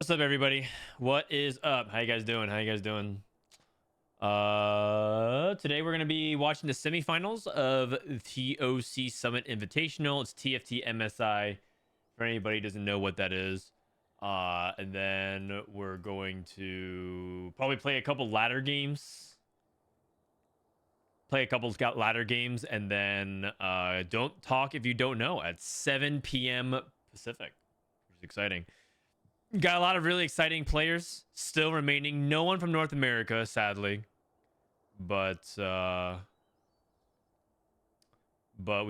What's up, everybody? What is up? How you guys doing? Today we're gonna be watching the semifinals of TOC Summit Invitational. It's TFT MSI for anybody who doesn't know what that is. And then we're going to probably play a couple ladder games. And then don't talk if you don't know at 7 p.m. Pacific, which is exciting. Got a lot of really exciting players still remaining. No one from North America, sadly. But we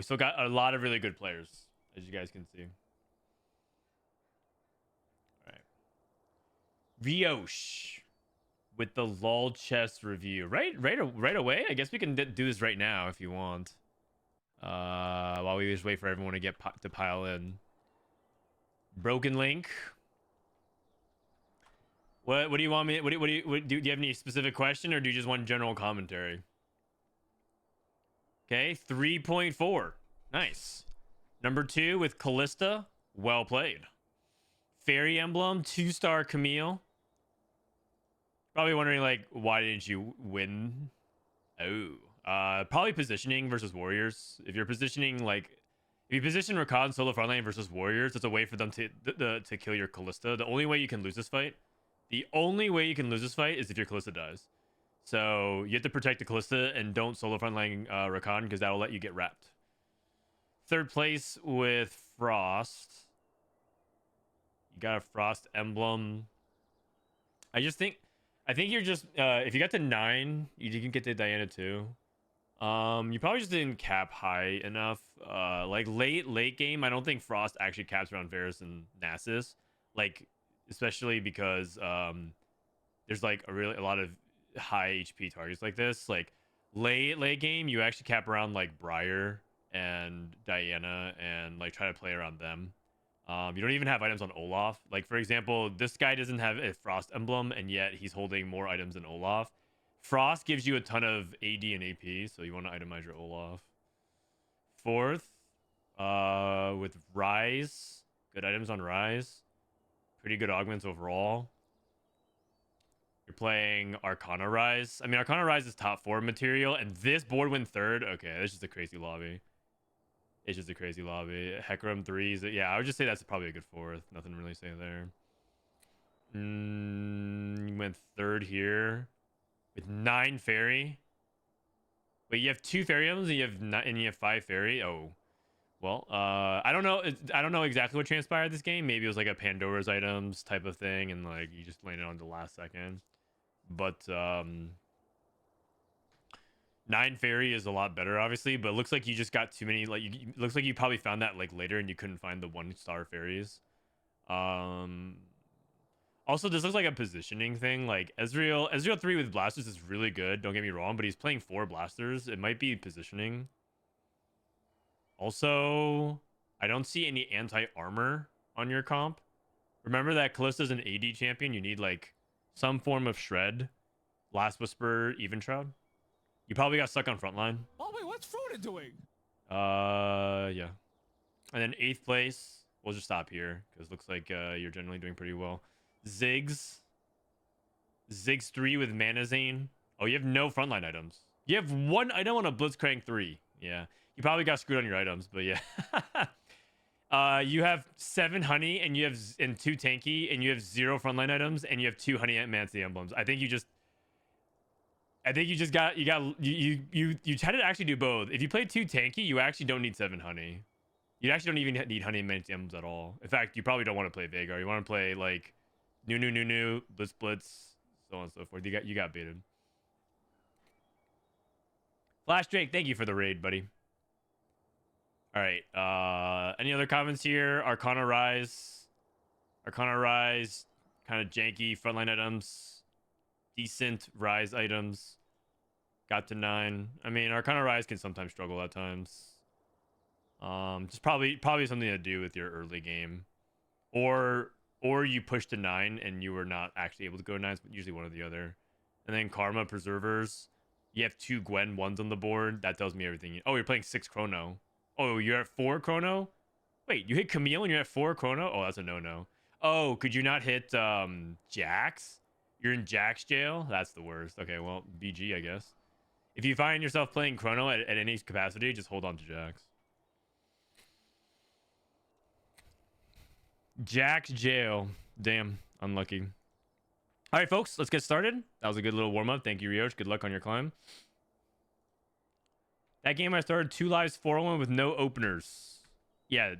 still got a lot of really good players, as you guys can see. All right. Rioche with the LOL chess review. Right away? I guess we can do this right now if you want. While we just wait for everyone to get to pile in. Broken Link. What do you want me? Do you have any specific question, or do you just want general commentary? Okay, 3.4. Nice. Number 2 with Callista. Well played. Fairy Emblem, 2-star Camille. Probably wondering, like, why didn't you win? Oh. Probably positioning versus warriors. If you're positioning, like, if you position Rakan solo frontline versus warriors, it's a way for them to kill your Callista. The only way you can lose this fight is if your Callista dies. So you have to protect the Callista and don't solo frontline Rakan, because that'll let you get wrapped. Third place with Frost. You got a Frost emblem. I think you're just if you got to 9, you can get to Diana too. You probably just didn't cap high enough. Like late game, I don't think Frost actually caps around Varus and Nasus. Like, especially because there's like a lot of high HP targets like this. Like late game, you actually cap around like Briar and Diana and like try to play around them. You don't even have items on Olaf. Like, for example, this guy doesn't have a Frost emblem, and yet he's holding more items than Olaf. Frost gives you a ton of AD and AP, so you want to itemize your Olaf. Fourth, with Rise. Good items on Rise. Pretty good augments overall. You're playing Arcana Rise. I mean, Arcana Rise is top 4 material, and this board win 3rd. Okay, that's just a crazy lobby. It's just a crazy lobby. Hecarim 3s. Yeah, I would just say that's probably a good 4th. Nothing to really say there. You went 3rd here with 9 fairy. Wait, you have 2 fairy emblems and you have 5 fairy. Oh, well, I don't know. I don't know exactly what transpired this game. Maybe it was like a Pandora's items type of thing, and like you just landed on the last second. But 9 fairy is a lot better, obviously. But it looks like you just got too many. Like, looks like you probably found that like later, and you couldn't find the 1-star fairies. Also, this looks like a positioning thing. Like Ezreal 3 with blasters is really good. Don't get me wrong, but he's playing 4 blasters. It might be positioning. Also, I don't see any anti-armor on your comp. Remember that Callista's an AD champion. You need like some form of shred. Last Whisper, Even Shroud. You probably got stuck on frontline. Oh wait, what's Frodan doing? Yeah. And then 8th place. We'll just stop here because it looks like you're generally doing pretty well. Ziggs 3 with Mana Zane. Oh, you have no frontline items. You have 1 item on a Blitzcrank 3. Yeah. You probably got screwed on your items, but yeah. You have 7 honey and 2 tanky, and you have 0 frontline items, and you have 2 honey and Mancy emblems. I think you tried to actually do both. If you play 2 tanky, you actually don't need 7 honey. You actually don't even need honey and Mancy emblems at all. In fact, you probably don't want to play Vagar. You want to play like new, Blitz, so on and so forth. You got baited. Flash Drake, thank you for the raid, buddy. All right. Any other comments here? Arcana Rise, kind of janky frontline items, decent Rise items. Got to 9. I mean, Arcana Rise can sometimes struggle at times. Just probably something to do with your early game, or you pushed to 9 and you were not actually able to go to 9. But usually one or the other. And then Karma Preservers. You have 2 Gwen 1s on the board. That tells me everything. Oh, you're playing 6 Chrono. Oh, you're at 4 Chrono? Wait, you hit Camille and you're at 4 Chrono? Oh, that's a no-no. Oh, could you not hit Jax? You're in Jax jail? That's the worst. Okay, well, BG, I guess. If you find yourself playing Chrono at any capacity, just hold on to Jax. Jax jail. Damn, unlucky. All right, folks, let's get started. That was a good little warm-up. Thank you, Rioch. Good luck on your climb. That game I started 2 lives 4-1 with no openers. Yeah,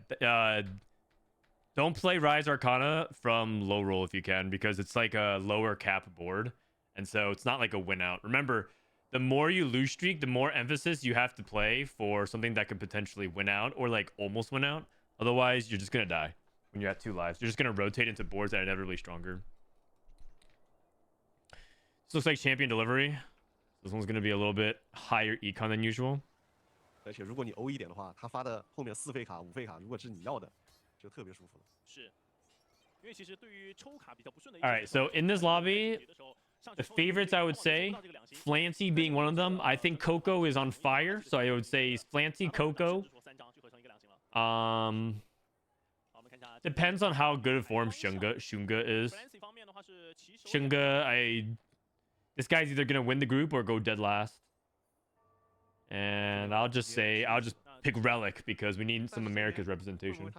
don't play Rise Arcana from low roll if you can, because it's like a lower cap board. And so it's not like a win out. Remember, the more you lose streak, the more emphasis you have to play for something that could potentially win out or like almost win out. Otherwise, you're just going to die when you're at 2 lives. You're just going to rotate into boards that are inevitably stronger. This looks like champion delivery. This one's going to be a little bit higher econ than usual. 而且如果你欧一点的话，他发的后面4费卡、5费卡，如果是你要的，就特别舒服了。是，因为其实对于抽卡比较不顺的。All right, so in this lobby, the favorites I would say, Flancy being one of them. I think Coco is on fire, so I would say Flancy, Coco. Depends on how good of form Xunge is. Xunge, this guy's either gonna win the group or go dead last. And I'll just pick Relic because we need some America's representation.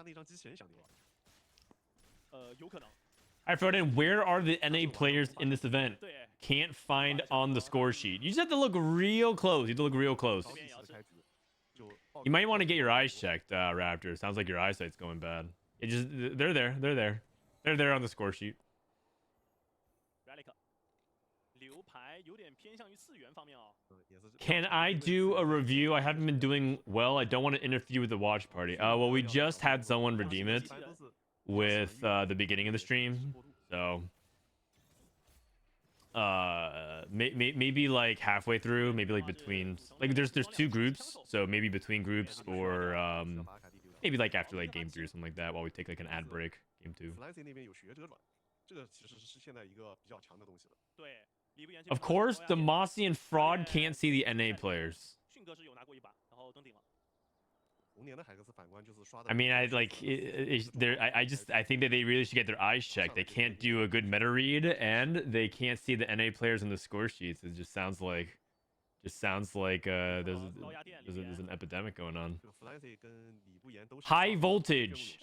Alright, Frodan, where are the NA players in this event? Can't find on the score sheet. You just have to look real close. You have to look real close. You might want to get your eyes checked, Raptor. Sounds like your eyesight's going bad. They're there. They're there on the score sheet. Can I do a review? I haven't been doing well. I don't want to interfere with the watch party. Well, we just had someone redeem it with the beginning of the stream. So maybe like halfway through, maybe like between, like there's 2 groups. So maybe between groups or maybe like after like game 3 or something like that while we take like an ad break. Game 2. Of course, the Mossy and Fraud can't see the NA players. I mean, I think that they really should get their eyes checked. They can't do a good meta read, and they can't see the NA players in the score sheets. It just sounds like there's an epidemic going on. High voltage.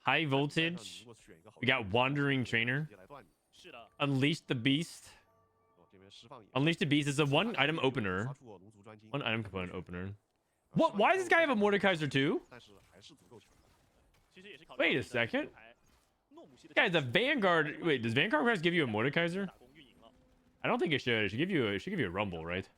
High voltage. We got Wandering Trainer. Unleash the Beast. Unleash the Beast is a 1 item opener. 1 item component opener. What? Why does this guy have a Mordekaiser too? Wait a second. This guy's a Vanguard. Wait, does Vanguard Crest give you a Mordekaiser? I don't think it should. It should give you a Rumble, right?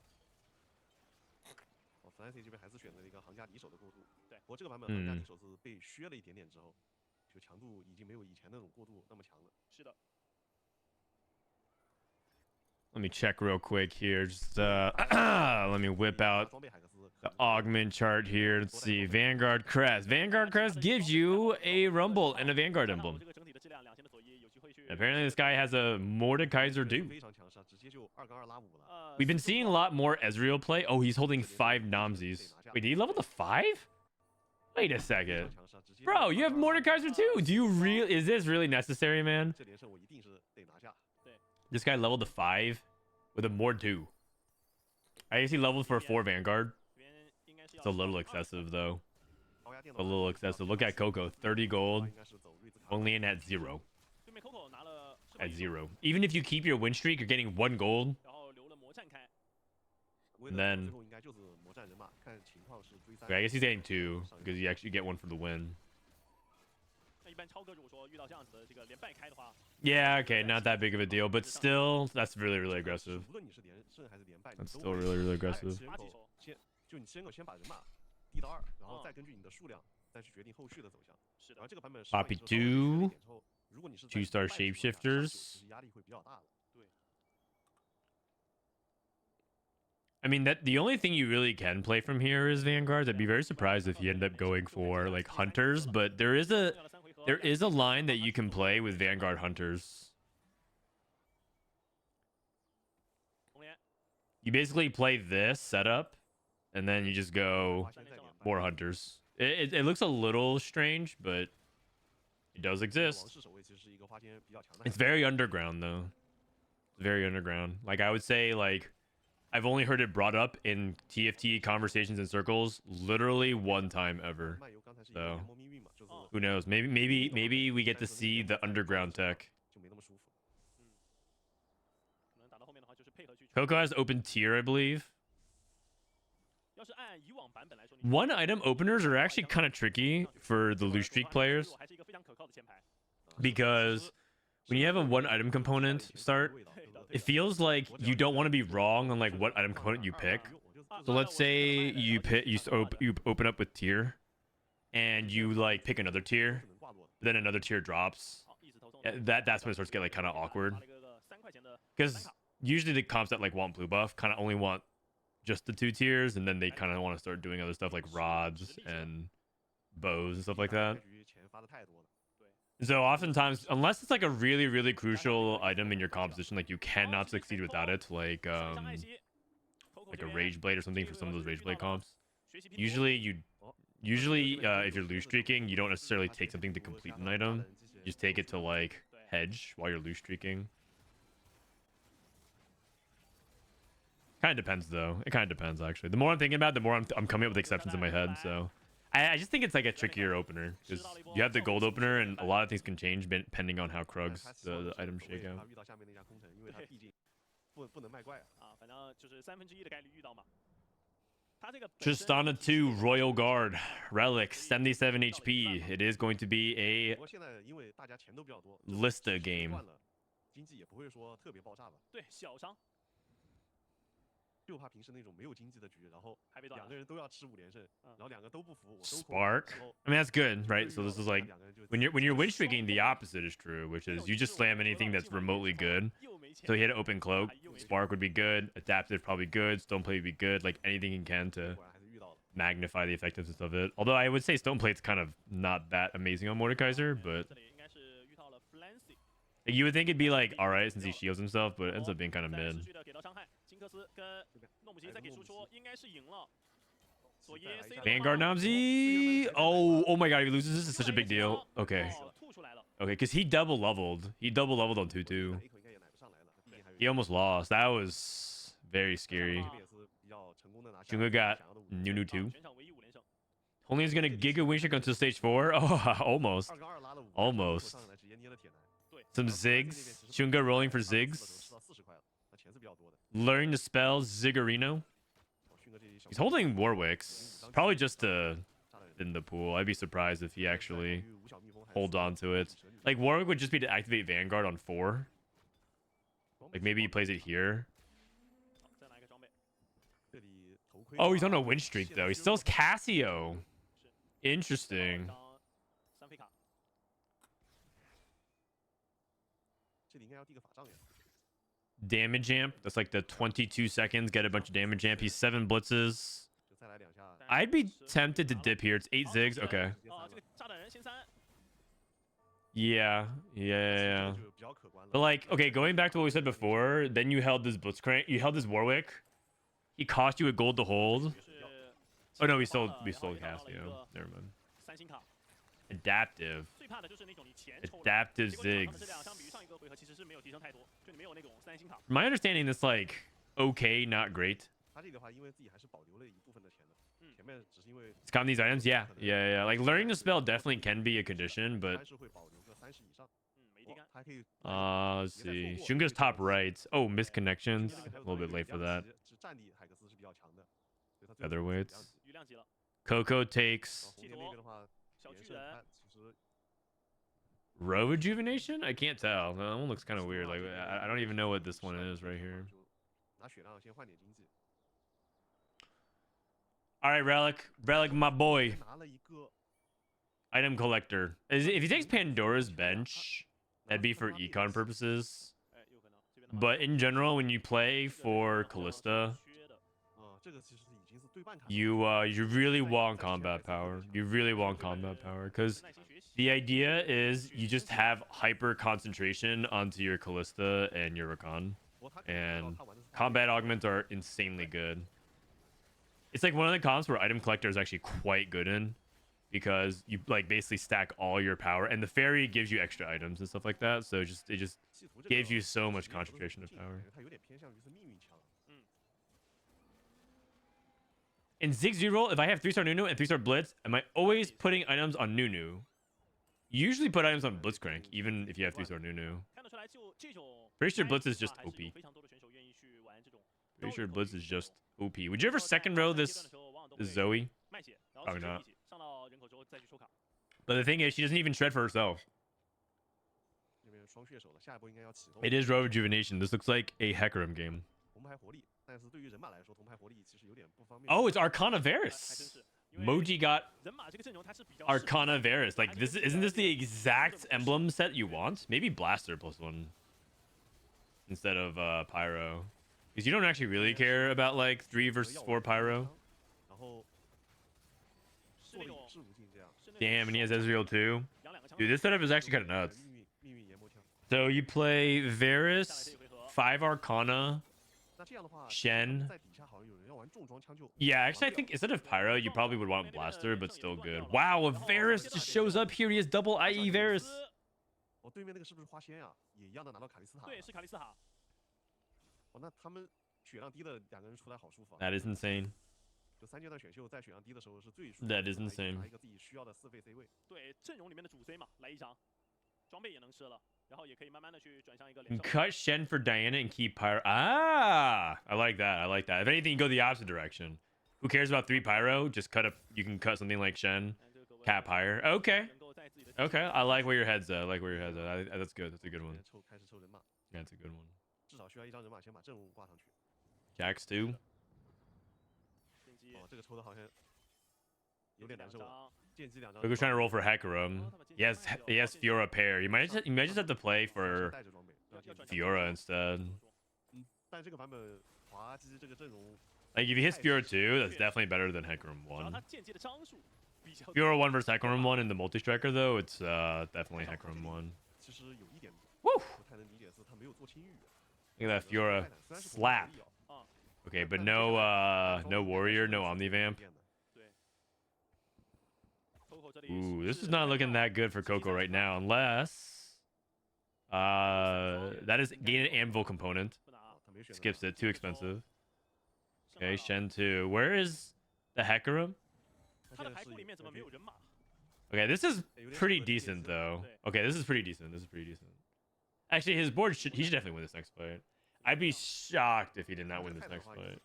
Let me check real quick here. Just let me whip out the augment chart here. Let's see. Vanguard Crest. Vanguard Crest gives you a Rumble and a Vanguard emblem. Apparently this guy has a Mordekaiser too. We've been seeing a lot more Ezreal play. Oh, he's holding 5 Nomsies. Wait, did he level to 5? Wait a second. Bro, you have Mordekaiser too. Do you really? Is this really necessary, man? This guy leveled to 5 with a Mord 2. I guess he leveled for a 4 Vanguard. It's a little excessive, though. A little excessive. Look at Coco. 30 gold. Only in at 0. At 0. Even if you keep your win streak, you're getting 1 gold. And then... Okay, I guess he's getting 2. Because you actually get 1 for the win. Yeah, okay, not that big of a deal, but still, that's really, really aggressive. That's still really, really aggressive. Poppy 2. 2-star shapeshifters. I mean, that the only thing you really can play from here is Vanguards. I'd be very surprised if you end up going for like Hunters, but there is a line that you can play with Vanguard Hunters. You basically play this setup, and then you just go more Hunters. It looks a little strange, but It does exist. It's very underground though. Very underground. Like I would say, like I've only heard it brought up in TFT conversations in circles literally one time ever. So who knows? Maybe we get to see the underground tech. Coco has open tier, I believe. One item openers are actually kind of tricky for the loose streak players because when you have a one item component start, it feels like you don't want to be wrong on like what item component you pick. So let's say you open up with tier and you like pick another tier, then another tier drops. That's when it starts to get like kind of awkward. Because usually the comps that like want blue buff kind of only want just the 2 tiers, and then they kind of want to start doing other stuff like rods and bows and stuff like that. So oftentimes, unless it's like a really, really crucial item in your composition, like you cannot succeed without it, like a rage blade or something for some of those rage blade comps. Usually if you're loose streaking, you don't necessarily take something to complete an item. You just take it to like hedge while you're loose streaking. Kind of depends though. It kind of depends actually. The more I'm thinking about it, the more I'm coming up with exceptions in my head. So I just think it's like a trickier opener because you have the gold opener and a lot of things can change depending on how Krugs the items shake out. Tristana 2 Royal Guard Relic 77 HP. It is going to be a Lista game. Spark. I mean that's good, right? So this is like when you're win streaking, the opposite is true, which is you just slam anything that's remotely good. So he had an open cloak. Spark would be good. Adaptive probably good. Stoneplate would be good. Like anything he can to magnify the effectiveness of it. Although I would say Stoneplate's kind of not that amazing on Mordekaiser, but you would think it'd be like alright since he shields himself, but it ends up being kind of mid. Vanguard Namzi. Oh my god, if he loses this is such a big deal. Okay. Okay, because he double leveled. He double leveled on 2-2. He almost lost. That was very scary. Xunge got Nunu 2. Only is gonna Giga Winshik until stage 4. Oh, almost. Almost. Some Ziggs. Xunge rolling for Ziggs. Learning the spell Ziggerino. He's holding Warwicks. Probably just in the pool. I'd be surprised if he actually holds on to it. Like, Warwick would just be to activate Vanguard on 4. Like, maybe he plays it here. Oh, he's on a win streak, though. He still has Cassio. Interesting. Damage amp. That's like the 22 seconds. Get a bunch of damage amp. He's 7 blitzes. I'd be tempted to dip here. It's 8 zigs. Okay. Yeah. But like, okay, going back to what we said before, then you held this Blitzcrank. You held this Warwick. He cost you a gold to hold. Oh no, we sold Cassio. Never mind. Adaptive. Adaptive Ziggs. From my understanding, that's like okay, not great. It's got these items, yeah. Like learning the spell definitely can be a condition, but let's see. Xunge's top right. Oh, missed connections. A little bit late for that. Featherweights. Coco takes Row Rejuvenation? I can't tell. That one looks kind of weird. Like I don't even know what this one is right here. All right, Relic, my boy. Item collector. If he takes Pandora's Bench, that'd be for econ purposes. But in general, when you play for Callista, you really want combat power. You really want combat power because the idea is you just have hyper concentration onto your Callista and your Rakan, and combat augments are insanely good. It's like one of the comps where item collector is actually quite good in. because you like basically stack all your power, and the fairy gives you extra items and stuff like that. So it just gives you so much concentration of power. In Ziggs reroll, if I have 3-star Nunu and 3-star Blitz, am I always putting items on Nunu? You usually put items on Blitzcrank, even if you have 3-star Nunu. Pretty sure Blitz is just OP. Pretty sure Blitz is just OP. Would you ever second row this Zoe? Probably not. But the thing is, she doesn't even shred for herself. It is Row Rejuvenation. This looks like a Hecarim game. Oh, it's Arcana Varus. Moji got Arcana Varus. Like, this isn't this the exact emblem set you want? Maybe Blaster +1 instead of Pyro, because you don't actually really care about like 3 versus 4 Pyro. Damn, and he has Ezreal too. Dude, this setup is actually kind of nuts. So you play Varus, 5 Arcana, Shen. Yeah, actually, I think instead of Pyro, you probably would want Blaster, but still good. Wow, a Varus just shows up here. He has double IE Varus. That is insane. That is insane. Cut Shen for Diana and keep Pyro. Ah, I like that. I like that. If anything, you go the opposite direction. Who cares about 3 Pyro? Just cut up. You can cut something like Shen. Cap higher. Okay. Okay. I like where your head's at. I like where your head's at. That's good. That's a good one. Yeah, that's a good one. Jax 2. Goku's trying to roll for Hecarim. He has Fiora pair. You might just have to play for Fiora instead. Like if he hits Fiora 2, that's definitely better than Hecarim 1. Fiora 1 versus Hecarim 1 in the multi-striker though, it's definitely Hecarim 1. Woo! Look at that Fiora slap. Okay, but no warrior, no Omnivamp. Ooh, this is not looking that good for Coco right now, unless that is gain an anvil component. Skips it, too expensive. Okay, Shen 2. Where is the Hecarim? Okay, this is pretty decent though. Okay, this is pretty decent. This is pretty decent. Actually, his board he should definitely win this next fight. I'd be shocked if he did not win this next fight.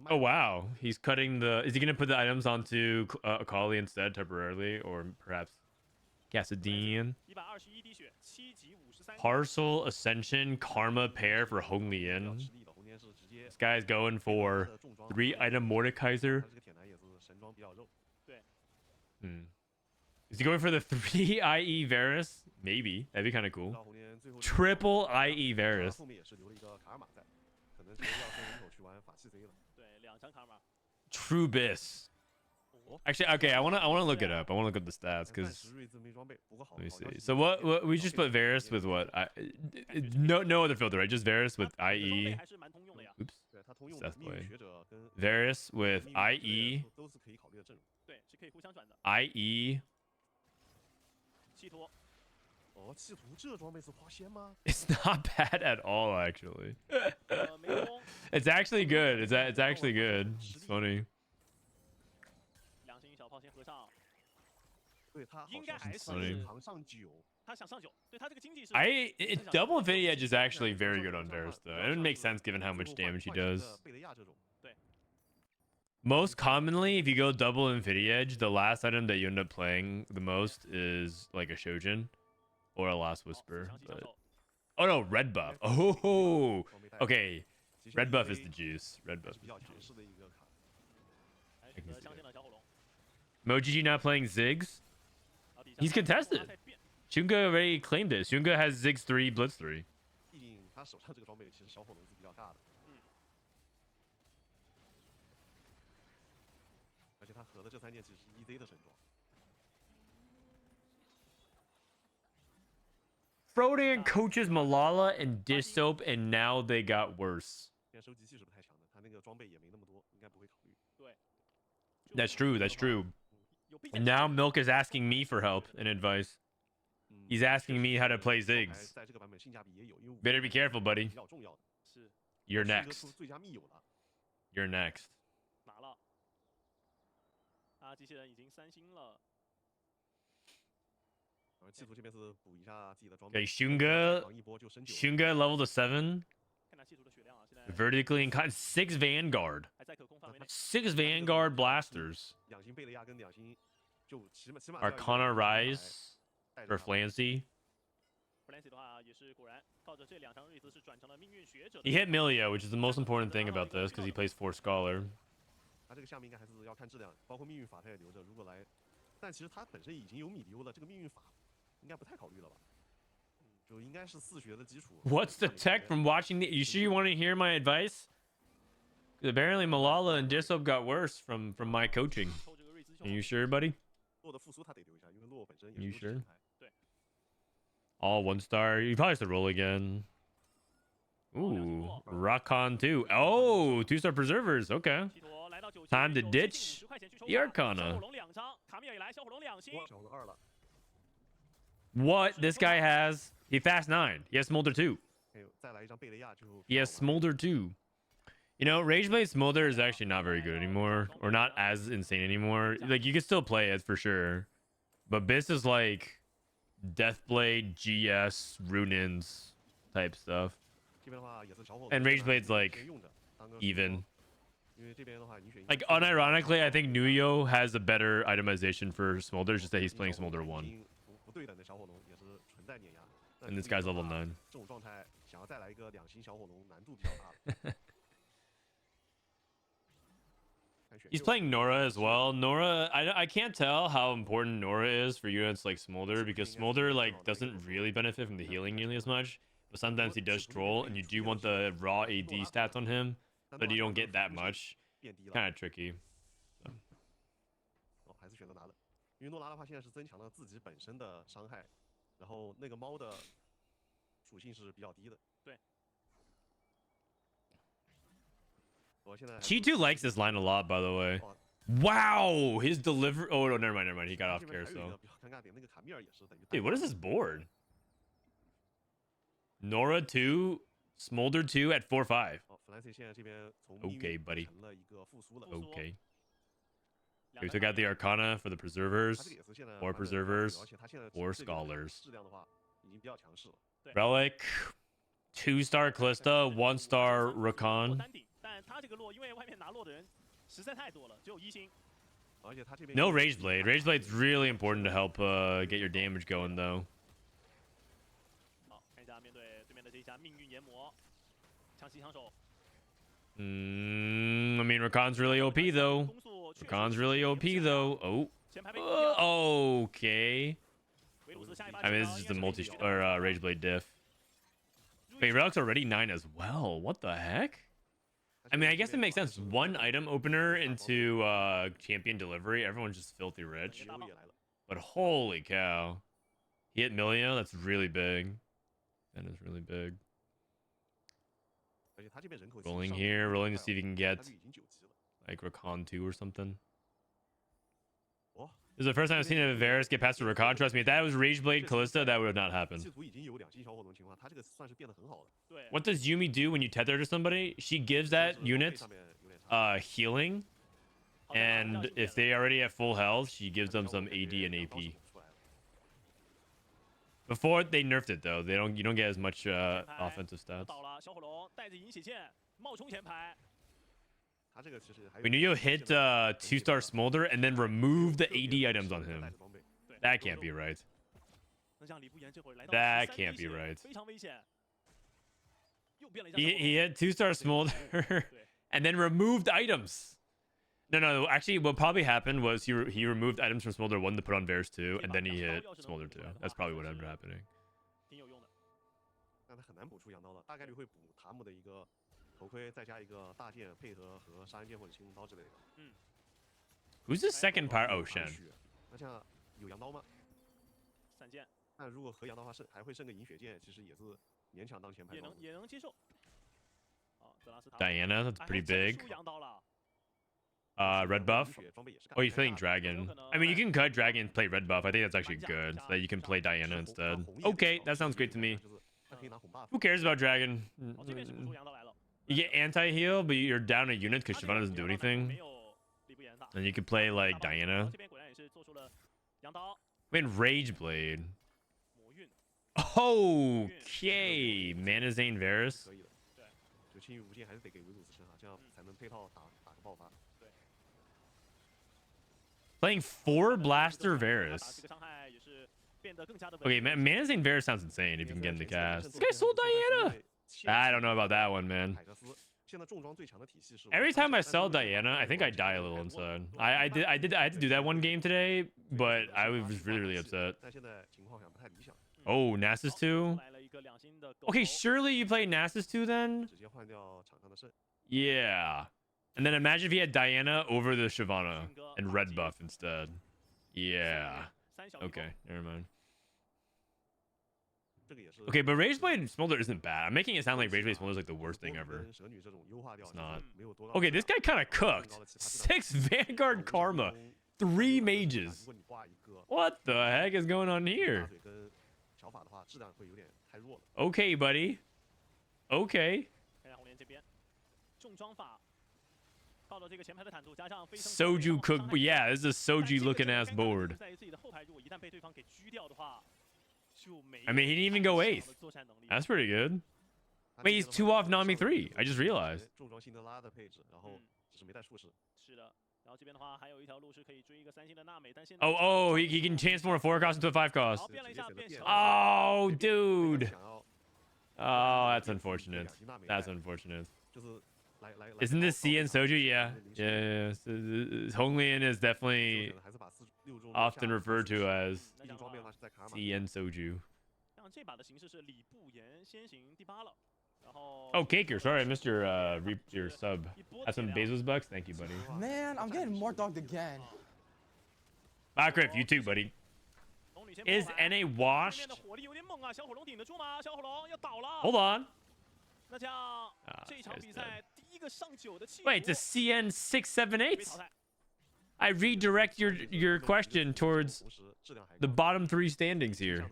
Oh wow, he's cutting the. Is he gonna put the items onto Akali instead temporarily, or perhaps Cassadine? Parcel Ascension Karma pair for Hong Lian. This guy's going for 3 item Mordekaiser. Is he going for the 3 IE Varus? Maybe. That'd be kind of cool. Triple IE Varus. Trubis. Actually, okay, I wanna look it up. I wanna look up the stats because let me see. So what we just put Varus with what? No other filter, right? Just Varus with IE. Oops. Seth play. Varus with IE. IE. It's not bad at all, actually. It's actually good. It's actually good. It's funny. It's funny. Double Infinity Edge is actually very good on Varus, though. It would make sense given how much damage he does. Most commonly, if you go double Infinity Edge, the last item that you end up playing the most is like a Shojin or a Last Whisper. But... Oh no, red buff. Oh, okay. Red buff is the juice. Red buff is the juice. Mojiji not playing Ziggs? He's contested. Xunge already claimed it. Xunge has Ziggs 3, Blitz 3. Frodan coaches Malala and Dish Soap, and now they got worse. That's true. That's true. And now Milk is asking me for help and advice. He's asking me how to play Ziggs. Better be careful, buddy. You're next. You're next. Okay, Xunge level to 7. Vertically and 6 Vanguard. 6 Vanguard blasters. Arcana Rise for Flancy. He hit Milio, which is the most important thing about this because he plays 4 Scholar. 他这个下面应该还是要看质量，包括命运法他也留着。如果来，但其实他本身已经有米丢了，这个命运法应该不太考虑了吧？就应该是4学的基础。What's the tech from watching the? You sure you want to hear my advice? Apparently Malala and Disop got worse from my coaching. Are you sure, buddy? 洛的复苏他得留一下，因为洛本身也 You sure? All 1 star. You probably have to roll again. Ooh, Rakan 2. Oh, 2 star preservers. Okay. Time to ditch the Arcana. What this guy has? He fast 9. He has Smolder 2. He has Smolder 2. You know, Rageblade Smolder is actually not very good anymore, or not as insane anymore. Like, you can still play it for sure, but this is like Deathblade, GS, Runins type stuff. And Rageblade's like even. Like, unironically, I think Nuyo has a better itemization for Smolder, just that he's playing Smolder 1. And this guy's level 9. He's playing Nora as well. Nora, I can't tell how important Nora is for units like Smolder, because Smolder like doesn't really benefit from the healing nearly as much. But sometimes he does troll, and you do want the raw AD stats on him, but you don't get that much. Kind of tricky. So. 还是选择拿了，因为诺拉的话现在是增强了自己本身的伤害，然后那个猫的属性是比较低的。对。Chi2 likes this line a lot, by the way. Wow, his delivery. Oh no, never mind. He got off carousel. Dude, what is this board? Nora 2, Smolder 2 at 4-5. Okay, buddy. Okay. We took out the Arcana for the Preservers. 4 Preservers. 4 Scholars. Relic. 2 star Callista. 1 star Rakan. No Rageblade. Rageblade's really important to help get your damage going, though. I mean, Rakan's really OP, though. Rakan's really OP, though. Oh. Okay. I mean, this is just a Rageblade diff. Wait, Relic's already 9 as well. What the heck? I mean, I guess it makes sense. 1 item opener into champion delivery. Everyone's just filthy rich. But holy cow. He hit Milio. That's really big. That is really big. Rolling here. Rolling to see if he can get like Rakan 2 or something. This is the first time I've seen a Varus get past a Rakan. Trust me, if that was Rageblade Callista, that would not happen. What does Yumi do when you tether to somebody? She gives that unit healing, and if they already have full health, she gives them some AD and AP. Before they nerfed it though, you don't get as much offensive stats. We knew you hit 2 star Smolder and then remove the AD items on him. That can't be right. That can't be right. He hit 2 star Smolder and then removed items. No. Actually, what probably happened was he removed items from Smolder 1 to put on Varus 2, and then he hit Smolder 2. That's probably what ended up happening. Who's the second part? Oh, Shen. Diana, that's pretty big. Red buff. Oh, he's playing Dragon. I mean, you can cut Dragon and play red buff. I think that's actually good, so that you can play Diana instead. Okay, that sounds great to me. Who cares about Dragon? You get anti-heal, but you're down a unit because Shyvana doesn't do anything. And you can play, like, Diana. I mean, Rage Blade. Okay, Mana Zane Varus. Playing 4 Blaster Varus. Okay, Mana Zane Varus sounds insane if you can get him to cast. This guy sold Diana. I don't know about that one, man. Every time I sell Diana, I think I die a little inside. I had to do that one game today, but I was really upset. Oh, Nasus 2? Okay, surely you play Nasus 2 then? Yeah. And then imagine if he had Diana over the Shyvana and red buff instead. Yeah. Okay, never mind. Okay, but Rageblade Smolder isn't bad. I'm making it sound like Rageblade Smolder is like the worst thing ever. It's not. Okay, this guy kind of cooked. 6 Vanguard Karma. 3 mages. What the heck is going on here? Okay, buddy. Okay. Soju cook. Yeah, this is a Soju looking ass board. I mean, he didn't even go 8th. That's pretty good. Wait, he's 2 off Nami 3. I just realized. Oh, he can transform a 4 cost into a 5 cost. Oh, dude. Oh, that's unfortunate. That's unfortunate. Isn't this CN Soju? Yeah. Yeah. Honglian is definitely often referred to as CN Soju. Oh, Caker. Sorry, I missed your sub. That's some Bezos bucks. Thank you, buddy. Man, I'm getting more dogged again. Griff, you too, buddy. Is NA washed? Hold on. Wait, it's a CN 678. I redirect your question towards the bottom 3 standings here.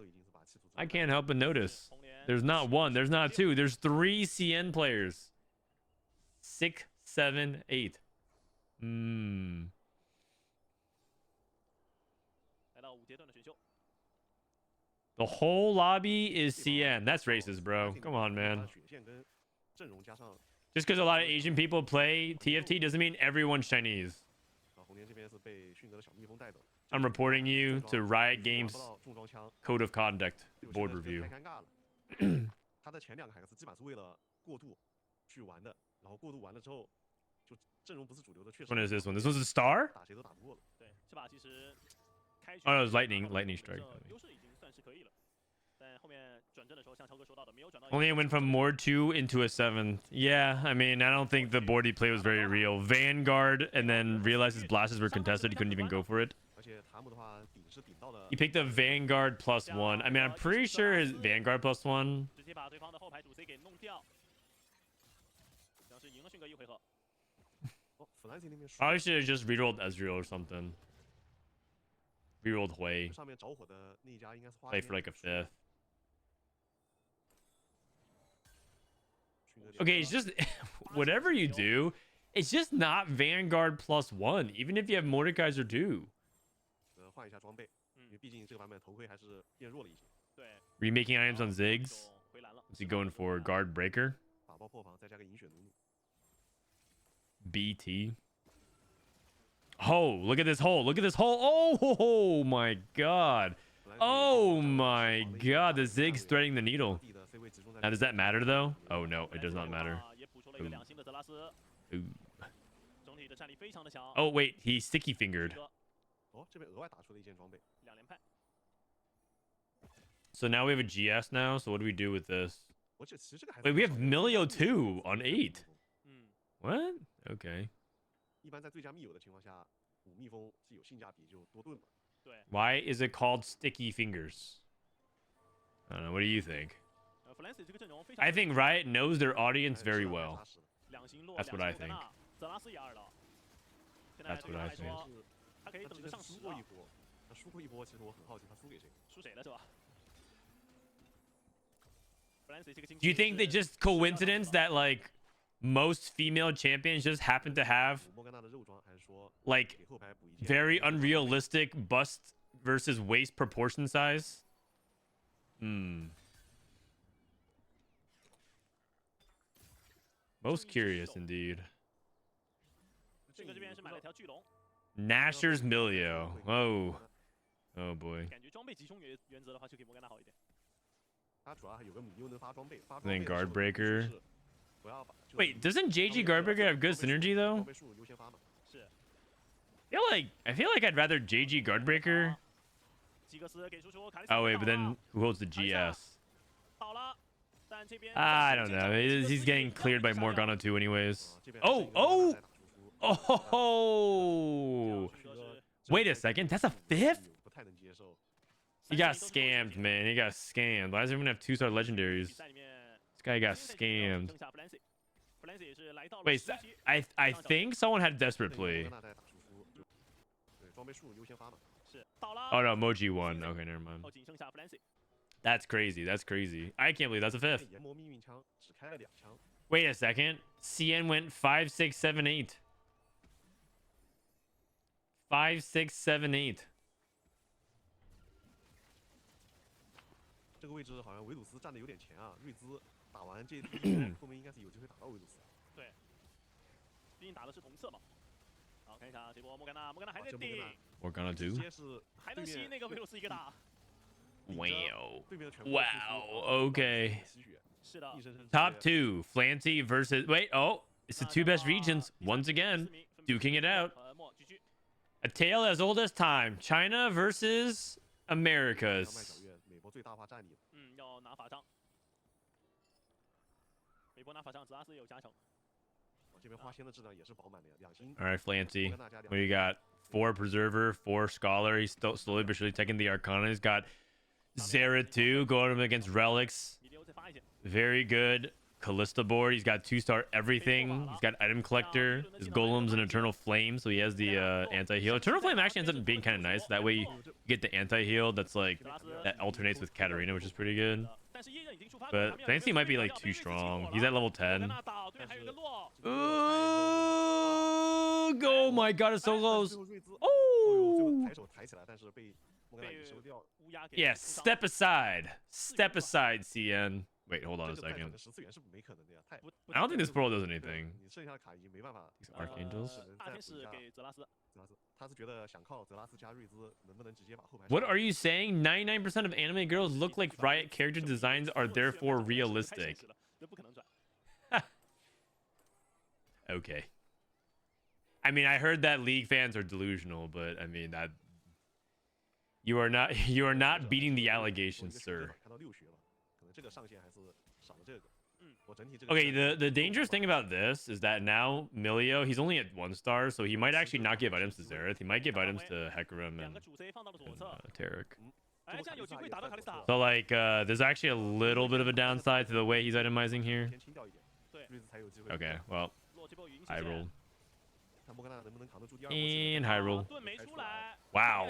I can't help but notice. There's not 1, there's not 2, there's 3 CN players. 6, 7, 8. The whole lobby is CN. That's racist, bro. Come on, man. Just because a lot of Asian people play TFT doesn't mean everyone's Chinese. I'm reporting you to Riot Games Code of Conduct board review. Which one is this one? This was a star? Oh, no, it was lightning strike. Only went from Mord 2 into a 7th. Yeah, I mean, I don't think the board he played was very real. Vanguard, and then realized his blasts were contested. He couldn't even go for it. He picked a Vanguard +1. I mean, I'm pretty sure his Vanguard +1. Probably should have just rerolled Ezreal or something. Rerolled Hui. Play for like a 5th. Okay, it's just whatever you do, it's just not Vanguard +1, even if you have Mordekaiser 2. Remaking items on Ziggs. Is he going for Guard Breaker? BT. Oh, look at this hole. Look at this hole. Oh my god. Oh my god. The Ziggs threading the needle. Now, does that matter, though? Oh, no. It does not matter. Ooh. Ooh. Oh, wait. He sticky fingered. So now we have a GS now. So what do we do with this? Wait, we have Milio 2 on 8. What? Okay. Why is it called sticky fingers? I don't know. What do you think? I think Riot knows their audience very well. That's what I think. That's what I think. Do you think they just coincidence that like most female champions just happen to have like very unrealistic bust versus waist proportion size? Most curious indeed. Nasher's Milio. Oh. Oh boy. And then Guard Breaker. Wait, doesn't JG Guard Breaker have good synergy though? I feel like I'd rather JG Guard Breaker. Oh wait, but then who holds the GS? I don't know. He's getting cleared by Morgana too anyways. Oh! Wait a second, that's a 5th? He got scammed, man. He got scammed. Why does everyone have 2-star legendaries? This guy got scammed. Wait, I think someone had Desperate Plea. Oh no, Moji won. Okay, never mind. That's crazy. That's crazy. I can't believe that's a 5th. Wait a second. CN went 5, 6, 7, 8. 5, 6, 7, 8. Morgana 2. Wow. Wow. Okay. Top 2. Flancy versus... Wait. Oh. It's the 2 best regions. Once again. Duking it out. A tale as old as time. China versus Americas. All right, Flancy. What do you got? 4 Preserver, 4 Scholar. He's still slowly but surely taking the Arcana. He's got Zera 2 going up against Relics. Very good. Callista board. He's got 2-star everything. He's got Item Collector. His Golem's an Eternal Flame, so he has the anti-heal. Eternal Flame actually ends up being kind of nice. That way you get the anti-heal that's like, that alternates with Katarina, which is pretty good. But Fancy might be like too strong. He's at level 10. Oh my god, it's so close. Oh! Yeah, step aside. Step aside, CN. Wait, hold on a second. I don't think this pearl does anything. These Archangels. What are you saying? 99% of anime girls look like Riot character designs are therefore realistic. Okay. I mean, I heard that League fans are delusional, but I mean that you are not beating the allegations, sir. Okay, the dangerous thing about this is that now Milio, he's only at 1 star, so he might actually not give items to Xerath. He might give items to Hecarim and Tarek. So like, there's actually a little bit of a downside to the way he's itemizing here. Okay, well, high roll. And high roll. Wow.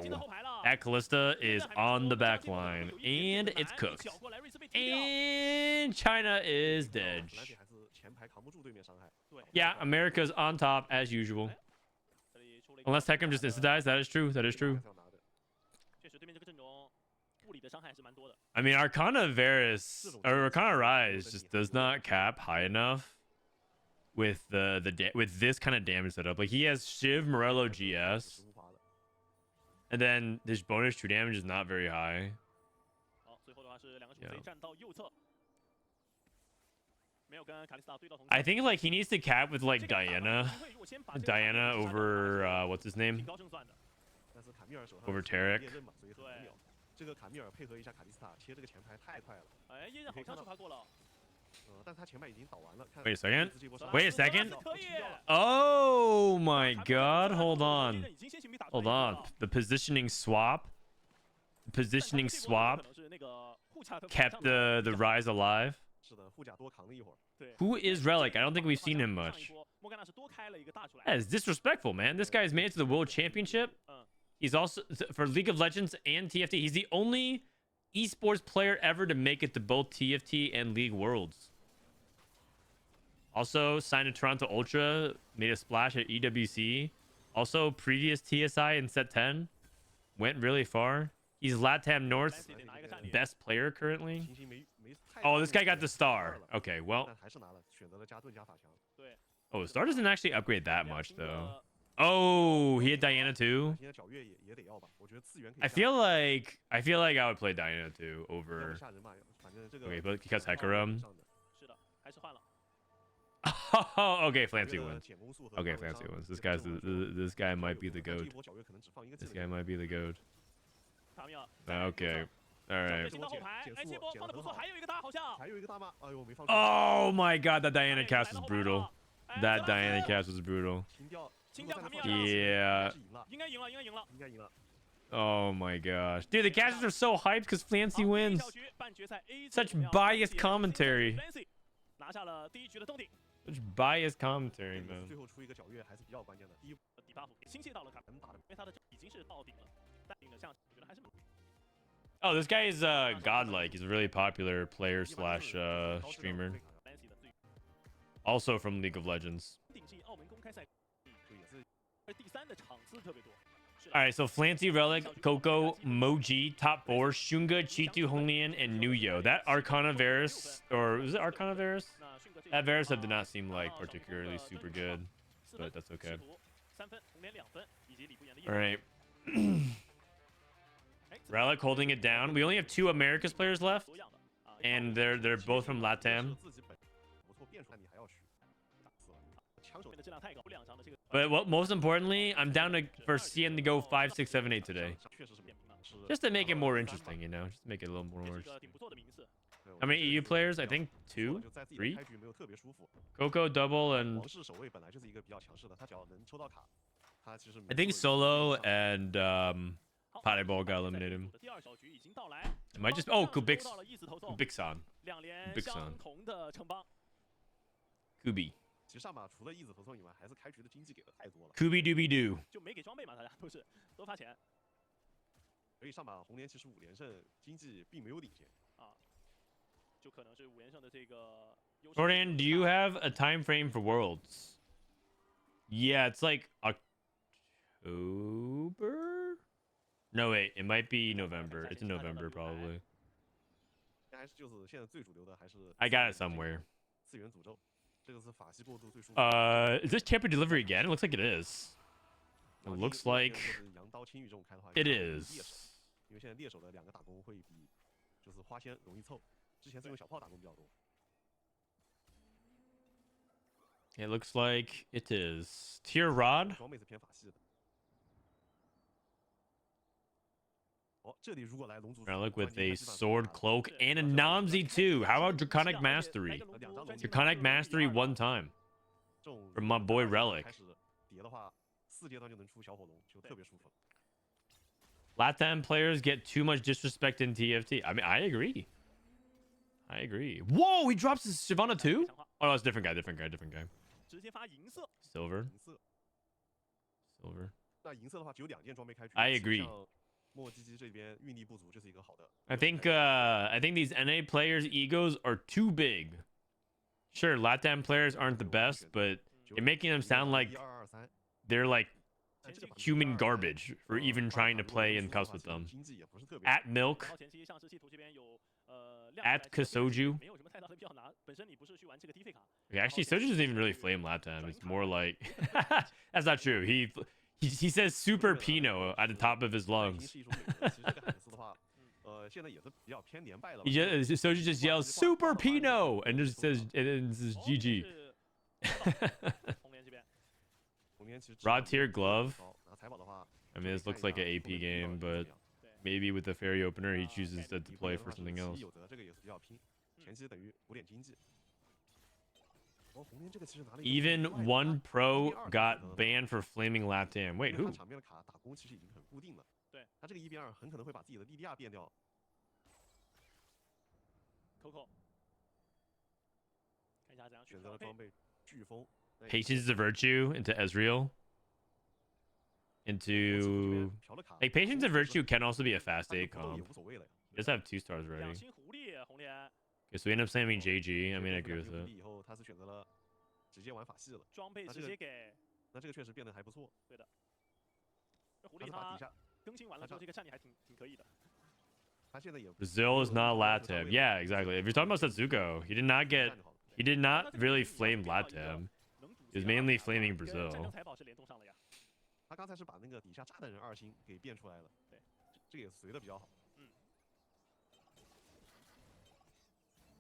That Callista is on the back line. And it's cooked. And China is dead. Yeah, America's on top as usual. Unless Hecarim just insta-dies. That is true. That is true. I mean, Arcana Varus, or Arcana Rise just does not cap high enough with with this kind of damage setup. Like, he has Shiv, Morello, GS, and then his bonus true damage is not very high. Yeah. I think like he needs to cap with like Diana over what's his name, over Tarek. Wait a second. Wait a second. Oh my god. Hold on. Hold on. The positioning swap. The positioning swap kept the Rise alive. Who is Relic? I don't think we've seen him much. That is disrespectful, man. This guy's made it to the World Championship. He's also, for League of Legends and TFT, he's the only esports player ever to make it to both TFT and League Worlds. Also, signed to Toronto Ultra, made a splash at EWC. Also, previous TSI in Set 10. Went really far. He's LATAM North best player currently. Oh, this guy got the star. Okay, well. Oh, the star doesn't actually upgrade that much, though. Oh, he had Diana too. I feel like I would play Diana too over. Okay, but because Hecarim. Oh, okay, Flancy wins. Okay, Flancy wins. This guy might be the goat. This guy might be the goat. Okay. All right. Oh my god, that Diana cast was brutal. That Diana cast was brutal. Yeah. Oh my gosh. Dude, the casters are so hyped because Flancy wins. Such biased commentary. Such biased commentary, man. Oh, this guy is godlike. He's a really popular player slash streamer. Also from League of Legends. Alright, so Flancy, Relic, Coco, Moji, top 4, Xunge, Chitu, Honglian, and Nuyo. That Arcana Varus, or was it Arcana Varus? That Varus did not seem like particularly super good, but that's okay. Alright. Relic holding it down. We only have 2 Americas players left, and they're both from LATAM. But what most importantly, I'm down for CM to go 5, 6, 7, 8 today. Just to make it more interesting, you know? Just to make it a little more interesting. How many EU players? I think 2? 3? Coco, double, and... I think Solo and Pareball got eliminated. It might just... Oh, Kubix-san. Kubi. Kubi Dooby Doo. Frodan, do you have a time frame for Worlds? Yeah, it's like October? No, wait, it might be November. It's in November, probably. I got it somewhere. Is this champion delivery again? It looks like it is. It looks like it is. It looks like it is. Tier Rod? Relic with a sword cloak and a Namzi too. How about Draconic Mastery? Draconic Mastery 1 time. From my boy Relic. LATAM players get too much disrespect in TFT. I mean, I agree. Whoa, he drops his Shyvana too? Oh, no, it's a different guy. Silver. I agree. I think these NA players' egos are too big. Sure, LATAM players aren't the best, but you're making them sound like they're like human garbage for even trying to play in cups with them. At Milk. At Kasoju. Okay, actually, Soju doesn't even really flame LATAM. It's more like... That's not true. He says Super Pinot at the top of his lungs. Soju just yells Super Pinot and just says GG. Rod tier glove. I mean, this looks like an AP game, but maybe with the fairy opener, he chooses instead to play for something else. Even one pro got banned for flaming LATAM. Wait, who? Patience is a virtue into Ezreal. Into like patience is a virtue can also be a fast 8 comp. He does have 2 stars already. Okay, so we end up slamming JG. I mean, I agree with it. 装备直接给。那这个确实变得还不错。对的。这狐狸它更新完了之后，这个战力还挺可以的。 Brazil is not Latam. Yeah, exactly. If you're talking about Setsuko, he did not really flame Latam. He was mainly flaming Brazil. 他刚才是把那个底下炸的人2星给变出来了，对，这个也随的比较好。嗯。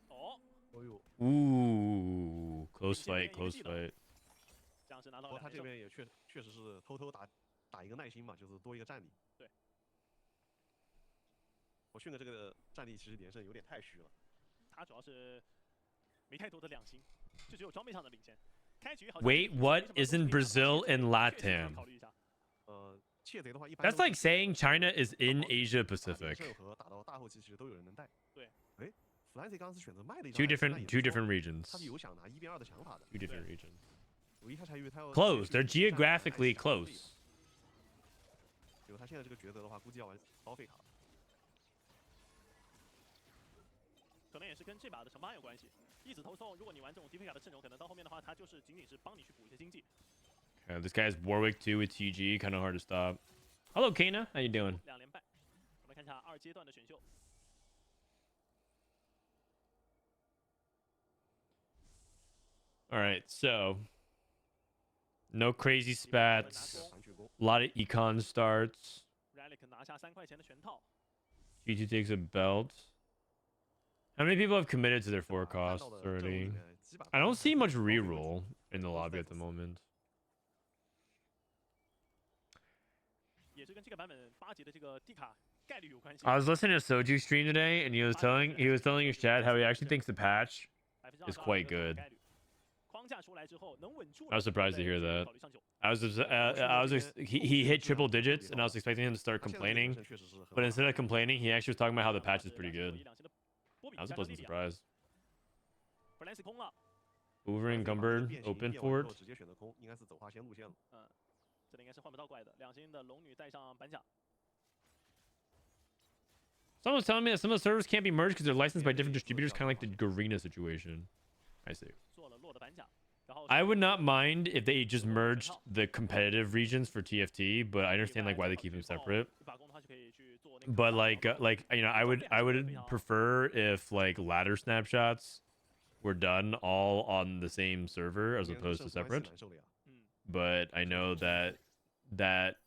哦。哦呦。Ooh, close fight, close fight. 这样是拿到。不过他这边也确实是偷打一个耐心嘛，就是多一个战力。对。我迅哥这个战力其实连胜有点太虚了。他主要是没太多的2星，就只有装备上的领先。 Wait, what? Isn't Brazil in Latam? That's like saying China is in Asia Pacific. Two different regions. 2 different regions. Close. They're geographically close. 他现在这个抉择的话，估计要玩高费卡。可能也是跟这把的惩罚有关系。一直投送，如果你玩这种低费卡的阵容，可能到后面的话，他就是仅仅是帮你去补一些经济。This guy's Warwick 2 with TG, kind of hard to stop. Hello, Kana. How you doing? 2连败。我们看一下2阶段的选秀。All right, so no crazy spats. A lot of econ starts. G2 takes a belt. How many people have committed to their forecasts already? I don't see much reroll in the lobby at the moment. I was listening to Soju stream today, and he was telling his chat how he actually thinks the patch is quite good. I was surprised to hear that. He hit triple digits, and I was expecting him to start complaining, but instead of complaining, he actually was talking about how the patch is pretty good. I was a pleasant surprise. Over encumbered, open fort. Someone was telling me that some of the servers can't be merged because they're licensed by different distributors, kind of like the Garena situation. I see. I would not mind if they just merged the competitive regions for TFT, but I understand like why they keep them separate. But like you know, I would prefer if like ladder snapshots were done all on the same server as opposed to separate. But I know that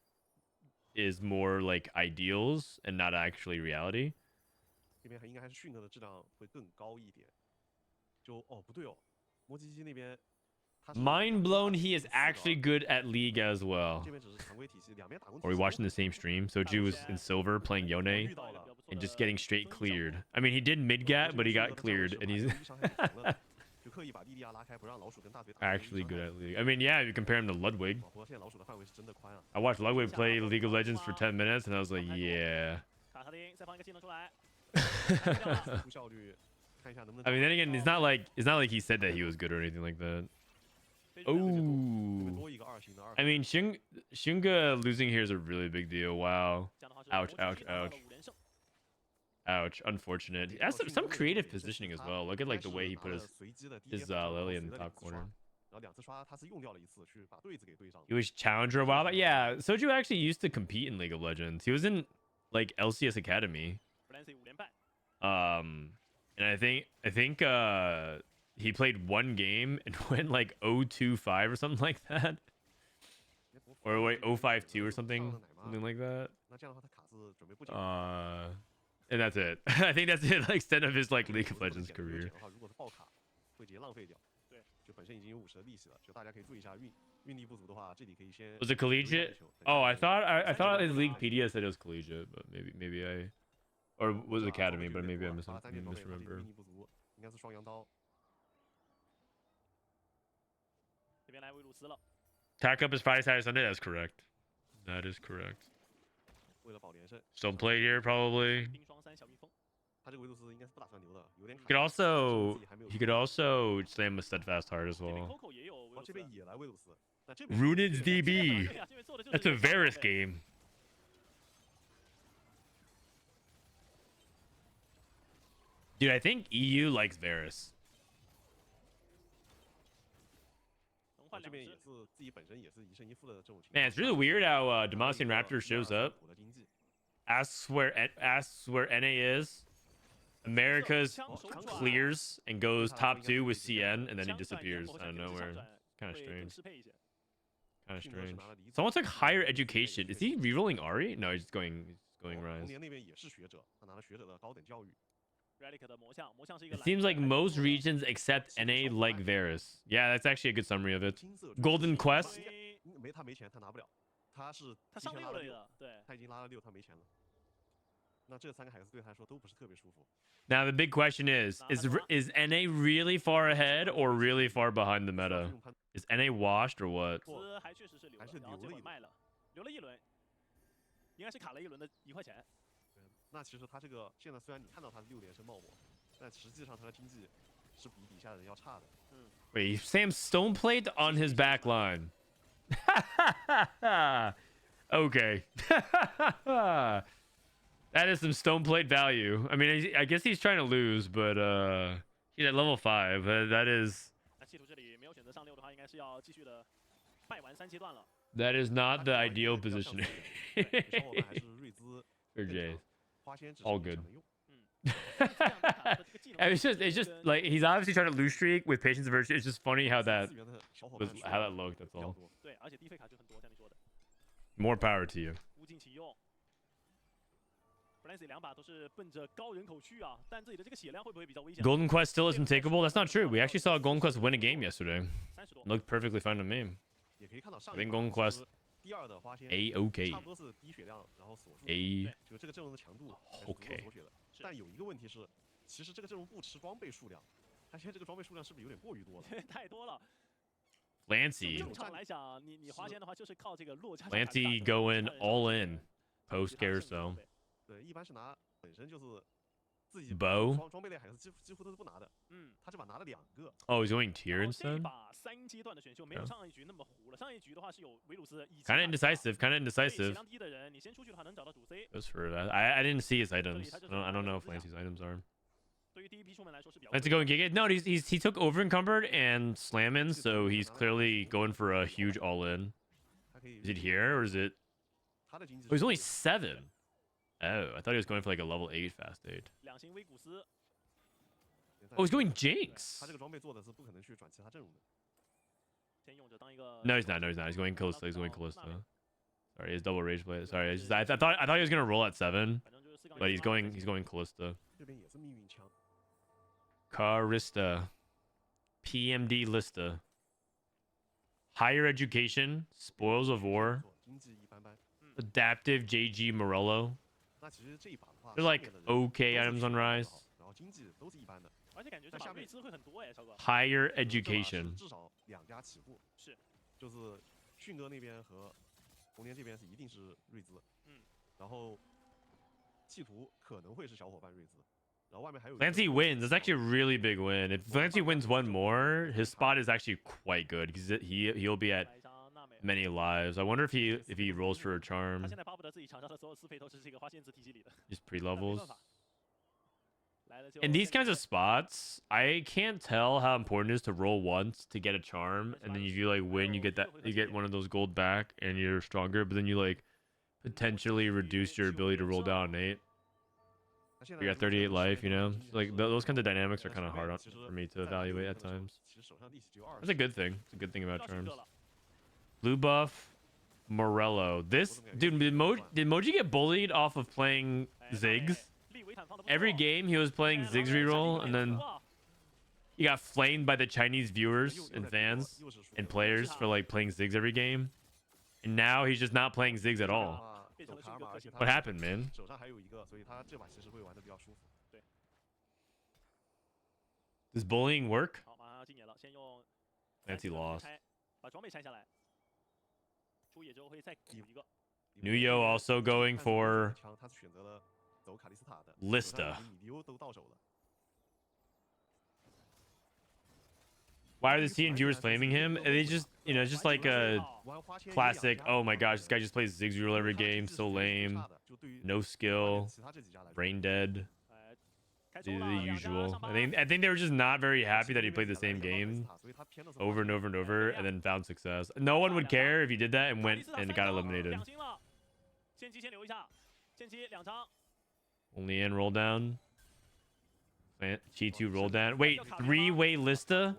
is more like ideals and not actually reality. Mind blown, he is actually good at League as well. Are we watching the same stream? Soju was in silver playing Yone and just getting straight cleared. I mean, he did mid-gat, but he got cleared, and he's actually good at League. I mean, yeah, if you compare him to Ludwig. I watched Ludwig play League of Legends for 10 minutes, and I was like, yeah. I mean, then again, it's not like he said that he was good or anything like that. Oh, I mean, Xunge losing here is a really big deal. Wow. Ouch, ouch, ouch. Ouch. Unfortunate. He has some creative positioning as well. Look at like the way he put his Lily in the top corner. He was challenger a while back. Yeah, Soju actually used to compete in League of Legends. He was in like LCS Academy. And I think he played 1 game and went like 0-2-5 or something like that. Or wait, 0-5-2 or something like that. And that's it. I think that's the extent of his like League of Legends career. Was it collegiate? Oh, I thought his Leaguepedia said it was collegiate, but maybe I, or was it academy, but maybe I misremember. Tack up is Friday, Saturday, Sunday. That's correct. That is correct. Don't play here probably. He could also slam a steadfast hard as well. Runed's DB. That's a Varus game. Dude, I think EU likes Varus. Man, it's really weird how Demacian Raptor shows up, asks where NA is, America's clears and goes top 2 with CN, and then he disappears out of nowhere. Kind of strange. Kind of strange. Someone took higher education. Is he rerolling Ari? No, he's going Rise. It seems like most regions except NA like Varus. Yeah, that's actually a good summary of it. Golden Quest. Now the big question is NA really far ahead or really far behind the meta? Is NA washed or what? Wait, Sam Stoneplayed on his back line. Okay. That is some Stoneplate value. I mean, I guess he's trying to lose, but he's at level 5. That is not the ideal positioning for Jace. All good. It's just like he's obviously trying to lose streak with patience and virtue. It's just funny how that looked. That's all. More power to you. Golden Quest still isn't takeable. That's not true. We actually saw Golden Quest win a game yesterday. Looked perfectly fine to me. I think Golden Quest A-OK. A-OK. Flancy. Flancy going all in post carousel. Bow. Oh, he's going tier instead? Yeah. Kind of indecisive. Goes for that. I didn't see his items. I don't know if Flancy's items are. Let's go and Giga. No, he took over encumbered and slamming, so he's clearly going for a huge all-in. Is it here or is it? Oh, he's only 7. Oh, I thought he was going for like a level 8 fast 8. Oh, he's going Jinx. No, he's not. He's going Callista. Sorry, his double rage play. Sorry, I thought he was gonna roll at 7, but he's going Callista. Carista. PMD Lista. Higher education. Spoils of War. Adaptive JG Morello. They're like okay items on Rise. Higher education. Flancy wins. That's actually a really big win. If Flancy wins one more, his spot is actually quite good because he'll be at many lives. I wonder if he rolls for a charm. Just pre-levels. In these kinds of spots, I can't tell how important it is to roll once to get a charm, and then if you like win, you get one of those gold back, and you're stronger. But then you like potentially reduce your ability to roll down an 8. You got 38 life, you know. Like those kinds of dynamics are kind of hard for me to evaluate at times. That's a good thing. It's a good thing about charms. Blue buff, Morello. This dude, did Moji get bullied off of playing Ziggs? Every game he was playing Ziggs reroll, and then he got flamed by the Chinese viewers and fans and players for like playing Ziggs every game. And now he's just not playing Ziggs at all. What happened, man? Does bullying work? Fancy lost. Nuyo also going for Lista. Why are the Cian viewers flaming him? They just, you know, just like a classic, oh my gosh, this guy just plays Zigzag every game, so lame. No skill. Brain dead. The usual. I think they were just not very happy that he played the same game over and over and over and then found success. No one would care if he did that and went and got eliminated. Only in roll down. Chi 2 roll down. Wait, 3-way Lista?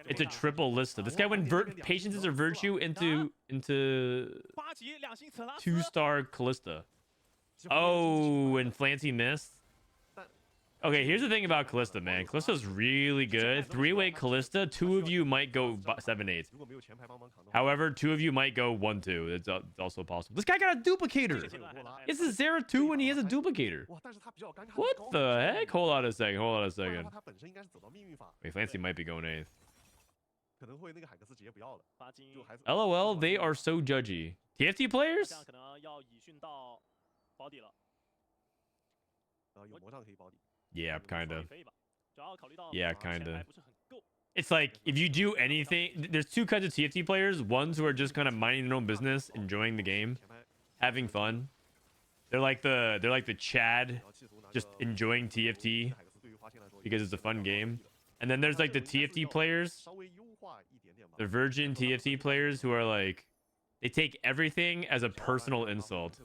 It's a triple Lista. This guy went Patience is a virtue into 2-star Callista. Oh, and Flancy missed. Okay, here's the thing about Callista, man. Callista's really good. 3-way Callista, 2 of you might go 7-8. However, 2 of you might go 1-2. It's also possible. This guy got a duplicator. It's a Zera 2 and he has a duplicator. What the heck? Hold on a second. Wait, Flancy might be going 8th. LOL, they are so judgy. TFT players? Yeah, kind of. Yeah, kind of. It's like, if you do anything... There's 2 kinds of TFT players. Ones who are just kind of minding their own business, enjoying the game, having fun. They're like the Chad, just enjoying TFT because it's a fun game. And then there's like the TFT players, the virgin TFT players who are like, they take everything as a personal insult.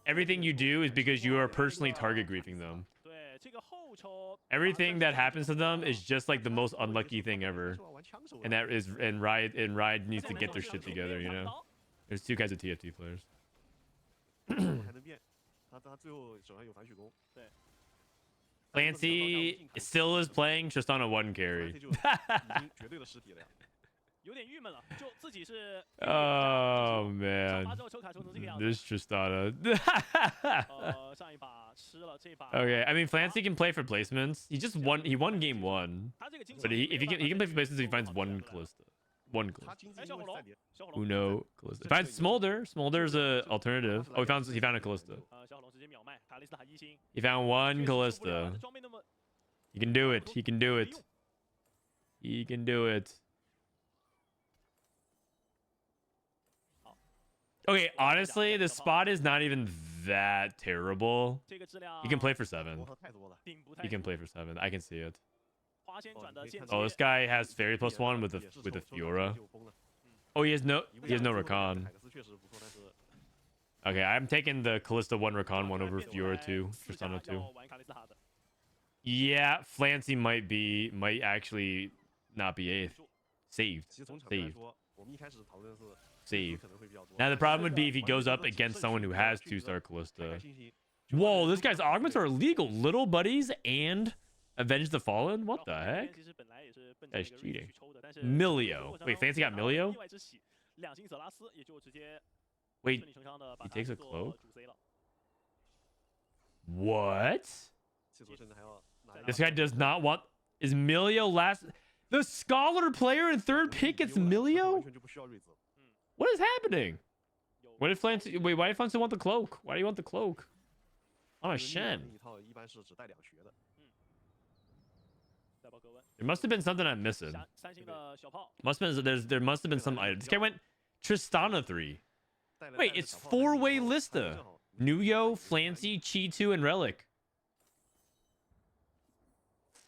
Everything you do is because you are personally target griefing them. Everything that happens to them is just like the most unlucky thing ever. And that is, and Riot needs to get their shit together, you know? There's 2 kinds of TFT players. Flancy still is playing Tristana 1 carry. Oh man, this Tristana. Okay, I mean Flancy can play for placements. He won game 1, but he can play for placements if he finds 1 Callista. 1 Callista. Uno Callista. If finds Smolder. Smolder's a alternative. Oh, he found a Callista. He found 1 Callista. He can do it. He can do it. He can do it. Okay, honestly, the spot is not even that terrible. He can play for 7. He can play for 7. I can see it. Oh, this guy has Fairy +1 with a Fiora. Oh, he has no Rakan. Okay, I'm taking the Callista 1 Rakan 1 over Fiora 2, Tristana 2. Yeah, Flancy might actually not be 8th. Saved. Now the problem would be if he goes up against someone who has 2-star Callista. Whoa, this guy's augments are illegal. Little buddies and Avenge the Fallen? What the heck? That's cheating. Milio. Wait, Fancy got Milio? Wait, he takes a cloak? What? This guy does not want... Is Milio last... The Scholar player in 3rd pick gets Milio? What is happening? What did Flancy... Wait, why did Flancy want the cloak? Why do you want the cloak? Oh, Shen. There must have been something I'm missing. There must have been some item. This guy went Tristana 3. Wait, it's 4-way Lista. Nuyo, Flancy, Chi 2, and Relic.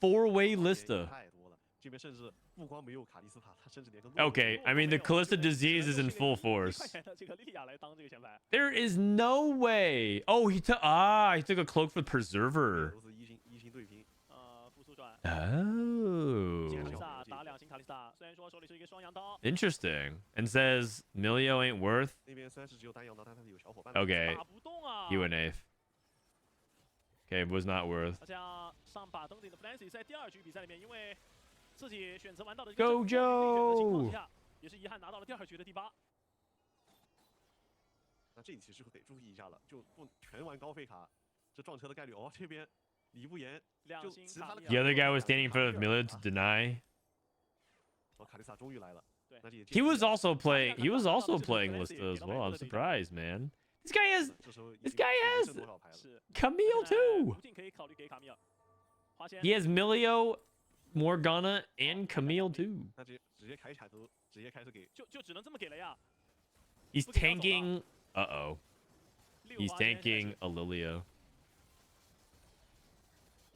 4-way Lista. Okay, I mean the Callista disease is in full force. There is no way. Oh, he took a cloak for Preserver. Oh. Interesting. And says Milio ain't worth. Okay. He went 8th. Okay, was not worth. Go Joe! The other guy was standing in front of Miller to deny. He was also playing Lista as well. I'm surprised, man. This guy has Camille too. He has Milio, Morgana, and Camille too. He's tanking. Uh-oh. He's tanking a Lilia.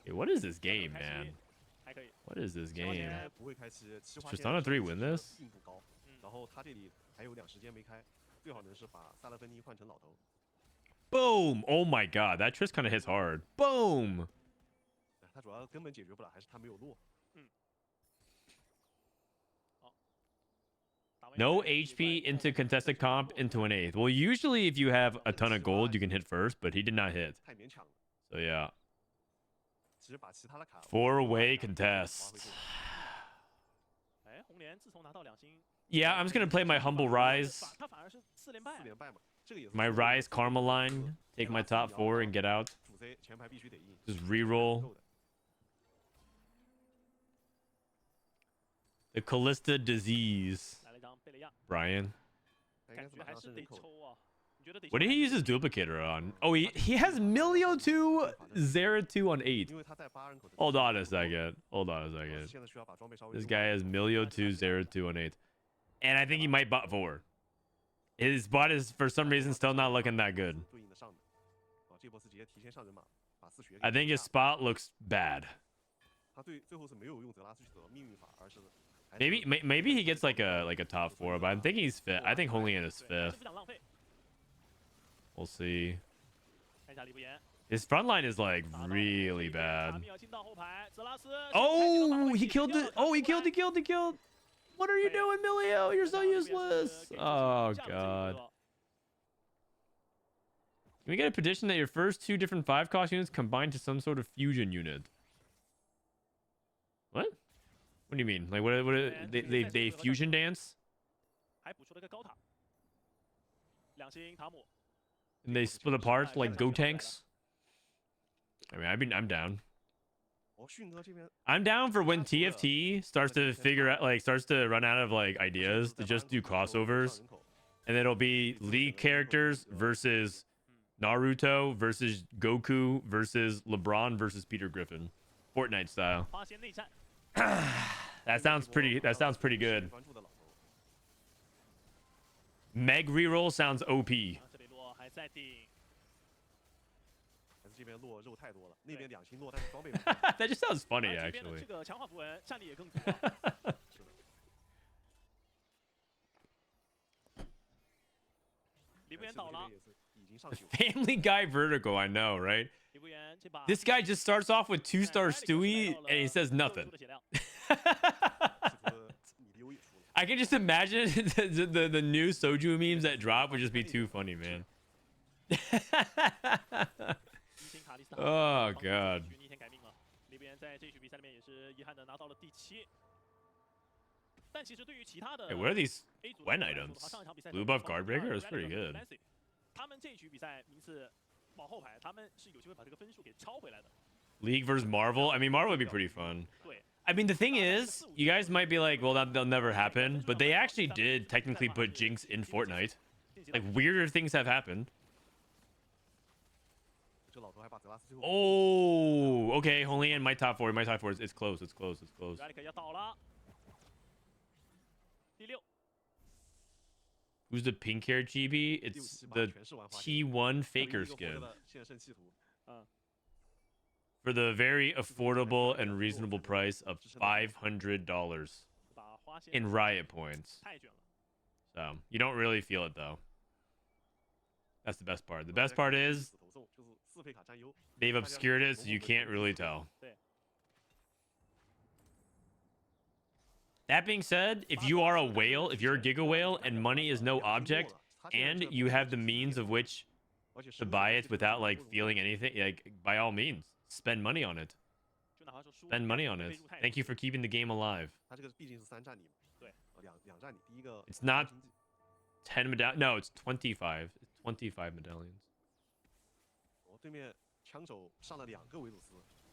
Hey, what is this game, man? What is this game? Does Persona 3 win this? Boom! Oh my god, that Triss kind of hits hard. Boom! No HP into contested comp into an 8th. Well, usually if you have a ton of gold, you can hit first, but he did not hit. So yeah. 4-way contest. Yeah, I'm just gonna play my humble Rise. My Rise Karma line. Take my top 4 and get out. Just reroll. The Callista disease. Brian. What did he use his duplicator on? Oh, he has Milio 2, Zera 2 on 8. Hold on a second. Hold on a second. This guy has Milio 2, Zera 2 on 8. And I think he might bot 4. His bot is, for some reason, still not looking that good. I think his spot looks bad. Maybe he gets like a top 4, but I'm thinking he's 5th. I think Holian is 5th. We'll see. His front line is like really bad. Oh, he killed it. Oh, he killed. What are you doing, Milio? You're so useless. Oh god. Can we get a petition that your first 2 different 5-cost units combine to some sort of fusion unit? What? What do you mean? Like what they fusion dance? And they split apart like Go Tanks? I mean, I'm down. I'm down for when TFT starts to run out of like ideas to just do crossovers. And it'll be League characters versus Naruto versus Goku versus LeBron versus Peter Griffin. Fortnite style. That sounds pretty good. Meg reroll sounds OP. That just sounds funny, actually. Family Guy Vertigo, I know, right? This guy just starts off with 2-star Stewie and he says nothing. I can just imagine the new Soju memes that drop would just be too funny, man. Oh god. Hey, what are these Gwen items? Blue buff guard breaker is pretty good. League versus Marvel? I mean, Marvel would be pretty fun. I mean, the thing is, you guys might be like, well, that'll never happen. But they actually did technically put Jinx in Fortnite. Like, weirder things have happened. Oh, okay. Only in my top 4. My top 4 is close. It's close. It's close. Who's the pink hair chibi? It's the T1 Faker skin. For the very affordable and reasonable price of $500 in Riot points. So, you don't really feel it, though. That's the best part. The best part is they've obscured it, so you can't really tell. That being said, if you are a whale, if you're a Giga Whale and money is no object, and you have the means of which to buy it without like feeling anything, like by all means, spend money on it. Spend money on it. Thank you for keeping the game alive. It's not 10 medallions. No, it's 25. It's 25 medallions. Do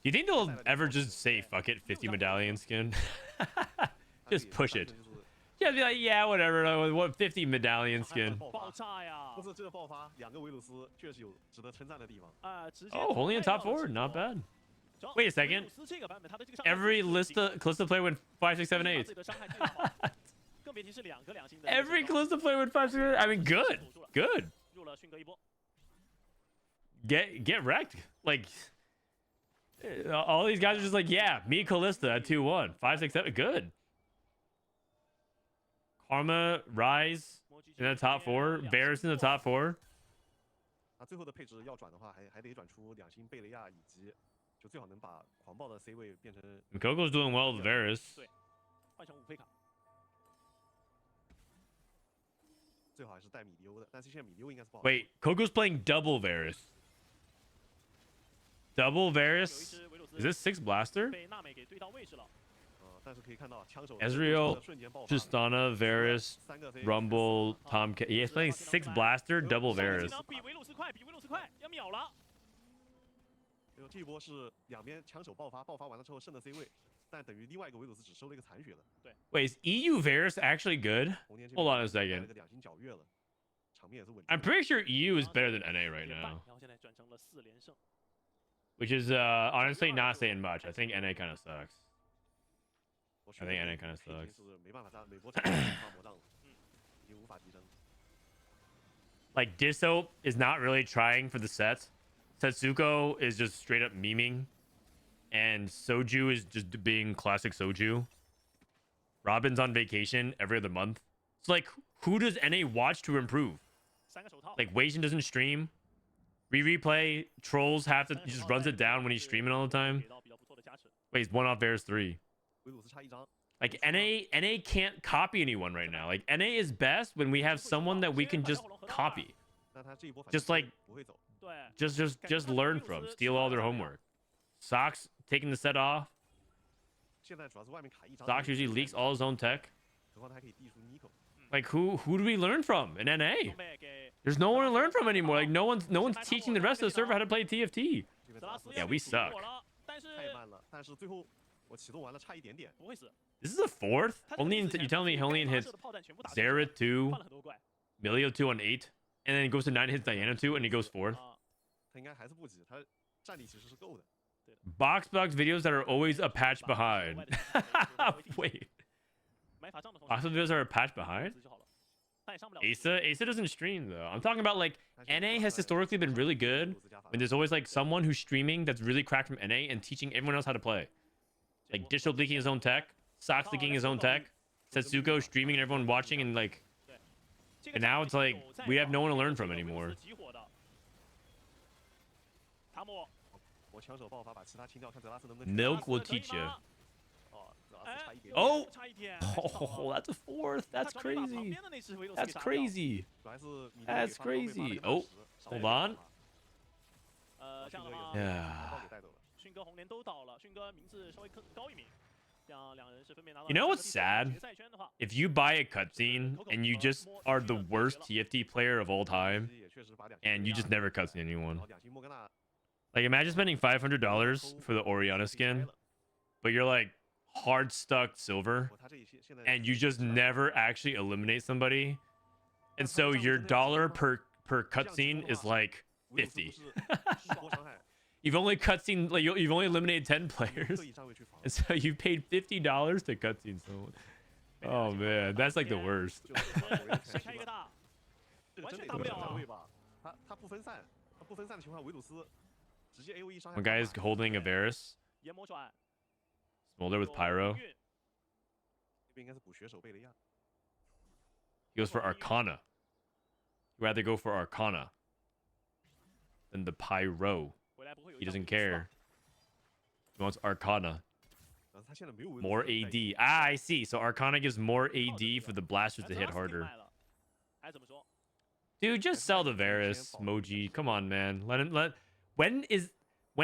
you think they'll ever just say, fuck it, 50 medallion skin? Just push it. Yeah, be like, yeah, whatever. What 50 medallion skin? 爆炸呀！不是这个爆发，两个维鲁斯确实有值得称赞的地方。Oh, only in top 4, not bad. Wait a second. Every Kalista player went 5, 6, 7, 8. Every Kalista player went 5, 6, 7, 8. I mean, good. Good. Get wrecked. Like, all these guys are just like, yeah, me Kalista at 2-1. 5, 6, 7. Good. Karma, Rise in the top 4. Varus in the top 4. 那最后的配置要转的话，还得转出2星贝雷亚，以及就最好能把狂暴的 C 位变成。Coco's doing well with Varus. 对，换成5费卡。最好还是带米溜的，但是现在米溜应该是不好。Wait, Coco's playing double Varus. Double Varus? Is this 6 Blaster? 被娜美给对到位置了。但是可以看到枪手 Ezreal, Tristana, Varus, Rumble, Tomcat. He's playing 6 Blaster, double Varus. 比维鲁斯快，比维鲁斯快，要秒了。这一波是两边枪手爆发完了之后剩的 C 位，但等于另外一个维鲁斯只收了一个残血的。对。Wait, is EU Varus actually good? Hold on a second. I'm pretty sure EU is better than NA right now. Which is honestly not saying much. I think NA kind of sucks. I think NA kind of sucks. Like, Disso is not really trying for the sets. Setsuko is just straight up memeing. And Soju is just being classic Soju. Robin's on vacation every other month. So, like, who does NA watch to improve? Like, Wei Jin doesn't stream. Replay, Trolls have to, he just runs it down when he's streaming all the time. Wait, he's 1 off Varus 3. Like, NA can't copy anyone right now. Like, NA is best when we have someone that we can just copy. Just like, just learn from, steal all their homework. Sox taking the set off. Sox usually leaks all his own tech. Like, who do we learn from in NA? There's no one to learn from anymore. Like, no one's teaching the rest of the server how to play TFT. Yeah, we suck. This is a 4th? You tell me he only hits Zera 2, Milio 2 on 8, and then he goes to 9 hits Diana 2, and he goes 4th. Box videos that are always a patch behind. Wait. Box videos are a patch behind? Asa doesn't stream though. I'm talking about, like, NA has historically been really good when there's always like someone who's streaming that's really cracked from NA and teaching everyone else how to play. Like Disho leaking his own tech, Sox leaking his own tech, Setsuko streaming and everyone watching, and like, and now it's like we have no one to learn from anymore. Milk will teach you. Oh, that's a 4th. That's crazy. That's crazy. That's crazy. Oh, hold on. Yeah. You know what's sad? If you buy a cutscene and you just are the worst TFT player of all time, and you just never cutscene anyone. Like, imagine spending $500 for the Oriana skin, but you're like hard stuck silver, and you just never actually eliminate somebody, and so your dollar per cutscene is like 50. You've only cutscene, like, you've only eliminated 10 players, and so you paid $50 to cutscene someone. Oh man, that's like the worst. One guy is holding a Varus. Smolder with Pyro. He goes for Arcana. He'd rather go for Arcana than the Pyro. He doesn't care. He wants Arcana. More AD. Ah, I see. So Arcana gives more AD for the blasters to hit harder. Dude, just sell the Varus, Moji. Come on, man. When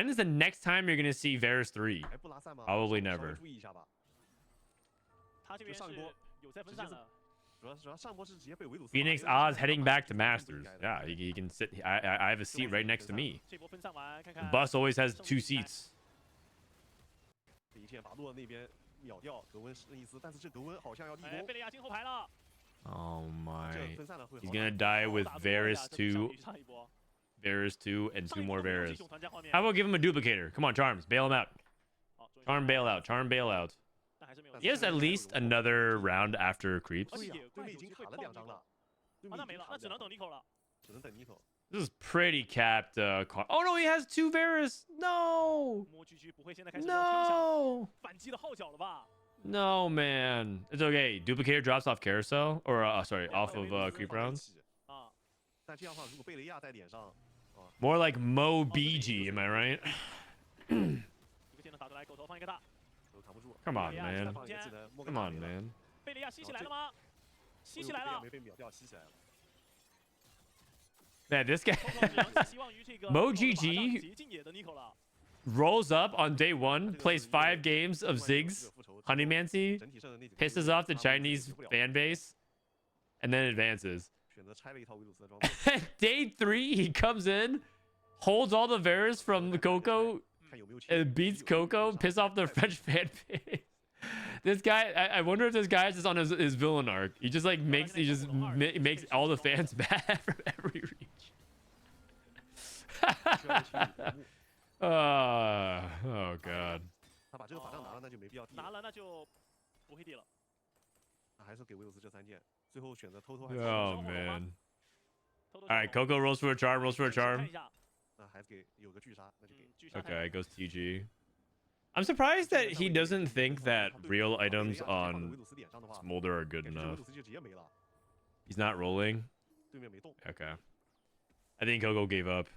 is the next time you're gonna see Varus 3? Probably never. Phoenix Oz heading back to Masters. Yeah, he can sit. I have a seat right next to me. The bus always has 2 seats. Oh my. He's gonna die with Varus 2. Varus 2 and 2 more Varus. How about give him a duplicator? Come on, Charms. Bail him out. Charm bailout. Charm bailout. He has at least another round after creeps. This is pretty capped. Oh no, he has 2 Varus. No. No. No, man. It's okay. Duplicator drops off carousel. Or, sorry, off of creep rounds. More like Mo BG, am I right? Come on, man. Come on, man. Man, this guy... Mo GG rolls up on day 1, plays 5 games of Ziggs, Honeymancy, pisses off the Chinese fan base, and then advances. Day 3, he comes in, holds all the Varus from the Coco, beats Coco, piss off the French fan base. This guy, I wonder if this guy is just on his villain arc. He just like makes all the fans mad from every region. Oh god. Oh man. All right, Coco rolls for a charm. Rolls for a charm. Okay, goes TG. I'm surprised that he doesn't think that real items on Smolder are good enough. He's not rolling. Okay. I think Coco gave up.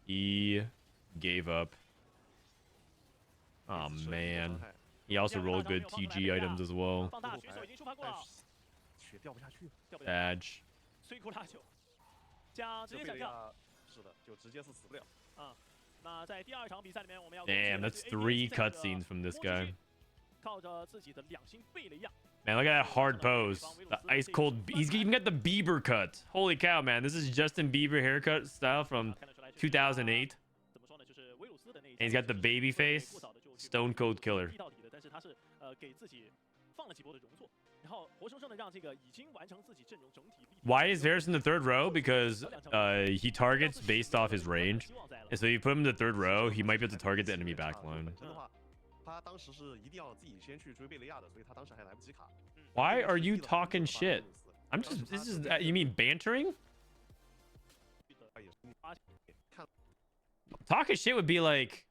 He gave up. Oh man. He also rolled good TG items as well. Badge. Damn, that's 3 cutscenes from this guy. Man, look at that hard pose. The ice cold. He's even got the Bieber cut. Holy cow, man. This is Justin Bieber haircut style from 2008. And he's got the baby face. Stone Cold Killer. Why is Varus in the 3rd row? Because he targets based off his range. And so if you put him in the 3rd row, he might be able to target the enemy backline. Why are you talking shit? I'm just... This is... you mean bantering? Talking shit would be like...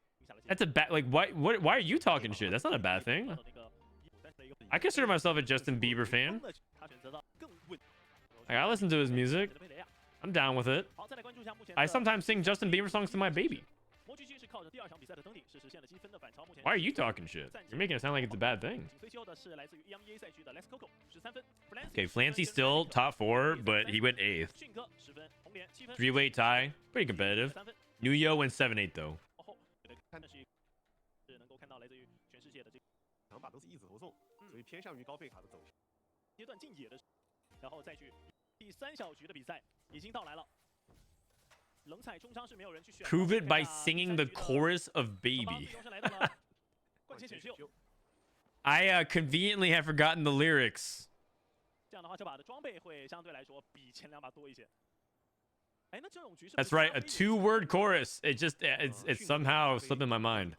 That's a bad... Like, why are you talking shit? That's not a bad thing. I consider myself a Justin Bieber fan. Like, I listen to his music. I'm down with it. I sometimes sing Justin Bieber songs to my baby. Why are you talking shit? You're making it sound like it's a bad thing. Okay, Flancy still top 4, but he went 8th. 3-way tie. Pretty competitive. Nuyo went 7-8 though. Prove it by singing the chorus of Baby. I conveniently have forgotten the lyrics. That's right, a 2-word chorus. It just it's somehow slipped in my mind.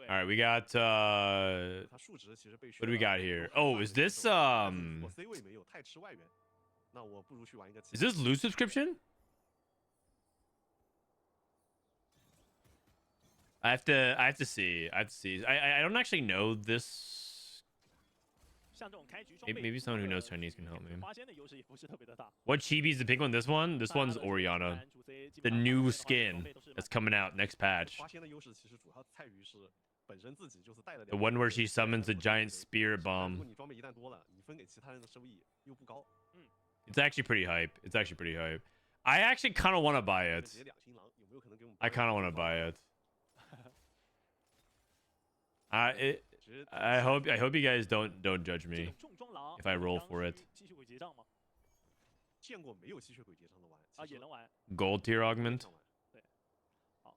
All right, we got what do we got here? Oh, is this loose subscription? I have to see. I don't actually know this. Maybe someone who knows Chinese can help me. What chibi is the pink one? This one? This one's Oriana. The new skin that's coming out next patch. The one where she summons a giant spirit bomb. It's actually pretty hype. I actually kind of want to buy it. I hope you guys don't judge me if I roll for it. Gold tier augment.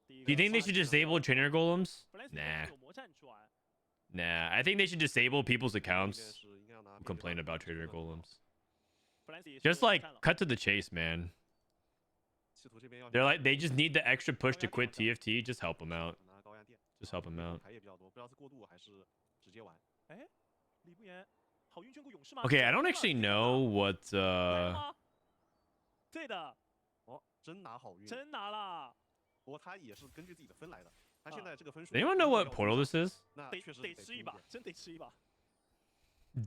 Do you think they should disable trainer golems? Nah. Nah, I think they should disable people's accounts who complain about trainer golems. Just like cut to the chase, man. They're like they just need the extra push to quit TFT. Just help them out. Just help them out. Okay, I don't actually know what. Does anyone know what portal this is?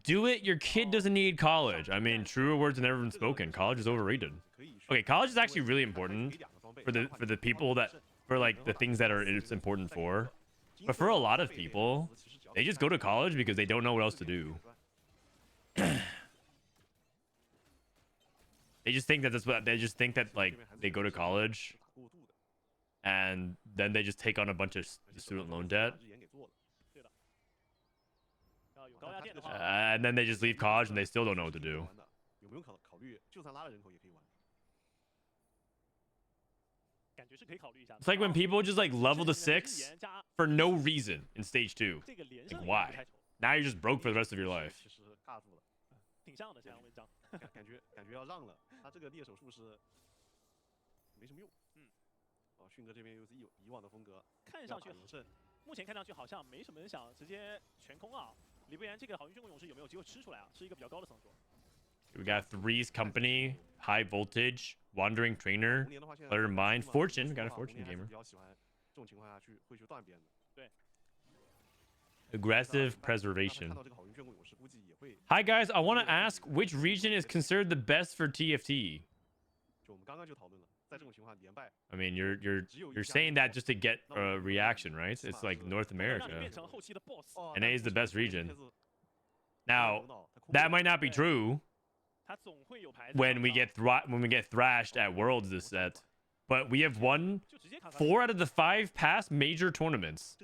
Do it. Your kid doesn't need college. I mean, truer words have never been spoken. College is overrated. Okay, college is actually really important for the people that for like the things that it's important for. But for a lot of people, they just go to college because they don't know what else to do. They just think that that's what they just think that like they go to college and then they just take on a bunch of student loan debt. And then they just leave college and they still don't know what to do. It's like when people just like level to 6 for no reason in stage 2. Like why? Now you're just broke for the rest of your life. We got Three's Company, High Voltage, Wandering Trainer, Letter Mind, Fortune. We got a Fortune gamer. Aggressive Preservation. Hi guys, I want to ask which region is considered the best for TFT? I mean, you're saying that just to get a reaction, right? It's like North America. NA is the best region. Now, that might not be true when we get thrashed at Worlds this set, but we have won 4 out of the 5 past major tournaments.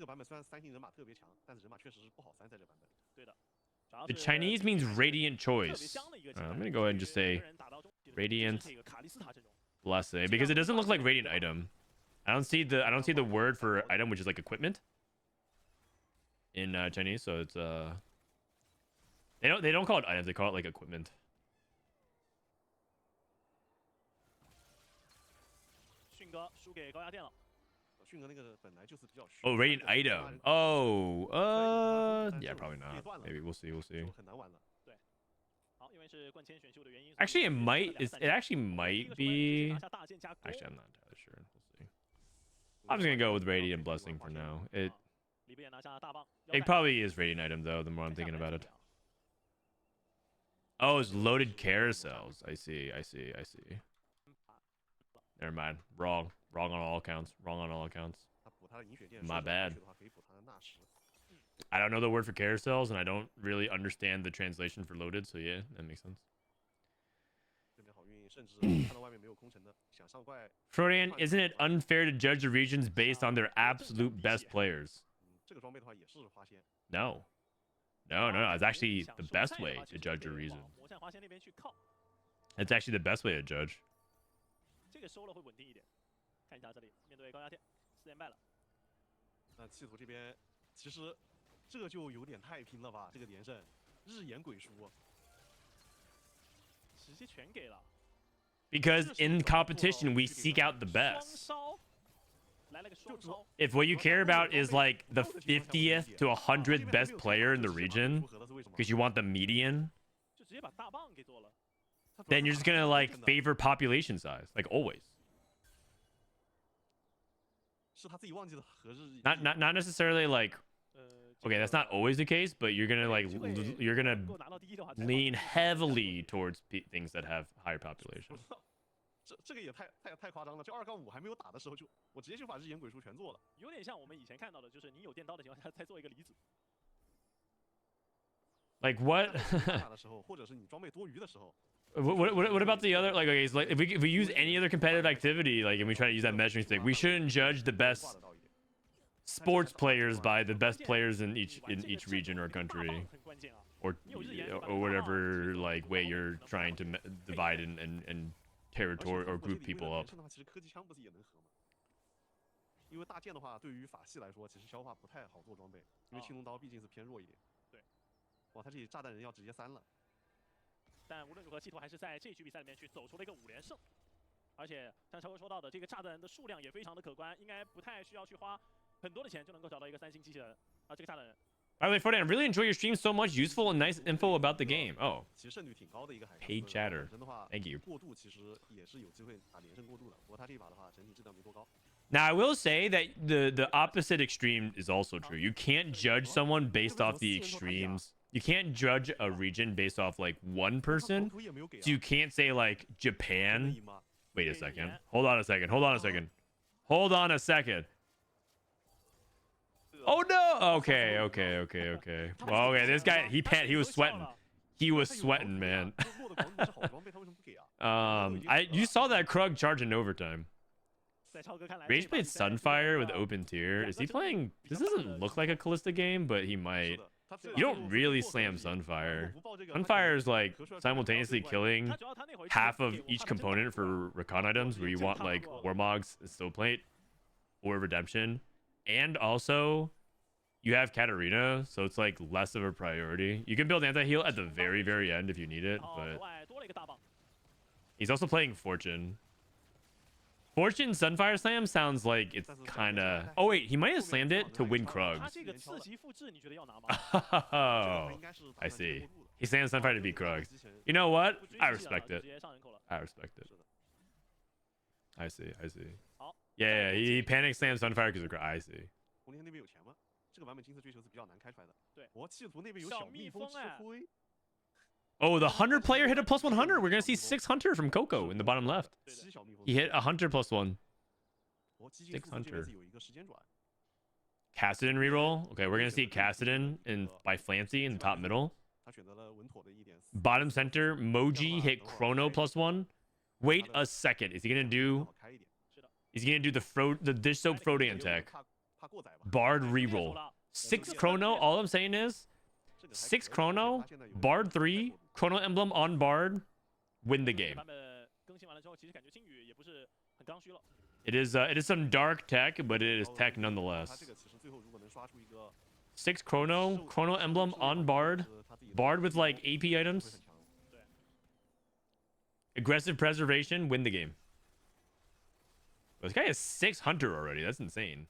The Chinese means radiant choice. I'm gonna go ahead and just say radiant blessing because it doesn't look like radiant item. I don't see the word for item, which is like equipment in Chinese. So it's they don't call it items. They call it like equipment. Oh, radiant item. Oh, yeah, probably not. Maybe we'll see. Actually, it actually might be. Actually, I'm not entirely sure. We'll see. I'm just gonna go with radiant blessing for now. It probably is radiant item though. The more I'm thinking about it. Oh, it's loaded carousels. I see. Never mind. Wrong on all accounts. My bad. I don't know the word for carousels, and I don't really understand the translation for loaded, so yeah, that makes sense. Frodan, isn't it unfair to judge the regions based on their absolute best players? No. It's actually the best way to judge a region. It's actually the best way to judge. Because in competition, we seek out the best. If what you care about is like the 50th to 100th best player in the region, because you want the median, then you're just gonna like favor population size, like always. Not necessarily like. Okay, that's not always the case, but you're gonna lean heavily towards things that have higher population. Like what? What about the other? Like, okay, so like if we use any other competitive activity, like, and we try to use that measuring stick, we shouldn't judge the best. sports players by the best players in each region or country, or whatever like way you're trying to divide and territory or group people up. 因为大剑的话，对于法系来说，其实消化不太好做装备，因为青龙刀毕竟是偏弱一点。对，哇，他这里炸弹人要直接3了。但无论如何，系图还是在这局比赛里面去走出了一个5连胜，而且像超哥说到的，这个炸弹人的数量也非常的可观，应该不太需要去花很多的钱就能够找到一个3星机器人啊，这个炸弹人。By the way, Frodan, I really enjoy your stream so much. Useful and nice info about the game. Oh, paid chatter. Thank you. Now, I will say that the opposite extreme is also true. You can't judge someone based off the extremes. You can't judge a region based off like one person. So you can't say like Japan. Wait a second. Hold on a second. Hold on a second. Hold on a second. Oh no! Okay. Well, okay, this guy, he was sweating. He was sweating, man. You saw that Krug charge in overtime. Rage played Sunfire with open tier. Is he playing? This doesn't look like a Callista game, but he might. You don't really slam Sunfire. Sunfire is like simultaneously killing half of each component for recon items where you want like Warmogs, Stowplate, or Redemption. And also, you have Katarina, so it's like less of a priority. You can build anti-heal at the very, very end if you need it, but he's also playing Fortune. Fortune Sunfire Slam sounds like it's kind of... Oh, wait, he might have slammed it to win Krugs. Oh, I see. He slammed Sunfire to beat Krugs. You know what? I respect it. I respect it. I see. Yeah, he panic slammed Sunfire because of Krugs. I see. Oh, the Hunter player hit a +100. We're gonna see 6 Hunter from Coco in the bottom left. He hit a Hunter +1. 6 Hunter. Cassidon reroll. Okay, we're gonna see Cassidon by Flancy in the top middle. Bottom center, Moji hit Chrono +1. Wait a second. Is he gonna do? He's gonna do the dish soap Frodan tech. Bard reroll. 6 Chrono. All I'm saying is 6 Chrono, Bard 3, Chrono Emblem on Bard, win the game. It is some dark tech, but it is tech nonetheless. 6 Chrono Emblem on Bard, Bard with like AP items. Aggressive preservation, win the game. This guy has 6 Hunter already. That's insane.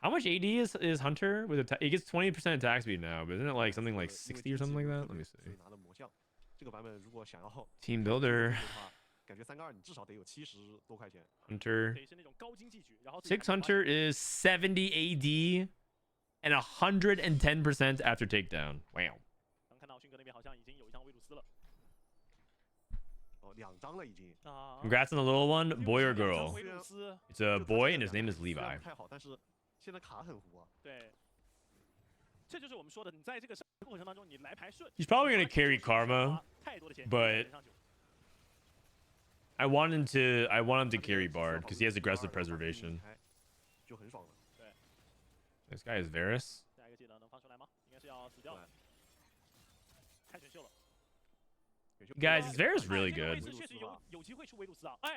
How much AD is Hunter with attack? He gets 20% attack speed now, but isn't it like something like 60 or something like that? Let me see. Team builder. Hunter. 6 Hunter is 70 AD and 110% after takedown. Wow. Congrats on the little one, boy or girl? It's a boy and his name is Levi. He's probably going to carry Karma, but I want him to carry Bard because he has aggressive preservation. This guy is Varus. Guys, is Varus really good?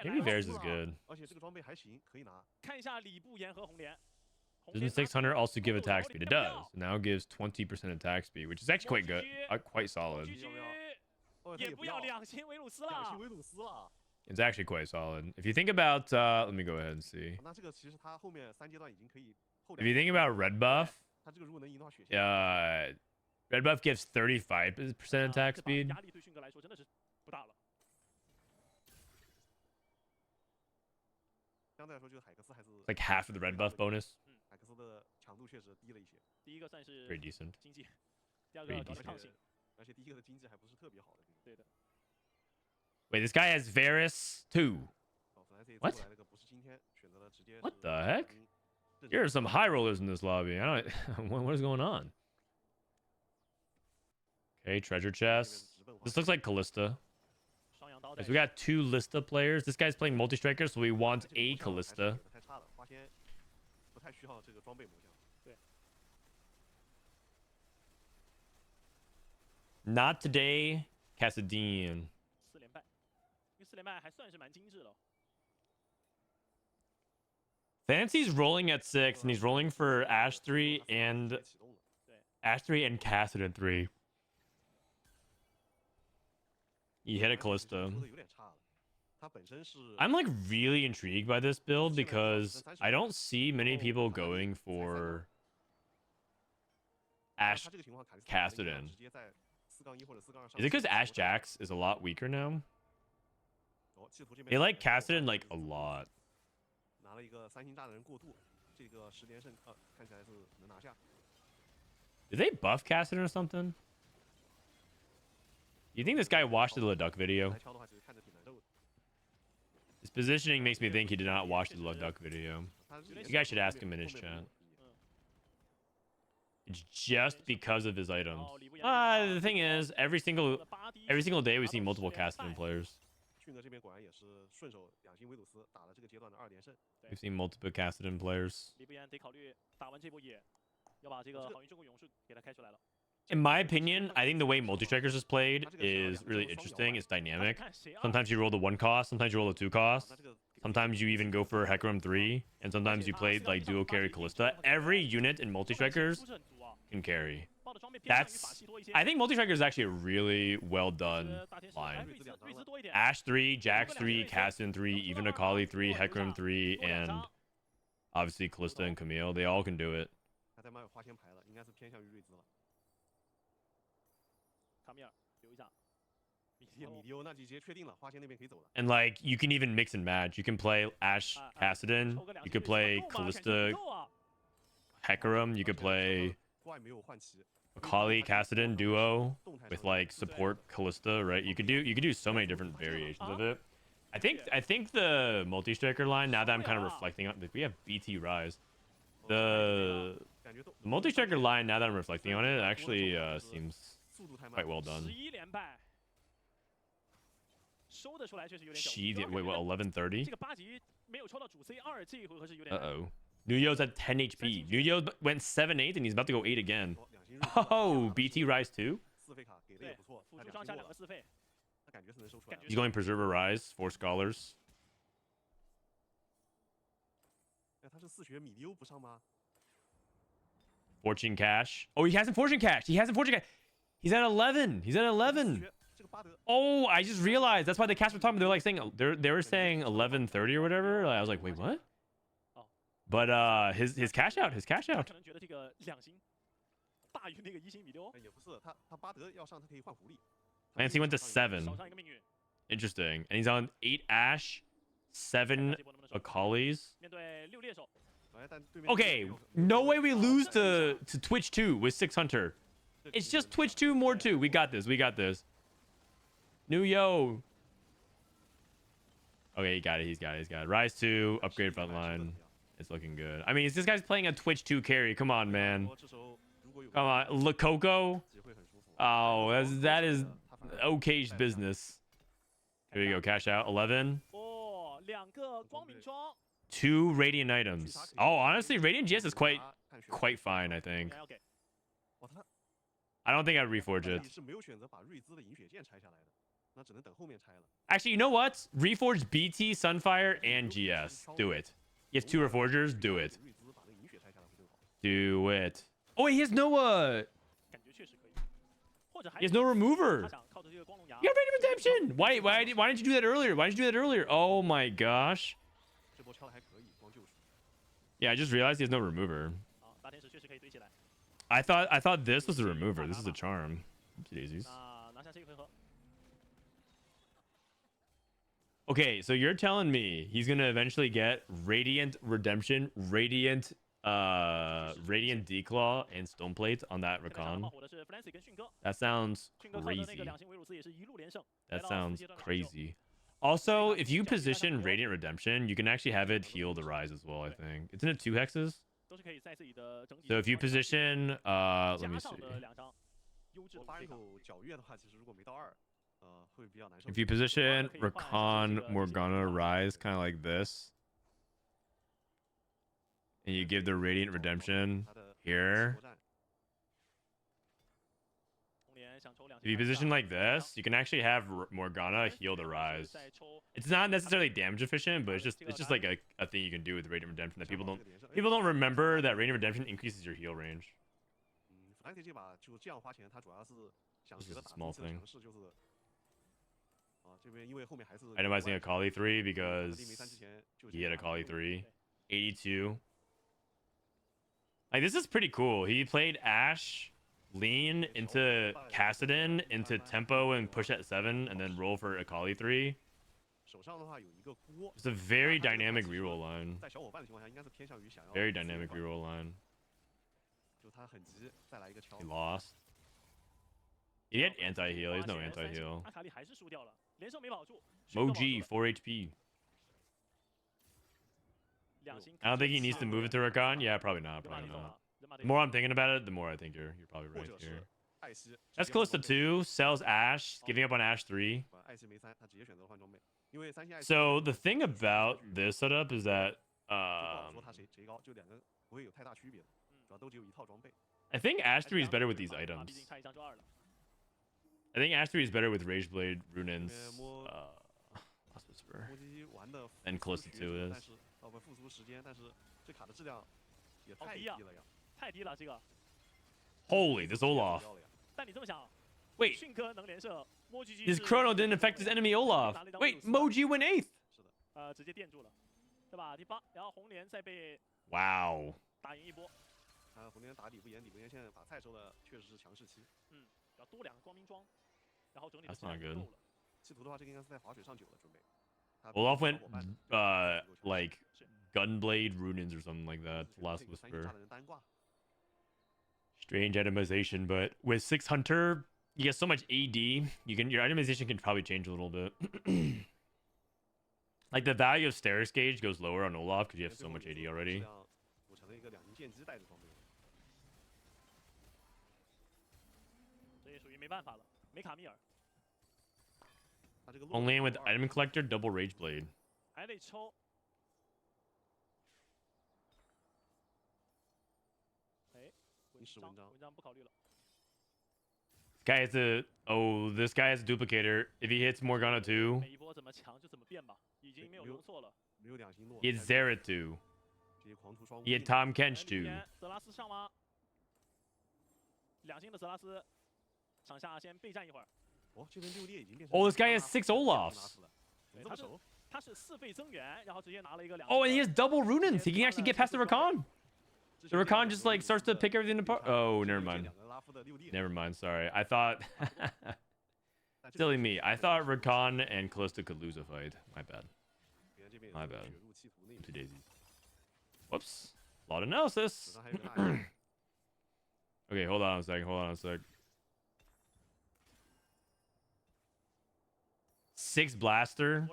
Maybe Varus is good. Doesn't 600 also give attack speed? It does. It now gives 20% attack speed, which is actually quite good, quite solid. It's actually quite solid. If you think about, let me go ahead and see. If you think about red buff, red buff gives 35% attack speed. Like half of the red buff bonus. Pretty decent. Pretty decent. Wait, this guy has Varus too. What? What the heck? There are some high rollers in this lobby. I don't. What is going on? Okay, treasure chest. This looks like Callista. So we got 2 Lista players. This guy's playing multi-striker, so we want a Callista. Not today, Cassadine. Fancy's rolling at 6, and he's rolling for Ash 3 and Cassadin 3. He hit a Callista. I'm like really intrigued by this build because I don't see many people going for Ash Cassadin. Is it because Ash Jax is a lot weaker now? They like Cassadin like a lot. Did they buff Cassadin or something? You think this guy watched the Leduc video? His positioning makes me think he did not watch the Leduc video. You guys should ask him in his chat. It's just because of his items. The thing is, every single day we see multiple Cassadin players. We've seen multiple Cassadin players. In my opinion, I think the way Multi-Strikers is played is really interesting. It's dynamic. Sometimes you roll the 1 cost, sometimes you roll the 2 cost. Sometimes you even go for Hecarim 3, and sometimes you play like duo carry Callista. Every unit in Multi-Strikers can carry. I think Multi-Striker is actually a really well done line. Ash 3, Jax 3, Cassadin 3, even Akali 3, Hecarim 3, and obviously Callista and Camille. They all can do it. And like you can even mix and match. You can play Ash Cassadin. You could play Callista Hecarim. You could play Akali Cassadin duo with like support Callista, right? You could do so many different variations of it. I think the multi-striker line, now that I'm kind of reflecting on, we have BT Rise. The multi-striker line, now that I'm reflecting on it, actually seems quite well done. She did, wait, what, 1130? Uh-oh. Nuyo's at 10 HP. Nuyo went 7-8 and he's about to go 8 again. Oh, BT Rise 2? He's going Preserver Rise, 4 Scholars. Fortune Cash. Oh, he hasn't Fortune Cash. He hasn't Fortune Cash. He's at 11. He's at 11. Oh, I just realized. That's why the cast were talking. They're like saying, they were saying 1130 or whatever. I was like, wait, what? But his cash out. His cash out. Flancy went to 7. Interesting. And he's on 8 Ash, 7 Akalis. Okay, no way we lose to Twitch 2 with 6 Hunter. It's just Twitch 2 more 2. We got this. We got this. Nuyo. Okay, he got it. He's got it. He's got it. Rise 2, upgrade front line. It's looking good. I mean, this guy's playing a Twitch 2 carry. Come on, man. Come on. Lococo. Oh, that is okay's business. Here you go. Cash out. 11. 2 Radiant items. Oh, honestly, Radiant GS is quite fine, I think. I don't think I'd reforge it. Actually, you know what? Reforge BT, Sunfire, and GS. Do it. He has 2 Reforgers. Do it. Do it. Oh, he has no he has no remover. You got Radiant Redemption. Why didn't you do that earlier? Why did you do that earlier? Oh my gosh. Yeah, I just realized he has no remover. I thought this was a remover. This is a charm. Daisies. Okay, so you're telling me he's gonna eventually get Radiant Redemption, Radiant Declaw, and Stoneplate on that Rakan? That sounds crazy. That sounds crazy. Also, if you position Radiant Redemption, you can actually have it heal the Rise as well, I think. Isn't it 2 hexes? So if you position, let me see. If you position Rakan, Morgana, Rise kind of like this, and you give the Radiant Redemption here. If you position like this, you can actually have Morgana heal the Rise. It's not necessarily damage efficient, but it's just like a thing you can do with Radiant Redemption that people don't remember that Radiant Redemption increases your heal range. This is a small thing. Itemizing a Kali 3 because he had a Kali 3. 82. Like, this is pretty cool. He played Ashe, lean into Kassadin, into tempo and push at 7, and then roll for a Kali 3. It's a very dynamic reroll line. Very dynamic reroll line. He lost. He had anti-heal. He has no anti-heal. Moji, 4 HP. I don't think he needs to move it to Rakan. Yeah, probably not. Probably not. The more I'm thinking about it, the more I think you're probably right here. That's close to 2. Sells Ashe, giving up on Ashe 3. So the thing about this setup is that I think Ashe 3 is better with these items. I think Ashe 3 is better with Rageblade, Runin's, Last Whisper, and close to 2 is. Holy, this Olaf. Wait, his Chrono didn't affect his enemy Olaf. Wait, Moji went 8th. Wow. That's not good. Olaf went like Gunblade Runins or something like that. Last Whisper. Strange itemization, but with 6 Hunter, you get so much AD. Your itemization can probably change a little bit. Like the value of Stair's Gauge goes lower on Olaf because you have so much AD already. Only with Item Collector, double Rage Blade. This guy has a duplicator. If he hits Morgana 2, he hits Xerath 2. He had Tom Kench 2. Oh, this guy has 6 Olafs. Oh, and he has double Runins. He can actually get past the Rakan. The Rakan just like starts to pick everything apart. Oh, never mind. Never mind. Sorry. I thought... Silly me. I thought Rakan and Kalista could lose a fight. My bad. My bad. Two daisies. Whoops. A lot of analysis. Okay, hold on a sec. Hold on a sec. 6 blaster.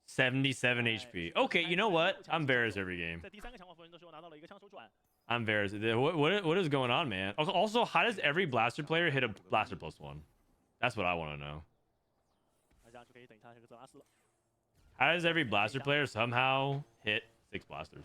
77 HP. Okay, you know what? I'm Varus every game. I'm Varus. What is going on, man? Also, how does every blaster player hit a blaster +1? That's what I want to know. How does every blaster player somehow hit 6 blasters?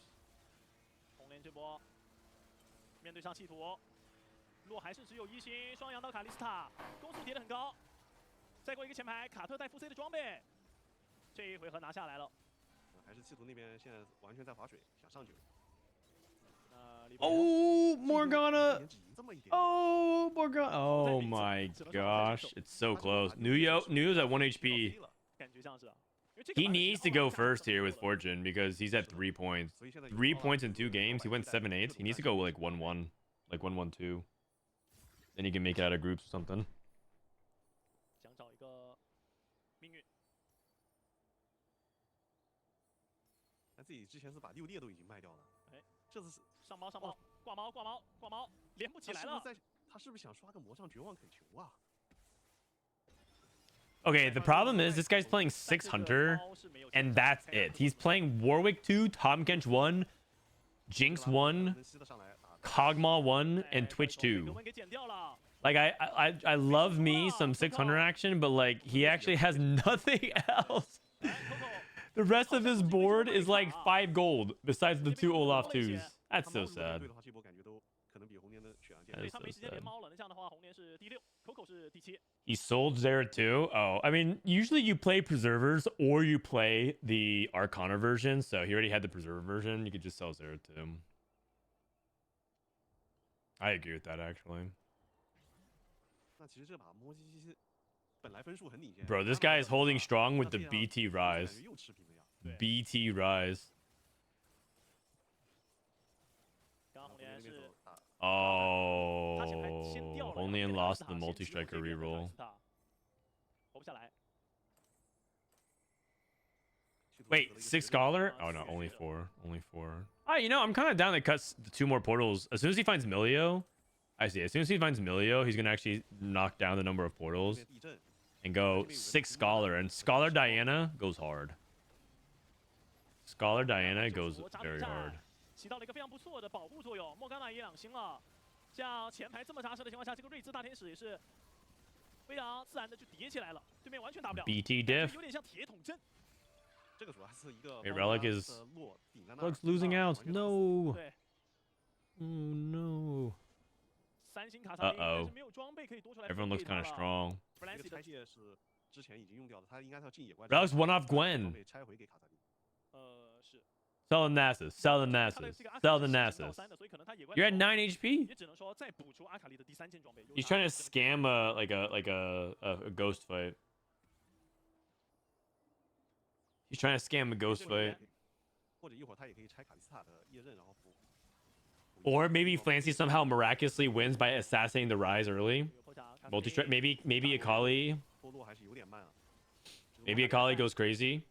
Oh, Morgana. Oh, Morgana. Oh my gosh. It's so close. Nuyo's at 1 HP. He needs to go first here with Fortune because he's at 3 points. 3 points in 2 games. He went 7-8. He needs to go like 1-1. Like 1-1-2. Then he can make it out of groups or something. Okay, the problem is this guy's playing 6 Hunter, and that's it. He's playing Warwick 2, Tom Kench 1, Jinx 1, Kog'Maw 1, and Twitch 2. Like, I love me some 600 action, but like he actually has nothing else. The rest of his board is like 5 gold, besides the 2 Olaf 2s. That's so sad. That is so sad. He sold Zera too? Oh, I mean, usually you play Preservers or you play the Arcana version, so he already had the Preserver version. You could just sell Zera too. I agree with that, actually. Bro, this guy is holding strong with the BT Rise. BT Rise. Oh, only and lost the multi-striker reroll. Wait, 6 Scholar? Oh no, only 4. Only 4. Ah, you know, I'm kind of down to cut the 2 more portals. As soon as he finds Milio, I see. As soon as he finds Milio, he's gonna actually knock down the number of portals and go 6 Scholar. And Scholar Diana goes hard. Scholar Diana goes very hard. 起到了一个非常不错的保护作用。莫甘娜也两星了，像前排这么扎实的情况下，这个睿智大天使也是非常自然的就叠起来了，对面完全打不了。BT diff. 有点像铁桶阵。这个主要是一个 Relic is Relics losing out. No. Oh no. 三星卡萨利但是没有装备可以多出来。Everyone looks kind of strong. Flancy 的界是之前已经用掉的，他应该是要进野怪。Relics one off Gwen. 拆回给卡萨利。是。 Sell the Nasus. Sell the Nasus. Sell the Nasus. You're at 9 HP. He's trying to scam a ghost fight. He's trying to scam a ghost fight. Or maybe Flancy somehow miraculously wins by assassinating the Rise early. Multi-strike. Maybe Akali. Maybe Akali goes crazy.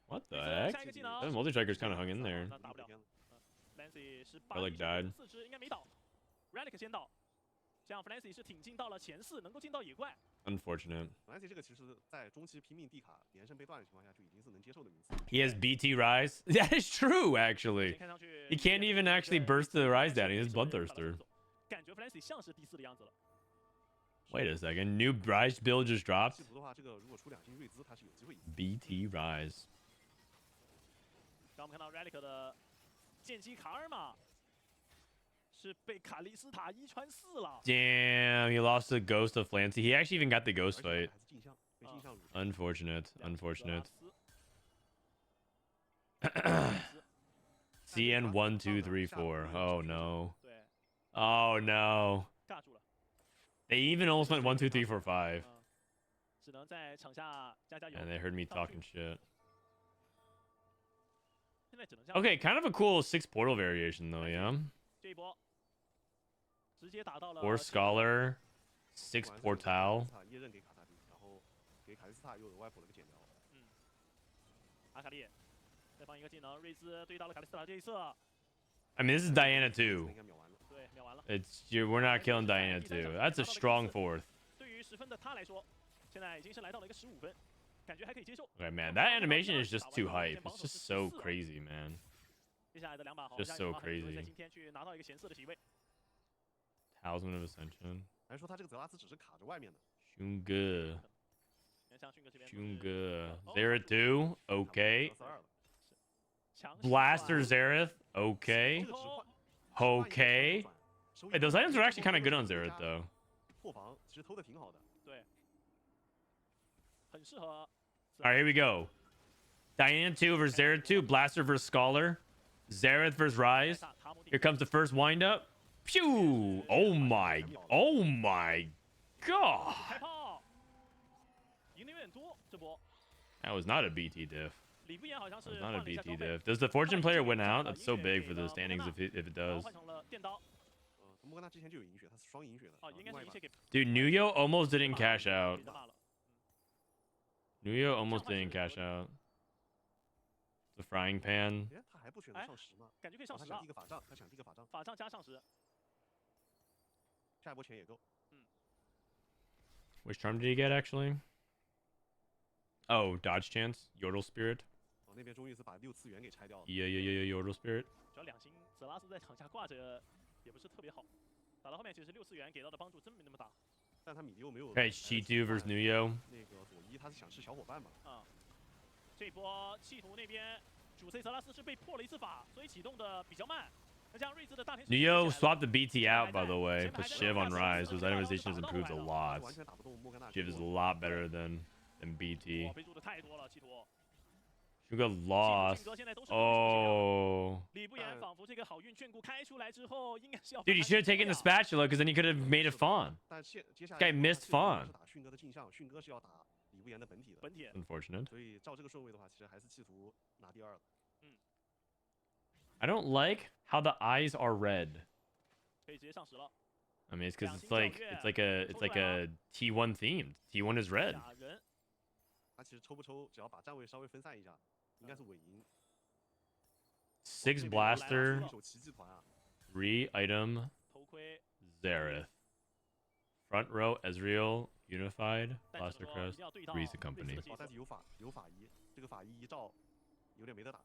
What the heck? That multi-striker's kind of hung in there. Relic died. Unfortunate. He has BT Rise. That is true, actually. He can't even actually burst the Rise down. He has Bloodthirster. Wait a second. New Rise build just dropped. BT Rise. Damn, he lost the Ghost of Flancy. He actually even got the Ghost fight. Unfortunate. Unfortunate. CN 1, 2, 3, 4. Oh no. Oh no. They even almost went 1, 2, 3, 4, 5. And they heard me talking shit. Okay, kind of a cool 6 portal variation though, yeah? 4 Scholar, 6 Portal. I mean, this is Diana too. We're not killing Diana too. That's a strong 4th. Okay, man, that animation is just too hype. It's just so crazy, man. Just so crazy. Talisman of Ascension. Xunge. Xunge. Zera 2. Okay. Blaster Zereth. Okay. Okay. Hey, those items are actually kind of good on Zereth, though. Alright, here we go. Diana 2 versus Zereth 2. Blaster versus Scholar. Zereth versus Rise. Here comes the first windup. Phew! Oh my god! That was not a BT diff. That was not a BT diff. Does the Fortune player win out? That's so big for the standings if it does. Dude, Nuyo almost didn't cash out. Nuyo almost didn't cash out. The frying pan. Which charm did he get, actually? Oh, dodge chance. Yordle spirit. Yeah, Yordle spirit. Okay, Shitu versus Nuyo. 那个佐伊他是想吃小伙伴嘛？啊，这波弃图那边主 C 泽拉斯是被破了一次法，所以启动的比较慢。那这样睿智的大天使 Nuyo swapped the BT out, by the way. Put Shiv on Rise. His itemization has improved a lot. 完全打不动莫甘娜。Shiv is a lot better than BT. 哇，被注的太多了，弃图。 Suga lost. Oh. 李不言仿佛这个好运眷顾开出来之后，应该是要。 Dude, you should have taken the spatula because then he could have made a fawn. 但接下来 Guy missed fawn. 是打迅哥的镜像，迅哥是要打李不言的本体的。本体。Unfortunate. 所以照这个顺位的话，其实还是企图拿第二了。嗯。I don't like how the eyes are red. 可以直接上10了。 I mean, it's because it's like a T1 themed. T1 is red. 他其实抽不抽，只要把站位稍微分散一下，应该是稳赢。 6 blaster, 3 item, Zareth. Front row, Ezreal, Unified, Blaster Crest, Reason Company. 但是有法医，这个法医一照有点没得打。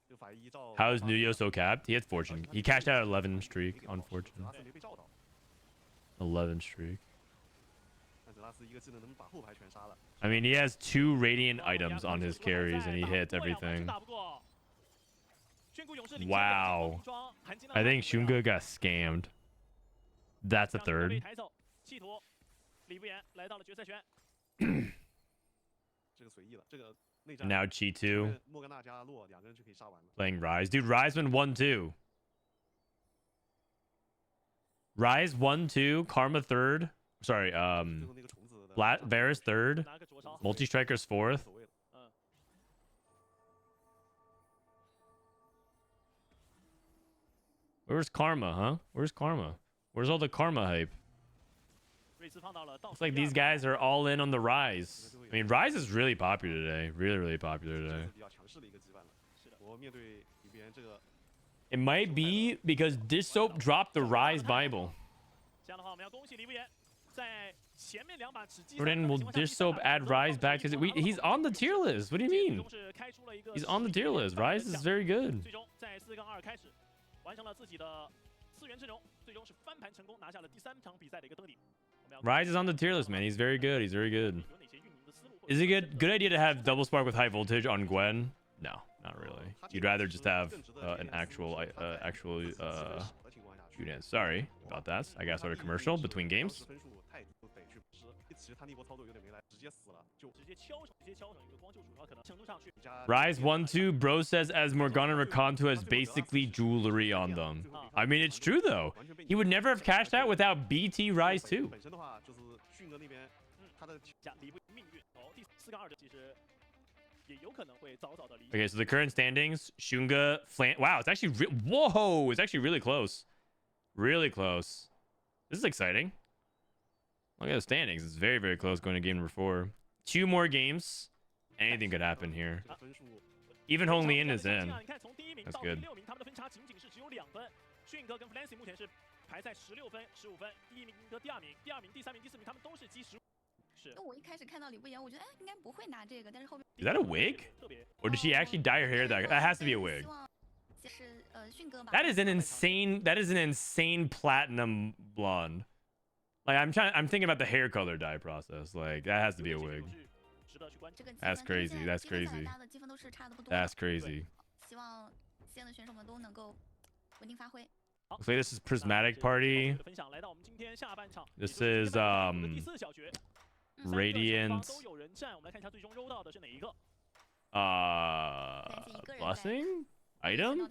这个法医一照。How is Nuyo so capped? He had fortune. He cashed out 11 streak on fortune. 11 streak. I mean, he has 2 radiant items on his carries and he hits everything. Wow. I think Xunge got scammed. That's a third. Now Chi2 playing Rise. Dude, Rise went 1-2. Rise 1-2, Karma third. Sorry, Varus third, Multi-Strikers fourth. Where's Karma, huh? Where's Karma? Where's all the Karma hype? Looks like these guys are all in on the Rise. I mean, Rise is really popular today. Really popular today. It might be because Dish Soap dropped the Rise Bible. Frodan, will Dish Soap add Rise back? Because he's on the tier list. What do you mean? He's on the tier list. Rise is very good. Rise is on the tier list, man. He's very good. He's very good. Is it good idea to have double spark with high voltage on Gwen? No, not really. You'd rather just have an actual shoot in. Sorry about that. I gotta start a commercial between games. Rise 1-2, bro says as Morgana Rakanto has basically jewelry on them. I mean, it's true though. He would never have cashed out without BT Rise 2. Okay, so the current standings, Xunge, wow, it's actually whoa, it's actually really close. Really close. This is exciting. Look at the standings. It's very close going to game number 4. 2 more games. Anything could happen here. Even Hong Lian is in. That's good. 我一开始看到李不言，我觉得哎应该不会拿这个，但是后面 Is that a wig? Or did she actually dye her hair that? That has to be a wig. 是That is an insane platinum blonde. Like I'm thinking about the hair color dye process. Like that has to be a wig. That's crazy. That's crazy. That's crazy. 希望现在的选手们都能够稳定发挥。 Looks like this is Prismatic Party. This is Radiant. Blessing? Item?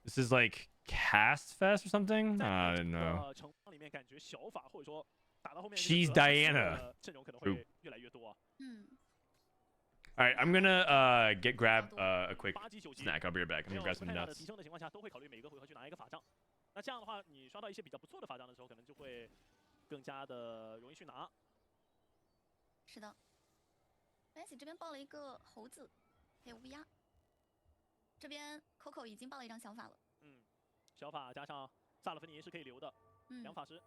This is like Castfest or something? I don't know. She's Diana. Alright, I'm gonna grab a quick snack. I'll be right back. I'm gonna grab some nuts. 那这样的话，你刷到一些比较不错的法杖的时候，可能就会更加的容易去拿。是的 ，Flancy 这边报了一个猴子，还有乌鸦。这边 Coco 已经报了一张小法了。嗯，小法加上萨勒芬尼是可以留的，两法师。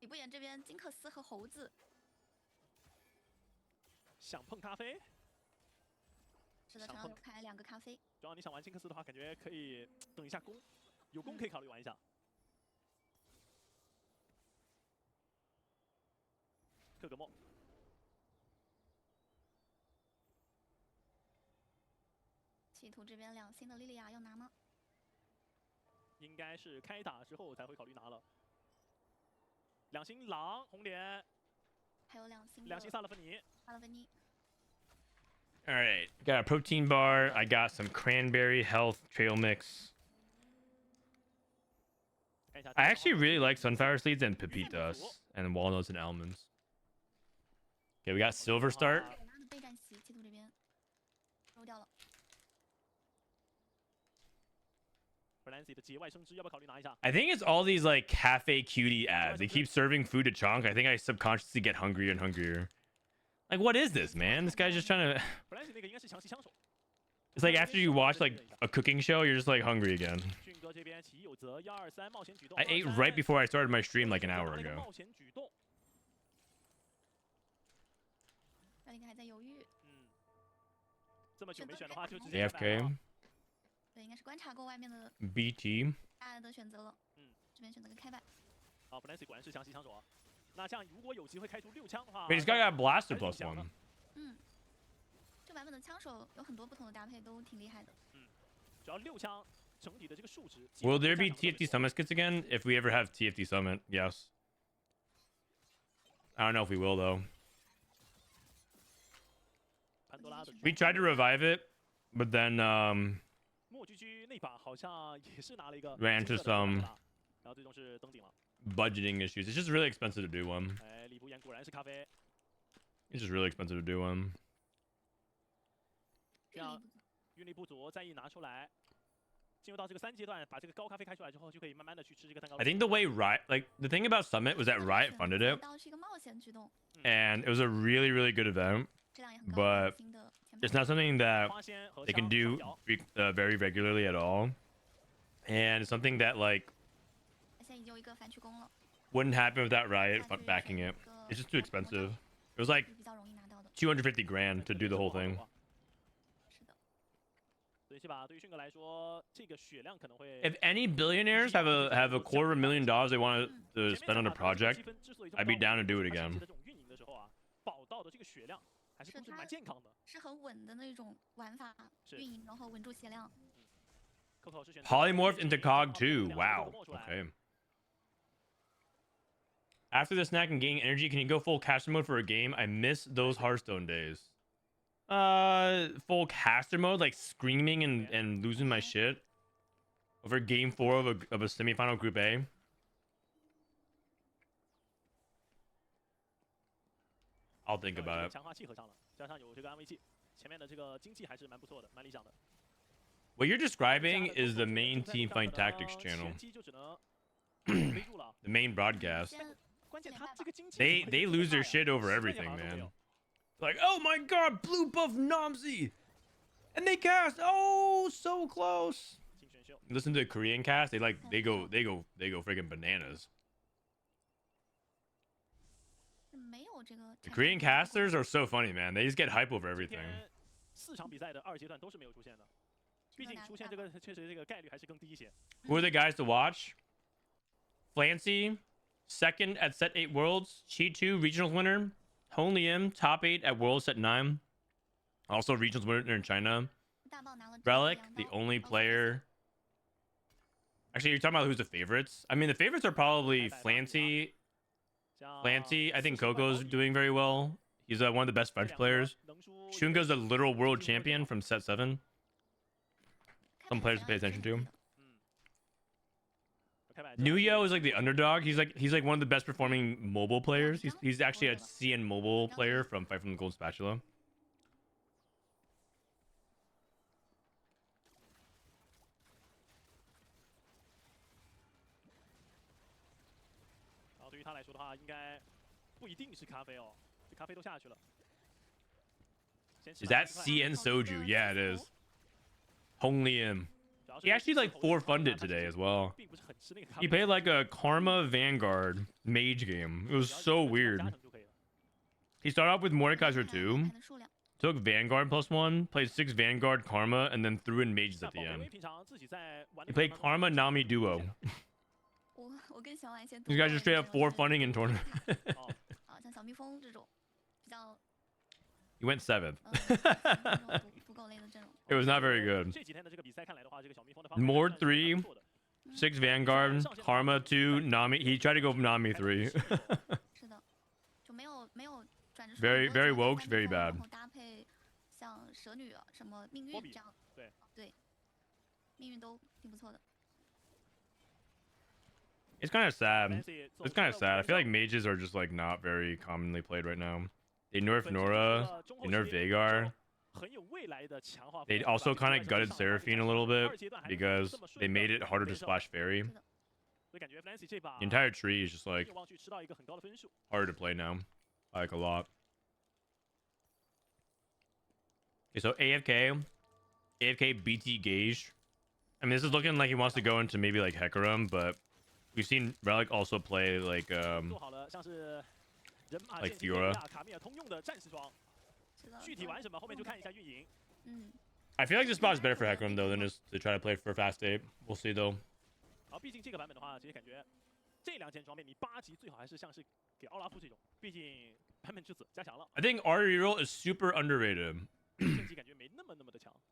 李不言这边金克斯和猴子。想碰咖啡？是的，场上有开2个咖啡。主要你想玩金克斯的话，感觉可以等一下攻，有攻可以考虑玩一下。克格莫。 企图这边2星的莉莉娅要拿吗？应该是开打之后才会考虑拿了。2星狼红莲，还有2星。 2星萨勒芬尼。萨勒芬尼。 All right, got a protein bar. I got some cranberry health trail mix. I actually really like sunflower seeds and pepitas and walnuts and almonds. Okay, we got silver start. 备战席，企图这边漏掉了。 Flancy 的节外生枝，要不要考虑拿一下？ I think it's all these like cafe cutie ads. They keep serving food to Chonk. I think I subconsciously get hungrier and hungrier. Like, what is this, man? This guy's just trying to. 本来是那个应该是强袭枪手。 It's like after you watch like a cooking show, you're just like hungry again. 迅哥这边其有责，1、2、3冒险举动。 I ate right before I started my stream like an hour ago. 冒险举动。这里还在犹豫。这么久没选的话，就直接 AFK. 对，应该是观察过外面的 BT. 大的选择了。这边选择个开摆。好 ，Flancy 果然是强袭枪手啊。那这样如果有机会开出6枪的话 Wait, this guy got blasted +1. 这版本的枪手有很多不同的搭配，都挺厉害的。主要6枪整体的这个数值。Will there be TFT Summit skits again? If we ever have TFT Summit, yes. I don't know if we will though. We tried to revive it, but then ran into some budgeting issues. It's just really expensive to do one. It's just really expensive to do one. 这样运力不足，再一拿出来，进入到这个3阶段，把这个高咖啡开出来之后，就可以慢慢的去吃这个蛋糕。I think the way the thing about Summit was that Riot funded it, and it was a really, really good event. But it's not something that they can do very regularly at all, and it's something that like wouldn't happen without Riot backing it. It's just too expensive. It was like 250 grand to do the whole thing. If any billionaires have a $250,000 they want to spend on a project, I'd be down to do it again. 还是蛮健康的，是很稳的那种玩法，运营然后稳住血量。Polymorph into Cog 2. Wow. Okay. After the snack and gaining energy, can you go full caster mode for a game? I miss those Hearthstone days. Full caster mode, like screaming and losing my shit over game 4 of a semifinal Group A. I'll think about it. What you're describing is the main Teamfight Tactics channel. The main broadcast. They lose their shit over everything, man. Like, oh my god, blue buff Nomsy! And they cast, oh, so close. Listen to the Korean cast, they go freaking bananas. The Korean casters are so funny, man. They just get hype over everything. Who are the guys to watch? Flancy, second at Set 8 Worlds. Chi 2, Regionals winner. Hong Liam, top 8 at Worlds Set 9. Also Regionals winner in China. Relic, the only player. Actually, you're talking about who's the favorites? I mean, the favorites are probably Flancy. I think Coco's doing very well. He's one of the best French players. Xunge's a literal world champion from Set 7. Some players to pay attention to. Nuyo is like the underdog. He's like one of the best performing mobile players. He's actually a CN mobile player from Fight from the Gold Spatula. Is that CN Soju? Yeah, it is. Hong Liam. He actually like 4-funded today as well. He played like a Karma Vanguard mage game. It was so weird. He started off with Mordekaiser 2 Took Vanguard +1, played 6 Vanguard Karma, and then threw in mages at the end. He played Karma Nami duo. These guys are straight up for funding in tournament. He went 7th. It was not very good. Mord 3, 6 Vanguard, Karma 2, Nami. He tried to go Nami 3. Very, very woke, very bad. It's kind of sad. It's kind of sad. I feel like mages are just like not very commonly played right now. They nerf Nora, they nerf Veigar. They also kind of gutted Seraphine a little bit because they made it harder to splash fairy. The entire tree is just like harder to play now, like a lot. Okay, so AFK BT Gage. I mean, this is looking like he wants to go into maybe like Hecarim, but we've seen Relic also play like Fiora. I feel like this spot is better for Hecarim though than just to try to play for fast 8. We'll see though. I think Ariel is super underrated. I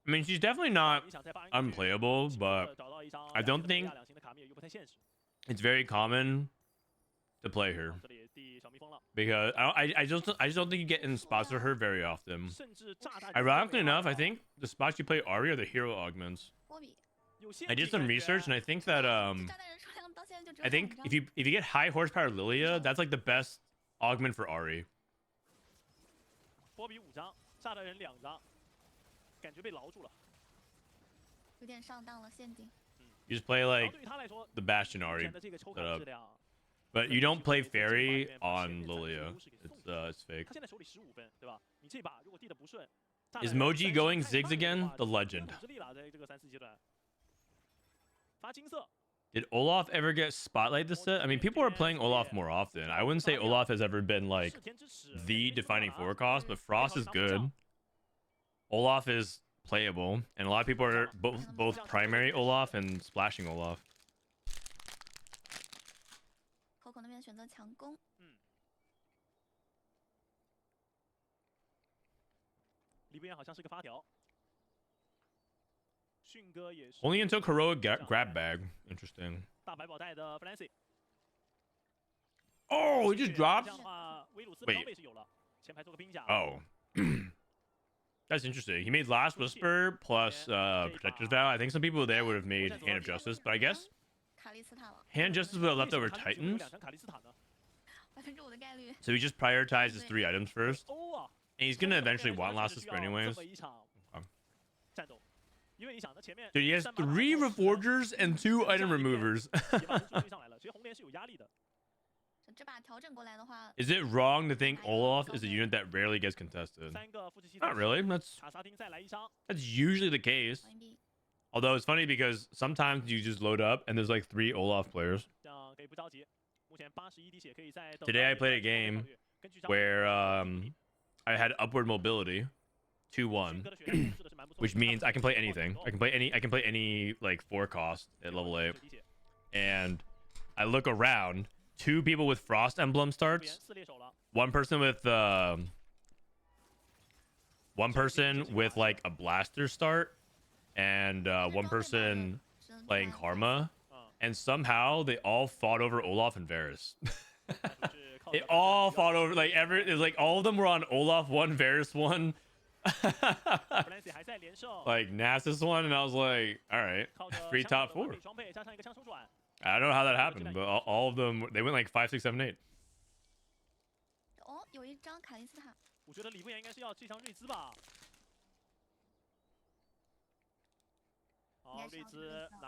mean, she's definitely not unplayable, but I don't think it's very common to play her because I just don't think you get in spots for her very often. Ironically enough, I think the spots you play Ari are the hero augments. I did some research and I think that if you get high horsepower Lilia, that's like the best augment for Ari. You just play like the Bastion Ari setup. But you don't play fairy on Lilia. It's fake. Is Moji going Ziggs again? The legend. Did Olaf ever get spotlight this set? I mean, people are playing Olaf more often. I wouldn't say Olaf has ever been like the defining forecast, but Frost is good. Olaf is playable, and a lot of people are both primary Olaf and splashing Olaf. Only until Kuroa grab bag. Interesting. Oh, he just drops? Wait. Oh. That's interesting. He made Last Whisper plus Protector's Vow. I think some people there would have made Hand of Justice, but I guess Hand of Justice would have left over Titans. So he just prioritized his 3 items first. And he's going to eventually want Last Whisper anyways. Dude, he has 3 Reforgers and 2 item removers. Is it wrong to think Olaf is a unit that rarely gets contested? Not really. That's usually the case. Although it's funny because sometimes you just load up and there's like 3 Olaf players. Today I played a game where I had upward mobility 2-1, which means I can play anything. I can play any like 4 cost at level 8. And I look around, 2 people with Frost emblem starts, 1 person with like a blaster start, and 1 person playing Karma, and somehow they all fought over Olaf and Varus. They all fought over like all of them were on Olaf 1, Varus 1. Like Nasus 1, and I was like, all right, free top 4. I don't know how that happened, but all of them, they went like 5, 6, 7, 8.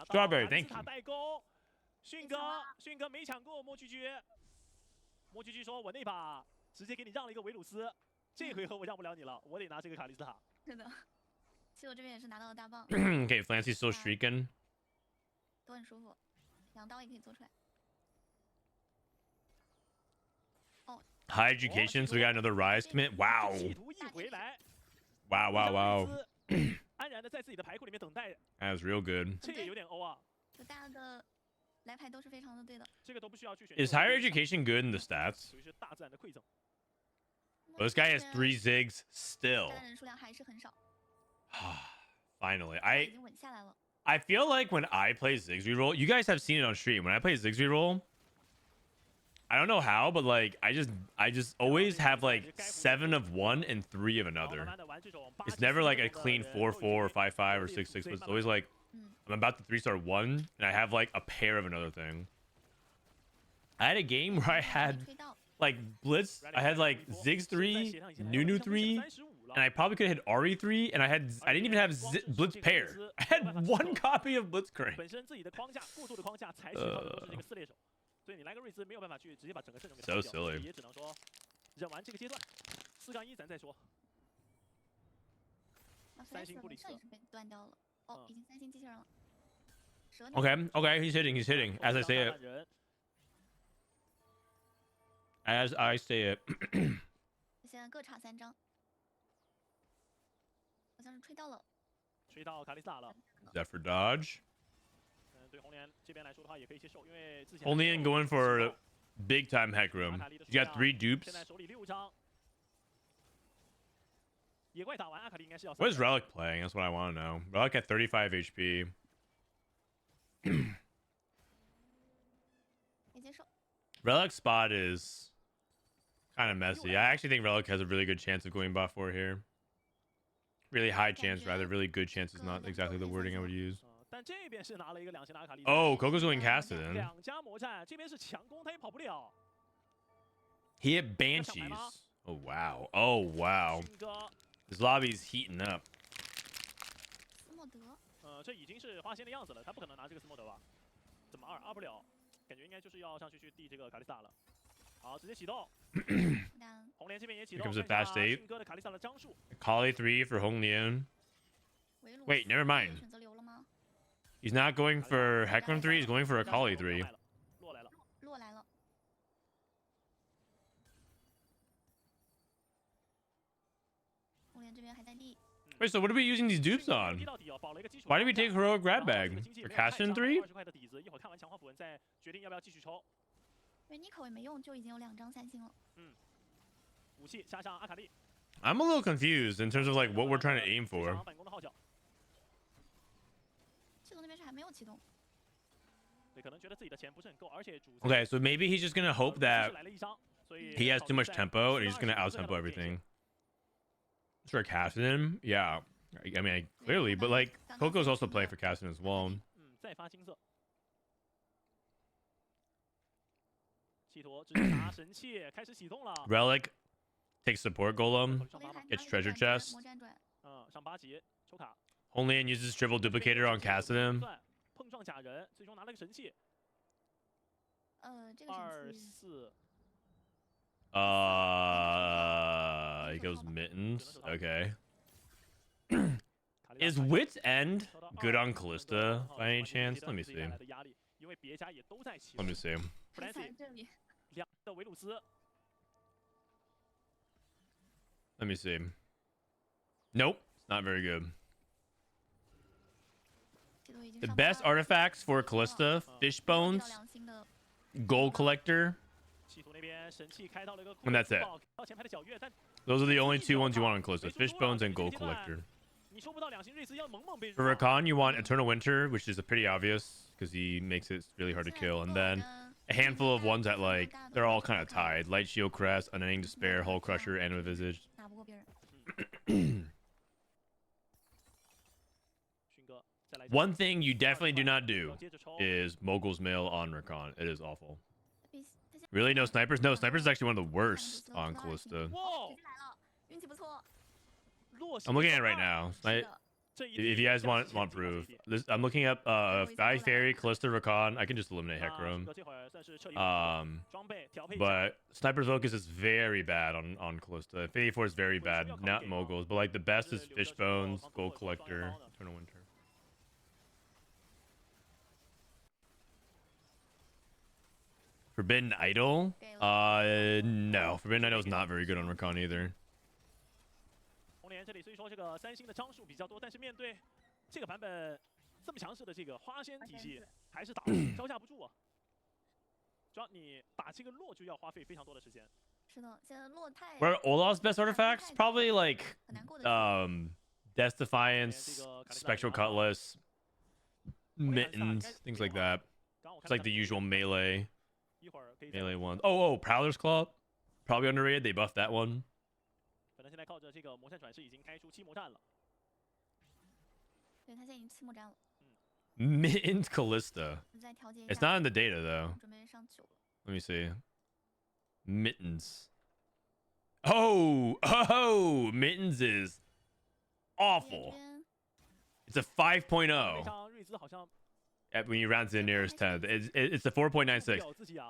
Strawberry, thank you. 迅哥没抢过莫居居，莫居居说：“我那把直接给你让了一个维鲁斯，这回合我让不了你了，我得拿这个卡莉斯塔。”是的，其实我这边也是拿到了大棒。Okay, Flancy still streaking. 都很舒服，2刀也可以做出来。High education, so we got another rise commit. Wow. Wow, wow, wow. 安然的在自己的牌库里面等待， That was real good. 这也有点欧啊。就大家的来牌都是非常的对的。这个都不需要去选。 Is higher education good in the stats? 属于是大自然的馈赠。 This guy has 3 zigs still. 炸弹人数量还是很少。 Finally, 已经稳下来了。 I feel like when I play Ziggs reroll, you guys have seen it on stream. When I play Ziggs reroll, I don't know how, but like I just always have like 7 of one and 3 of another. It's never like a clean 4-4 or 5-5 or 6-6, but it's always like I'm about to 3-star 1 and I have like a pair of another thing. I had a game where I had like Blitz, I had like Ziggs 3, Nunu 3, and I probably could have hit Ari 3, and I didn't even have Blitz pair. I had 1 copy of Blitzcrank. 本身自己的框架过度的框架才需要的都是这个4猎手，所以你来个瑞兹没有办法去直接把整个阵容给 So 打掉， silly. 也只能说忍完这个阶段，4-1咱再说。3星不理智。也是被断掉了。哦，已经3星机器人了。 Okay, okay, he's hitting. As I say it. As I say it. 现在各插3张，好像是吹到了。吹到卡莉萨了。Zephyr dodge. 对红莲这边来说的话也可以接受，因为之前 Only going for big time heck room. You got 3 dupes. 现在手里6张。野怪打完阿卡丽应该是要。 What is Relic playing? That's what I want to know. Relic at 35 HP. 也接受。 Relic spot is kind of messy. I actually think Relic has a really good chance of going bot 4 here. Really high chance, rather. Really good chance is not exactly the wording I would use. 但这边是拿了一个2星的阿卡丽。 Oh, Coco's going Cassidon. 2家魔战，这边是强攻，他也跑不了。 He hit Banshees. Oh wow. Oh wow. This lobby's heating up. 斯莫德。这已经是花仙的样子了，他不可能拿这个斯莫德吧？怎么二不了？感觉应该就是要上去去递这个卡莉萨了。好，直接启动。红莲这边也启动。 Here comes a fast 8. 迅哥的卡莉萨的张数。 Kali 3 for Hong Lian. Wait, never mind. 选择留了吗？ He's not going for Heckram 3. He's going for a Kali 3. 落来了。落来了。红莲这边还在递。 Wait, so what are we using these dupes on? Why did we take Heroic Grab Bag? For Cassidon 3? 20块的底子，一会儿看完强化符文再决定要不要继续抽。因为妮可也没用，就已经有2张3星了。武器加上阿卡丽。 I'm a little confused in terms of like what we're trying to aim for. 系统那边是还没有启动。 对，可能觉得自己的钱不是很够，而且主。 Okay, so maybe he's just gonna hope that he has too much tempo and he's just gonna out tempo everything. For Cassidon, yeah. I mean, clearly, but like Coco's also playing for Cassidon as well. 再发金色。企图直接拿神器开始启动了。 Relic takes support golem, gets treasure chest. 上8级抽卡。 Only uses triple duplicator on Cassidon. 碰撞假人，最终拿了个神器。这个神器。 He goes mittens. Okay. Is Wit's End good on Callista by any chance? Let me see. Let me see. Let me see. Nope, it's not very good. The best artifacts for Callista: fish bones, gold collector, and that's it. Those are the only 2 ones you want on Callista: fish bones and gold collector. For Rakan, you want Eternal Winter, which is pretty obvious because he makes it really hard to kill, and then a handful of ones that like they're all kind of tied: Light Shield Crest, Unending Despair, Hull Crusher, Anima Visage. One thing you definitely do not do is Mogul's Mill on Rakan. It is awful. Really? No snipers? No, snipers is actually one of the worst on Callista. I'm looking at it right now. If you guys want proof, I'm looking up Sky Fairy, Callista, Rakan. I can just eliminate Hecarim. But Sniper's Focus is very bad on Callista. Infinity Force is very bad. Not Moguls, but like the best is Fishbones, Gold Collector, Eternal Winter. Forbidden Idol? No. Forbidden Idol is not very good on Rakan either. 边这里虽说这个3星的张数比较多，但是面对这个版本这么强势的这个花仙体系，还是打招架不住啊。主要你打这个落就要花费非常多的时间。是的，现在落太。What are Olaf's best artifacts? Probably like Death Defiance, Spectral Cutlass, Mittens, things like that. It's like the usual melee ones. Oh, Prowler's Claw. Probably underrated. They buffed that one. 可能现在靠着这个魔善转世已经开出7魔战了。对他现在已经7魔战了。Mittens Callista. It's not in the data though. 准备上9了。Let me see. Mittens. Oh, Mittens is awful. It's a 5.0. When you round to the nearest 10th, it's a 4.96.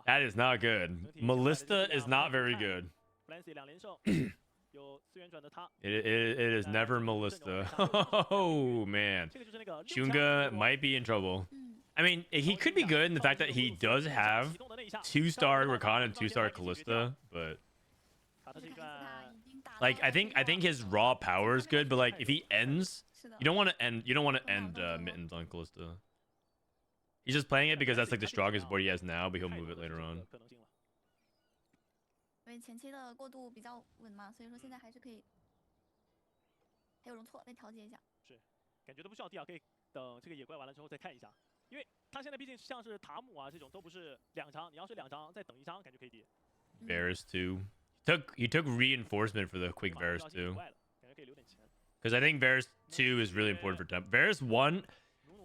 That is not good. Melista is not very good. It is never Melista. Oh man, Xunge might be in trouble. I mean, he could be good in the fact that he does have 2-star Rakan and 2-star Callista, but like I think his raw power is good, but like if he ends, you don't want to end Mittens on Callista. He's just playing it because that's like the strongest board he has now, but he'll move it later on. 因为前期的过渡比较稳嘛，所以说现在还是可以还有容错，再调节一下。是，感觉都不需要 DR， 可以等这个野怪完了之后再看一下，因为他现在毕竟像是塔姆啊这种都不是2张，你要是2张再等1张，感觉可以抵。Varus 2. He took reinforcement for the quick Varus 2. Because I think Varus 2 is really important for temp. Varus 1,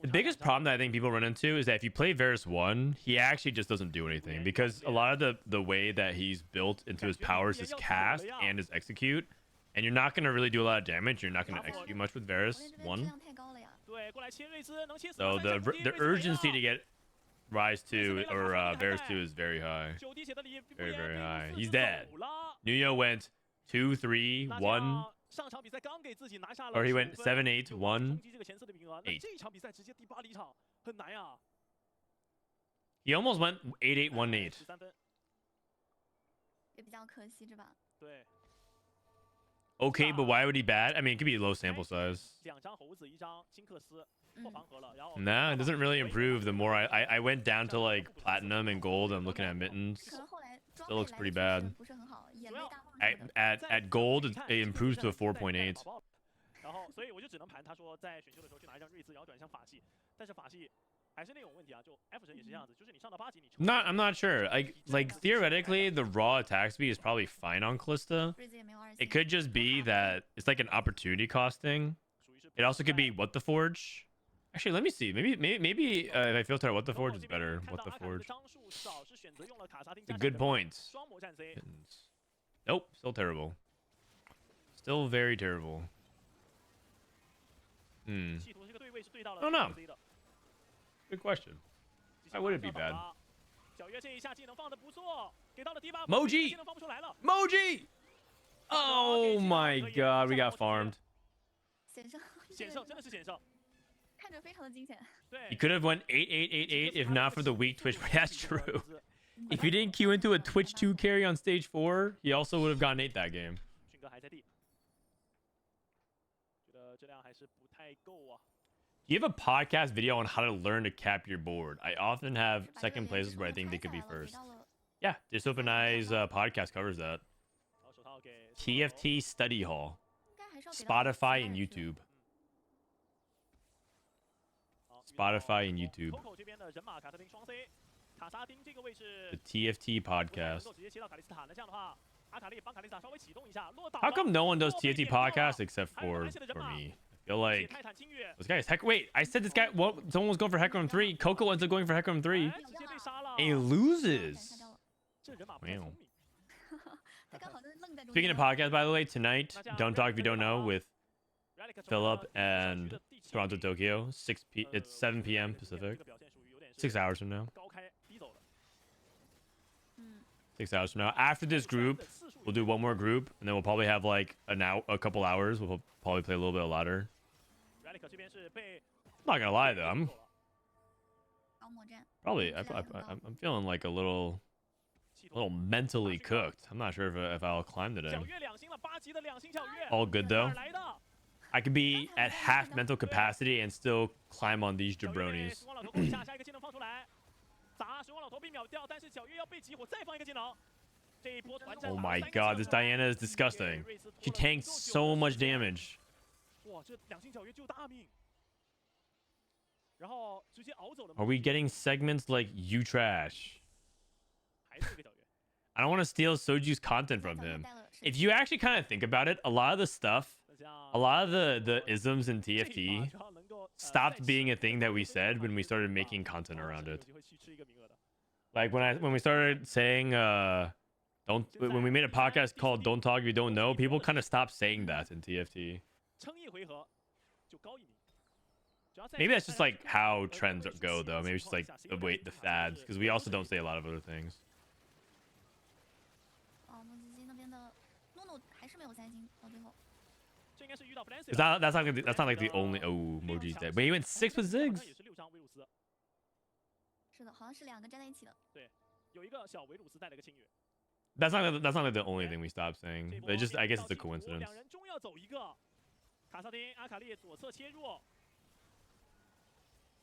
the biggest problem that I think people run into is that if you play Varus 1, he actually just doesn't do anything. Because a lot of the way that he's built into his powers is cast and his execute. And you're not going to really do a lot of damage. You're not going to execute much with Varus 1. So the urgency to get Rise 2 or Varus 2 is very high. Very, very high. He's dead. Nuyo went 2, 3, 1. Or he went 7, 8, 1, 8. He almost went 8, 8, 1, 8. Okay, but why would he bat? I mean, it could be low sample size. Nah, it doesn't really improve the more I went down to like platinum and gold. I'm looking at mittens. Still looks pretty bad. At gold, it improves to a 4.8. I'm not sure. Like theoretically, the raw attack speed is probably fine on Callista. It could just be that it's like an opportunity cost thing. It also could be What the Forge. Actually, let me see. Maybe if I filter out What the Forge, it's better. What the Forge. It's a good point. Nope, still terrible. Still very terrible. I don't know. Good question. Why would it be bad? Moji! Moji! Oh my god, we got farmed. He could have went 8, 8, 8, 8 if not for the weak Twitch. That's true. If he didn't queue into a Twitch 2 carry on stage 4, he also would have gotten 8 that game. Do you have a podcast video on how to learn to cap your board? I often have second places where I think they could be first. Yeah, Disopenized podcast covers that. TFT Study Hall. Spotify and YouTube. Spotify and YouTube. The TFT podcast. How come no one does TFT podcast except for me? I feel like this guy's heck. Wait, I said this guy. What? Someone was going for Hecarim 3. Coco ends up going for Hecarim 3. And he loses. Wow. Speaking of podcast, by the way, tonight, Don't Talk If You Don't Know with Philip and Toronto Tokyo. It's 7 p.m. Pacific. 6 hours from now. 6 hours from now. After this group, we'll do one more group, and then we'll probably have like a couple hours. We'll probably play a little bit of ladder. I'm not gonna lie though, I'm feeling like a little A little mentally cooked. I'm not sure if I'll climb today. All good though. I could be at half mental capacity and still climb on these jabronis. Oh my god, this Diana is disgusting. She tanks so much damage. Are we getting segments like you trash? I don't want to steal Soju's content from him. If you actually kind of think about it, a lot of the stuff, a lot of the isms in TFT stopped being a thing that we said when we started making content around it. Like when we started saying when we made a podcast called Don't Talk If You Don't Know, people kind of stopped saying that in TFT. Maybe that's just like how trends go though. Maybe it's just like the fads, because we also don't say a lot of other things. That's not like the only Moji's dead. But he went 6 with Ziggs. That's not like the only thing we stopped saying. But I guess it's a coincidence.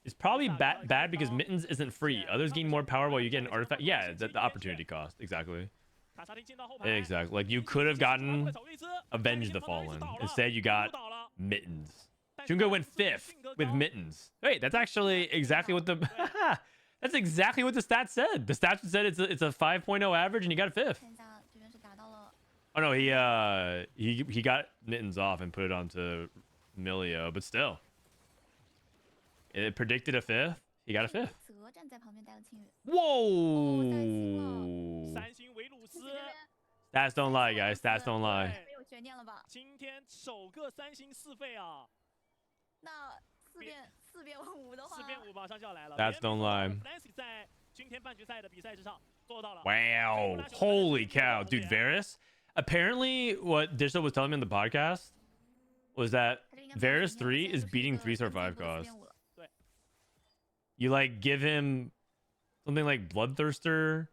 It's probably bad because Mittens isn't free. Others gain more power while you get an artifact. Yeah, the opportunity cost. Exactly. Exactly. Like you could have gotten Avenge the Fallen. Instead, you got Mittens. Xunge went 5th with Mittens. Wait, that's actually exactly what the that's exactly what the stats said. The stats said it's a 5.0 average and he got a 5th. Oh no, he got Mittens off and put it onto Milio, but still. It predicted a 5th. He got a 5th. Whoa! Stats don't lie, guys. Stats don't lie. Stats don't lie. Wow. Holy cow. Dude, Varus? Apparently, what Digital was telling me on the podcast was that Varus 3 is beating 3-star 5 cost. You like give him something like Bloodthirster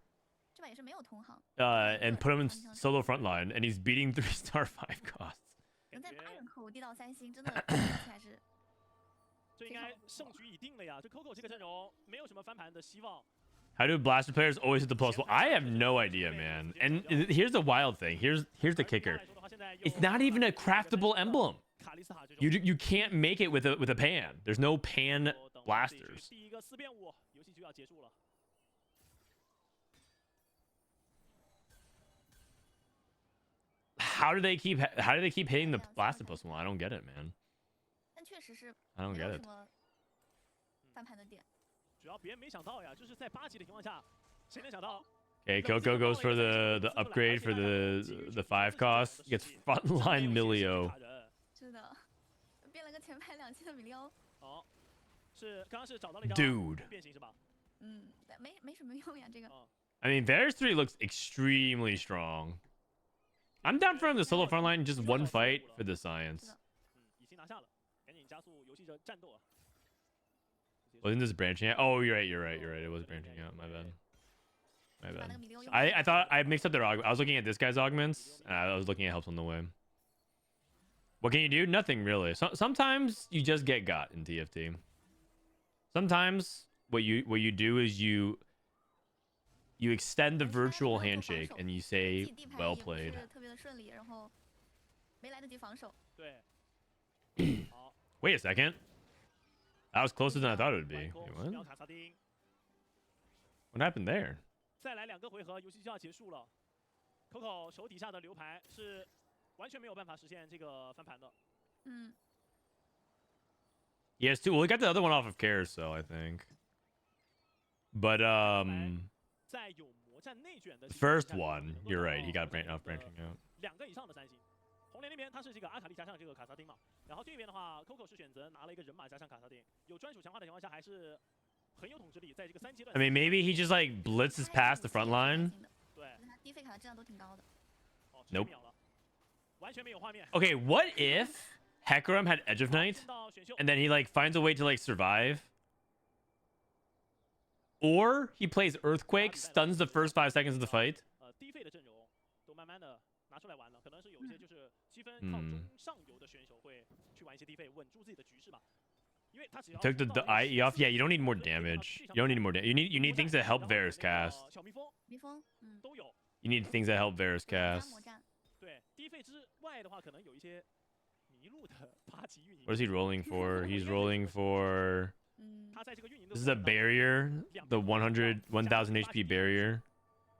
and put him in solo frontline, and he's beating 3-star 5 costs. How do blaster players always hit the plus? Well, I have no idea, man. And here's the wild thing. Here's the kicker. It's not even a craftable emblem. You can't make it with a pan. There's no pan blasters. How do they keep hitting the blaster plus one? I don't get it, man. I don't get it. Okay, Coco goes for the upgrade for the 5 cost. Gets frontline Milio. Dude. I mean, Varus 3 looks extremely strong. I'm down for him to solo frontline just one fight for the science. Wasn't this branching out? Oh, you're right. It was branching out. My bad. I thought I mixed up their augments. I was looking at this guy's augments, and I was looking at helps on the way. What can you do? Nothing really. Sometimes you just get got in TFT. Sometimes what you do is you extend the virtual handshake and you say well played. Wait a second. That was closer than I thought it would be. Wait, what? What happened there? Yes, too. Well, we got the other one off of Carousel, I think. But the first one, you're right. He got branching out. 红莲那边它是这个阿卡丽加上这个卡萨丁嘛，然后这边的话 ，Coco 是选择拿了一个人马加上卡萨丁，有专属强化的情况下，还是很有统治力，在这个3阶段。I mean, maybe he just like blitzes past the front line. 对，他低费卡的质量都挺高的。Nope. 完全没有画面。Okay, what if Hecarim had Edge of Night, and then he like finds a way to like survive? Or he plays Earthquake, stuns the first 5 seconds of the fight. 低费的阵容都慢慢的拿出来玩了，可能是有一些就是积分靠中上游的选手会去玩一些低费，稳住自己的局势吧。因为他只要 Took the IE off. Yeah, you don't need more damage. You don't need more damage. You need things that help Varus cast. 小蜜蜂都有。You need things that help Varus cast. 对，低费之外的话，可能有一些迷路的八级运营。 What is he rolling for? He's rolling for. 他在这个运营的 This is a barrier, the 1,000 HP barrier.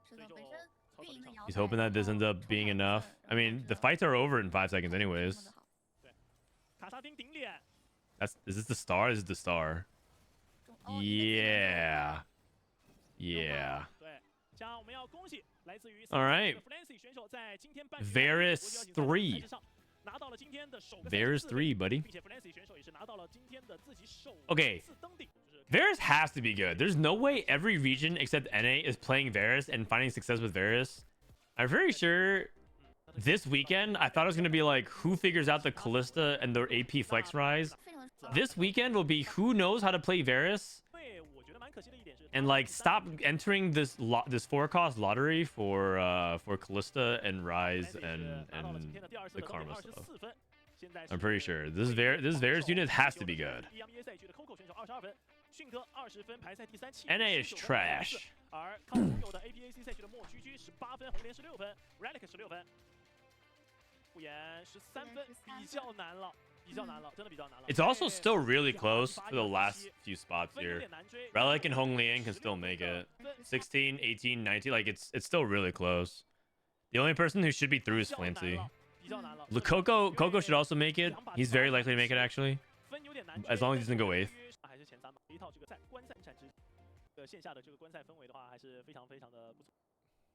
是的，本身运营的摇 He's hoping that this ends up being enough. I mean, the fights are over in 5 seconds, anyways. 对，卡萨丁顶脸。 Is this the star? This is the star. Yeah. Yeah. 对，将我们要恭喜来自于 All right. Flancy 选手在今天半 Varus 3. 拿到了今天的首个 Varus 3, buddy. 并且 Flancy 选手也是拿到了今天的自己首 Okay. 次登顶。 Varus has to be good. There's no way every region except NA is playing Varus and finding success with Varus. I'm very sure this weekend, I thought it was going to be like who figures out the Callista and the AP Flex Rise. This weekend will be who knows how to play Varus. 对，我觉得蛮可惜的一点是 And like stop entering this 4-cost lottery for Callista and Rise and the Karma stuff. I'm pretty sure this Varus unit has to be good. NA is trash. 而靠拥有的 APAC 赛区的莫居居18分，红莲16分 ，Relic 16分，不言13分，比较难了，比较难了，真的比较难了。 It's also still really close for the last few spots here. Relic and Hong Liang can still make it. 16, 18, 19, like it's still really close. The only person who should be through is Flancy. Coco should also make it. He's very likely to make it actually, as long as he doesn't go 8th. 还是前3吧。一套这个在观赛产值线下的这个观赛氛围的话，还是非常非常的不错。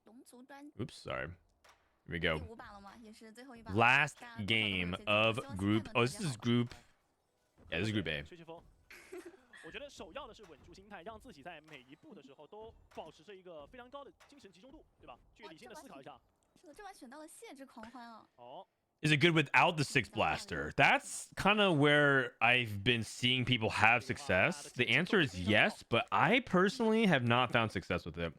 龙族专 Oops, sorry. Here we go. 第5把了嘛，也是最后一把。 Last game of group. Oh, this is group. Yeah, this is group A. 吹吹风。我觉得首要的是稳住心态，让自己在每一步的时候都保持着一个非常高的精神集中度，对吧？去理性的思考一下。是的，这把选到了谢之狂欢啊。哦。 Is it good without the 6 blaster? That's kind of where I've been seeing people have success. The answer is yes, but I personally have not found success with it.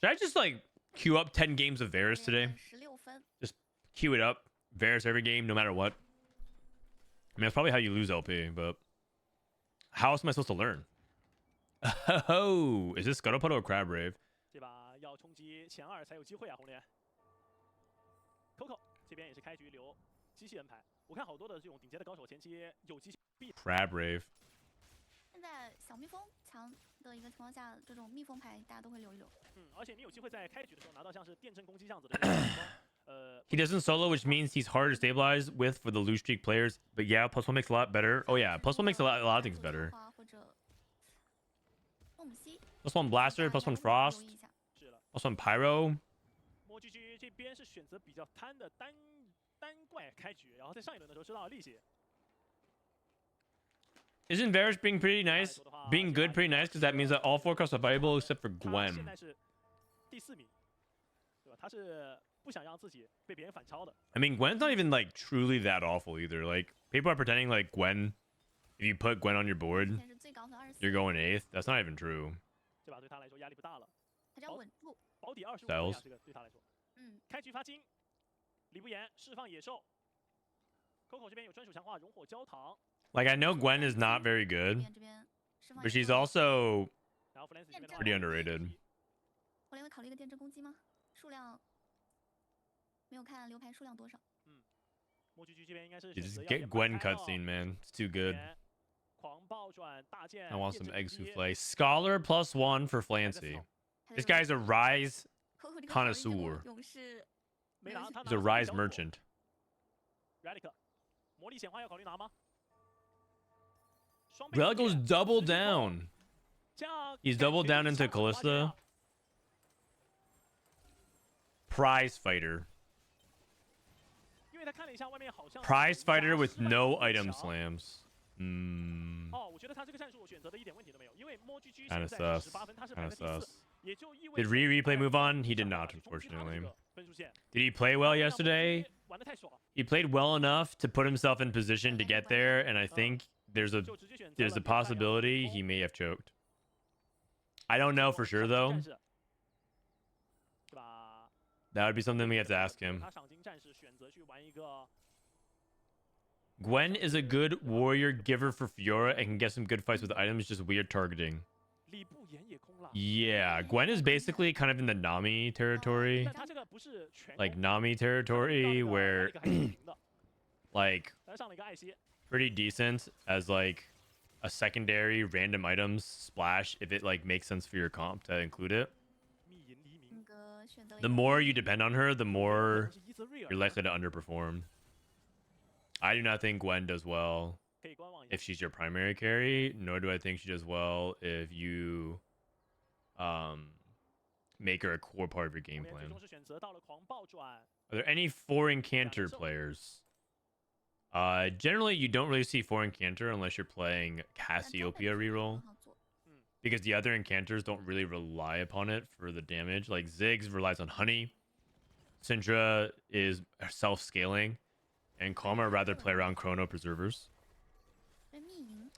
Should I just like queue up 10 games of Varus today? 16分。 Just queue it up. Varus every game, no matter what. I mean, that's probably how you lose LP, but how else am I supposed to learn? Oh, is this Scuttlepuddle or Crab Rave? 这把要冲击前2才有机会啊，红莲。Coco 这边也是开局留机器人牌，我看好多的这种顶尖的高手前期有机器。Crab Rave. 现在小蜜蜂强的一个情况下，这种蜜蜂牌大家都会留一留。而且你有机会在开局的时候拿到像是电阵攻击这样子的。He doesn't solo, which means he's harder to stabilize with for the lose streak players. But yeah, +1 makes a lot better. Oh yeah, +1 makes a lot of things better. +1 blaster, +1 frost, +1 pyro. 莫居居这边是选择比较贪的单怪开局，然后在上一轮的时候收到了利息。 Isn't Varus being pretty nice? Being good pretty nice because that means that all 4 costs are viable except for 现 Gwen. 在是第4名，对吧？他是不想让自己被别人反超的。 I mean, Gwen's not even like truly that awful either. Like people are pretending like Gwen, if you put Gwen on your board, you're going 8th. That's not even true. 这把对他来说压力不大了。他只要稳住。保底25分呀，这个对他来说。 开局发金，李不言释放野兽。Coco 这边有专属强化，熔火焦糖。 Like I know Gwen is not very good, but she's also pretty underrated. 我连会考虑一个电阵攻击吗？数量没有看流牌数量多少。莫居居这边应该是 Just get Gwen cutscene, man. It's too good. 狂暴转大剑。 I want some egg souffle. Scholar +1 for Flancy. This guy's a Rise connoisseur. He's a Rise merchant. Relic， 魔力显化要考虑拿吗？ Relic goes double down. He's doubled down into Callista. Prize fighter. Prize fighter with no item slams. Kind of sus. Kind of sus. Did replay move on? He did not, unfortunately. Did he play well yesterday? He played well enough to put himself in position to get there, and I think there's a possibility he may have choked. I don't know for sure though. That would be something we have to ask him. Gwen is a good warrior giver for Fiora and can get some good fights with items, just weird targeting. Yeah, Gwen is basically kind of in the Nami territory. Like Nami territory where like pretty decent as like a secondary random items splash if it like makes sense for your comp to include it. The more you depend on her, the more you're likely to underperform. I do not think Gwen does well if she's your primary carry, nor do I think she does well if you make her a core part of your game plan. Are there any foreign canter players? Generally, you don't really see foreign canter unless you're playing Cassiopeia reroll, because the other encanters don't really rely upon it for the damage. Like Ziggs relies on honey, Syndra is self-scaling, and Karma rather play around Chrono Preservers.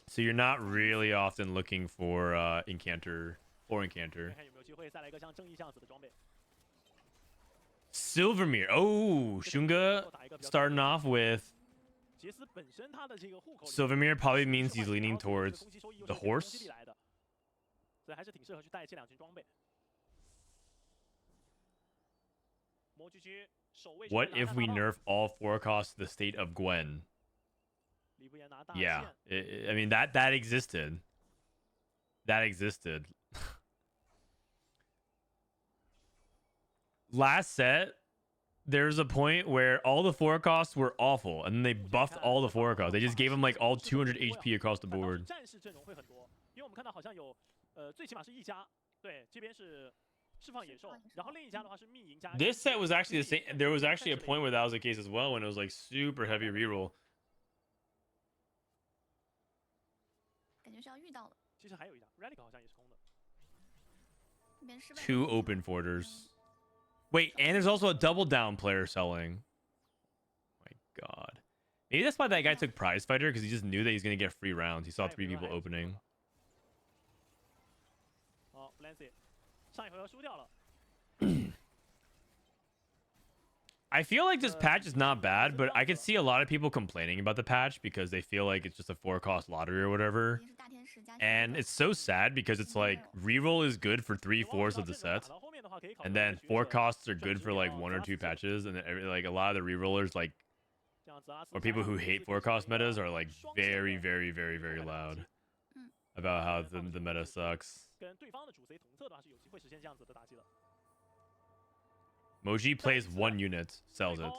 So you're not really often looking for encanter or encanter. Silvermere. Oh, Xunge starting off with Silvermere probably means he's leaning towards the horse. What if we nerf all forecasts to the state of Gwen? Yeah, I mean that existed. That existed. Last set, there's a point where all the forecasts were awful, and then they buffed all the forecasts. They just gave them like all 200 HP across the board. This set was actually the same. There was actually a point where that was the case as well, when it was like super heavy reroll. Two open forders. Wait, and there's also a double down player selling. Oh my god. Maybe that's why that guy took prize fighter, because he just knew that he's gonna get free rounds. He saw 3 people opening. I feel like this patch is not bad, but I could see a lot of people complaining about the patch because they feel like it's just a 4-cost lottery or whatever. And it's so sad because it's like reroll is good for 3/4 of the set, and then 4 costs are good for like 1 or 2 patches, and then like a lot of the rerollers, like, or people who hate 4-cost metas, are like very, very, very, very loud about how the meta sucks. Moji plays 1 unit, sells it.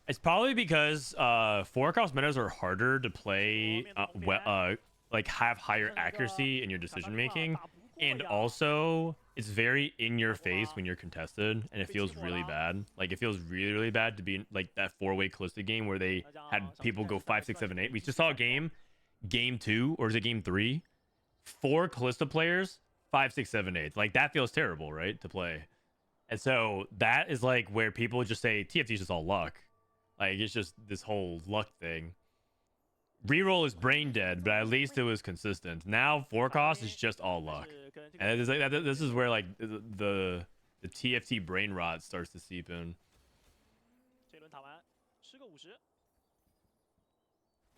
It's probably because 4-cost metas are harder to play, like have higher accuracy in your decision making, and also it's very in your face when you're contested, and it feels really bad. Like it feels really, really bad to be in, like, that 4-way Callista game where they had people go 5, 6, 7, 8. We just saw a game 2, or is it game 3? 4 Callista players, 5, 6, 7, 8. Like that feels terrible, right, to play. And so that is like where people just say TFT is just all luck. Like it's just this whole luck thing. Reroll is brain dead, but at least it was consistent. Now 4-cost is just all luck, and it's like this is where like the TFT brain rot starts to seep in.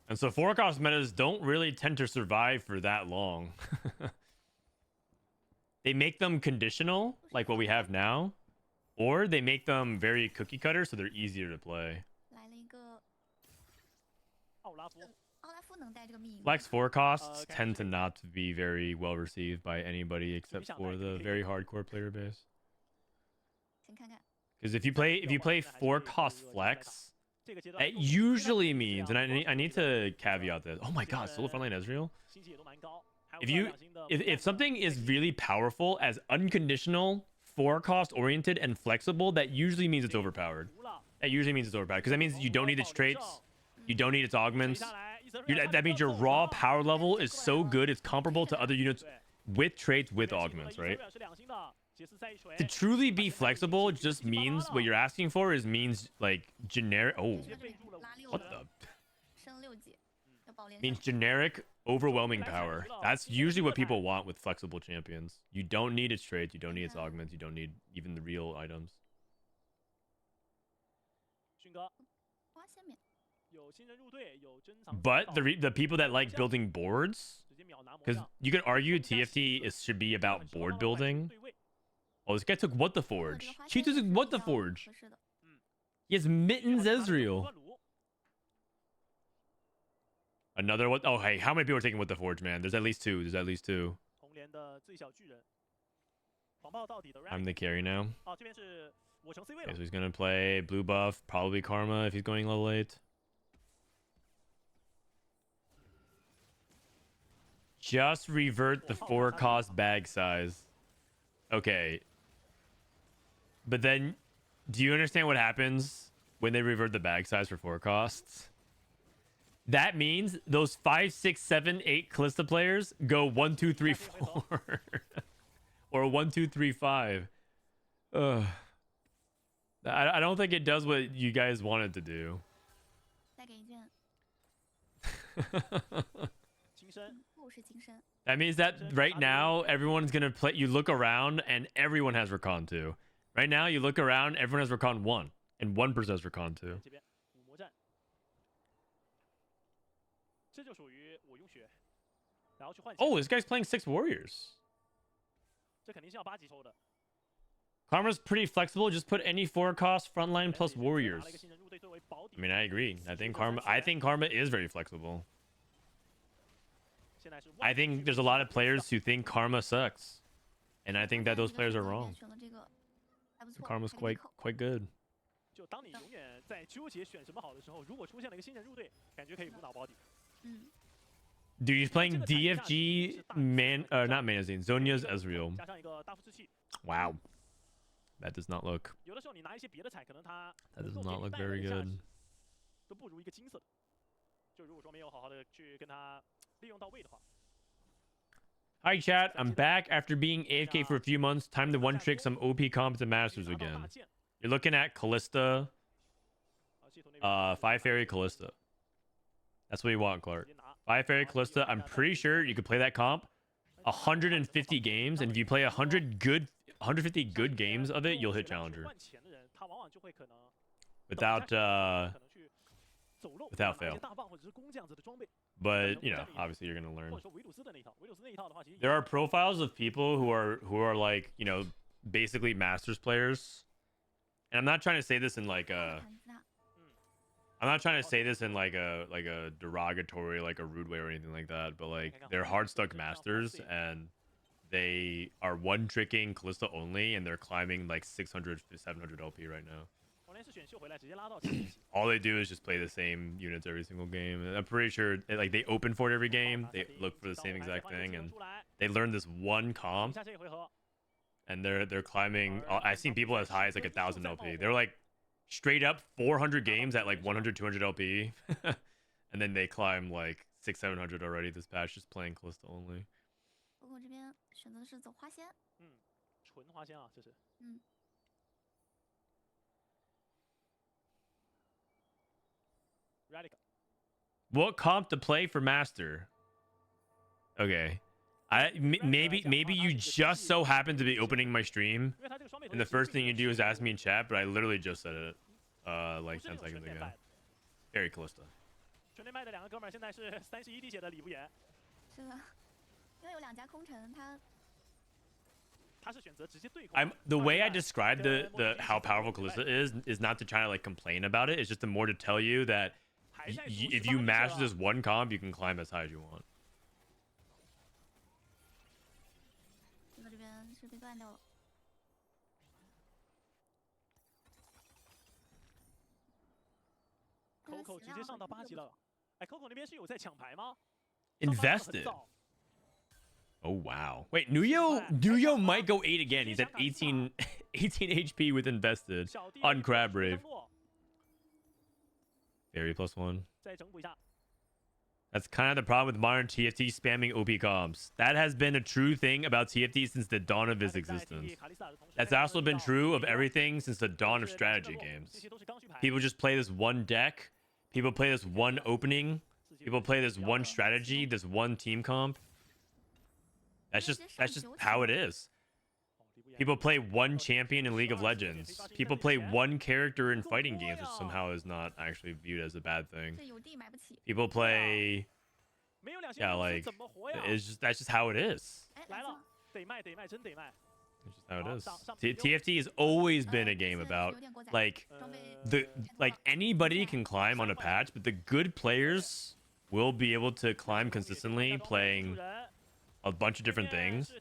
And so 4-cost metas don't really tend to survive for that long. They make them conditional, like what we have now, or they make them very cookie cutter, so they're easier to play. Flex 4-costs tend to not be very well received by anybody except for the very hardcore player base. Because if you play 4-cost flex, it usually means, and I need to caveat this. Oh my god, solo frontline Ezreal. If something is really powerful as unconditional, 4-cost oriented, and flexible, that usually means it's overpowered. That usually means it's overpowered, because that means you don't need its traits, you don't need its augments. That means your raw power level is so good it's comparable to other units with traits with augments, right? To truly be flexible just means what you're asking for means like generic. Oh, 拉六 what 了， the? 升6级，要爆连 Means 胜。 generic overwhelming power. That's usually what people want with flexible champions. You don't need its traits, you don't need its augments, you don't need even the real items. 勋哥，花仙面，有新人入队，有珍藏 But the people that like building boards, 直接秒拿魔 because 杖。 you could argue TFT should be about board building. 对位 Oh, this guy took what the 这个 forge? 花 He 仙也 took 是 what 比 the 较 forge? 合适的。 He has mittens 打 Ezreal. 断炉 Another what? Oh, hey, how many people are taking what the forge, man? There's at least two. There's at least two. 红莲的最小巨人，狂暴到底的 I'm Rave。 the carry now. 哦，这边是我成 C 位 Okay, 了 so。he's gonna play blue buff, probably Karma if he's going a little late. Just revert the 4 cost bag size. Okay. But then, do you understand what happens when they revert the bag size for 4 costs? That means those 5, 6, 7, 8 Kalista players go 1, 2, 3, 4. Or 1, 2, 3, 5. Ugh. I don't think it does what you guys want it to do. 再给一件， 金身 不是金身， That means that right now everyone's gonna play. You look around and everyone has Recon 2. Right now you look around, everyone has Recon 1, and one person has Recon 2. 这边五魔战，这就属于我用血，然后去换血。 Oh, this guy's playing 6 warriors. 这肯定是要8级抽的。 Karma's pretty flexible. Just put any 4 cost frontline plus 拿 warriors. 了一个新人入队作为保底 I。mean, I agree. I think Karma is very flexible. 现在是 I think there's a lot of players who think Karma sucks, and I think that those players are wrong. 选了这个，还不错。 Karma's 还可以 quite 扣 quite good. 就当你永远在纠结选什么好的时候，如果出现了一个新人入队，感觉可以无脑保底。嗯， Dude, he's playing DFG not Manazine, Xunge's Ezreal. 加上一个大副士器， Wow. That does not look 有的时候你拿一些别的彩，可能它 that 能 does 够给 not 你 look 带来 very 的价 good. 值都不如一个金色的。就如果说没有好好的去跟它利用到位的话， Hi chat, I'm back after being AFK for a few months. Time to one trick some OP comps and masters 拿到大 again. 剑， You're looking at Callista, 系统那边 5 fairy Callista. That's what you want, 直 Clark. 接拿 5 fairy Callista. I'm pretty sure you could play that comp 150 games, and if you play 150 good games of it, you'll hit challenger 换钱的人，他往往就会可能 without 可能去走漏 without 拿一些 fail. 大棒或者是弓这样子的装备， But you know, obviously you're gonna 或 learn. 者说维鲁斯的那一套，维鲁斯那一套的话，其实 There are profiles of people who are like, you know, basically masters players. And I'm not trying to say this in like a 盘子大， I'm not trying to say this in like a derogatory, like a rude way or anything like that, but like they're hard stuck masters and they are one tricking Callista only and they're climbing like 600 700 LP right now. 黄连是选秀回来直接拉到前期， All they do is just play the same units every single game. And I'm pretty sure like they open for it every game. They look for the same exact thing and 出来， they learn this one 赢 comp 下这一回合， and they're climbing. I've seen people as high as like 1,000 LP. They're like straight up 400 games at like 100 200 LP, and then they climb like 600 700 already this patch just playing Callista only. 不过这边选择的是走花仙，纯花仙啊，这是。嗯， Radical， What comp to play for master? Okay, maybe you just so happen to be opening my stream, 因为他这个双倍头 and the first thing you do is ask me in chat, but I literally just said it like 10 seconds ago. Very Callista. 全连麦的两个哥们儿现在是31滴血的李不言，是的，因为有2家空城，他是选择直接对攻。 The way I describe the how powerful Callista is not to try to like complain about it. It's just more to tell you that if you master this one comp, you can climb as high as you want. 这个这边是被断掉了。 Coco 直接上到8级了，哎，Coco 那边是有在抢牌吗 Invested. Oh wow. Wait, Nuyo might go 8 again. He's at 18 HP with invested on Crab Rave. Fairy +1. 再整补一下， That's kind of the problem with modern TFT spamming OP comps. That has been a true thing about TFT since the dawn of its existence. That's also been true of everything since the dawn of strategy games. People just play this one deck. People play this one opening. People play this one strategy, this one team comp. That's just how it is. People play one champion in League of Legends. People play one character in fighting games, which somehow is not actually viewed as a bad thing. People play, yeah, like that's just how it is. It's just how it is. TFT has always been a game about like anybody can climb on a patch, but the good players will be able to climb consistently playing a bunch of different things.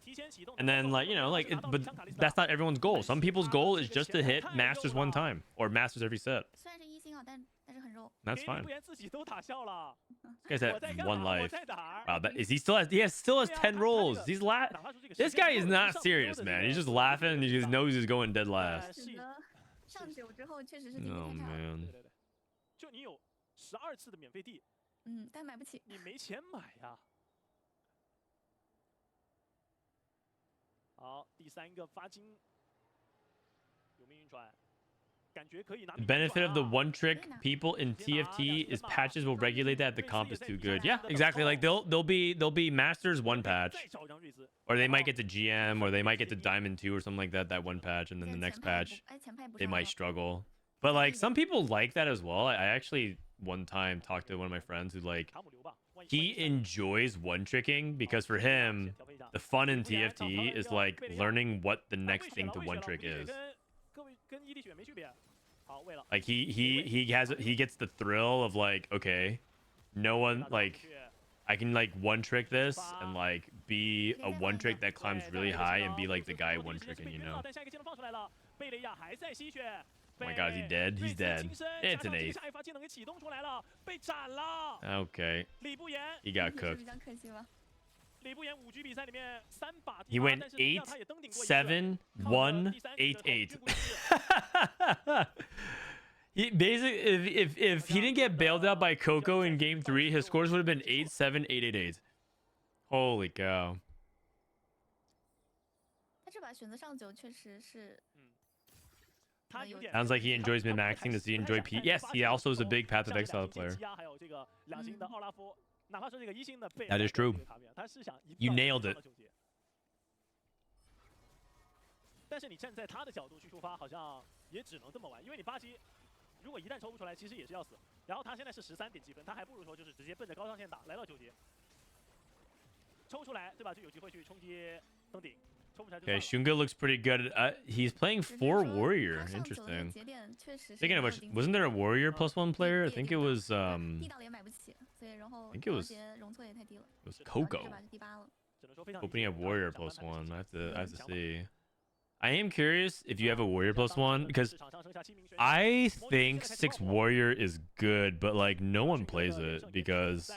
And then like, you know, like but that's not everyone's goal. Some people's goal is just to hit Masters one time or Masters every set. That's fine. This guy's at 1 life. Wow, he still has 10 rolls. This guy is not serious, man. He's just laughing and he just knows he's going dead last. Oh man. 好，第3个发金有命运传，感觉可以拿。The benefit of the one trick people in TFT is patches will regulate that the comp is too good. Yeah, exactly. Like they'll be Masters one patch, or they might get to GM, or they might get to Diamond 2 or something like that. That one patch, and then the next patch they might struggle. But like some people like that as well. I actually one time talked to one of my friends who like he enjoys one tricking because for him the fun in TFT is like learning what the next thing to one trick is. Like he gets the thrill of like, okay, no one like I can like one trick this and like be a one trick that climbs really high and be like the guy one tricking, you know. Oh my god, is he dead? He's dead. It's an ace. Okay. He got cooked. He went 8, 7, 1, 8, 8. He basically, if he didn't get bailed out by Coco in game 3, his scores would have been 8, 7, 8, 8, 8. Holy cow. Sounds like he enjoys min-maxing. Does he enjoy P? Yes, he also is a big Path of Exile player. That is true. You nailed it. 但是你站在他的角度去出发，好像也只能这么玩，因为你8级，如果一旦抽不出来，其实也是要死。然后他现在是13点积分，他还不如说就是直接奔着高上线打，来到9级，抽出来，对吧？就有机会去冲击登顶。 Okay, Xunge looks pretty good. He's playing 4 warrior. Interesting. Speaking of which, wasn't there a warrior +1 player? I think it was Coco. Opening up warrior +1. I have to see. I am curious if you have a warrior +1 because I think 6 warrior is good, but like no one plays it because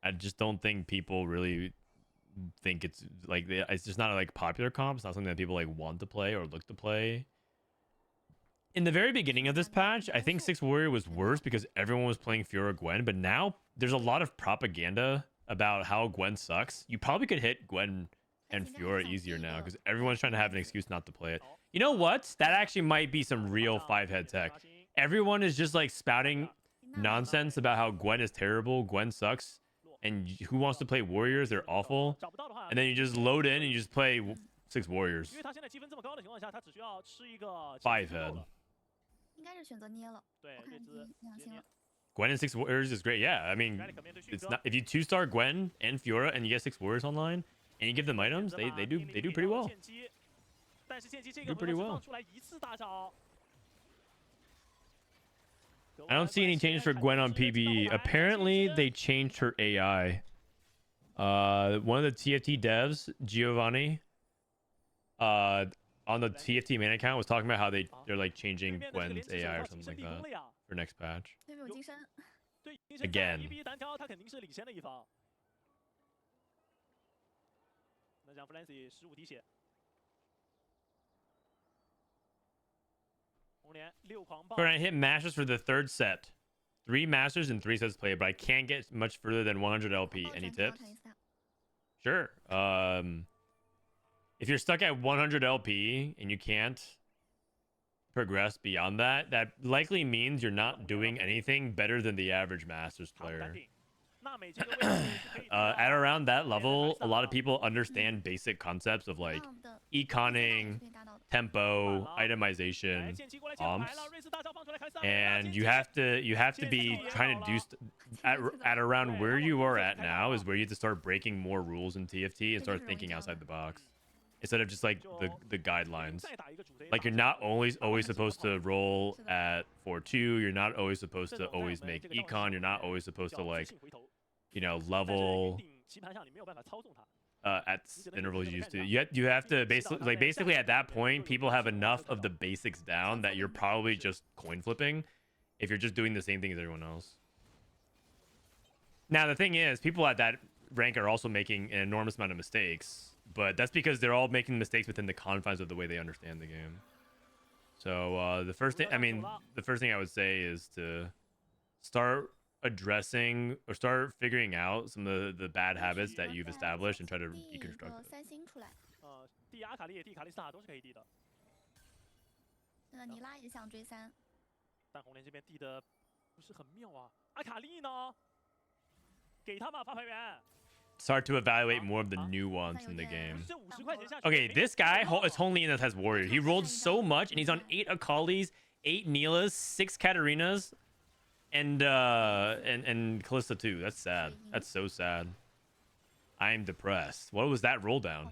I just don't think people really think it's like it's just not like popular comp. It's not something that people like want to play or look to play. In the very beginning of this patch, I think 6 warrior was worse because everyone was playing Fiora Gwen, but now there's a lot of propaganda about how Gwen sucks. You probably could hit Gwen and Fiora easier now because everyone's trying to have an excuse not to play it. You know what? That actually might be some real 5-head tech. Everyone is just like spouting nonsense about how Gwen is terrible, Gwen sucks. And who wants to play warriors? They're awful. And then you just load in and you just play 6 warriors. 5-head. Gwen and 6 warriors is great. Yeah, I mean, it's not if you 2-star Gwen and Fiora and you get 6 warriors online and you give them items, they do pretty well. Do pretty well. I don't see any changes for Gwen on PvE. Apparently, they changed her AI. One of the TFT devs, Giovanni, on the TFT main account was talking about how they're like changing Gwen's AI or something like that for next patch. Again. Frodan hit Masters for the 3rd set. 3 masters and 3 sets played, but I can't get much further than 100 LP. Any tips? Sure. If you're stuck at 100 LP and you can't progress beyond that, that likely means you're not doing anything better than the average masters player. At around that level, a lot of people understand basic concepts of like econing, tempo, itemization, bombs, and you have to be trying to do at around where you are at now is where you have to start breaking more rules in TFT and start thinking outside the box instead of just like the guidelines. Like you're not always supposed to roll at 4-2. You're not always supposed to always make econ. You're not always supposed to like, you know, level at intervals you used to. You have to basically at that point, people have enough of the basics down that you're probably just coin flipping if you're just doing the same thing as everyone else. Now the thing is, people at that rank are also making an enormous amount of mistakes, but that's because they're all making mistakes within the confines of the way they understand the game. So the first thing I would say is to start addressing or start figuring out some of the bad habits that you've established and try to deconstruct it. D阿卡丽、D 卡丽斯塔都是可以 D 的。那尼拉也想追3，但红莲这边 D 的不是很妙啊。阿卡丽呢？给他吧，发牌员。 Start to evaluate more of the nuance in the game. Okay, this guy is only in the test warrior. He rolled so much, and he's on 8 Akalis, 8 Neelas, 6 Katarinas, and Kalista too. That's sad. That's so sad. I'm depressed. What was that roll down?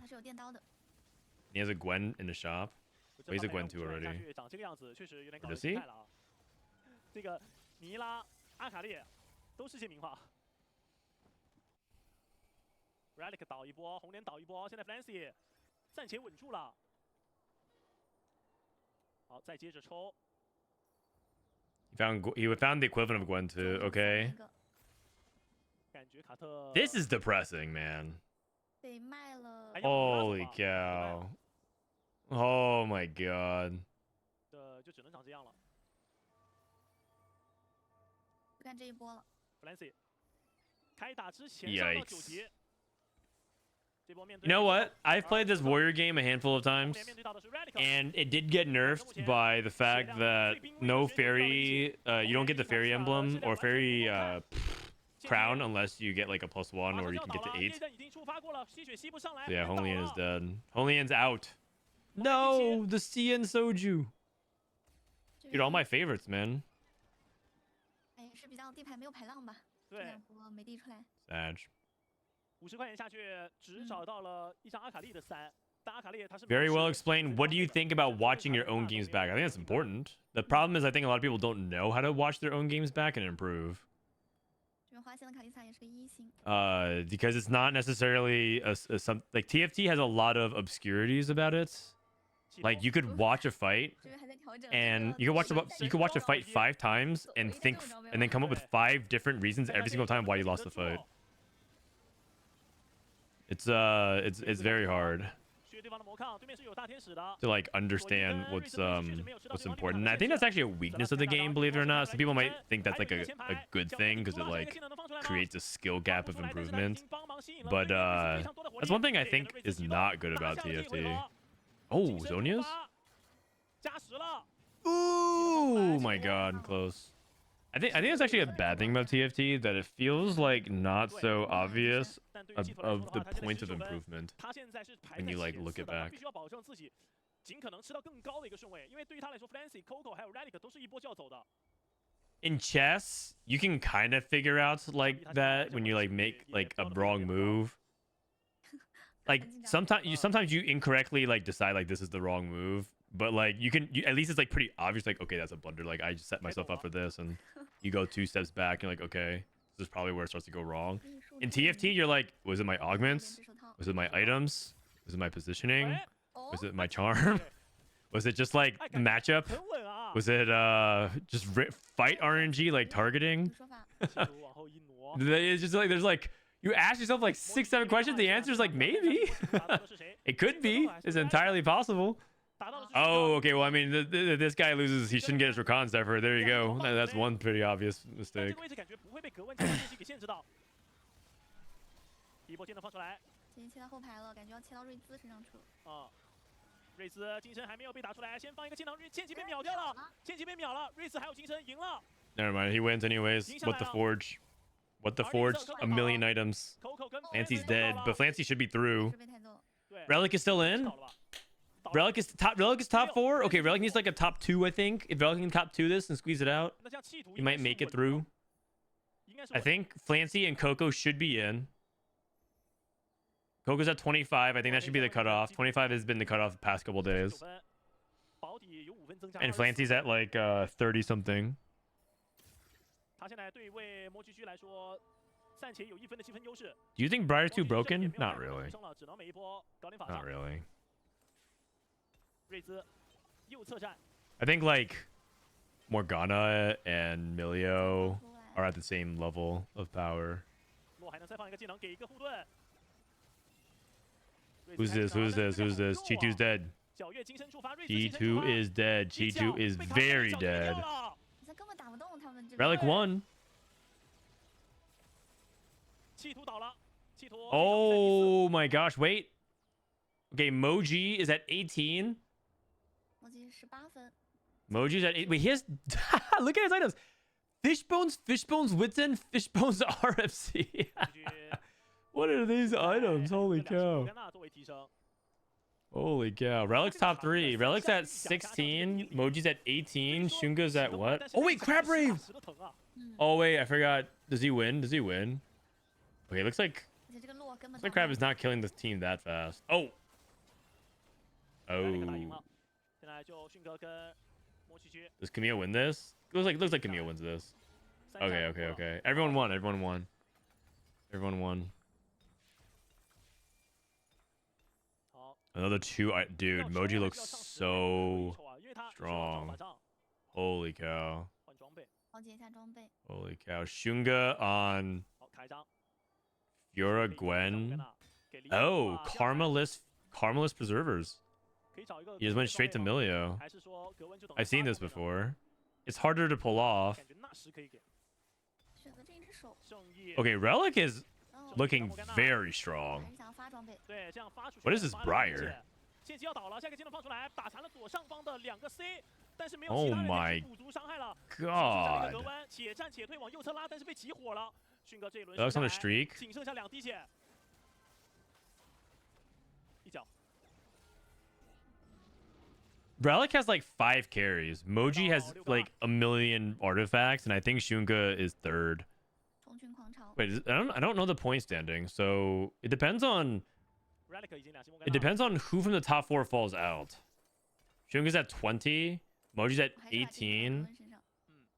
He has a Gwen in the shop. Oh, he's a Gwen too already. Or does he? 这个尼拉、阿卡丽都是些名画。 Relic 倒一波，红莲倒一波，现在 Flancy 暂且稳住了。好，再接着抽。He found the equivalent of Gwen too. Okay. 感觉卡特 This is depressing, man. 被卖了。 Holy cow. Oh my god. 就只能长这样了。不干这一波了。 Flancy 开打之前上到9级。 You know what? I've played this warrior game a handful of times, and it did get nerfed by the fact that no fairy, you don't get the fairy emblem or fairy crown unless you get like a +1 or you can get to 8. So yeah, Holian is dead. Holian's out. No, the CN Soju. Dude, all my favorites, man. Sag. 50块钱下去，只找到了一张阿卡丽的3，但阿卡丽它是 Very well explained. What do you think about watching your own games back? I think that's important. The problem is I think a lot of people don't know how to watch their own games back and improve. Because it's not necessarily like TFT has a lot of obscurities about it. Like you could watch a fight and you could watch a fight 5 times and then come up with 5 different reasons every single time why you lost the fight. It's very hard to like understand what's important. And I think that's actually a weakness of the game, believe it or not. Some people might think that's like a good thing because it like creates a skill gap of improvement. But that's one thing I think is not good about TFT. Oh, Zonia's? Ooh, my god, close. I think it's actually a bad thing about TFT that it feels like not so obvious of the point of improvement when you like look it back. In chess, you can kind of figure out like that when you like make like a wrong move. Like sometimes you incorrectly like decide like this is the wrong move. But like at least it's like pretty obvious, like okay, that's a blunder. Like I just set myself up for this, and you go 2 steps back, and you're like, okay, this is probably where it starts to go wrong. In TFT, you're like, was it my augments? Was it my items? Was it my positioning? Was it my charm? Was it just like matchup? Was it just fight RNG like targeting? It's just like there's like you ask yourself like 6-7 questions. The answer is like maybe. It could be. It's entirely possible. Oh, okay. Well, I mean, this guy loses. He shouldn't get his Rakan's effort. There you go. That's one pretty obvious 但 mistake. 这个位置感觉不会被格温这个信息给限制到。第一波技能放出来，已经切到后排了，感觉要切到瑞兹身上去了。瑞兹金身还没有被打出来，先放一个技能，剑姬被秒掉了，剑姬被秒了，瑞兹还有金身赢了。 Never mind. He wins anyways. What the forge? What the forge? A million items. Flancy's dead, but Flancy should be through. 是被太揍了。 Relic is still in. Relic is top 4. Okay, Relic needs like a top 2, I think. If Relic can top 2 this and squeeze it out, 那这样企图 he might make it through. 应该是 I think Flancy and Coco should be in. Coco's at 25. I think that should be the cutoff. 25 has been the cutoff the past couple days. 保底有5分增加。 And Flancy's at like 30 something. 他现在对位魔狙狙来说，暂且有1分的积分优势。 Do you think Briar's too broken? Not really. 只能每一波搞点法 Not really. 瑞兹右侧站， I think like Morgana and Milio are at the same level of power. 洛还能再放一个技能给一个护盾。 Who's this? Who's this? Who's this? Chi2's dead. 皎月金身触发，瑞兹 Chi2 is dead. Chi2 is very dead. 这根本打不动他们这边。 Relic won. 企图倒了，企图。 Oh my gosh! Wait. Okay, Moji is at 18. 魔姬18分。 Moji's at 8. Wait, he has. Look at his items. Fishbones, Witten, Fishbones, RFC. What are these items? Holy cow. Holy cow. Relic's top 3. Relic's at 16. Moji's at 18. Xunge's at what? Oh, wait, Crab Rave. Oh, wait, I forgot. Does he win? Does he win? Okay, looks like Crab is not killing this team that fast. Oh. Oh. Does Camille win this? Looks like Camille wins this. Okay. Everyone won. Another 2. Dude, Moji looks so strong. Holy cow. Holy cow. Xunge on Fiora Gwen. Oh, Karmalist Preservers. He just went straight to Milio. I've seen this before. It's harder to pull off. Okay, Relic is looking very strong. What is this Briar? Oh my god. Relic's on a streak. Relic has like 5 carries. Moji has like a million artifacts, and I think Xunge is 3rd. Wait, I don't know the point standing, so it depends on who from the top 4 falls out. Xunge's at 20, Moji's at 18.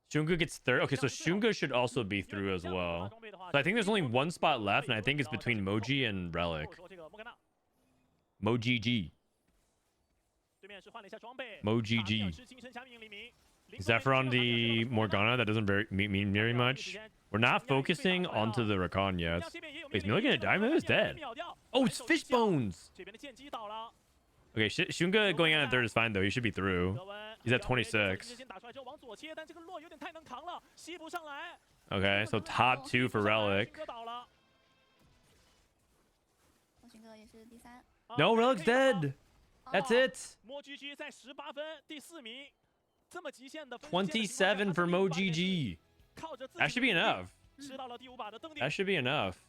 Xunge gets 3rd. Okay, so Xunge should also be through as well. So I think there's only 1 spot left, and I think it's between Moji and Relic. Moji G. Moji G. Zephyron the Morgana, that doesn't mean very much. We're not focusing onto the Rakan yet. Wait, is Millie gonna die? Millie's dead. Oh, it's Fishbones! Okay, Xunge going out at 3rd is fine though. He should be through. He's at 26. Okay, so top 2 for Relic. No, Relic's dead! That's it! 27 for MoGG. That should be enough. That should be enough.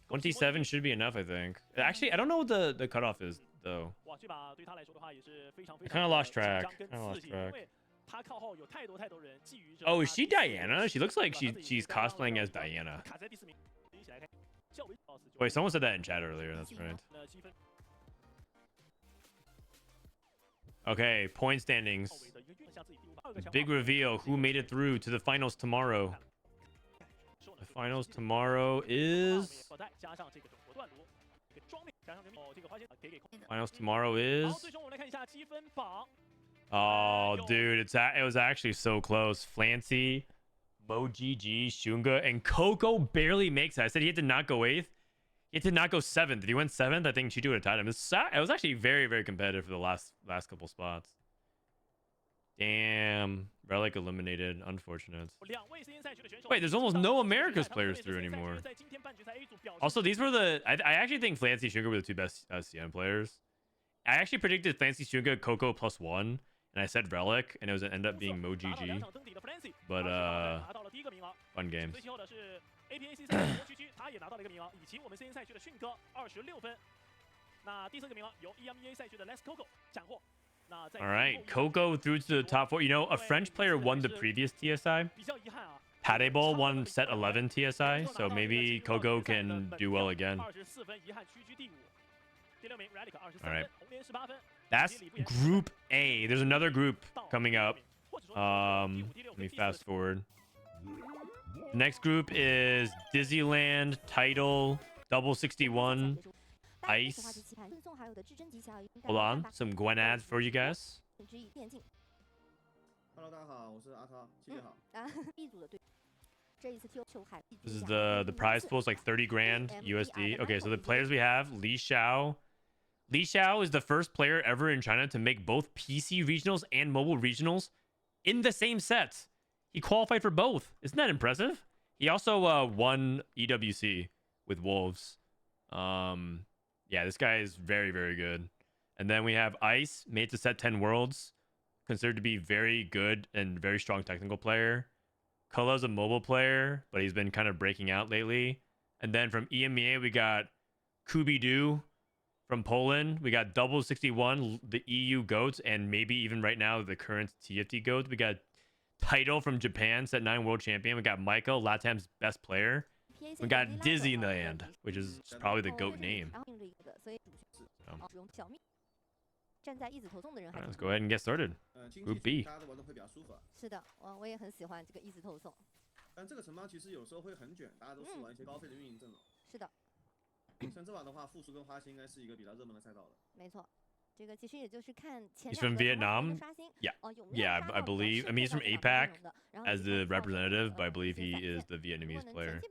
27 should be enough, I think. Actually, I don't know what the cutoff is, though. I kind of lost track. Oh, is she Diana? She looks like she's cosplaying as Diana. Wait, someone said that in chat earlier. That's right. Okay, point standings. Big reveal. Who made it through to the finals tomorrow? The finals tomorrow is... Finals tomorrow is... Oh, dude, it was actually so close. Flancy, MoGG, Xunge, and Coco barely makes it. I said he had to not go 8th. He did not go 7th. If he went 7th, I think Chichu would have tied him. It was actually very, very competitive for the last couple spots. Damn. Relic eliminated. Unfortunate. Wait, there's almost no Americas players through anymore. Also, these were the... I actually think Flancy Xunge were the two best CN players. I actually predicted Flancy Xunge, Coco +1, and I said Relic, and it was ended up being Mo GG. But, fun games. APAC 赛国区区他也拿到了一个名额，以及我们 CN 赛区的迅哥26分。那第4个名额由 EMEA 赛区的 Les Coco 斩获。All right, Coco through to the top 4. You know, a French player won the previous TSI. Padeball won set 11 TSI, so maybe Coco can do well again. All right. That's Group A. There's another group coming up. Let me fast forward. Next group is Disneyland, Title, Double 61, Ice. Hold on, some Gwen ads for you guys. This is the prize pool is like 30 grand USD. Okay, so the players we have, Li Xiao. Li Xiao is the first player ever in China to make both PC regionals and mobile regionals in the same set. He qualified for both. Isn't that impressive? He also won EWC with Wolves. Yeah, this guy is very, very good. And then we have Ice, made to set 10 worlds, considered to be very good and very strong technical player. Kula's a mobile player, but he's been kind of breaking out lately. And then from EMEA, we got Kubidu from Poland. We got Double 61, the EU GOAT, and maybe even right now the current TFT GOAT. We got Title from Japan, set 9 world champion. We got Michael, LATAM's best player. We got Disneyland, which is probably the GOAT name. So. Let's go ahead and get started. Group B. 是的，我也很喜欢这个一直投送。但这个城邦其实有时候会很卷，大家都试玩一些高费的运营阵容。是的。像这把的话，复苏跟花心应该是一个比较热门的赛道了。没错。 He's from Vietnam. Yeah, I believe. I mean, he's from APAC as the representative, but I believe he is the Vietnamese player.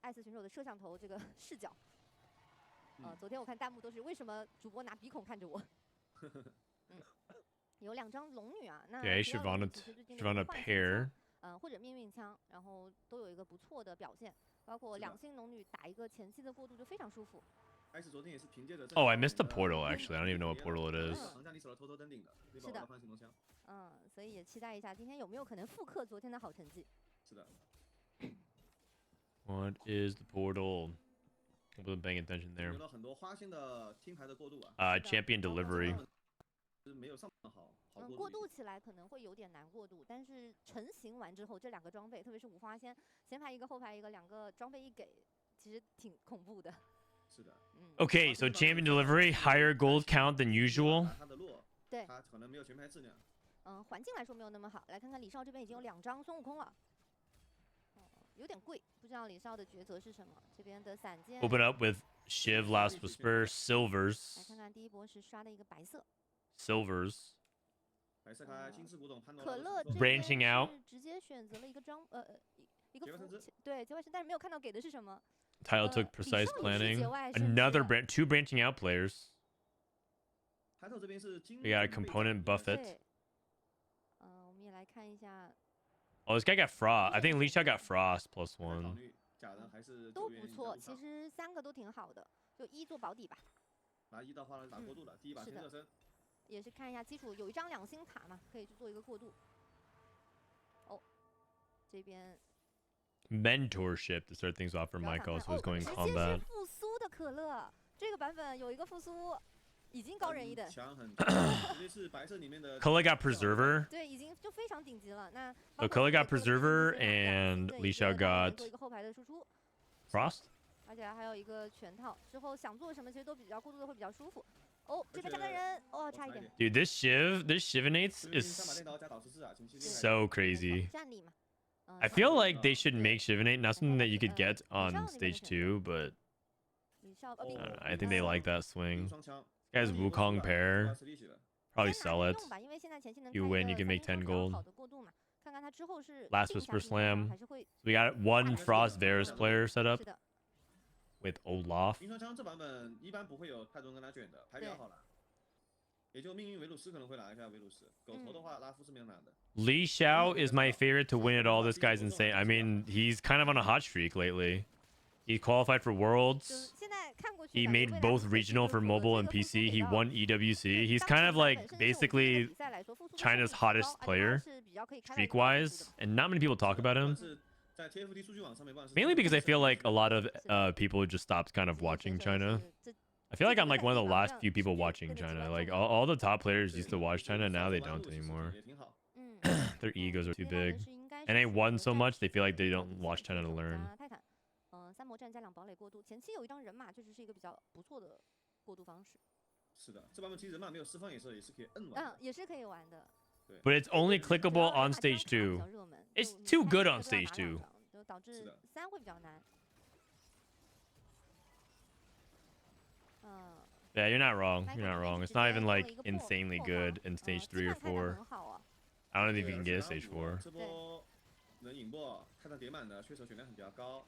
艾斯选手的摄像头这个视角，昨天我看弹幕都是为什么主播拿鼻孔看着我？有2张龙女啊，那 Okay, Shyvana pair. 或者命运枪，然后都有一个不错的表现，包括2星龙女打一个前期的过渡就非常舒服。Oh, I missed the portal actually. I don't even know what portal it is. 是的，所以也期待一下今天有没有可能复刻昨天的好成绩。是的。 What is the portal? I wasn't paying attention there. Champion delivery. 过渡起来可能会有点难过渡，但是成型完之后，这2个装备，特别是5花仙，前排一个后排一个，2个装备一给，其实挺恐怖的。是的。Okay, so champion delivery, higher gold count than usual. 对。他可能没有全排质量。环境来说没有那么好。来看看李少这边已经有2张孙悟空了。 有点贵，不知道李少的抉择是什么。这边的闪剑。Open up with Shiv, Last Whisper, Silvers. 来看看第一波是刷了一个白色。Silvers. 白色开金翅古董，可乐 branching out. 直接选择了一个一个对结外身，但是没有看到给的是什么。Title took precise planning. Another two branching out players. We got a component buffet. 我们也来看一下。 Oh, this guy got Frost. I think Li Xiao got Frost +1. 都不错，其实3个都挺好的，就1做保底吧。拿1到花打过渡了，第一把先热身。也是看一下基础，有一张2星塔嘛，可以去做一个过渡。哦，这边。Mentorship to start things off for Michael, so he's going combat. 直接是复苏的可乐，这个版本有一个复苏。 已经高人一等。Kula got Preserver. 对，已经就非常顶级了。那 So Kula got Preserver and Li Xiao got 做一个后排的输出。Frost. 而且还有一个全套，之后想做什么其实都比较过渡的会比较舒服。哦，这边3个人，哦，差一点。Dude, this Shivinates is so crazy. 站立嘛。I feel like they should make Shivinate not something that you could get on stage 2, but I think they like that swing. Guys, Wukong pair. Probably sell it. You win, you can make 10 gold. Last Whisper Slam. So we got one Frost Varus player set up with Olaf. 冰霜枪这版本一般不会有太多人跟他卷的，牌比较好拿，也就命运维鲁斯可能会拿一下维鲁斯。狗头的话，拉夫是没有拿的。Li Xiao is my favorite to win it all. This guy's insane. I mean, he's kind of on a hot streak lately. He qualified for Worlds. He made both regional for mobile and PC. He won EWC. He's kind of like basically China's hottest player, streak-wise, and not many people talk about him. Mainly because I feel like a lot of people just stopped kind of watching China. I feel like I'm like one of the last few people watching China. Like all the top players used to watch China, now they don't anymore. Their egos are too big. And they won so much, they feel like they don't watch China to learn. 三魔战加两堡垒过渡，前期有一张人马，确实是一个比较不错的过渡方式。是的，这版本其实人马没有释放也是可以摁玩的。也是可以玩的。But it's only clickable on stage 2. It's too good on stage 2. 就导致3会比较难。Yeah, you're not wrong. You're not wrong. It's not even like insanely good in stage 3 or 4. I don't think you can get a stage 4. 这波能赢不？泰坦叠满的，确实选量很比较高。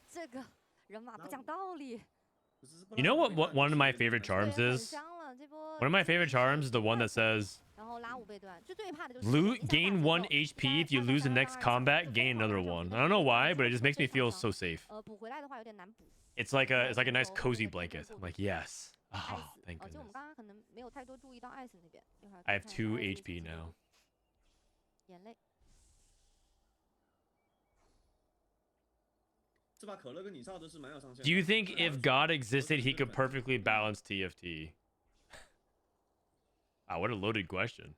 这个人马不讲道理。You know what one of my favorite charms is? One of my favorite charms is the one that says, gain 1 HP. If you lose the next combat, gain another one. I don't know why, but it just makes me feel so safe. It's like a nice cozy blanket. I'm like, yes. Oh, thank goodness. I have 2 HP now. Do you think if God existed, he could perfectly balance TFT? Ah, what a loaded question.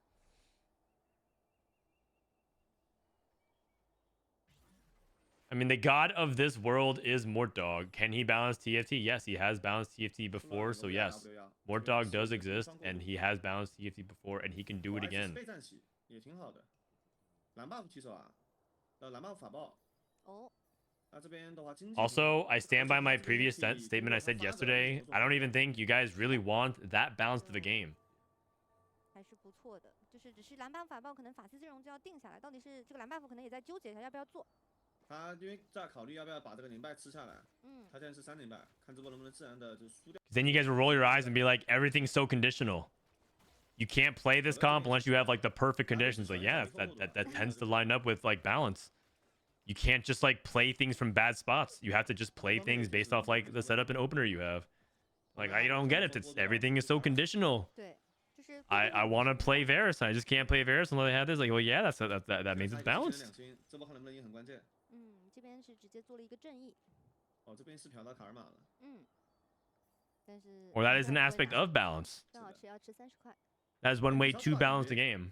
I mean, the god of this world is Mortdog. Can he balance TFT? Yes, he has balanced TFT before, so yes. Mortdog does exist, and he has balanced TFT before, and he can do it again. Also, I stand by my previous statement I said yesterday. I don't even think you guys really want that balanced of a game. 还是不错的，只是蓝 buff 法爆可能法师阵容就要定下来，到底是这个蓝 buff 可能也在纠结一下要不要做。他因为在考虑要不要把这个连败吃下来。他现在是3连败，看这波能不能自然的就输掉。Then you guys will roll your eyes and be like, everything's so conditional. You can't play this comp unless you have like the perfect conditions. Like, yeah, that tends to line up with like balance. You can't just like play things from bad spots. You have to just play things based off like the setup and opener you have. Like, I don't get it. Everything is so conditional. I want to play Varus. I just can't play Varus unless I have this. Like, well, yeah, that means it's balanced. 这边是直接做了一个正义。这边是嫖到卡尔玛了。但是 Or that is an aspect of balance. 正好要吃30块。That is one way to balance the game.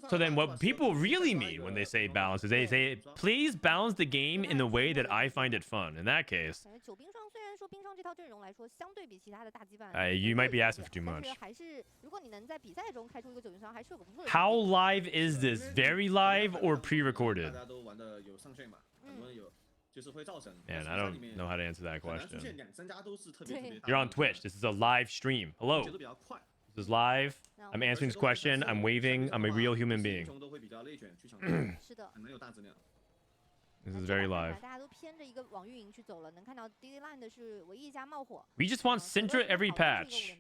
So then what people really mean when they say balance is they say, please balance the game in the way that I find it fun. In that case, you might be asking for too much. How live is this? Very live or pre-recorded? Man, I don't know how to answer that question. You're on Twitch. This is a live stream. Hello. This is live. I'm answering this question. I'm waving. I'm a real human being. This is very live. We just want Syndra every patch.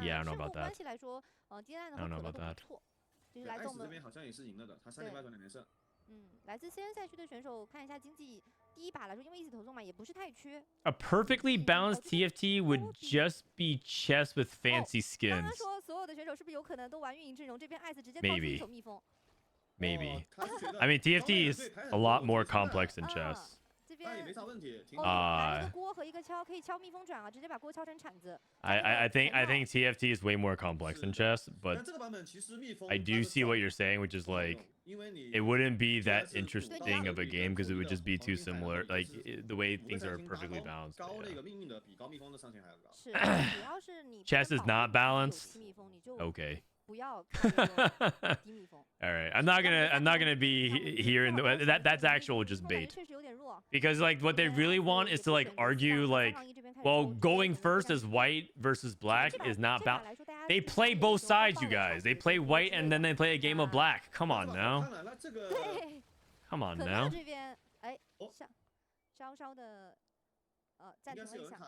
Yeah, I don't know about that. I don't know about that. 来自 CN 赛区的选手看一下经济第一把来说，因为一起投中嘛，也不是太缺。A perfectly balanced TFT would just be chess with fancy skins. 刚刚说所有的选手是不是有可能都玩运营阵容？这边艾斯直接掏出一手蜜蜂。Maybe. I mean, TFT is a lot more complex than chess. 这边来了个锅和一个敲，可以敲蜜蜂转啊，直接把锅敲成铲子。I think TFT is way more complex than chess, but I do see what you're saying, which is like it wouldn't be that interesting of a game because it would just be too similar. Like the way things are perfectly balanced. Yeah. Chess is not balanced. Okay. All right, I'm not gonna be here in the that's actual just bait, because like what they really want is to like argue like, well, going first as white versus black is not balanced. They play both sides, you guys. They play white and then they play a game of black. Come on now. 对， Come on 可 now. 乐这边哎稍的暂停了一下，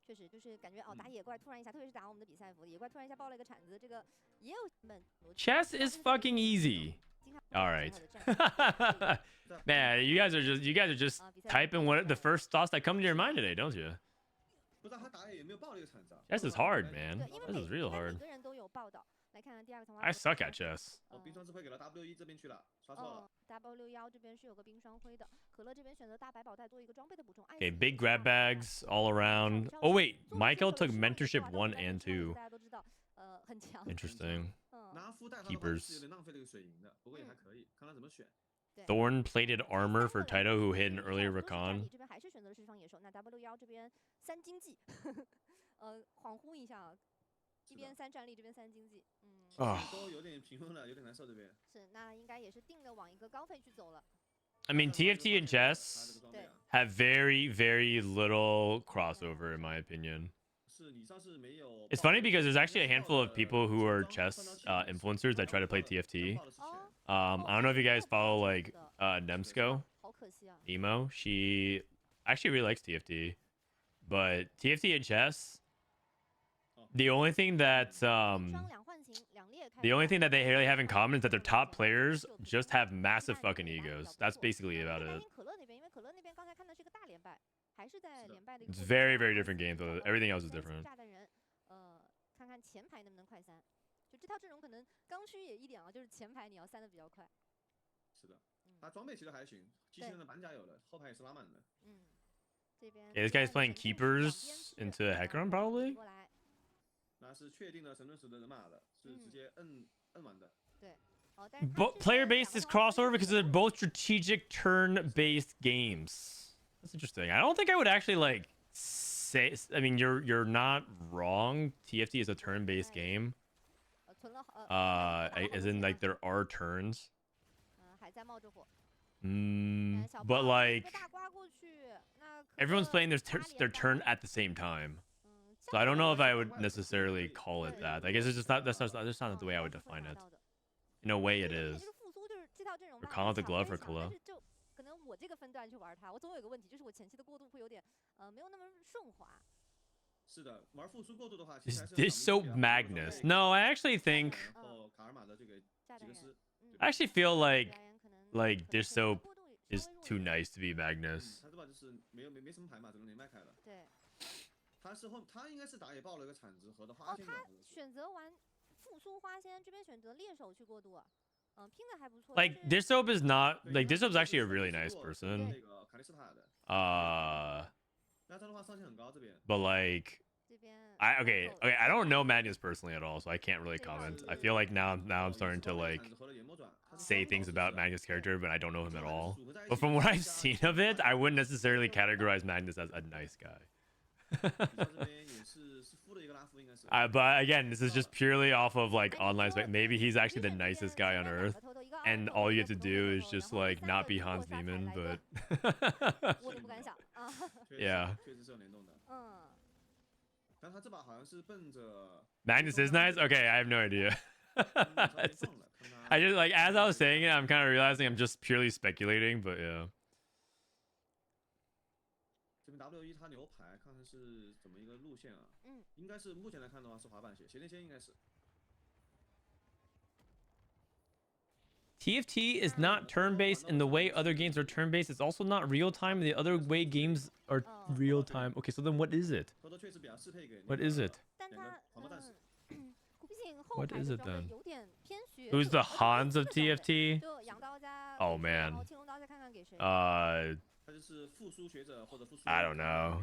确实就是感觉打野怪突然一下，特别是打我们的比赛服，野怪突然一下爆了一个铲子，这个也有们 Chess is fucking easy. All right. Man, you guys are just typing what the first thoughts that come to your mind today, don't you? Chess is hard, man. This is real hard. I suck at chess. W1这边是有个冰霜灰的，可乐这边选择大白宝袋做一个装备的补充。Okay, big grab bags all around. Oh wait, Michael took mentorship 1 and 2. 大家都知道，很强。 Interesting. Keepers. 浪费了个水银的，不过也还可以，看他怎么选。 Thorn plated armor for Taito, who hit an earlier recon. 这边还是选择了释放野兽，那 W1这边3经济，恍惚一下，一边3战力，这边3经济，都有点平衡了，有点难受这边。是，那应该也是定的往一个高费去走了。I mean, TFT and chess have very, very little crossover, in my opinion. It's funny because there's actually a handful of people who are chess influencers that try to play TFT. I don't know if you guys follow like Nemsko, Nemo. She actually really likes TFT, but TFT and chess, the only thing that they really have in common is that their top players just have massive fucking egos. That's basically about it. It's very, very different games, though. Everything else is different. 看看前排能不能快3，就这套阵容可能刚需也一点啊，就是前排你要3的比较快。是的，他装备其实还行，机器人的板甲有了，后排也是拉满的。这边。Yeah, this guy's playing keepers into a hack run, probably. 那是确定了神盾石的人马的，是直接摁完的。对。 But player-based is crossover because they're both strategic turn-based games. That's interesting. I don't think I would actually like say. I mean, you're not wrong. TFT is a turn-based game. As in like there are turns. But like everyone's playing their turn at the same time. So I don't know if I would necessarily call it that. I guess it's just not. That's not the way I would define it. In a way, it is. Or call it the glove for Kala. 可能我这个分段去玩它，我总有一个问题，就是我前期的过渡会有点没有那么顺滑。是的，玩复苏过渡的话，其实 Is so Magnus? No, I actually think. I actually feel like this soap is too nice to be Magnus. 他这把就是没什么牌嘛，只能连麦开了。对。他应该是打野爆了一个铲子和的花仙。他选择玩复苏花仙，这边选择猎手去过渡。 Like this soap is not like this soap's actually a really nice person. But like I don't know Magnus personally at all, so I can't really comment. I feel like now I'm starting to like say things about Magnus' character, but I don't know him at all. But from what I've seen of it, I wouldn't necessarily categorize Magnus as a nice guy. But again, this is just purely off of like online spec. Maybe he's actually the nicest guy on earth, and all you have to do is just like not be Hans Niemann. But yeah, Magnus is nice. Okay, I have no idea. I just like as I was saying it, I'm kind of realizing I'm just purely speculating. But yeah. W1它牛排看看是怎么一个路线啊？应该是目前来看的话是滑板鞋，斜电线应该是。TFT is not turn-based in the way other games are turn-based. It's also not real-time. The other way games are real-time. Okay, so then what is it? What is it? What is it then? Who's the Hans of TFT? Oh man. I don't know.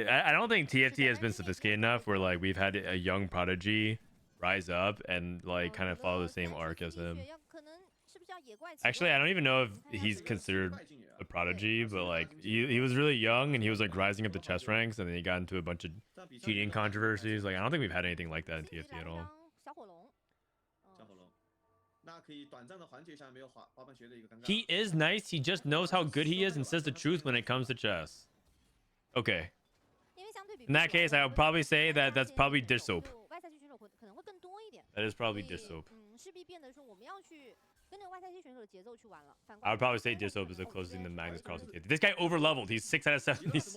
I don't think TFT has been sophisticated enough where like we've had a young prodigy rise up and like kind of follow the same arc as him. Actually, I don't even know if he's considered a prodigy, but like he was really young and he was like rising up the chess ranks, and then he got into a bunch of cheating controversies. Like I don't think we've had anything like that in TFT at all. He is nice. He just knows how good he is and says the truth when it comes to chess. Okay. In that case, I would probably say that that's probably dish soap. That is probably dish soap. I would probably say dish soap is the closest thing to Magnus Carlsen. This guy over leveled. He's 6 out of 76.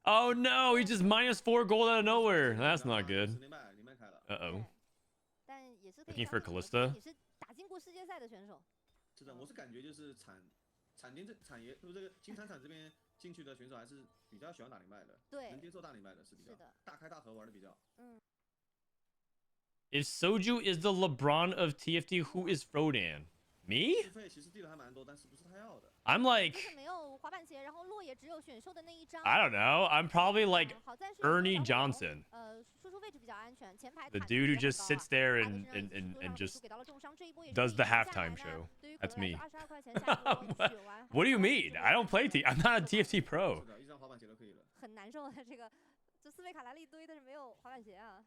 Oh no, he just -4 gold out of nowhere. That's not good. Uh-oh. Looking for Callista. 是的，我是感觉就是产业，就是这个金铲这边进去的选手还是比较喜欢打零败的，能接受大零败的是比较大开大合玩的比较。If Soju is the LeBron of TFT, who is Frodan? Me? I'm like, I don't know. I'm probably like Ernie Johnson. The dude who just sits there and just does the halftime show. That's me. What do you mean? I don't play I'm not a TFT pro. 很难受的这个，就4位卡莱利堆，但是没有滑板鞋啊。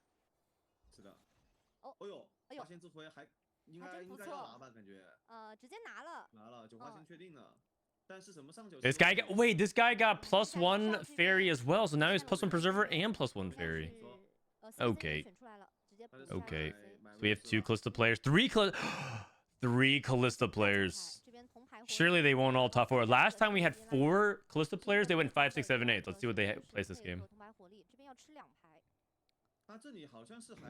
是的。哦，哎呦，花仙这回还应该要拿吧，感觉。直接拿了。拿了，就花仙确定了。但是什么上九？ This guy got wait. This guy got +1 fairy as well, so now he's +1 preserver and +1 fairy. Okay. Okay. So we have 2 Callista players, 3 Callista players. Surely they won't all top 4. Last time we had 4 Callista players, they went 5, 6, 7, 8. Let's see what they place this game.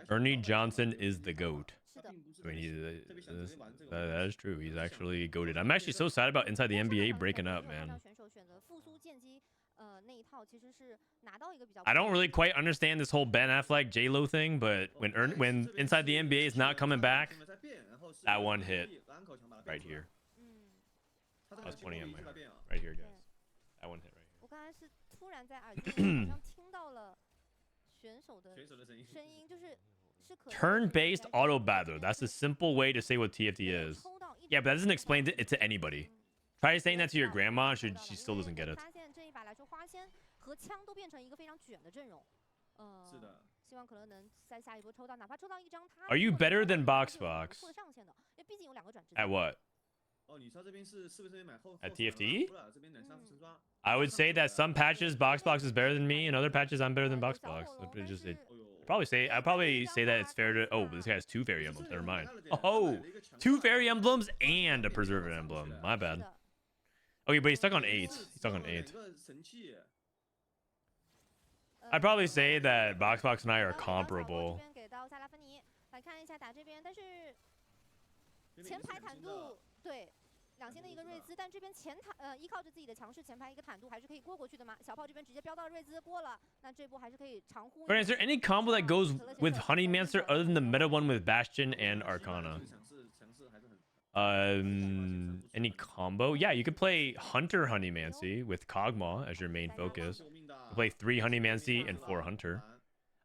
Ernie Johnson is the GOAT. I mean, that is true. He's actually goated. I'm actually so sad about Inside the NBA breaking up, man. I don't really quite understand this whole Ben Affleck J-Lo thing, but when Inside the NBA is not coming back, that one hit right here. I was pointing at my heart. Right here, guys. That one hit right here. Turn-based auto battle. That's a simple way to say what TFT is. Yeah, but that doesn't explain it to anybody. Try saying that to your grandma. She still doesn't get it. Are you better than Boxbox? At what? At TFT? I would say that some patches Boxbox is better than me, and other patches I'm better than Boxbox. I'd probably say that it's fair to. Oh, this guy has 2 fairy emblems. Never mind. Oh, 2 fairy emblems and a preserver emblem. My bad. Okay, but he's stuck on 8. He's stuck on 8. I'd probably say that Boxbox and I are comparable. But is there any combo that goes with Honeymancer other than the meta one with Bastion and Arcana? Any combo? Yeah, you could play Hunter Honeymancy with Kog'Maw as your main focus. You play 3 Honeymancy and 4 Hunter.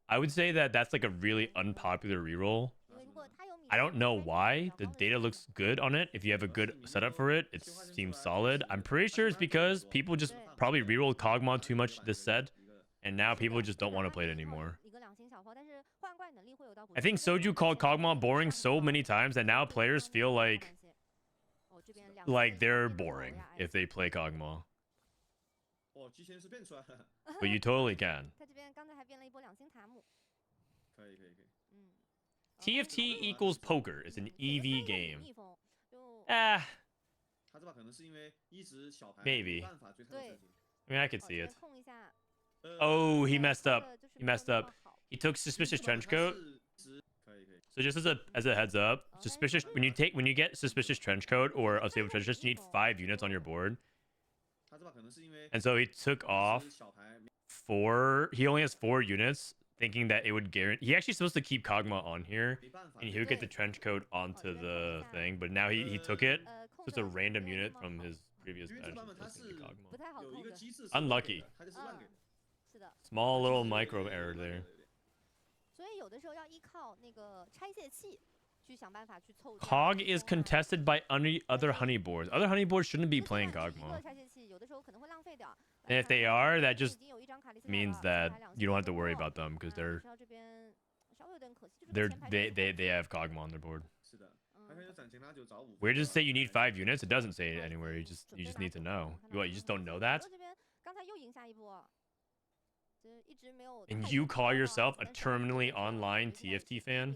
I would say that that's like a really unpopular reroll. I don't know why. The data looks good on it. If you have a good setup for it, it seems solid. I'm pretty sure it's because people just probably rerolled Kog'Maw too much this set, and now people just don't want to play it anymore. I think Soju called Kog'Maw boring so many times that now players feel like they're boring if they play Kog'Maw. But you totally can. TFT equals poker. It's an EV game. Maybe. I mean, I could see it. Oh, he messed up. He messed up. He took Suspicious Trenchcoat. So just as a heads up, suspicious when you get Suspicious Trenchcoat or Unstable Treasure Chest, you need 5 units on your board. And so he took off 4. He only has 4 units, thinking that it would guarantee. He actually supposed to keep Kog'Maw on here, and he would get the Trenchcoat onto the thing. But now he took it. Just a random unit from his previous bench. Unlucky. Small little micro error there. Cog is contested by other honey boards. Other honey boards shouldn't be playing Kog'Maw. And if they are, that just means that you don't have to worry about them because they have Kog'Maw on their board. Where does it say you need 5 units? It doesn't say it anywhere. You just need to know. You just don't know that? And you call yourself a terminally online TFT fan?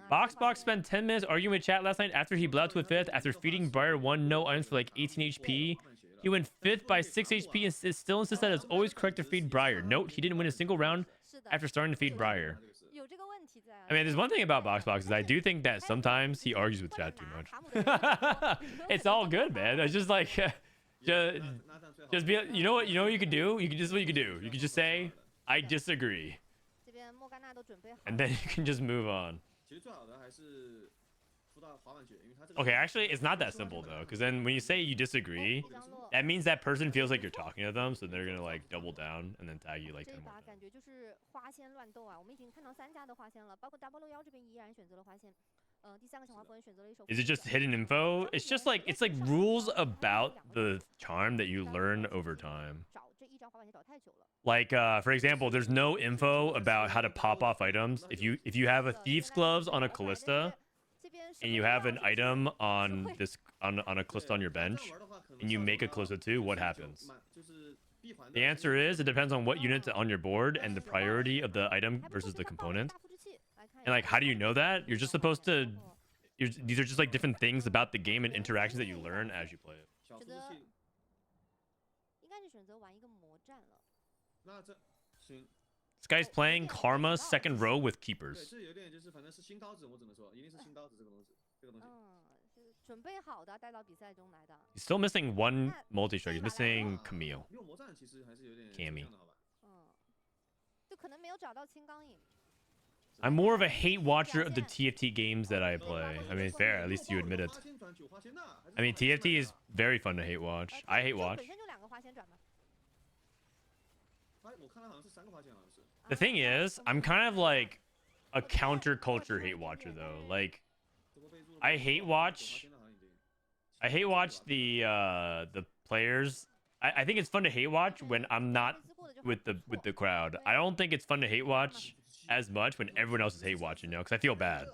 Box spent 10 minutes arguing with chat last night after he bled out to a 5th after feeding Briar 1 no items for like 18 HP. He went 5th by 6 HP and still insists that it's always correct to feed Briar. Note, he didn't win a single round after starting to feed Briar. I mean, there's one thing about Box is I do think that sometimes he argues with chat too much. It's all good, man. It's just like, just be, you know what you could do? You could just say, I disagree. And then you can just move on. Okay, actually, it's not that simple though, because then when you say you disagree, that means that person feels like you're talking to them, so they're gonna like double down and then tag you like 10 more times. Is it just hidden info? It's just like, it's like rules about the charm that you learn over time. Like, for example, there's no info about how to pop off items. If you have a Thief's Gloves on a Callista, and you have an item on this on a Callista on your bench, and you make a Callista 2, what happens? The answer is it depends on what unit's on your board and the priority of the item versus the component. And like, how do you know that? You're just supposed to. These are just like different things about the game and interactions that you learn as you play it. This guy's playing Karma second row with keepers. He's still missing one multi-strike. He's missing Camille. Cammy. I'm more of a hate watcher of the TFT games that I play. I mean, fair. At least you admit it. I mean, TFT is very fun to hate watch. I hate watch. The thing is, I'm kind of like a counterculture hate watcher though. Like, I hate watch the players. I think it's fun to hate watch when I'm not with the crowd. I don't think it's fun to hate watch as much when everyone else is hate watching, you know, because I feel bad.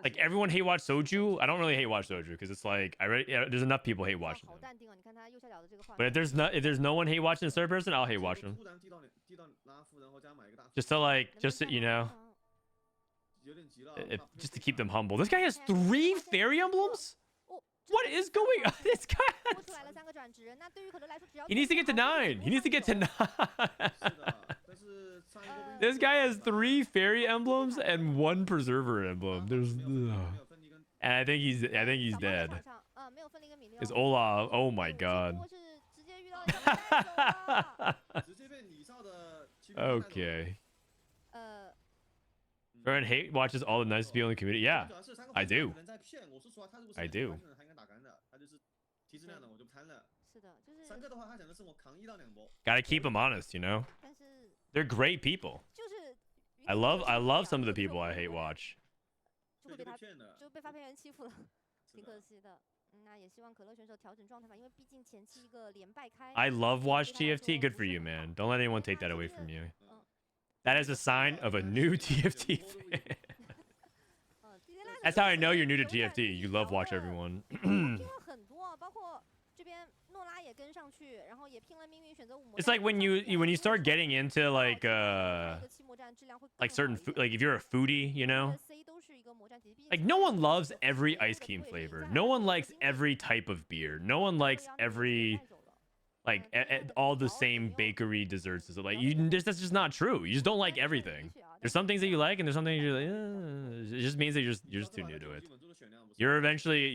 Like, everyone hate watch Soju. I don't really hate watch Soju because it's like there's enough people hate watching him. But if there's no one hate watching a third person, I'll hate watch them. Just to you know, just to keep them humble. This guy has 3 fairy emblems. What is going on? This guy he needs to get to 9. He needs to get to 9. This guy has 3 fairy emblems and 1 preserver emblem. And I think he's dead. Is Olaf? Oh my god. Okay. Frodan hate watches all the nicest people in the community. Yeah, I do. I do. Gotta keep them honest, you know. They're great people. I love some of the people I hate watch. I love watch TFT. Good for you, man. Don't let anyone take that away from you. That is a sign of a new TFT fan. That's how I know you're new to TFT. You love watch everyone. It's like when you start getting into like certain food, like if you're a foodie, you know, like no one loves every ice cream flavor. No one likes every type of beer. No one likes every like all the same bakery desserts. So like that's just not true. You just don't like everything. There's some things that you like, and there's some things you're like, it just means that you're just too new to it. You'll eventually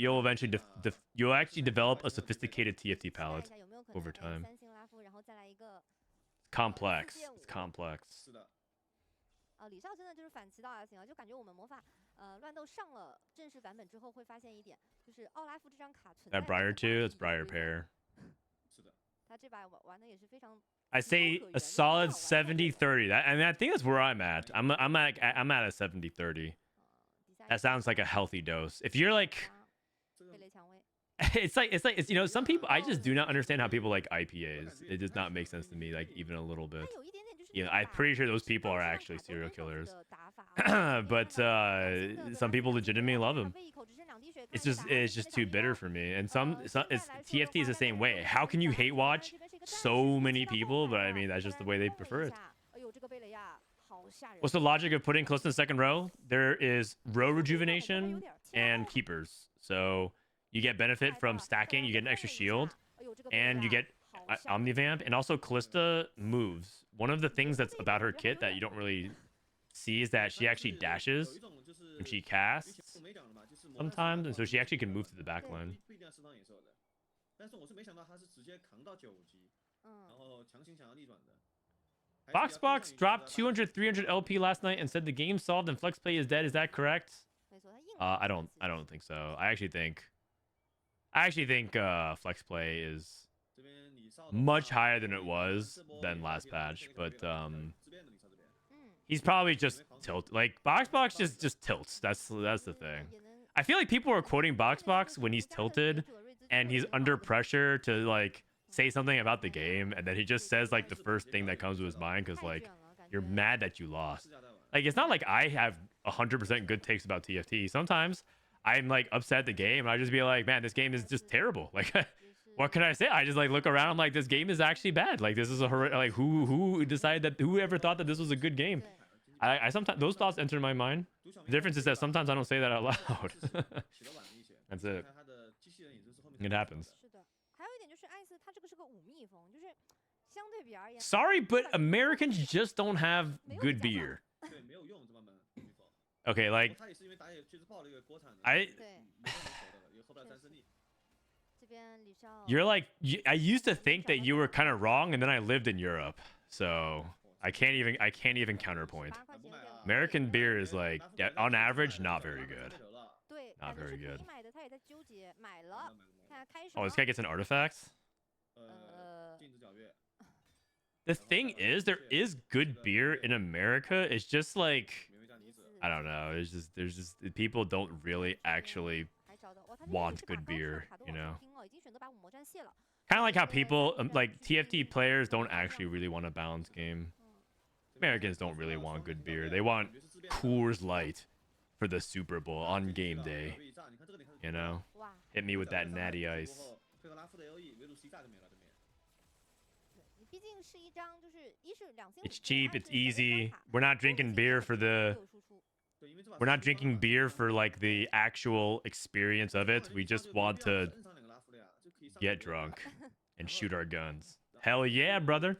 develop a sophisticated TFT palette over time. Complex. It's complex. That Briar 2, that's Briar pair. I say a solid 70-30. I mean, I think that's where I'm at. I'm at a 70-30. That sounds like a healthy dose. If you're like, it's you know, some people, I just do not understand how people like IPAs. It does not make sense to me, like even a little bit. You know, I'm pretty sure those people are actually serial killers. But some people legitimately love them. It's just too bitter for me. And some TFT is the same way. How can you hate watch so many people, but I mean, that's just the way they prefer it. What's the logic of putting close to the second row? There is row rejuvenation and keepers. So you get benefit from stacking, you get an extra shield, and you get Omnivamp, and also Callista moves. One of the things that's about her kit that you don't really see is that she actually dashes when she casts sometimes, and so she actually can move to the back line. Box dropped 200, 300 LP last night and said the game solved and flex play is dead. Is that correct? I don't think so. I actually think flex play is much higher than it was than last patch, but he's probably just tilt. Like Box just tilts. That's the thing. I feel like people are quoting Box when he's tilted and he's under pressure to like say something about the game, and then he just says like the first thing that comes to his mind because like you're mad that you lost. Like it's not like I have 100% good takes about TFT. Sometimes I'm like upset at the game and I just be like, man, this game is just terrible. Like what can I say? I just like look around. I'm like, this game is actually bad. Like this is a like who decided that? Whoever thought that this was a good game? I sometimes those thoughts enter my mind. The difference is that sometimes I don't say that out loud. That's it. It happens. Sorry, but Americans just don't have good beer. Okay, like you're like I used to think that you were kind of wrong, and then I lived in Europe, so I can't even counterpoint. American beer is like on average not very good. Not very good. Oh, this guy gets an artifact. The thing is, there is good beer in America. It's just like I don't know. There's just people don't really actually want good beer, you know. Kind of like how people like TFT players don't actually really want a balanced game. Americans don't really want good beer. They want Coors Light for the Super Bowl on game day. You know, hit me with that natty ice. It's cheap. It's easy. We're not drinking beer for like the actual experience of it. We just want to get drunk and shoot our guns. Hell yeah, brother.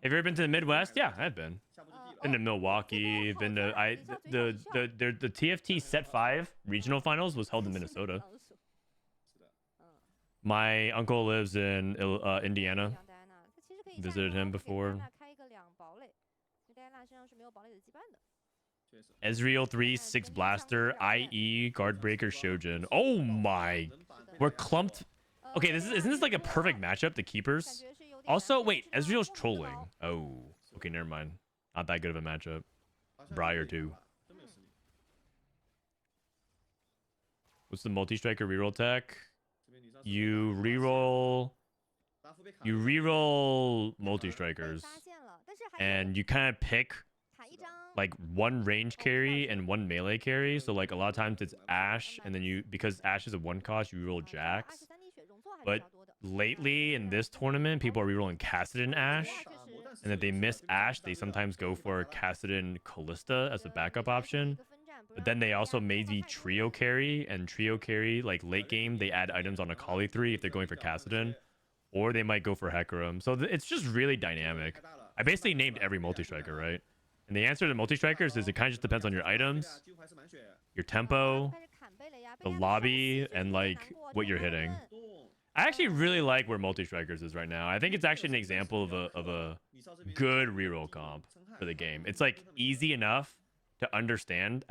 Have you ever been to the Midwest? Yeah, I've been. Been to Milwaukee. Been to the TFT Set 5 regional finals was held in Minnesota. My uncle lives in Indiana. Visited him before. Ezreal 3-6 Blaster, IE, Guardbreaker, Shojin. Oh my. We're clumped. Okay, isn't this like a perfect matchup, the keepers? Also, wait, Ezreal's trolling. Oh, okay, never mind. Not that good of a matchup. Briar too. What's the multi-striker reroll tech? You reroll multi-strikers. And you kind of pick like one range carry and one melee carry. So like a lot of times it's Ashe, and then because Ashe is a one cost, you reroll Jax. But lately in this tournament, people are rerolling Kassadin Ashe, and if they miss Ashe, they sometimes go for Kassadin Callista as a backup option. But then they also maybe trio carry, and trio carry like late game they add items on Akali 3 if they're going for Kassadin, or they might go for Hecarim. So it's just really dynamic. I basically named every multi-striker, right? And the answer to multi-strikers is it kind of just depends on your items, your tempo, the lobby, and like what you're hitting. I actually really like where multi-strikers is right now. I think it's actually an example of a good reroll comp for the game. It's like easy enough to understand,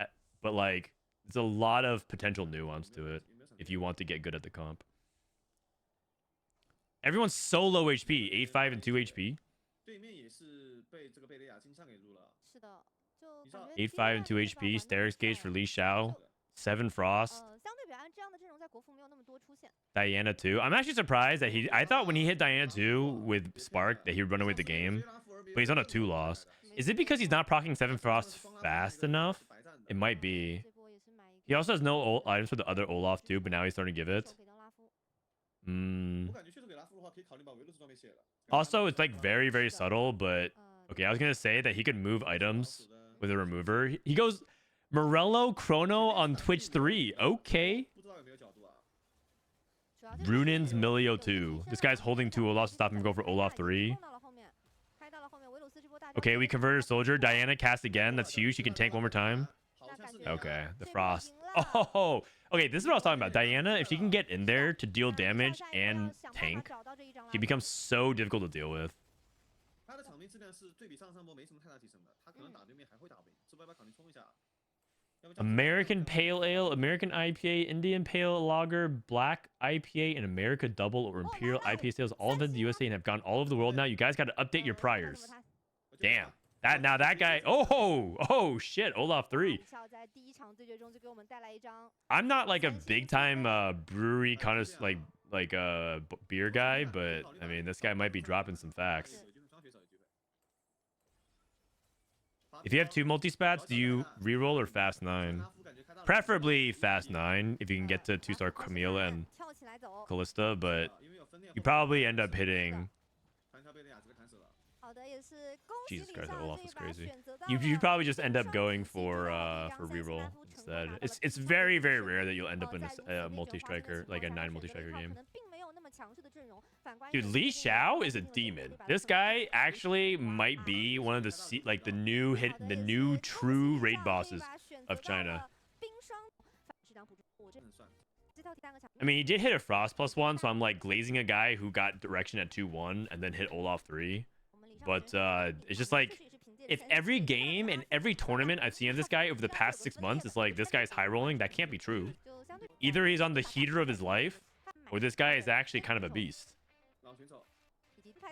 but like there's a lot of potential nuance to it if you want to get good at the comp. Everyone's so low HP, 8-5 and 2 HP. 8-5 and 2 HP, Steris Gauge for Li Xiao, 7 Frost. Diana 2. I'm actually surprised that I thought when he hit Diana 2 with Spark that he would run away with the game, but he's on a 2 loss. Is it because he's not proccing 7 Frost fast enough? It might be. He also has no items for the other Olaf too, but now he's starting to give it. Also, it's like very, very subtle, but okay, I was gonna say that he could move items with a remover. He goes Morello Chrono on Twitch 3. Okay. Runin's Milio 2. This guy's holding 2 Olafs to stop him go for Olaf 3. Okay, we converted a soldier. Diana cast again. That's huge. She can tank one more time. Okay, the Frost. Oh, okay, this is what I was talking about. Diana, if she can get in there to deal damage and tank, she becomes so difficult to deal with. American Pale Ale, American IPA, Indian Pale Lager, Black IPA, and America Double or Imperial IPA sales all invented in the USA and have gone all over the world now. You guys got to update your priors. Damn. That guy. Oh shit. Olaf 3. I'm not like a big time brewery kind of like beer guy, but I mean this guy might be dropping some facts. If you have 2 multi-spats, do you reroll or fast 9? Preferably fast 9 if you can get to 2-star Camille and Callista, but you probably end up hitting. Jesus Christ, that Olaf is crazy. You probably just end up going for reroll instead. It's very, very rare that you'll end up in a multi-striker, like a 9 multi-striker game. Dude, Li Xiao is a demon. This guy actually might be one of the new true raid bosses of China. I mean, he did hit a Frost +1, so I'm like glazing a guy who got direction at 2-1 and then hit Olaf 3. But it's just like, if every game and every tournament I've seen of this guy over the past 6 months is like this guy's high rolling, that can't be true. Either he's on the heater of his life, or this guy is actually kind of a beast.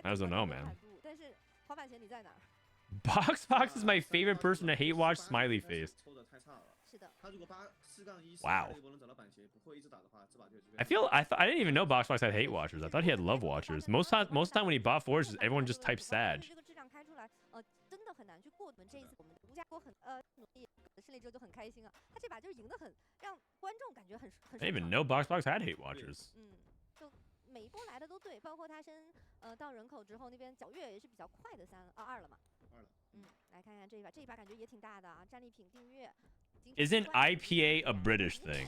I just don't know, man. Fox is my favorite person to hate watch. Smiley face. Wow. I didn't even know Fox had hate watchers. I thought he had love watchers. Most time when he bought forces, everyone just types Sag. I didn't even know Box had hate watchers. 每一波来的都对，包括他到人口之后，那边皎月也是比较快的2了嘛。来看看这一把，感觉也挺大的啊，战利品订阅。Isn't IPA a British thing?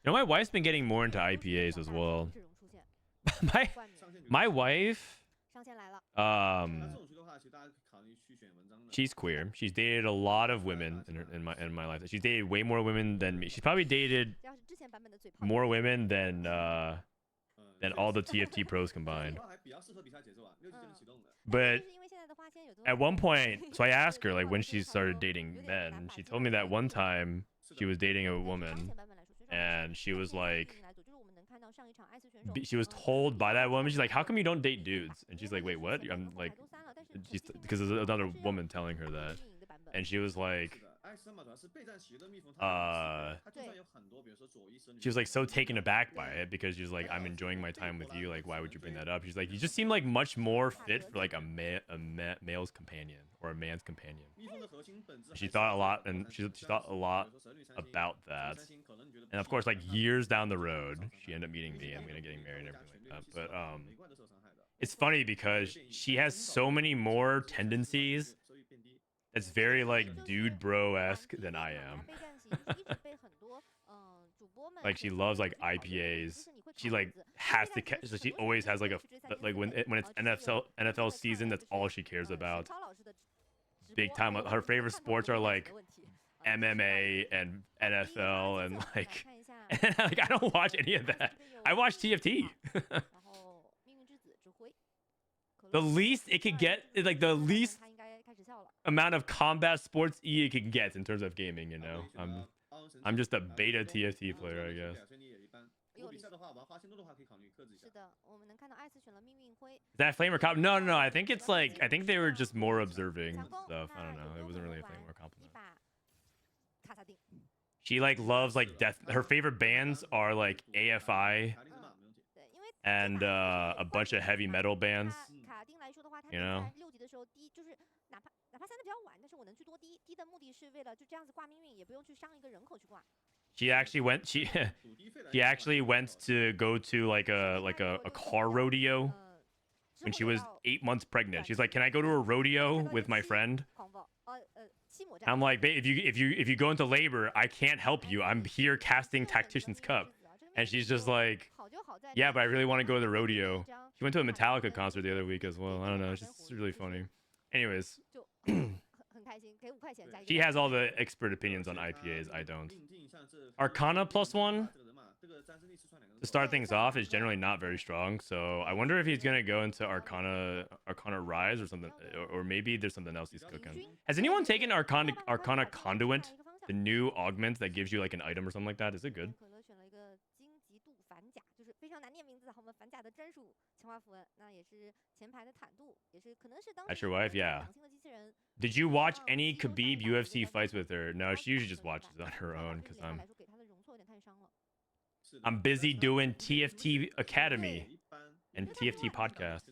You know, my wife's been getting more into IPAs as well. my wife, she's queer. She's dated a lot of women in my life. She's dated way more women than me. She's probably dated more women than all the TFT pros combined. But at one point, so I asked her like when she started dating men. She told me that one time she was dating a woman, and she was like, she was told by that woman, she's like, "How come you don't date dudes?" And she's like, "Wait, what?" I'm like, because there's another woman telling her that, and she was like, she was like so taken aback by it because she was like, "I'm enjoying my time with you. Like, why would you bring that up?" She's like, "You just seem like much more fit for like a male's companion or a man's companion." She thought a lot, and she thought a lot about that. And of course, like years down the road, she ended up meeting me and we ended up getting married and everything like that. But it's funny because she has so many more tendencies. It's very like dude bro-esque than I am. Like she loves like IPAs. She like has to catch. So she always has like when it's NFL season, that's all she cares about. Big time. Her favorite sports are like MMA and NFL and like I don't watch any of that. I watch TFT. The least it could get is like the least amount of combat sports it can get in terms of gaming, you know. I'm just a beta TFT player, I guess. Is that flame or compliment? No. I think it's like, I think they were just more observing stuff. I don't know. It wasn't really a flame or compliment. She like loves like death. Her favorite bands are like AFI and a bunch of heavy metal bands. You know. She actually went. She actually went to go to like a car rodeo when she was 8 months pregnant. She's like, "Can I go to a rodeo with my friend?" And I'm like, "Babe, if you go into labor, I can't help you. I'm here casting Tactician's Cup." And she's just like, "Yeah, but I really want to go to the rodeo." She went to a Metallica concert the other week as well. I don't know. It's just really funny. Anyways, she has all the expert opinions on IPAs. I don't. Arcana +1 to start things off is generally not very strong. So I wonder if he's gonna go into Arcana Rise or something, or maybe there's something else he's cooking. Has anyone taken Arcana Conduit, the new augment that gives you like an item or something like that? Is it good? That's your wife, yeah. Did you watch any Khabib UFC fights with her? No, she usually just watches it on her own because I'm busy doing TFT Academy and TFT podcast.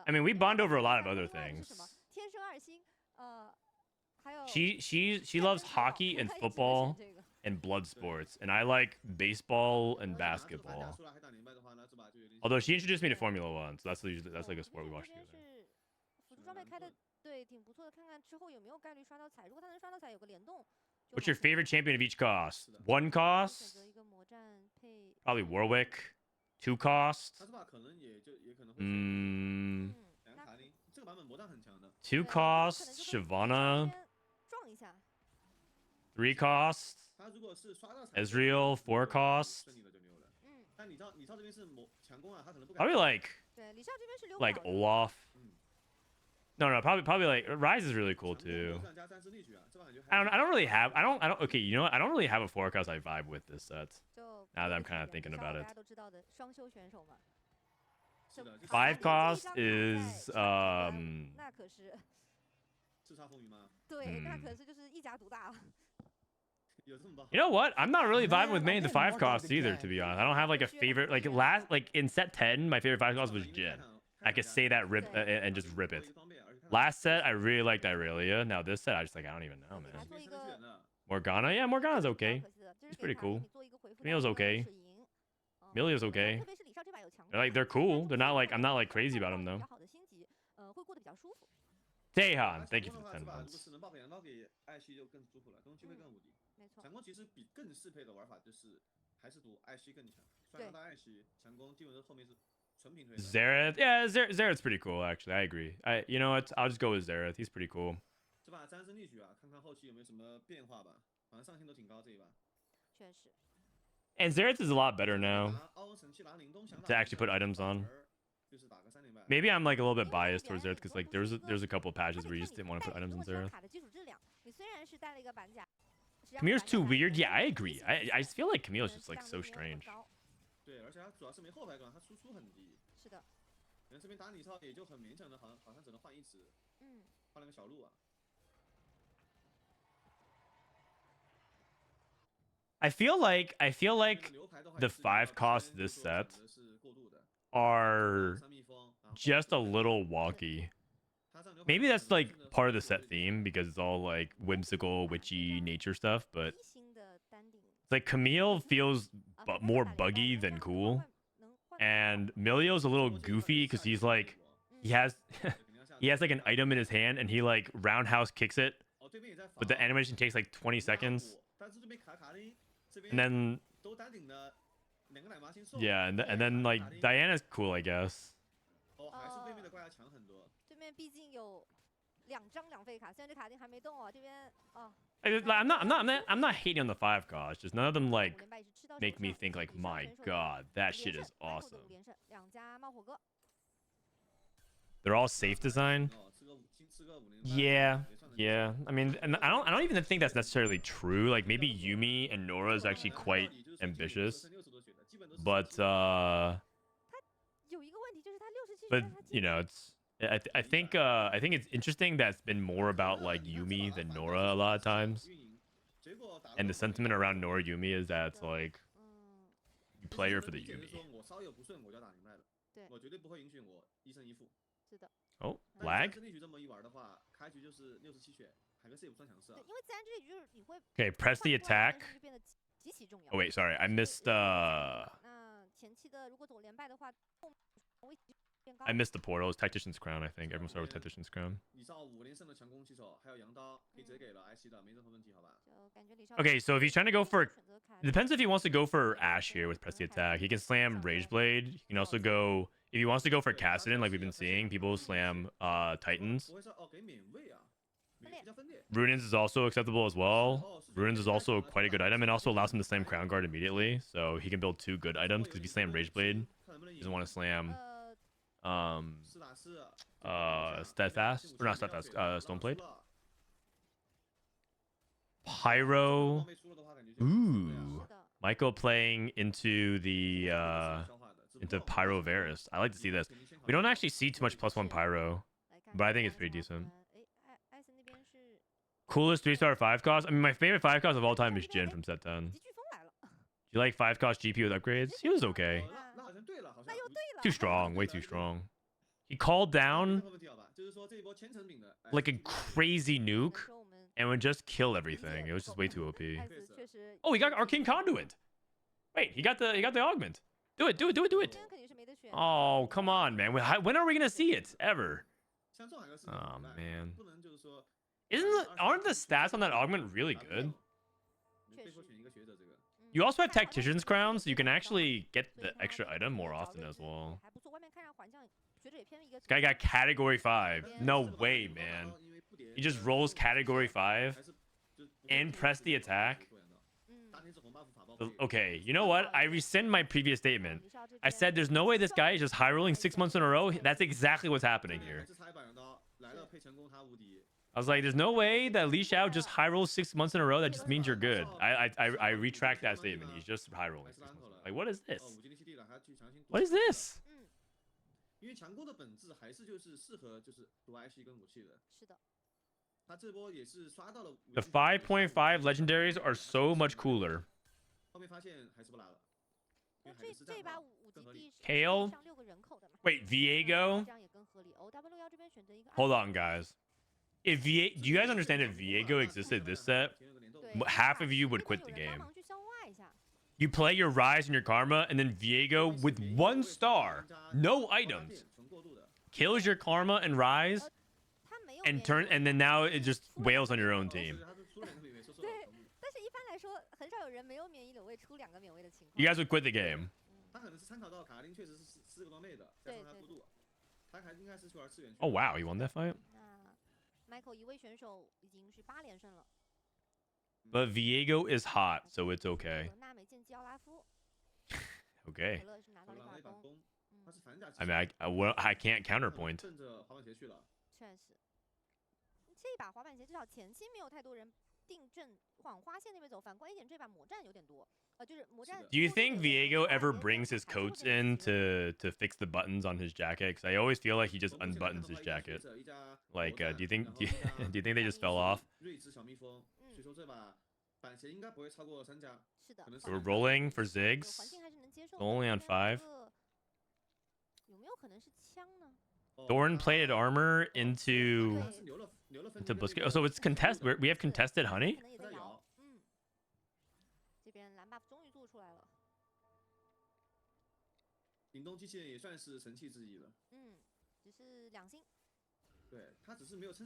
I mean, we bond over a lot of other things. She loves hockey and football and blood sports, and I like baseball and basketball. Although she introduced me to Formula One, so that's like a sport we watch together. What's your favorite champion of each cost? 1 cost? Probably Warwick. 2 cost? 2 cost? Shyvana. 3 cost? Ezreal. 4 cost? Probably like Olaf. No, probably like Rise is really cool too. I don't really have okay, you know what? I don't really have a forecast I vibe with this set. Now that I'm kind of thinking about it. 5 cost is You know what? I'm not really vibing with many of the 5 costs either, to be honest. I don't have like a favorite. Like in set 10, my favorite 5 cost was Jhin. I could say that and just rip it. Last set, I really liked Irelia. Now this set, I don't even know, man. Morgana? Yeah, Morgana's okay. She's pretty cool. Camille's okay. Milia's okay. They're cool. They're not like, I'm not like crazy about them though. Taehan, thank you for the 10 months. Xerath? Yeah, Xerath's pretty cool, actually. I agree. You know what? I'll just go with Xerath. He's pretty cool. And Xerath is a lot better now to actually put items on. Maybe I'm like a little bit biased towards Xerath because like there's a couple of patches where you just didn't want to put items on Xerath. Camille's too weird. Yeah, I agree. I feel like Camille's just like so strange. I feel like the 5 costs this set are just a little wonky. Maybe that's like part of the set theme because it's all like whimsical, witchy nature stuff, but it's like Camille feels more buggy than cool. And Milio's a little goofy because he's like he has like an item in his hand and he like roundhouse kicks it, but the animation takes like 20 seconds. And then yeah, and then like Diana's cool, I guess. I'm not hating on the 5 costs. Just none of them like make me think like, my god, that shit is awesome. They're all safe design. Yeah. I mean, and I don't even think that's necessarily true. Like maybe Yuumi and Nora is actually quite ambitious, but you know, it's. I think it's interesting that it's been more about like Yuumi than Nora a lot of times, and the sentiment around Nora Yuumi is that it's like you play her for the Yuumi. Oh, lag? Okay, press the attack. Oh wait, sorry, I missed I missed the portal. It's Tactician's Crown, I think. Everyone start with Tactician's Crown. Okay, so if he's trying to go for... It depends if he wants to go for Ashe here with press the attack. He can slam Rage Blade. He can also go... If he wants to go for Kassadin, like we've been seeing, people slam Titans. Ruins is also acceptable as well. Ruins is also quite a good item and also allows him to slam Crown Guard immediately. So he can build 2 good items because if you slam Rage Blade, he doesn't want to slam Steadfast. Or not Steadfast, Stoneplate. Pyro. Ooh. Michael playing into the into Pyro Varus. I like to see this. We don't actually see too much +1 Pyro, but I think it's pretty decent. Coolest 3-star 5 cost? I mean, my favorite 5 cost of all time is Jin from set 10. Do you like 5 cost GP with upgrades? He was okay. Too strong, way too strong. He called down like a crazy nuke and would just kill everything. It was just way too OP. Oh, he got Arcane Conduit. Wait, he got the augment. Do it. Oh, come on, man. When are we gonna see it ever? Oh man. Aren't the stats on that augment really good? You also have Tactician's Crown, so you can actually get the extra item more often as well. This guy got Category 5. No way, man. He just rolls Category 5 and press the attack. Okay, you know what? I rescind my previous statement. I said there's no way this guy is just high rolling 6 months in a row. That's exactly what's happening here. I was like, there's no way that Li Xiao just high rolls 6 months in a row. That just means you're good. I retract that statement. He's just high rolling 6 months. Like, what is this? What is this? The 5.5 legendaries are so much cooler. Kale? Wait, Viego? Hold on, guys. Do you guys understand if Viego existed this set, half of you would quit the game. You play your Rise and your Karma, and then Viego with 1 star, no items, kills your Karma and Rise, and then now it just wails on your own team. You guys would quit the game. Oh wow, he won that fight? But Viego is hot, so it's okay. Okay. I mean, I can't counterpoint. Do you think Viego ever brings his coats in to fix the buttons on his jacket? Because I always feel like he just unbuttons his jacket. Like, do you think they just fell off? So we're rolling for Ziggs. Only on 5. Thorn plated armor into Blitzkrieg. Oh, so it's contest. We have contested honey.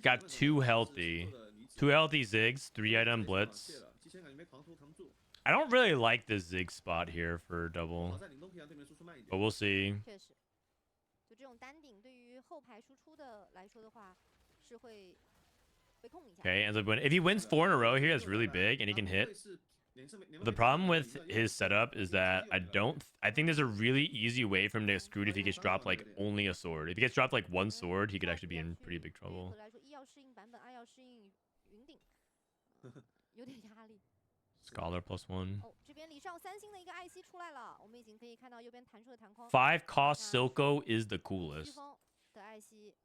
Got 2 healthy Ziggs, 3 item blitz. I don't really like this Zigg spot here for double, but we'll see. Okay, and if he wins 4 in a row here, that's really big, and he can hit. The problem with his setup is that I think there's a really easy way for him to get screwed if he gets dropped like only a sword. If he gets dropped like 1 sword, he could actually be in pretty big trouble. Scholar +1. 5 cost Silco is the coolest.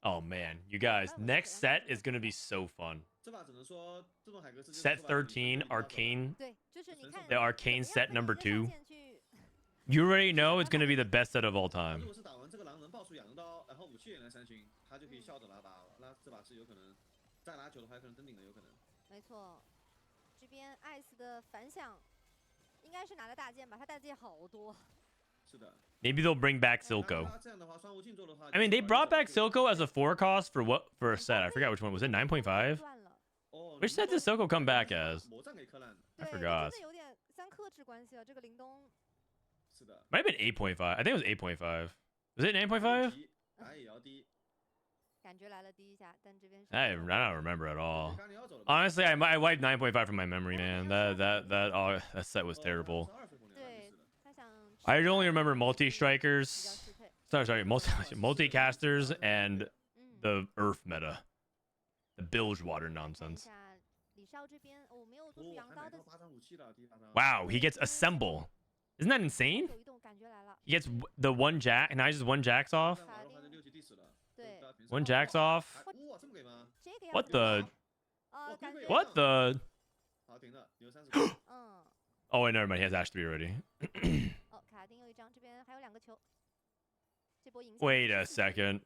Oh man, you guys, next set is gonna be so fun. Set 13, Arcane. The Arcane set number 2. You already know it's gonna be the best set of all time. 没错，这边艾斯的反响应该是拿了大件吧？他大件好多。是的。 Maybe they'll bring back Silco. I mean, they brought back Silco as a 4 cost for what for a set? I forgot which one. Was it 9.5? Which set did Silco come back as? I forgot. Might have been 8.5. I think it was 8.5. Was it 9.5? I don't remember at all. Honestly, I wiped 9.5 from my memory, man. That set was terrible. I only remember multi-strikers. Sorry, multi-casters and the Earth meta. The Bilgewater nonsense. Wow, he gets Assemble. Isn't that insane? He gets the one jack, and now he just one jacks off. One jacks off. What the? What the? Oh, wait, never mind. He has Ash 3 already. Wait a second.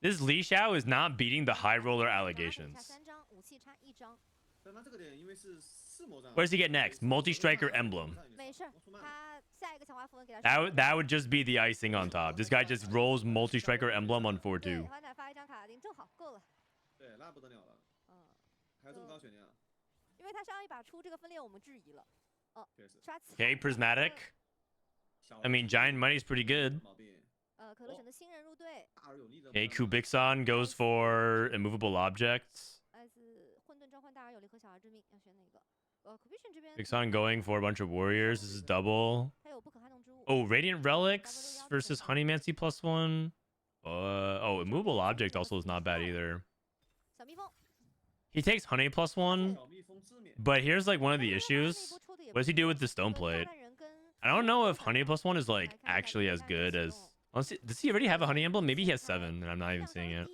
This Li Xiao is not beating the high roller allegations. What does he get next? Multi-striker emblem. That would just be the icing on top. This guy just rolls multi-striker emblem on 4-2. Okay, Prismatic. I mean, Giant Money's pretty good. Okay, Kubixon goes for immovable objects. Kubixon going for a bunch of warriors. This is double. Oh, Radiant Relics versus Honeymancy +1. Oh, immovable object also is not bad either. He takes Honey +1, but here's like one of the issues. What does he do with the Stone Plate? I don't know if Honey +1 is like actually as good as... Does he already have a Honey Emblem? Maybe he has 7 and I'm not even seeing it.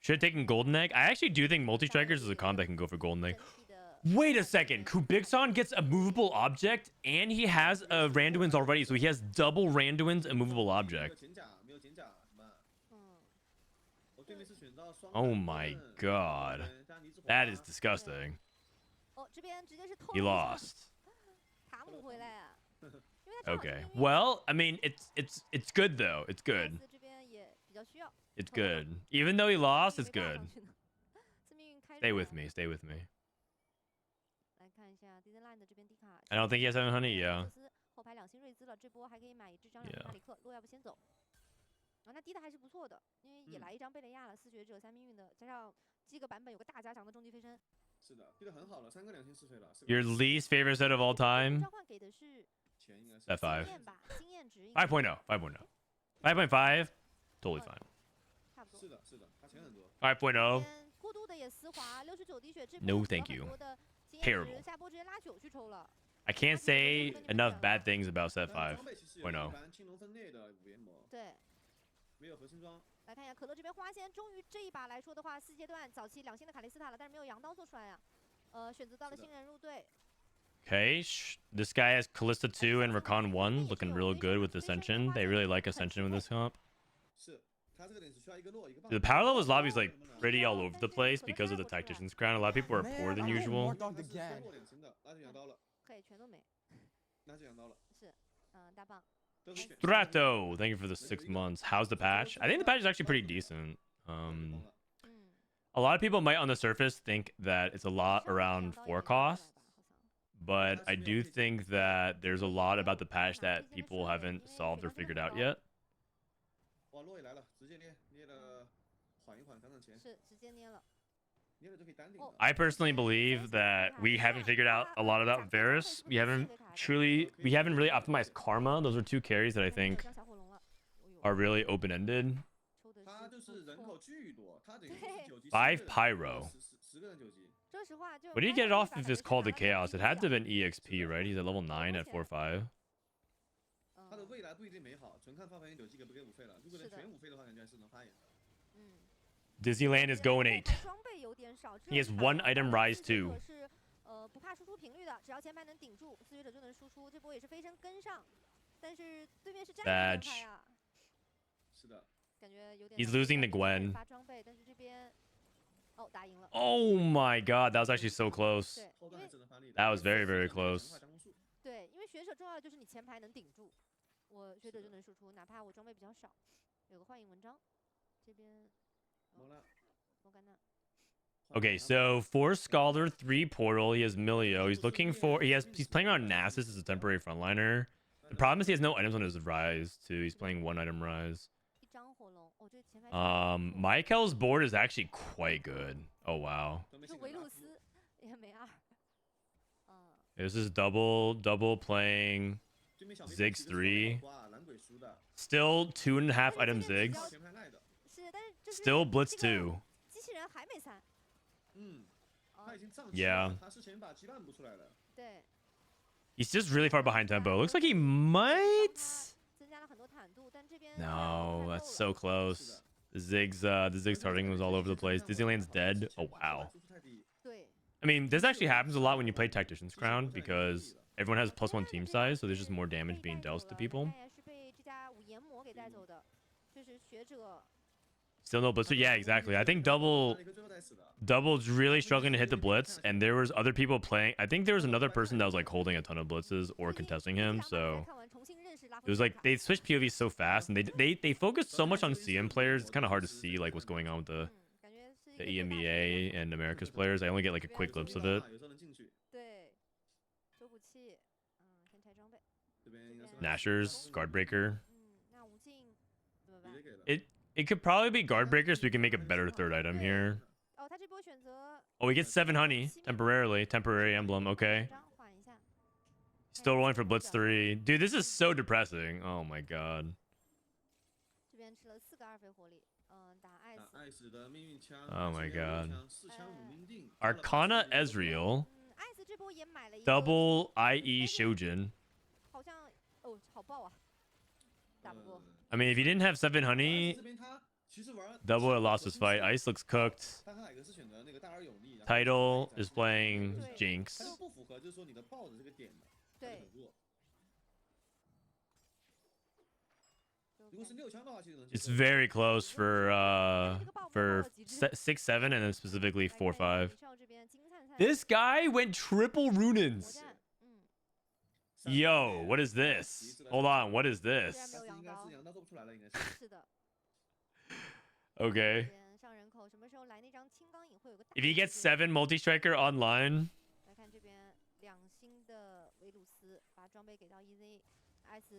Should have taken Golden Egg. I actually do think Multi-Strikers is a comp that can go for Golden Egg. Wait a second. Kubixon gets a movable object and he has a Randuin's already. So he has double Randuin's immovable object. Oh my god. That is disgusting. He lost. Okay. Well, I mean, it's good though. It's good. It's good. Even though he lost, it's good. Stay with me. Stay with me. I don't think he has 7 honey. Yeah. Your least favorite set of all time? Set 5. 5.0. 5.0. 5.5. Totally fine. 5.0. No, thank you. Terrible. I can't say enough bad things about set 5.0. Okay, this guy has Callista 2 and Rakan 1, looking real good with Ascension. They really like Ascension with this comp. The power levels lobby is like pretty all over the place because of the Tactician's crown. A lot of people are poor than usual. Strato, thank you for the 6 months. How's the patch? I think the patch is actually pretty decent. A lot of people might on the surface think that it's a lot around 4 cost, but I do think that there's a lot about the patch that people haven't solved or figured out yet. I personally believe that we haven't figured out a lot about Varus. We haven't really optimized Karma. Those are 2 carries that I think are really open-ended. 5 Pyro. What do you get it off if it's called the Chaos? It had to have been EXP, right? He's at level 9 at 4-5. Disneyland is going 8. He has 1 item rise 2. Badge. He's losing to Gwen. Oh my god, that was actually so close. That was very, very close. Okay, so 4 Scholar, 3 Portal. He has Milio. He's looking for... He's playing around Nasus as a temporary frontliner. The problem is he has no items on his Rise, too. He's playing 1 item Rise. Michael's board is actually quite good. Oh, wow. This is double playing Ziggs 3. Still 2.5 item Ziggs. Still Blitz 2. Yeah. He's just really far behind tempo. Looks like he might... No, that's so close. The Ziggs targeting was all over the place. Disneyland's dead. Oh, wow. I mean, this actually happens a lot when you play Tactician's Crown because everyone has +1 team size, so there's just more damage being dealt to people. Still no blitzer. Yeah, exactly. I think Double's really struggling to hit the blitz, and there was other people playing. I think there was another person that was like holding a ton of blitzes or contesting him. So it was like they switched POVs so fast, and they focused so much on CM players. It's kind of hard to see like what's going on with the EMEA and America's players. I only get like a quick glimpse of it. Nashers, guard breaker. It could probably be guard breaker, so we can make a better 3rd item here. Oh, we get 7 honey temporary emblem. Okay. Still rolling for blitz 3. Dude, this is so depressing. Oh my god. Oh my god. Arcana Ezreal. Double IE Shojin. I mean, if he didn't have 7 honey, Double would have lost his fight. Ice looks cooked. Title is playing Jinx. It's very close for 6-7 and then specifically 4-5. This guy went triple Runins. Yo, what is this? Hold on, what is this? Okay. If he gets 7 multi-striker online.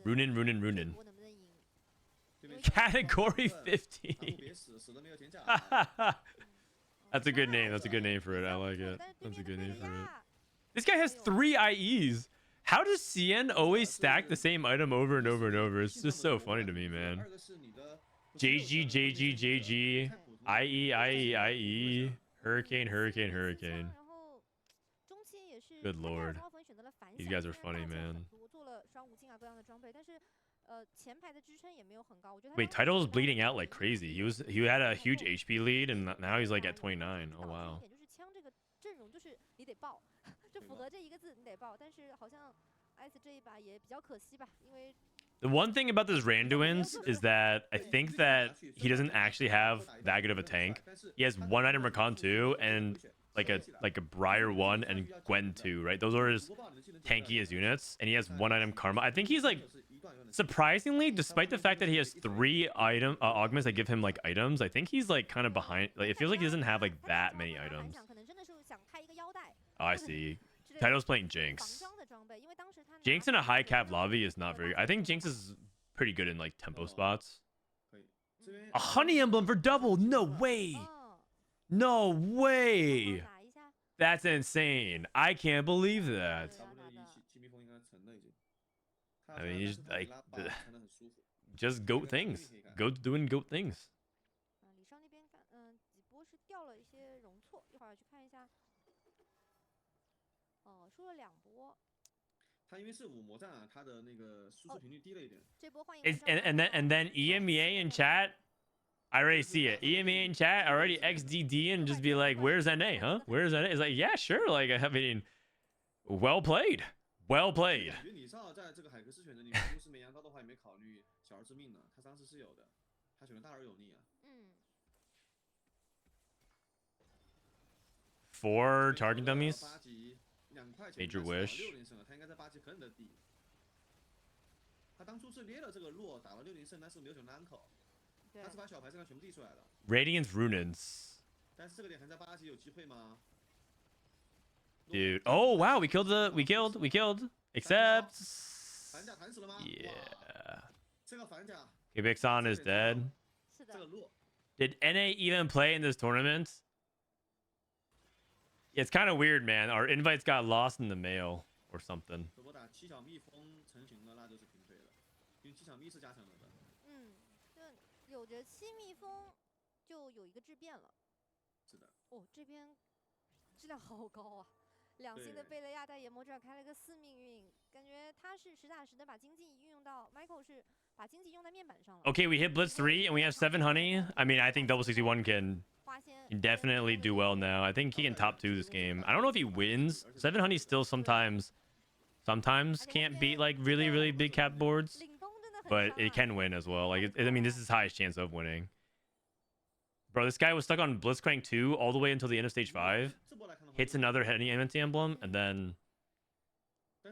Runin. Category 50. That's a good name. That's a good name for it. I like it. That's a good name for it. This guy has 3 IEs. How does CN always stack the same item over and over and over? It's just so funny to me, man. JG. IE. Hurricane. Good lord. These guys are funny, man. Wait, Title is bleeding out like crazy. He had a huge HP lead, and now he's like at 29. Oh, wow. The one thing about this Randuin's is that I think that he doesn't actually have that good of a tank. He has 1 item Recon 2 and like a Briar 1 and Gwen 2, right? Those are his tankiest units, and he has 1 item Karma. I think he's like, surprisingly, despite the fact that he has 3 item augments that give him like items, I think he's like kind of behind. Like it feels like he doesn't have like that many items. Oh, I see. Title's playing Jinx. Jinx in a high cap lobby is not very... I think Jinx is pretty good in like tempo spots. A honey emblem for double? No way! No way! That's insane. I can't believe that. I mean, he's like... just goat things. Goat doing goat things. And then EMEA in chat, I already see it. EMEA in chat already XDD and just be like, "Where's NA? Huh? Where's NA?" It's like, yeah, sure. Like, I mean, well played. Well played. 感觉李少在这个海格斯选择里面，优势没扬高的话，也没考虑小儿致命呢。他当时是有的，他选的大而有力啊。4 target dummies. 8级2块钱 Major wish. 6连胜了，他应该在8级可能得第。他当初是捏了这个落，打了6连胜，但是没有选单口。他是把小牌这样全部递出来的。Radiance Runes. 但是这个点还在8级有机会吗？ Dude. Oh, wow. We killed. Except. Yeah. Kibixon is dead. Did NA even play in this tournament? Yeah, it's kind of weird, man. Our invites got lost in the mail or something. 有着7蜜蜂，就有一个质变了。是的。哦，这边质量好高啊！2星的贝雷亚带研磨这儿开了个4命运，感觉他是实打实的把经济运用到 Michael 是把经济用在面板上了。Okay, we hit Blitz 3 and we have 7 honey. I mean, I think Double 61 can definitely do well now. I think he can top 2 this game. I don't know if he wins. 7 honey still sometimes can't beat like really big cap boards. But it can win as well. Like, I mean, this is his highest chance of winning. Bro, this guy was stuck on Blitzcrank 2 all the way until the end of stage 5. Hits another Henny emblem, and then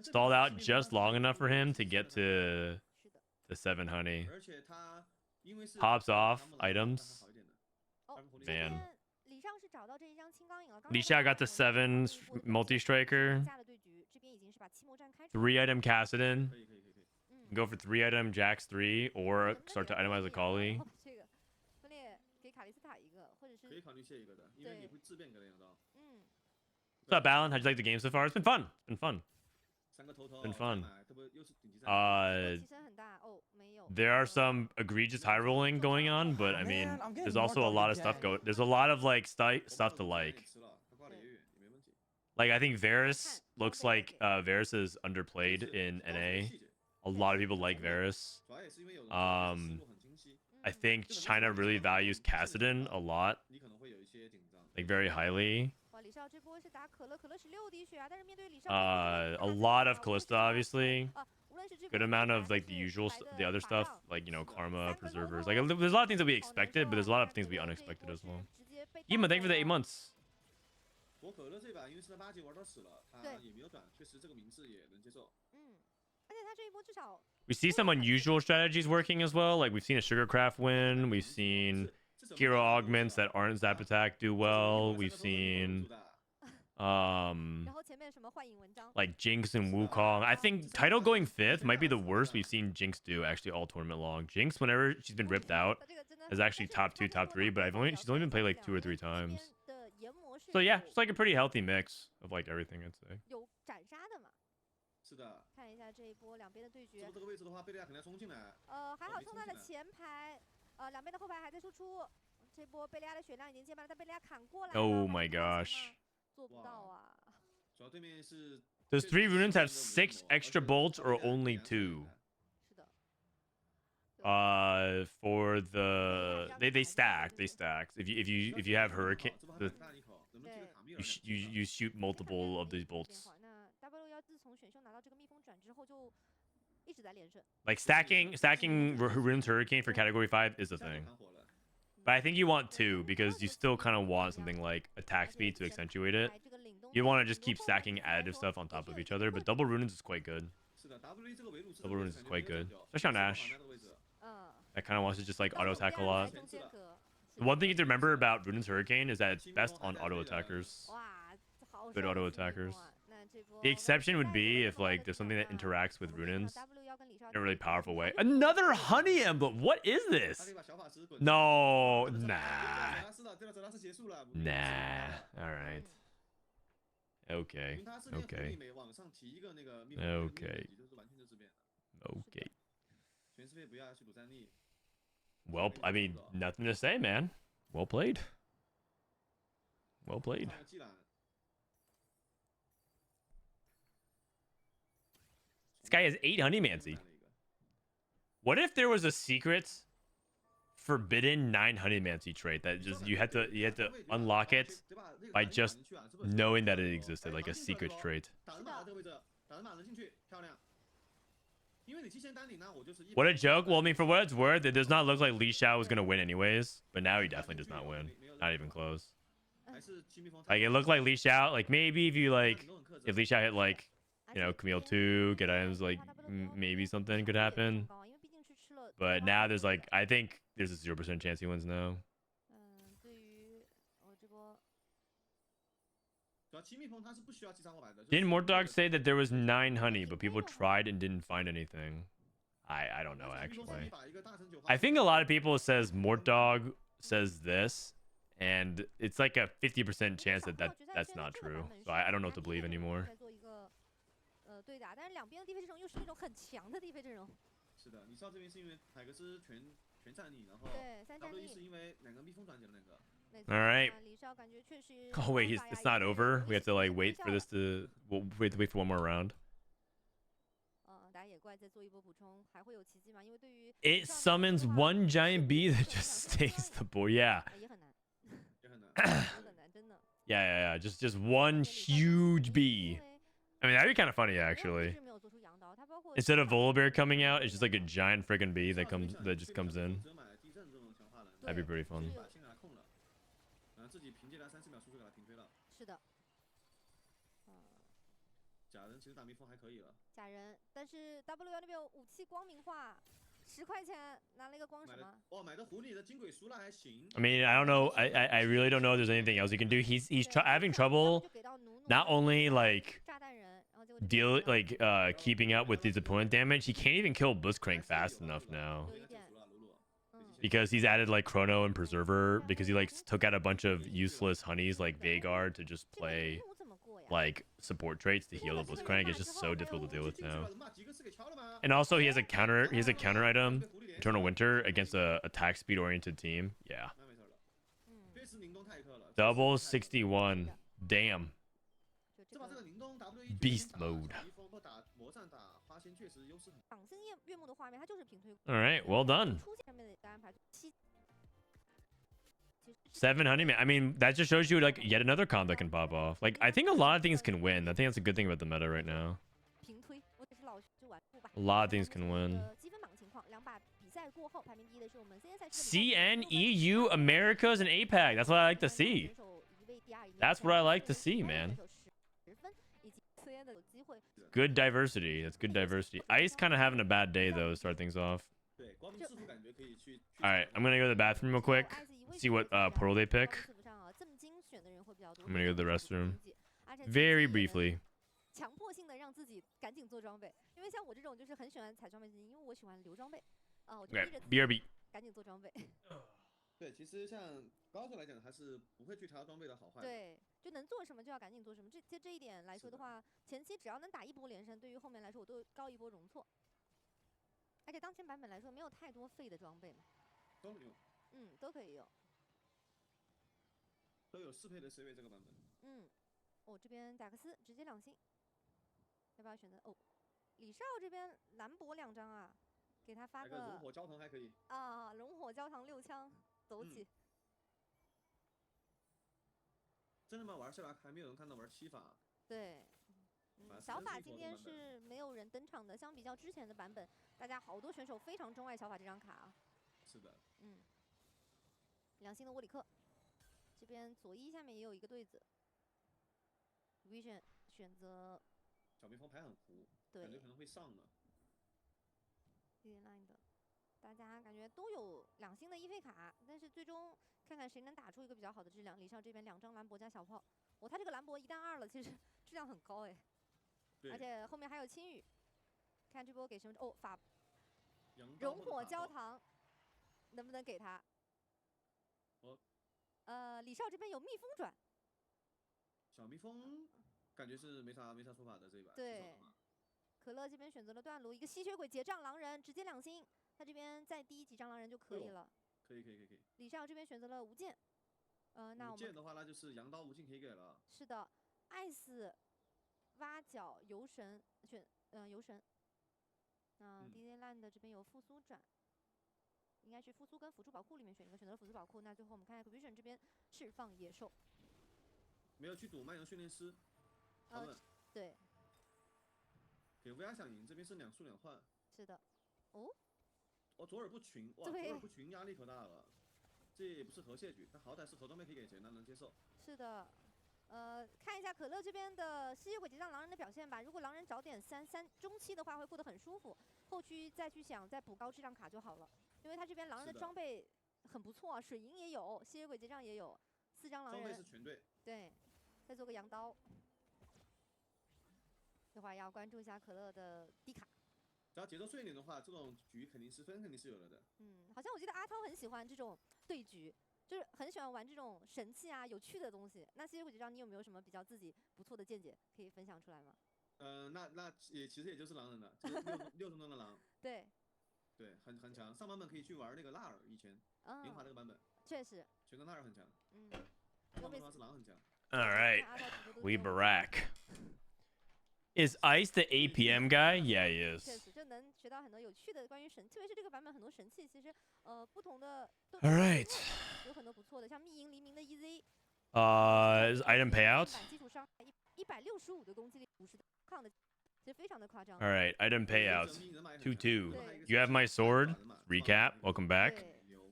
stalled out just long enough for him to get to the 7 honey. Pops off items. Man. Lisha got the 7 multi-striker. 3 item Cassidon. Go for 3 item Jax 3 or start to itemize a Kali. What's up, Alan? How'd you like the game so far? It's been fun. There are some egregious high rolling going on, but I mean, there's also a lot of stuff there's a lot of like stuff to like. Like I think Varus looks like Varus is underplayed in NA. A lot of people like Varus. I think China really values Cassidon a lot. Like very highly. A lot of Callista, obviously. Good amount of like the other stuff, like, you know, Karma, Preservers. Like there's a lot of things that we expected, but there's a lot of things we unexpected as well. Yima, thank you for the 8 months. We see some unusual strategies working as well. Like we've seen a Sugarcraft win. We've seen hero augments that aren't Zap Attack do well. We've seen like Jinx and Wukong. I think Title going 5th might be the worst we've seen Jinx do actually all tournament long. Jinx, whenever she's been ripped out, is actually top 2, top 3, but she's only been played like 2 or 3 times. So yeah, it's like a pretty healthy mix of like everything, I'd say. 是的。看一下这一波两边的对决。这个位置的话，贝利亚可能要冲进来。还好冲在了前排，两边的后排还在输出。这波贝利亚的血量已经接满了，但贝利亚砍过来。Oh my gosh. 做不到啊。主要对面是。Does 3 runes have 6 extra bolts or only 2? 是的。For the they stack. If you have Hurricane, you shoot multiple of these bolts. Like stacking runes Hurricane for category 5 is a thing. But I think you want 2 because you still kind of want something like attack speed to accentuate it. You want to just keep stacking additive stuff on top of each other, but double runes is quite good. Double runes is quite good, especially on Ashe. That kind of wants to just like auto attack a lot. The one thing you have to remember about Rune's Hurricane is that it's best on auto attackers. Good auto attackers. The exception would be if like there's something that interacts with Runins in a really powerful way. Another honey emblem. What is this? No, nah. All right. Okay. Well, I mean, nothing to say, man. Well played. Well played. This guy has 8 Honeymancy. What if there was a secret forbidden 9 Honeymancy trait that just you had to unlock it by just knowing that it existed, like a secret trait? What a joke. Well, I mean, for what it's worth, it does not look like Li Xiao was gonna win anyways, but now he definitely does not win. Not even close. Like it looked like Li Xiao. Like maybe if you like, if Li Xiao hit like, you know, Camille 2, get items, like maybe something could happen. But now there's like, I think there's a 0% chance he wins now. Didn't Mortdog say that there was 9 honey, but people tried and didn't find anything? I don't know actually. I think a lot of people says Mortdog says this, and it's like a 50% chance that that's not true. So I don't know what to believe anymore. All right. Oh wait, it's not over. We have to like wait for this to. We'll wait for one more round. It summons one giant bee that just stakes the board. Yeah. Yeah. Just one huge bee. I mean, that'd be kind of funny actually. Instead of Volibear coming out, it's just like a giant freaking bee that just comes in. That'd be pretty fun. 自己凭借他30秒输出给他平推了。是的。假人其实打蜜蜂还可以了。假人，但是 W 那边有武器光明化，10块钱拿了一个光什么？哦，买的狐狸的金鬼输了还行。I mean, I don't know. I really don't know if there's anything else he can do. He's having trouble not only like keeping up with his opponent damage. He can't even kill Blitzcrank fast enough now. Because he's added like Chrono and Preserver, because he like took out a bunch of useless honeys like Veigar to just play like support traits to heal the Blitzcrank. It's just so difficult to deal with now. And also he has a counter item, Eternal Winter, against a attack speed oriented team. Yeah. Double 61. Damn. Beast mode. All right, well done. 7 honeyman. I mean, that just shows you like yet another comp that can pop off. Like, I think a lot of things can win. I think that's a good thing about the meta right now. A lot of things can win. CN, EU, Americas, and APAC. That's what I like to see. That's what I like to see, man. Good diversity. That's good diversity. Ice kind of having a bad day, though, to start things off. Alright, I'm gonna go to the bathroom real quick. See what portal they pick. I'm gonna go to the restroom. Very briefly. Okay, BRB. 对，其实像高手来讲，他是不会去挑装备的好坏。对，就能做什么就要赶紧做什么。这一点来说的话，前期只要能打一波连胜，对于后面来说我都高一波容错。而且当前版本来说，没有太多废的装备嘛。都能用。都可以用。都有适配的 C 位这个版本。哦，这边贾克斯直接2星，要不要选择？哦，李少这边兰博2张啊，给他发个熔火焦糖还可以。啊，熔火焦糖6枪。 走起！真的吗？玩7把还没有人看到玩7法。对，小法今天是没有人登场的。相比较之前的版本，大家好多选手非常钟爱小法这张卡啊。是的。2星的沃里克，这边左一下面也有一个对子。Vision 选择。小蜜蜂牌很糊，感觉可能会上呢。Line 的。 大家感觉都有2星的1费卡，但是最终看看谁能打出一个比较好的质量。李少这边2张兰博加小炮，他这个兰博一旦2了，其实质量很高哎。而且后面还有青羽，看这波给什么？哦，法熔火焦糖，能不能给他？李少这边有蜜蜂转，小蜜蜂感觉是没啥说法的这一把。对，可乐这边选择了断炉，一个吸血鬼结账狼人，直接2星。 他这边再低几张狼人就可以了。可以。李少这边选择了无剑，那我们无剑的话，那就是羊刀无尽可以给了。是的，艾斯、挖角、游神选游神。那 DJ Land 这边有复苏转，应该是复苏跟辅助宝库里面选一个，选择了辅助宝库。那最后我们看 Vision 这边释放野兽，没有去赌漫游训练师。对。给 VR 想赢，这边是两输两换。是的。哦。左耳不群，哇，左耳不群压力可大了。这也不是河蟹局，他好歹是河装备可以给钱，那能接受。是的。看一下可乐这边的吸血鬼结账狼人的表现吧。如果狼人早点3中期的话，会过得很舒服。后期再去想再补高质量卡就好了，因为他这边狼人的装备很不错啊，水银也有，吸血鬼结账也有，4张狼人。装备是全对。对，再做个羊刀。这会儿要关注一下可乐的低卡。只要节奏顺一点的话，这种局肯定10分肯定是有了的。好像我记得阿涛很喜欢这种对局。就是很喜欢玩这种神器啊、有趣的东西。那吸血鬼结账，你有没有什么比较自己不错的见解可以分享出来吗？那也其实也就是狼人了，就是6分钟的狼。对，对，很强。上版本可以去玩那个纳尔，以前银华那个版本。确实。全跟纳尔很强。上版本的话是狼很强。All right, we back. Is Ice the APM guy? Yeah, he is. 确实，就能学到很多有趣的关于神，特别是这个版本很多神器，其实不同的。All right. 有很多不错的，像密银黎明的 EZ。Is item payout? 基础上165的攻击力，50的抗的，其实非常的夸张。All right, item payout. 2-2. You have my sword. Recap. Welcome back.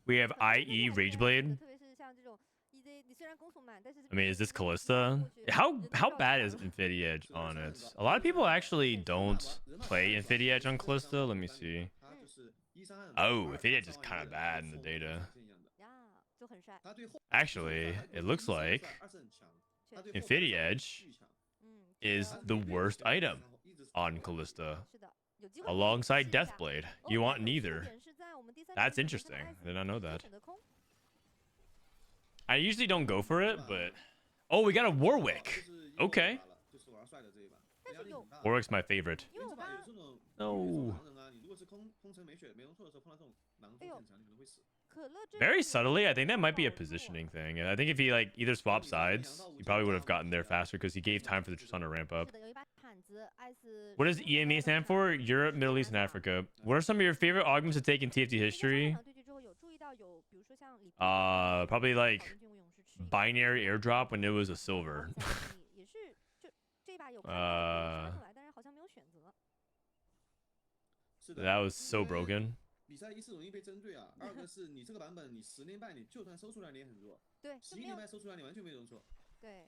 We have IE Rageblade. 特别是像这种 EZ， 你虽然攻速慢，但是 I mean, is this Callista? How bad is Infinity Edge on it? A lot of people actually don't play Infinity Edge on Callista. Let me see. Oh, Infinity Edge is kind of bad in the data. Actually, it looks like Infinity Edge is the worst item on Callista, alongside Deathblade. You want neither. That's interesting. I did not know that. I usually don't go for it, but... Oh, we got a Warwick. Okay. Warwick's my favorite. No. Very subtly, I think that might be a positioning thing. I think if he like either swapped sides, he probably would have gotten there faster because he gave time for the Tristana to ramp up. What does EME stand for? Europe, Middle East, and Africa. What are some of your favorite augments to take in TFT history? Probably like binary airdrop when it was a silver. That was so broken. 比赛1是容易被针对啊，2个是你这个版本你10连败你就算收出来你也很弱，对，11连败收出来你完全没容错。对。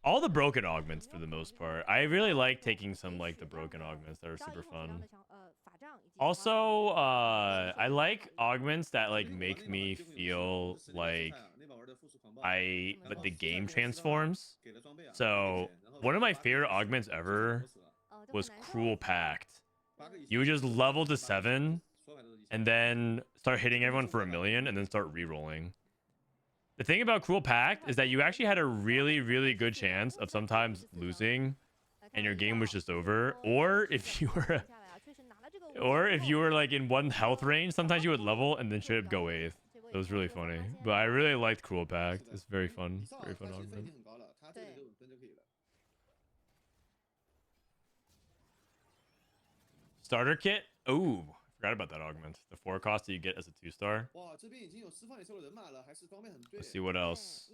All the broken augments for the most part. I really like taking some like the broken augments that are super fun. Also, I like augments that like make me feel like the game transforms. So one of my favorite augments ever was Cruel Pact. You would just level to 7 and then start hitting everyone for 1,000,000 and then start re-rolling. The thing about Cruel Pact is that you actually had a really, really good chance of sometimes losing and your game was just over. Or if you were like in 1 health range, sometimes you would level and then straight up go 8th. It was really funny. But I really liked Cruel Pact. It's very fun. Very fun augment. Starter kit? Ooh, forgot about that augment. The 4 cost that you get as a 2-star. Let's see what else.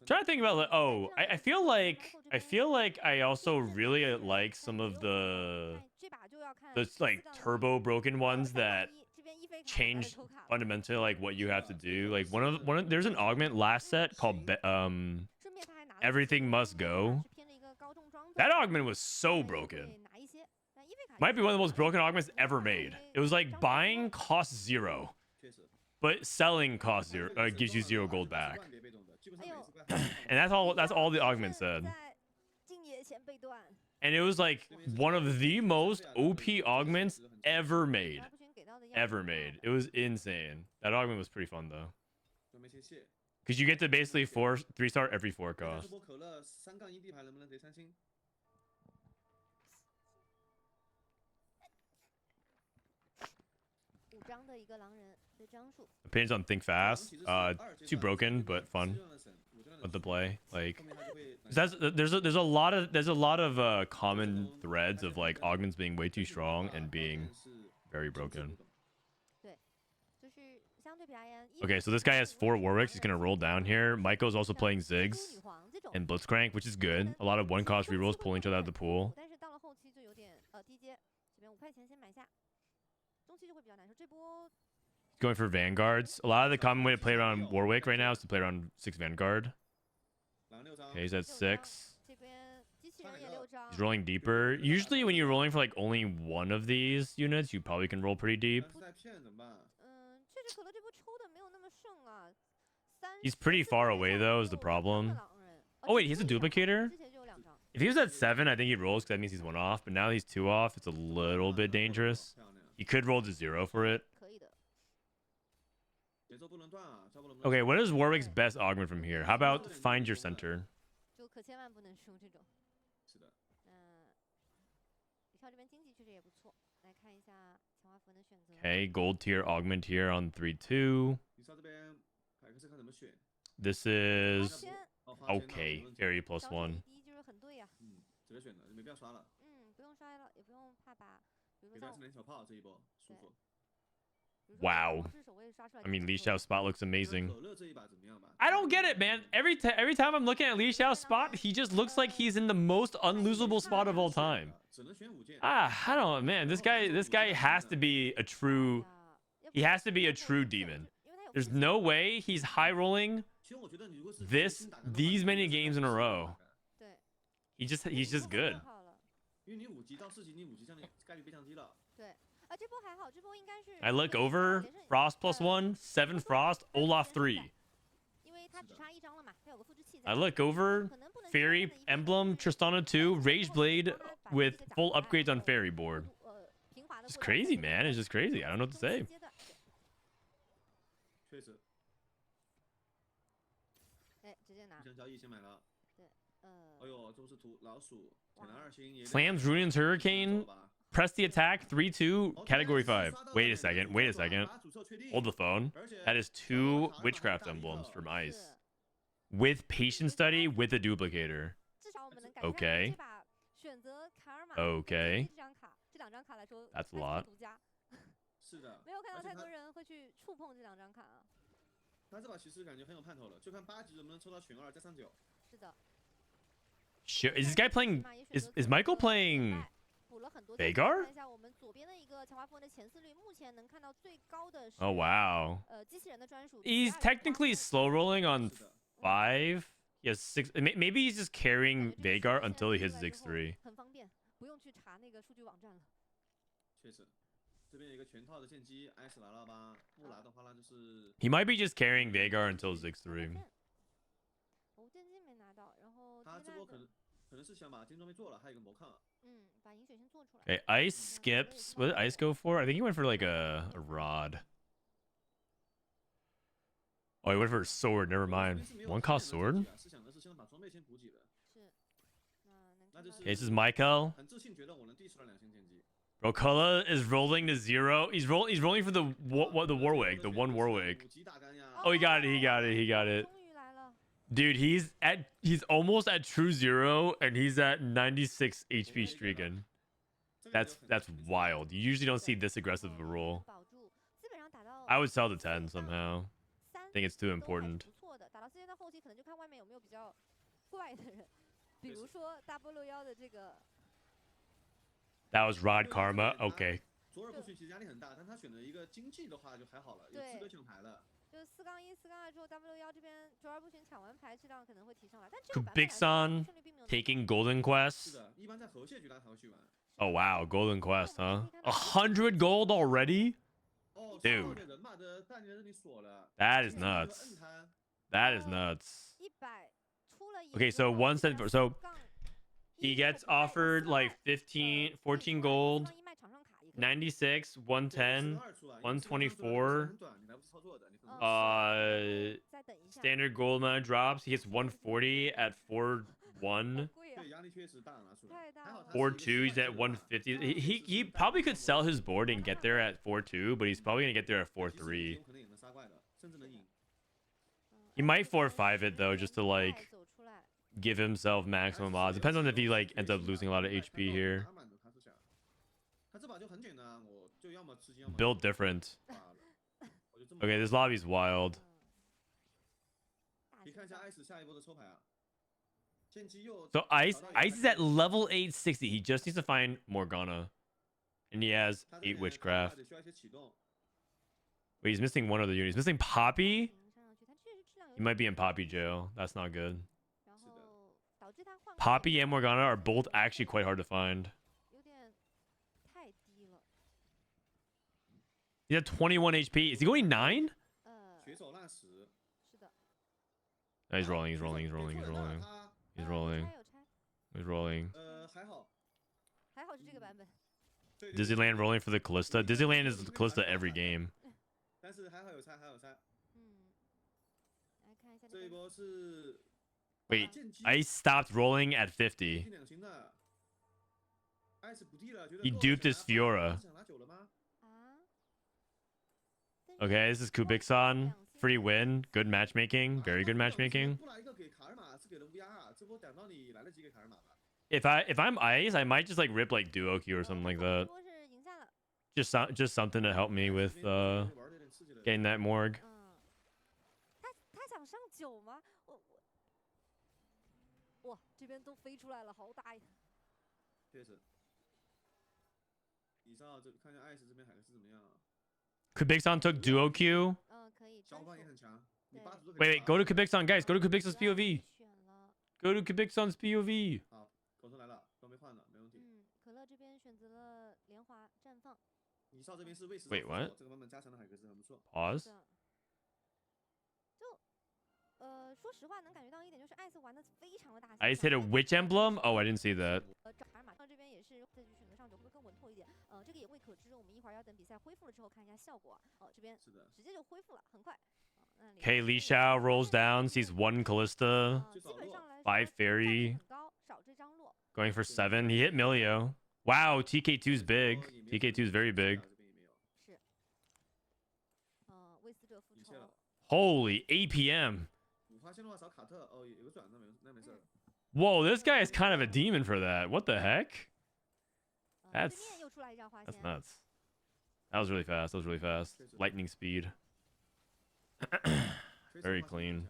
Trying to think about I feel like I also really like some of the like turbo broken ones that change fundamentally like what you have to do. Like one of there's an augment last set called Everything Must Go. That augment was so broken. Might be one of the most broken augments ever made. It was like buying costs 0, but selling costs 0, gives you 0 gold back. And that's all the augment said. And it was like one of the most OP augments ever made. It was insane. That augment was pretty fun though. Because you get to basically 3-star every 4 cost. Opinions on Think Fast. Too broken, but fun. With the play, like there's a lot of common threads of like augments being way too strong and being very broken. Okay, so this guy has 4 Warwicks. He's gonna roll down here. Michael's also playing Ziggs and Blitzcrank, which is good. A lot of 1-cost rerolls pulling each other out of the pool. Going for Vanguards. A lot of the common way to play around Warwick right now is to play around 6 Vanguard. Okay, he's at 6. He's rolling deeper. Usually when you're rolling for like only one of these units, you probably can roll pretty deep. He's pretty far away though, is the problem. Oh wait, he has a duplicator? If he was at 7, I think he rolls because that means he's 1 off. But now he's 2 off. It's a little bit dangerous. He could roll to 0 for it. Okay, what is Warwick's best augment from here? How about find your center? Okay, gold tier augment here on 3-2. This is okay. Fairy +1. Wow. I mean, Li Xiao's spot looks amazing. I don't get it, man. Every time I'm looking at Li Xiao's spot, he just looks like he's in the most unlosable spot of all time. I don't know, man. This guy has to be a true... He has to be a true demon. There's no way he's high rolling these many games in a row. He's just good. I look over Frost +1, 7 Frost, Olaf 3. I look over Fairy Emblem, Tristana 2, Rage Blade with full upgrades on Fairy board. It's crazy, man. It's just crazy. I don't know what to say. Slams Ruin's Hurricane. Press the attack. 3-2. Category 5. Wait a second. Hold the phone. That is 2 Witchcraft emblems from Ice. With Patient Study with a duplicator. Okay. Okay. That's a lot. Sure. Is this guy playing... Is Michael playing... Vagar? Oh, wow. He's technically slow rolling on 5. He has 6. Maybe he's just carrying Vagar until he hits X3. He might be just carrying Vagar until X3. Okay, Ice skips. What did Ice go for? I think he went for like a rod. Oh, he went for a sword. Never mind. 1-cost sword? Okay, this is Michael. Bro, Kula is rolling to 0. He's rolling for the Warwick, the 1 Warwick. Oh, he got it. Dude, he's almost at true 0 and he's at 96 HP streaking. That's wild. You usually don't see this aggressive of a roll. I would sell the 10 somehow. I think it's too important. That was Rod Karma. Okay. Kubixon taking Golden Quest. Oh wow, Golden Quest, huh? 100 gold already? Dude. That is nuts. That is nuts. Okay, so 1 cent for... So he gets offered like 14 gold, 96, 110, 124. Standard gold amount of drops. He gets 140 at 4-1. 4-2, he's at 150. He probably could sell his board and get there at 4-2, but he's probably gonna get there at 4-3. He might 4-5 it though, just to like give himself maximum odds. Depends on if he like ends up losing a lot of HP here. Built different. Okay, this lobby's wild. So Ice is at level 860. He just needs to find Morgana. And he has 8 Witchcraft. Wait, he's missing one other unit. He's missing Poppy? He might be in Poppy jail. That's not good. Poppy and Morgana are both actually quite hard to find. He's at 21 HP. Is he going 9? No, he's rolling. Disneyland rolling for the Callista. Disneyland is the Callista every game. Wait, Ice stopped rolling at 50. He duped his Fiora. Okay, this is Kubikson. Free win. Good matchmaking. Very good matchmaking. If I'm Ice, I might just like rip like duo queue or something like that. Just something to help me with getting that morgue. Kubikson took duo queue. Wait, go to Kubikson, guys. Go to Kubikson's POV. Go to Kubikson's POV. Wait, what? Pause. Ice hit a witch emblem? Oh, I didn't see that. Okay, Li Xiao rolls down, sees 1 Callista, 5 Fairy, going for 7. He hit Milio. Wow, TK2's big. TK2's very big. Holy, APM. Whoa, this guy is kind of a demon for that. What the heck? That's nuts. That was really fast. Lightning speed. Very clean.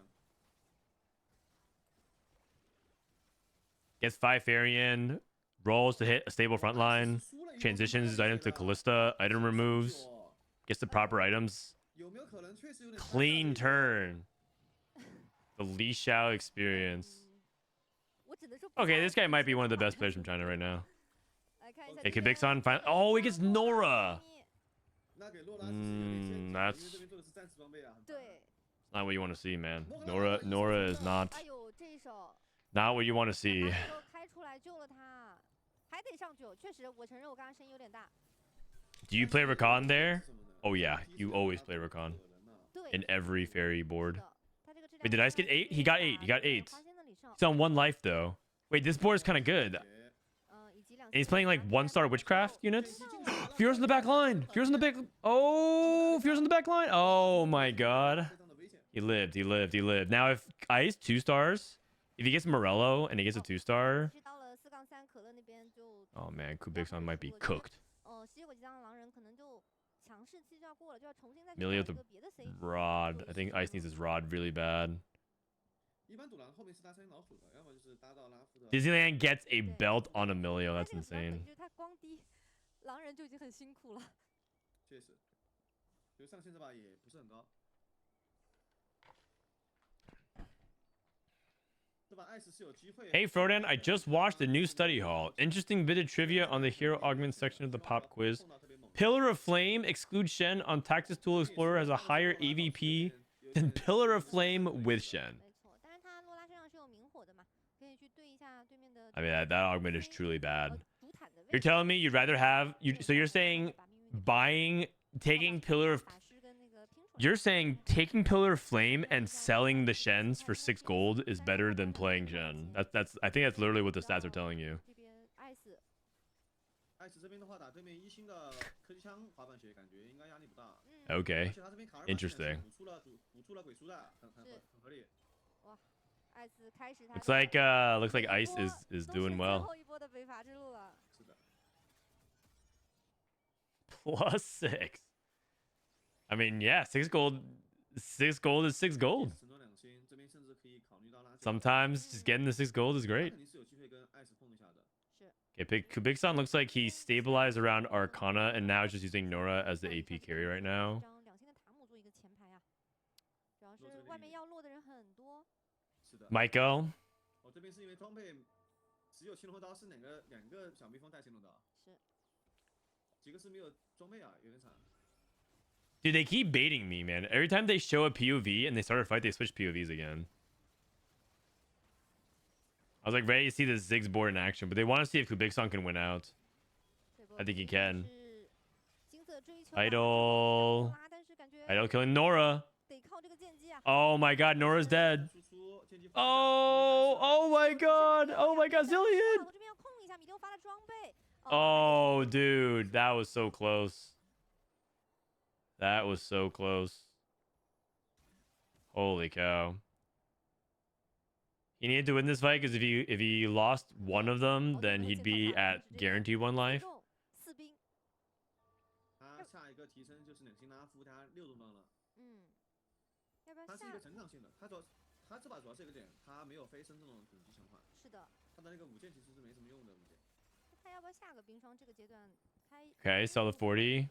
Gets 5 Fairy in. Rolls to hit a stable front line. Transitions his item to Callista. Item removes. Gets the proper items. Clean turn. The Li Xiao experience. Okay, this guy might be one of the best players from China right now. Okay, Kubikson finally. Oh, he gets Nora. That's not what you want to see, man. Nora is not what you want to see. Do you play Rakan there? Oh yeah, you always play Rakan in every fairy board. Wait, did Ice get 8? He got 8. He's on 1 life though. Wait, this board is kind of good. And he's playing like 1-star witchcraft units. Fiora's in the back line. Fiora's in the back. Oh, Fiora's in the back line. Oh my god. He lived. Now if Ice 2 stars, if he gets Morello and he gets a 2-star. Oh man, Kubikson might be cooked. Milio the rod. I think Ice needs his rod really bad. Disneyland gets a belt on Emilio. That's insane. Hey Frodan, I just watched the new study hall. Interesting bit of trivia on the hero augment section of the pop quiz. Pillar of Flame excludes Shen on Tactics Tool Explorer has a higher AVP than Pillar of Flame with Shen. I mean, that augment is truly bad. You're telling me you'd rather have... So you're saying taking Pillar of Flame and selling the Shens for 6 gold is better than playing Shen. I think that's literally what the stats are telling you. Okay. Interesting. Looks like Ice is doing well. +6. I mean, yeah, 6 gold. 6 gold is 6 gold. Sometimes just getting the 6 gold is great. Okay, Kubiksan looks like he stabilized around Arcana and now just using Nora as the AP carry right now. Michael. Dude, they keep baiting me, man. Every time they show a POV and they start a fight, they switch POVs again. I was like ready to see the Ziggs board in action, but they want to see if Kubiksan can win out. I think he can. Idol killing Nora. Oh my god, Nora's dead. Oh my god. Oh my god, Zillion. Oh, dude, that was so close. That was so close. Holy cow. He needed to win this fight because if he lost one of them, then he'd be at guaranteed 1 life. Okay, sell the 40.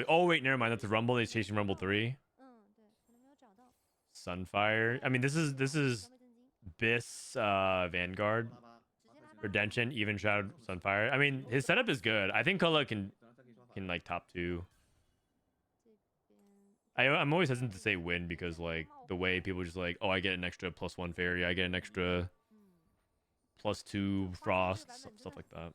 Oh wait, never mind. That's a Rumble. He's chasing Rumble 3. Sunfire. I mean, this is Biss, Vanguard, Redemption, Even Shroud, Sunfire. I mean, his setup is good. I think Kola can like top 2. I'm always hesitant to say win because like the way people just like, oh, I get an extra +1 fairy, I get an extra +2 frost, stuff like that.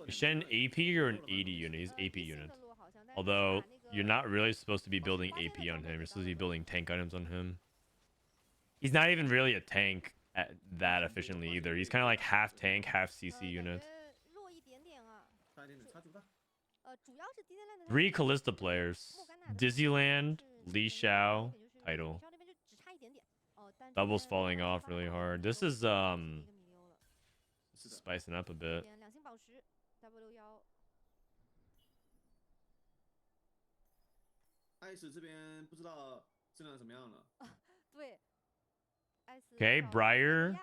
Is Shen AP or an 80 unit? He's AP unit. Although you're not really supposed to be building AP on him. You're supposed to be building tank items on him. He's not even really a tank that efficiently either. He's kind of like half tank, half CC unit. 3 Callista players. Dizzyland, Li Xiao, title. Doubles falling off really hard. This is spicing up a bit. Okay, Briar,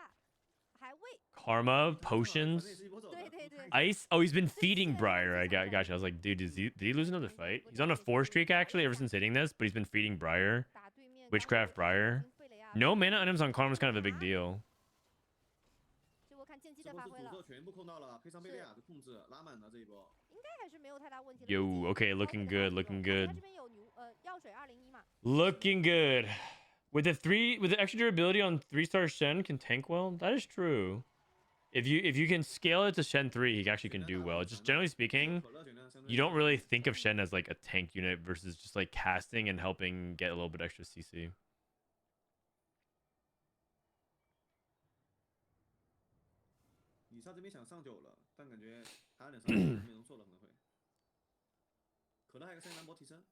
Karma, Potions, Ice. Oh, he's been feeding Briar. Gotcha. I was like, dude, did he lose another fight? He's on a 4 streak actually ever since hitting this, but he's been feeding Briar. Witchcraft Briar. No mana items on Karma is kind of a big deal. Yo, okay, looking good, looking good. Looking good. With the extra durability on 3-star Shen can tank well. That is true. If you can scale it to Shen 3, he actually can do well. Just generally speaking, you don't really think of Shen as like a tank unit versus just like casting and helping get a little bit extra CC.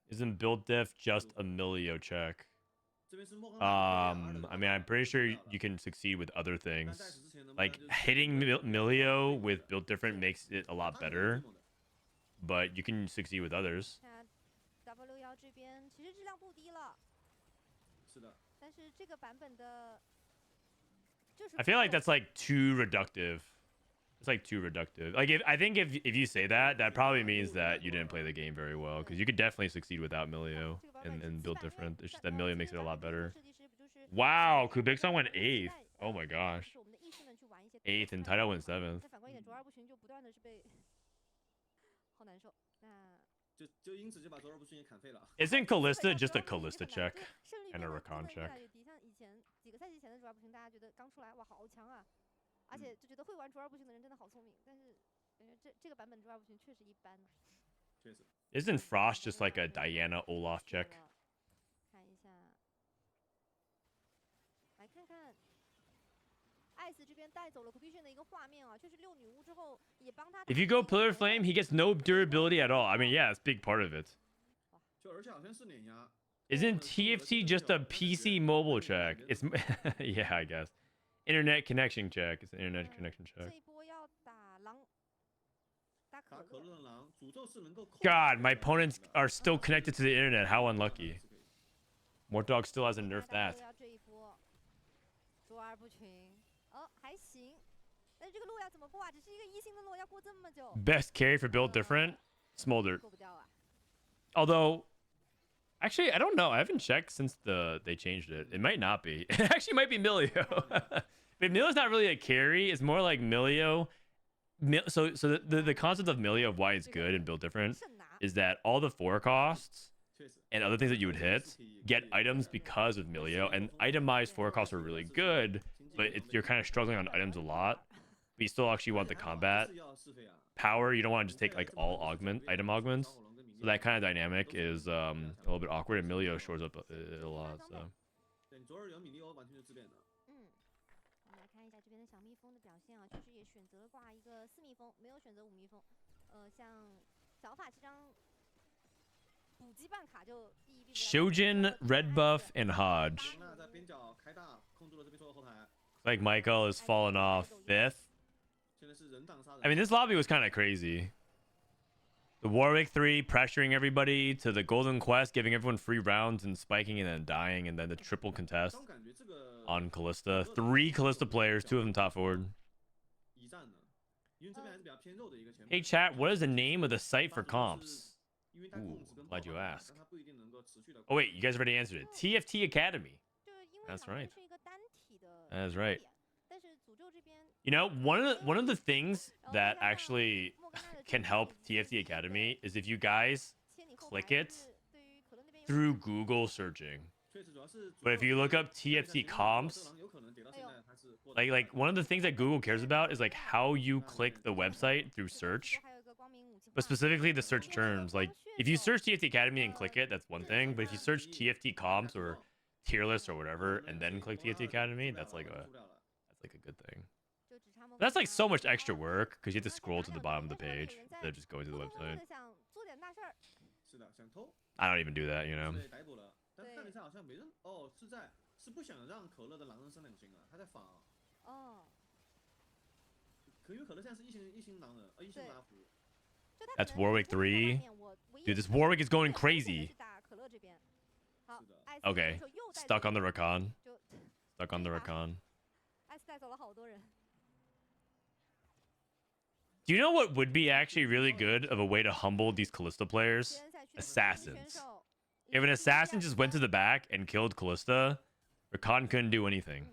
Isn't build def just a Milio check? I mean, I'm pretty sure you can succeed with other things. Like hitting Milio with build different makes it a lot better, but you can succeed with others. I feel like that's like too reductive. It's like too reductive. Like I think if you say that, that probably means that you didn't play the game very well, because you could definitely succeed without Milio and build different. It's just that Milio makes it a lot better. Wow, Kubiksan went 8th. Oh my gosh. 8th and Title went 7th. Isn't Callista just a Callista check and a Rakan check? Isn't Frost just like a Diana Olaf check? If you go Pillar Flame, he gets no durability at all. I mean, yeah, it's a big part of it. Isn't TFT just a PC mobile check? It's yeah, I guess. Internet connection check. It's an internet connection check. God, my opponents are still connected to the internet. How unlucky. Mordog still hasn't nerfed that. Best carry for build different? Smolder. Although, actually, I don't know. I haven't checked since they changed it. It might not be. It actually might be Milio. But Milio's not really a carry. It's more like Milio. So the concept of Milio, of why it's good and build different, is that all the 4 costs and other things that you would hit get items because of Milio. And itemized 4 costs are really good, but you're kind of struggling on items a lot. But you still actually want the combat power. You don't want to just take like all item augments. So that kind of dynamic is a little bit awkward, and Milio shores up a lot. So. 看一下这边的小蜜蜂的表现啊，确实也选择了挂一个4蜜蜂，没有选择5蜜蜂。像小法这张补给办卡就意义并不大。Xunge, Red Buff, and Hodge. Like Michael has fallen off 5th. I mean, this lobby was kind of crazy. The Warwick 3 pressuring everybody to the Golden Quest, giving everyone free rounds and spiking and then dying, and then the triple contest on Kalista. 3 Kalista players, 2 of them top forward. Hey chat, what is the name of the site for comps? Ooh, glad you asked. Oh wait, you guys already answered it. TFT Academy. That's right. That's right. You know, one of the things that actually can help TFT Academy is if you guys click it through Google searching. But if you look up TFT comps, like one of the things that Google cares about is like how you click the website through search, but specifically the search terms. Like if you search TFT Academy and click it, that's one thing. But if you search TFT comps or tier list or whatever and then click TFT Academy, that's like a good thing. That's like so much extra work because you have to scroll to the bottom of the page instead of just going to the website. I don't even do that, you know. That's Warwick 3. Dude, this Warwick is going crazy. Okay. Stuck on the Rakan. Stuck on the Rakan. Do you know what would be actually really good of a way to humble these Kalista players? Assassins. If an assassin just went to the back and killed Kalista, Rakan couldn't do anything.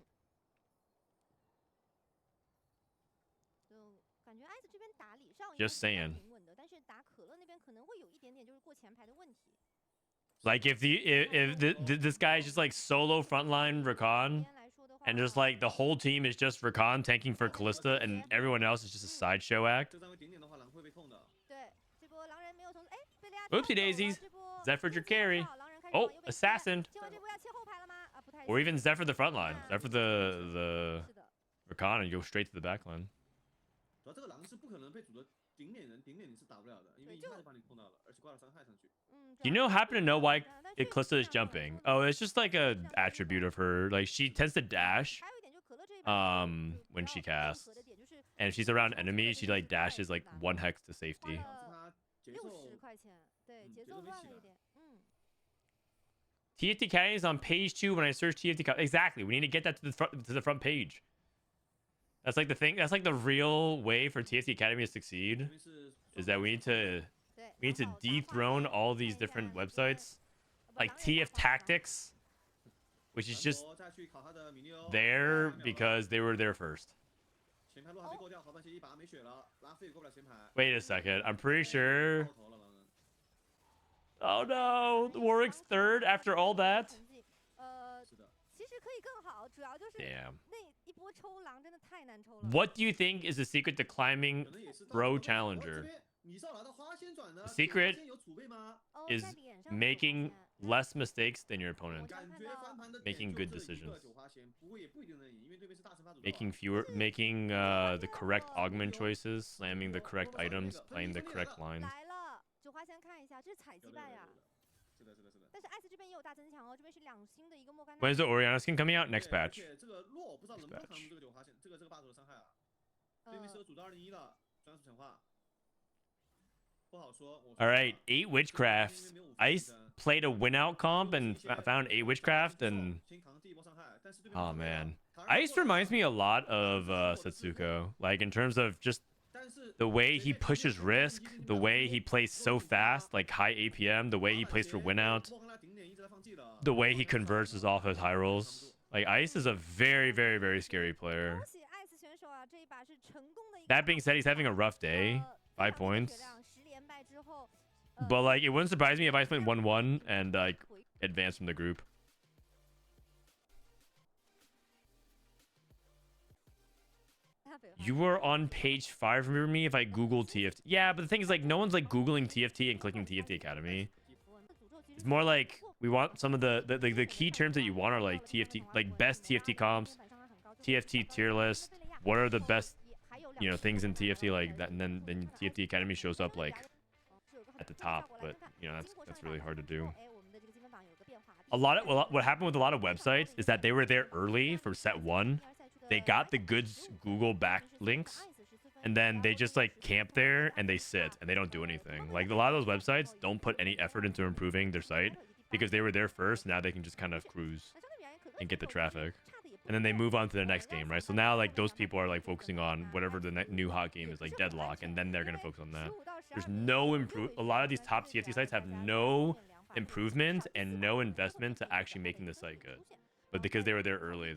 Just saying. Like if this guy is just like solo frontline Rakan, and just like the whole team is just Rakan tanking for Kalista, and everyone else is just a sideshow act. Oopsie daisies. Zephyr your carry. Oh, assassin. Or even Zephyr the front line. Zephyr the Rakan and go straight to the back line. Do you happen to know why Kalista is jumping? Oh, it's just like a attribute of her. Like she tends to dash when she casts. And if she's around enemies, she like dashes like 1 hex to safety. TFT Academy is on page 2 when I search TFT. Exactly. We need to get that to the front page. That's like the thing. That's like the real way for TFT Academy to succeed. Is that we need to dethrone all these different websites, like TF Tactics, which is just there because they were there first. Wait a second. I'm pretty sure. Oh no, the Warwick's 3rd after all that. Damn. What do you think is the secret to climbing Pro Challenger? The secret is making less mistakes than your opponent. Making good decisions. Making the correct augment choices, slamming the correct items, playing the correct lines. When is the Oriana skin coming out? Next patch. Next patch. All right, 8 witchcrafts. Ice played a win out comp and found 8 witchcraft and oh man, Ice reminds me a lot of Setsuko, like in terms of just the way he pushes risk, the way he plays so fast, like high APM, the way he plays for win out, the way he converts off his high rolls. Like Ice is a very, very, very scary player. That being said, he's having a rough day. 5 points. But like, it wouldn't surprise me if Ice went 1-1 and like advanced from the group. You were on page 5, remember me, if I Google TFT. Yeah, but the thing is, like, no one's like Googling TFT and clicking TFT Academy. It's more like we want some of the key terms that you want are like TFT, like best TFT comps, TFT tier list. What are the best, you know, things in TFT like that, and then TFT Academy shows up like at the top. But you know, that's really hard to do. What happened with a lot of websites is that they were there early for set 1. They got the good Google backlinks, and then they just like camp there and they sit and they don't do anything. Like a lot of those websites don't put any effort into improving their site because they were there first. Now they can just kind of cruise and get the traffic, and then they move on to the next game, right? So now like those people are like focusing on whatever the new hot game is, like Deadlock, and then they're gonna focus on that. There's no a lot of these top TFT sites have no improvement and no investment to actually making the site good, but because they were there early,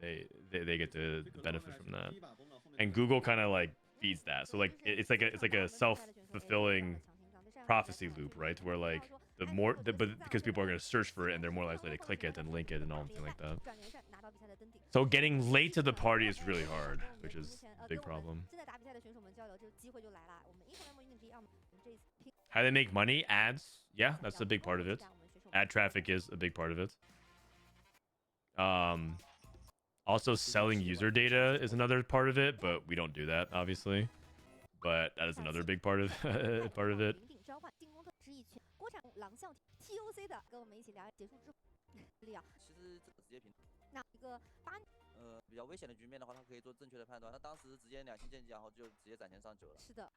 they get to benefit from that, and Google kind of like feeds that. So like it's like a self-fulfilling prophecy loop, right? Where like but because people are going to search for it and they're more likely to click it and link it and all thing like that. So getting late to the party is really hard, which is a big problem. How they make money? Ads. Yeah, that's a big part of it. Ad traffic is a big part of it. Also selling user data is another part of it, but we don't do that obviously. But that is another big part of it.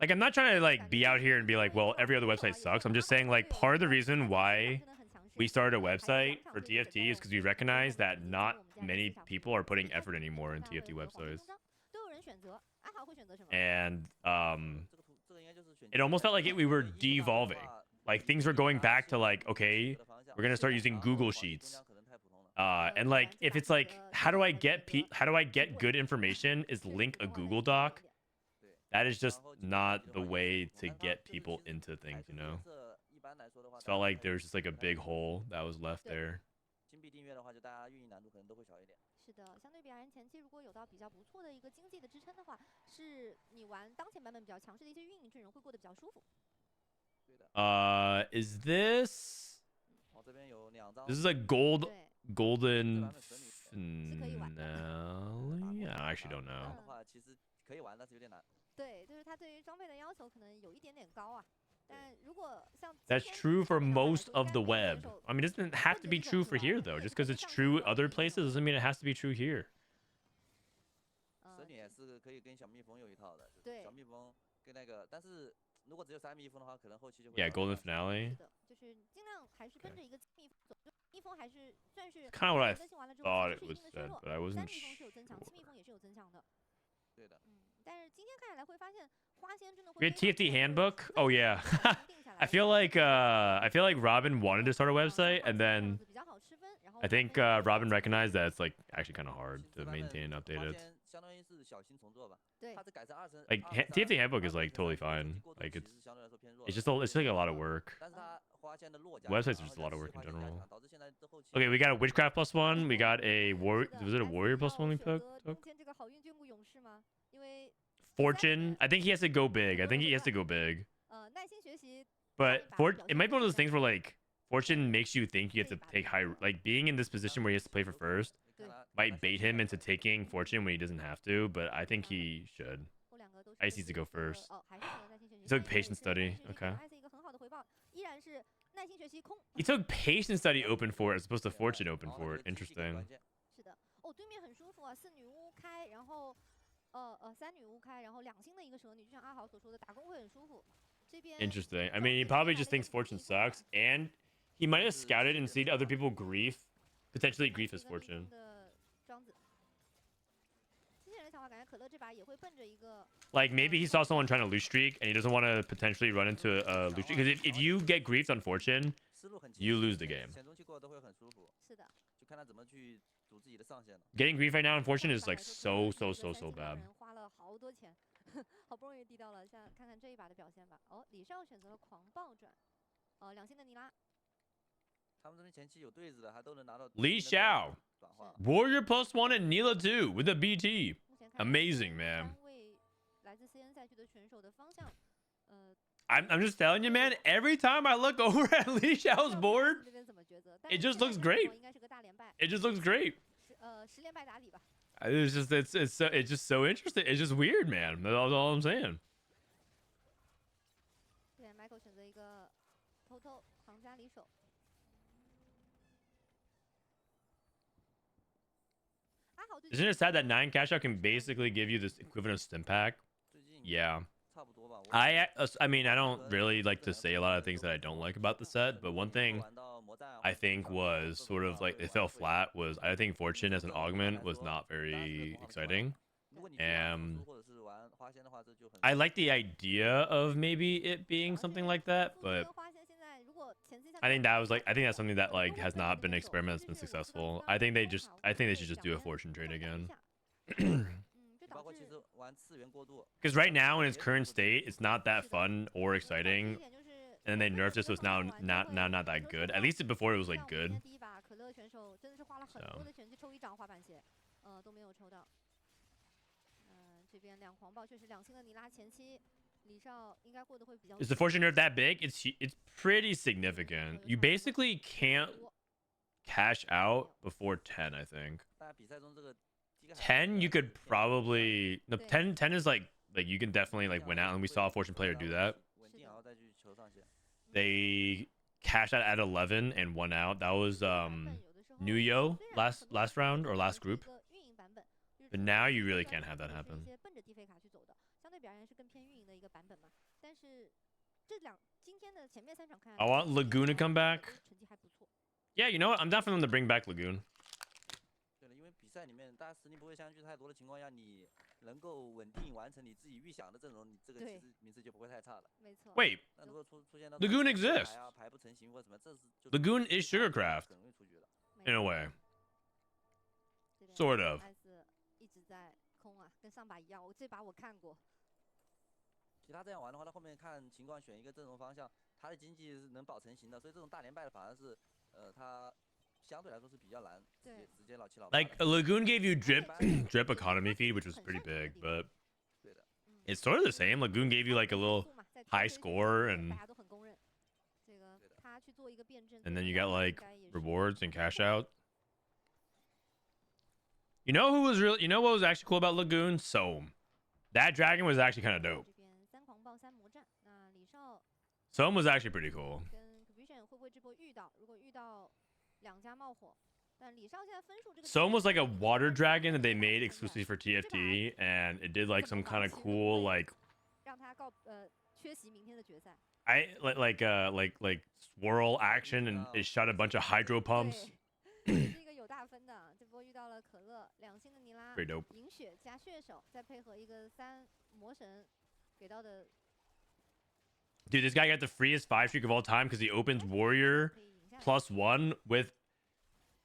Like, I'm not trying to like be out here and be like, well, every other website sucks. I'm just saying like part of the reason why we started a website for TFT is because we recognize that not many people are putting effort anymore in TFT websites. And it almost felt like we were devolving. Like things were going back to like, okay, we're gonna start using Google Sheets. And like if it's like, how do I get good information? Is link a Google Doc. That is just not the way to get people into things, you know. It felt like there was just like a big hole that was left there. Is this is a golden finale? I actually don't know. That's true for most of the web. I mean, it doesn't have to be true for here, though. Just because it's true other places doesn't mean it has to be true here. Yeah, golden finale. Okay. Kind of what I thought it was said, but I wasn't sure. We had TFT handbook. Oh yeah. I feel like Robin wanted to start a website, and then I think Robin recognized that it's like actually kind of hard to maintain and update it. Like TFT handbook is like totally fine. Like it's like a lot of work. Websites are just a lot of work in general. Okay, we got a witchcraft +1. We got a warrior. Was it a warrior +1 we took? Fortune. I think he has to go big. But it might be one of those things where like Fortune makes you think you have to take high. Like being in this position where he has to play for first might bait him into taking Fortune when he doesn't have to. But I think he should. Ice needs to go first. He took patient study. Okay. He took patient study open for it as opposed to Fortune open for it. Interesting. Interesting. I mean, he probably just thinks Fortune sucks, and he might have scouted and seen other people grief. Potentially grief his Fortune. Like, maybe he saw someone trying to loose streak, and he doesn't want to potentially run into a loose streak. Because if you get griefed on Fortune, you lose the game. Getting grief right now on Fortune is like so bad. 好不容易低到了，像看看这一把的表现吧。哦，李少选择了狂暴转，两星的尼拉。他们这边前期有对子的，还都能拿到。Li Xiao, Warrior +1 and Nila 2 with a BT. Amazing, man. 来自 CN 赛区的选手的方向，I'm just telling you, man. Every time I look over at Li Xiao's board, it just looks great. It just looks great. 10连败打理吧。 It's just so interesting. It's just weird, man. That's all I'm saying. 对 ，Michael 选择一个偷行家离手。Isn't it sad that 9 cash out can basically give you this equivalent of stim pack? Yeah. I mean, I don't really like to say a lot of things that I don't like about the set, but one thing I think was sort of like it fell flat was I think Fortune as an augment was not very exciting. And I like the idea of maybe it being something like that, but I think that's something that like has not been experimented, that's been successful. I think they should just do a Fortune trade again. Because right now in its current state, it's not that fun or exciting. And then they nerfed it, so it's now not that good. At least before it was like good. So. Is the Fortune nerf that big? It's pretty significant. You basically can't cash out before 10, I think. 10 you could probably 10 is like you can definitely like win out, and we saw a Fortune player do that. They cashed out at 11 and won out. That was Nuyo last round or last group. But now you really can't have that happen. I want Lagoon to come back. Yeah, you know what? I'm definitely going to bring back Lagoon. 因为比赛里面大家实力不会相距太多的情况下，你能够稳定完成你自己预想的阵容，你这个其实名次就不会太差了。没错。Wait, Lagoon exists. Lagoon is Sugarcraft in a way. Sort of. 一直在空啊，跟上把一样。这把我看过。其他这样玩的话，他后面看情况选一个阵容方向，他的经济是能保成型的，所以这种大连败的反而是他。 Like Lagoon gave you drip economy feed, which was pretty big, but it's sort of the same. Lagoon gave you like a little high score, and then you got like rewards and cash out. You know who was real? You know what was actually cool about Lagoon? Soam. That dragon was actually kind of dope. Soam was actually pretty cool. Soam was like a water dragon that they made exclusively for TFT, and it did like some kind of cool like like swirl action, and it shot a bunch of hydro pumps. Pretty dope. Dude, this guy got the freest 5 streak of all time because he opens Warrior +1 with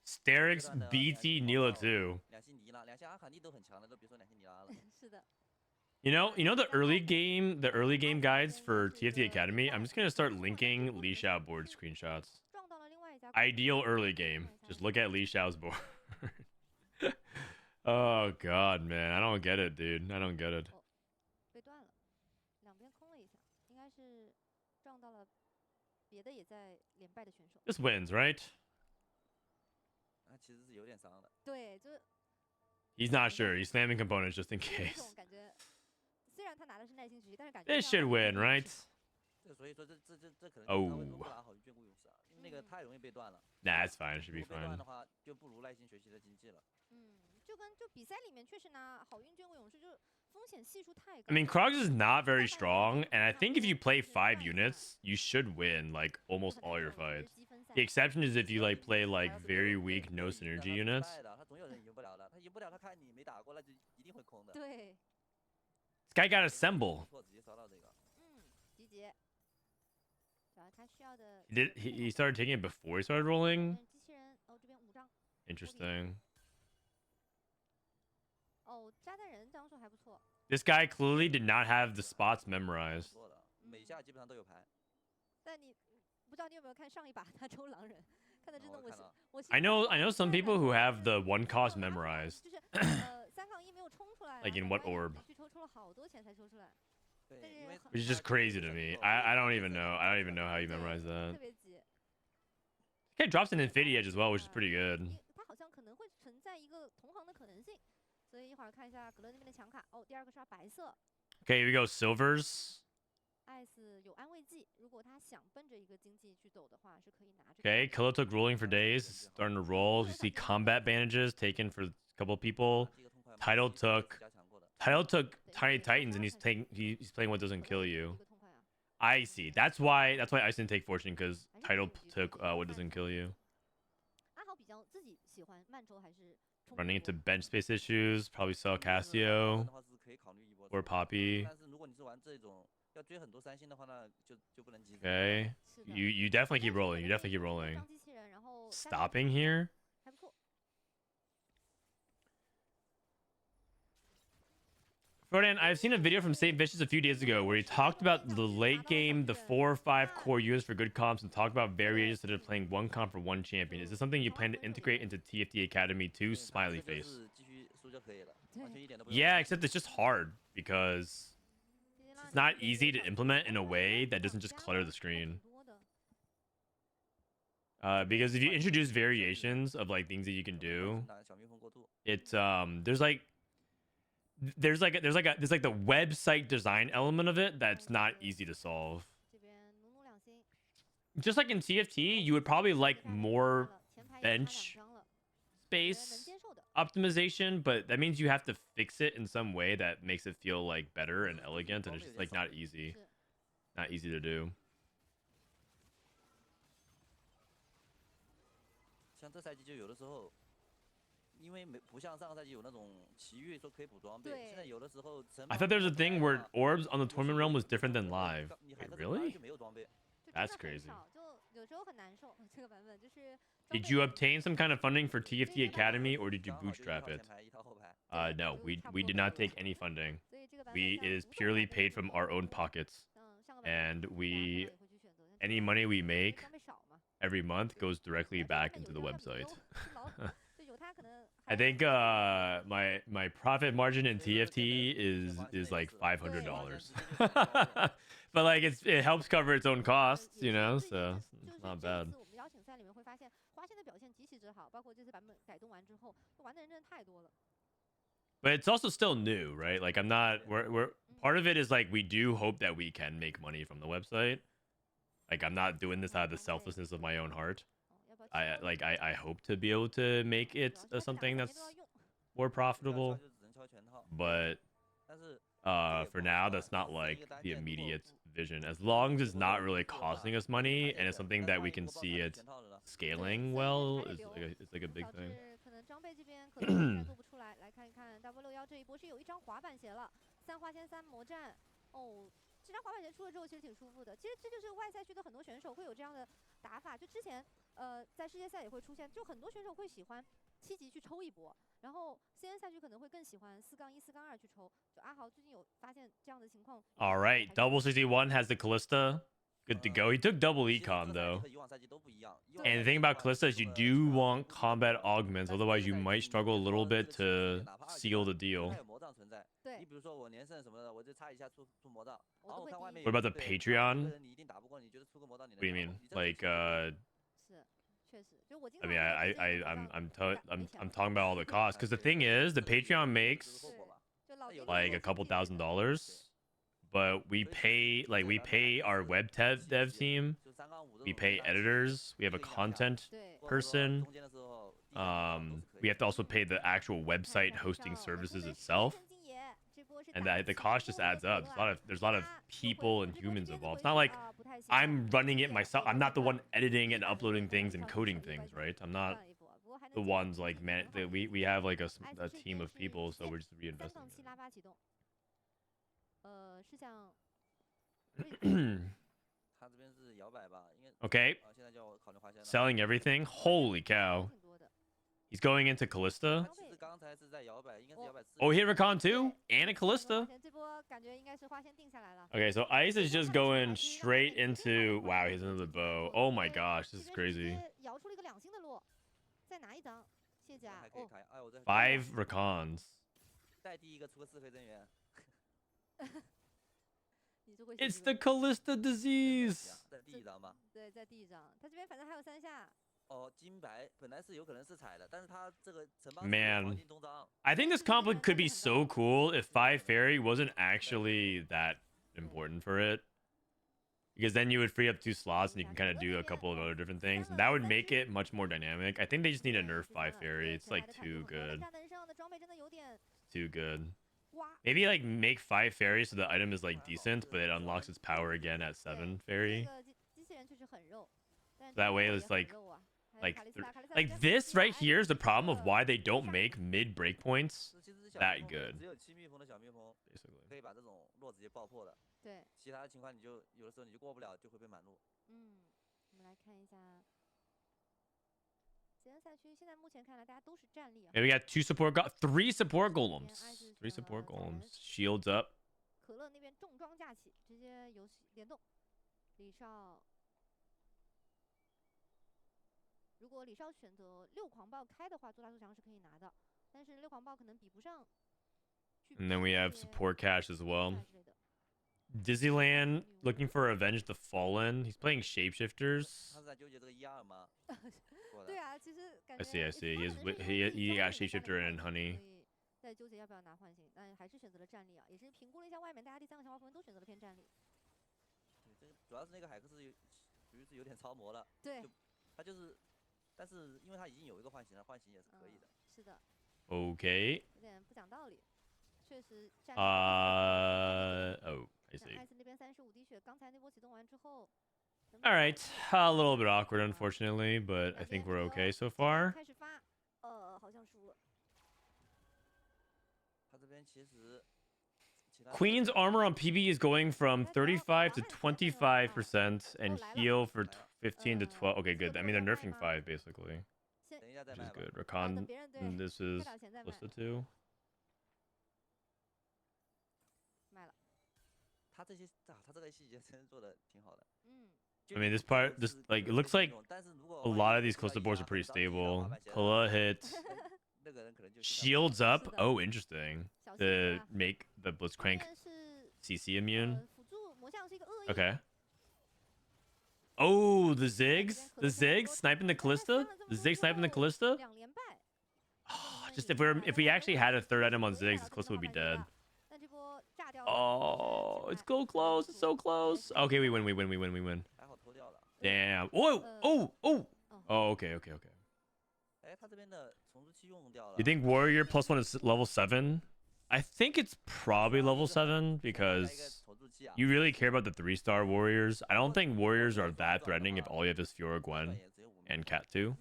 Sterix, BT, Nila 2. You know the early game guides for TFT Academy? I'm just gonna start linking Li Xiao board screenshots. Ideal early game. Just look at Li Xiao's board. Oh god, man. I don't get it, dude. I don't get it. This wins, right? He's not sure. He's slamming components just in case. This should win, right? Oh. Nah, it's fine. It should be fine. I mean, Krogs is not very strong, and I think if you play 5 units, you should win like almost all your fights. The exception is if you like play like very weak no synergy units. This guy got assemble. He started taking it before he started rolling? Interesting. This guy clearly did not have the spots memorized. I know some people who have the 1 cost memorized. Like in what orb? Which is just crazy to me. I don't even know. I don't even know how you memorize that. This guy drops an Infinity Edge as well, which is pretty good. Okay, here we go. Silvers. Okay, Kilo took rolling for days. Starting to roll. You see combat bandages taken for a couple of people. Title took Tiny Titans, and he's playing what doesn't kill you. I see. That's why I didn't take Fortune, because Title took what doesn't kill you. Running into bench space issues. Probably sell Casio or Poppy. Okay. You definitely keep rolling. You definitely keep rolling. Stopping here? Frodan, I've seen a video from St. Vicious a few days ago where he talked about the late game, the 4 or 5 core units for good comps, and talked about variations that are playing 1 comp for 1 champion. Is this something you plan to integrate into TFT Academy 2? Smiley face. Yeah, except it's just hard because it's not easy to implement in a way that doesn't just clutter the screen. Because if you introduce variations of like things that you can do, it's there's like the website design element of it that's not easy to solve. Just like in TFT, you would probably like more bench space optimization, but that means you have to fix it in some way that makes it feel like better and elegant, and it's just like not easy to do. I thought there was a thing where orbs on the tournament realm was different than live. Wait, really? That's crazy. Did you obtain some kind of funding for TFT Academy, or did you bootstrap it? No, we did not take any funding. It is purely paid from our own pockets, and any money we make every month goes directly back into the website. I think my profit margin in TFT is like $500, but like it helps cover its own costs, you know, so it's not bad. But it's also still new, right? Like we're part of it is like we do hope that we can make money from the website. Like I'm not doing this out of the selflessness of my own heart. I hope to be able to make it something that's more profitable, but for now that's not like the immediate vision. As long as it's not really costing us money and it's something that we can see it scaling well, it's like a big thing. All right, double 61 has the Callista. Good to go. He took double econ though. And the thing about Callista is you do want combat augments, otherwise you might struggle a little bit to seal the deal. What about the Patreon? What do you mean? Like I mean, I'm talking about all the costs, because the thing is, the Patreon makes like a couple $1,000s, but we pay our web dev team, we pay editors, we have a content person, we have to also pay the actual website hosting services itself, and that the cost just adds up. There's a lot of people and humans involved. It's not like I'm running it myself. I'm not the one editing and uploading things and coding things, right? I'm not the ones like we have like a team of people, so we're just reinvesting it. Okay. Selling everything. Holy cow. He's going into Callista. Oh, he hit Rakan too? And a Callista. Okay, so Ice is just going straight into... Wow, he's into the bow. Oh my gosh, this is crazy. 5 Rakans. It's the Callista disease. Man, I think this comp could be so cool if 5 Fairy wasn't actually that important for it. Because then you would free up 2 slots and you can kind of do a couple of other different things. And that would make it much more dynamic. I think they just need to nerf 5 Fairy. It's like too good. Too good. Maybe like make 5 Fairy so the item is like decent, but it unlocks its power again at 7 Fairy. That way it's like this right here is the problem of why they don't make mid breakpoints that good. Basically. And we got 3 support golems. 3 support golems. Shields up. And then we have support cash as well. Dizzyland looking for Avenge the Fallen. He's playing Shapeshifters. I see. He got Shapeshifter and Honey. Okay. Oh, I see. All right, a little bit awkward, unfortunately, but I think we're okay so far. Queen's armor on PB is going from 35 to 25% and heal for 15 to 12. Okay, good. I mean, they're nerfing 5 basically, which is good. Rakan, this is Lista 2. I mean, this part, like, it looks like a lot of these Calista boards are pretty stable. Kala hit. Shields up. Oh, interesting. To make the Blitzcrank CC immune. Okay. Oh, the Ziggs. The Ziggs sniping the Callista. The Ziggs sniping the Callista. Oh, just if we actually had a third item on Ziggs, this Callista would be dead. Oh, it's so close. It's so close. Okay, we win. Damn. Oh, okay. You think Warrior +1 is level 7? I think it's probably level 7 because you really care about the 3-star Warriors. I don't think Warriors are that threatening if all you have is Fiora, Gwen, and Cat 2.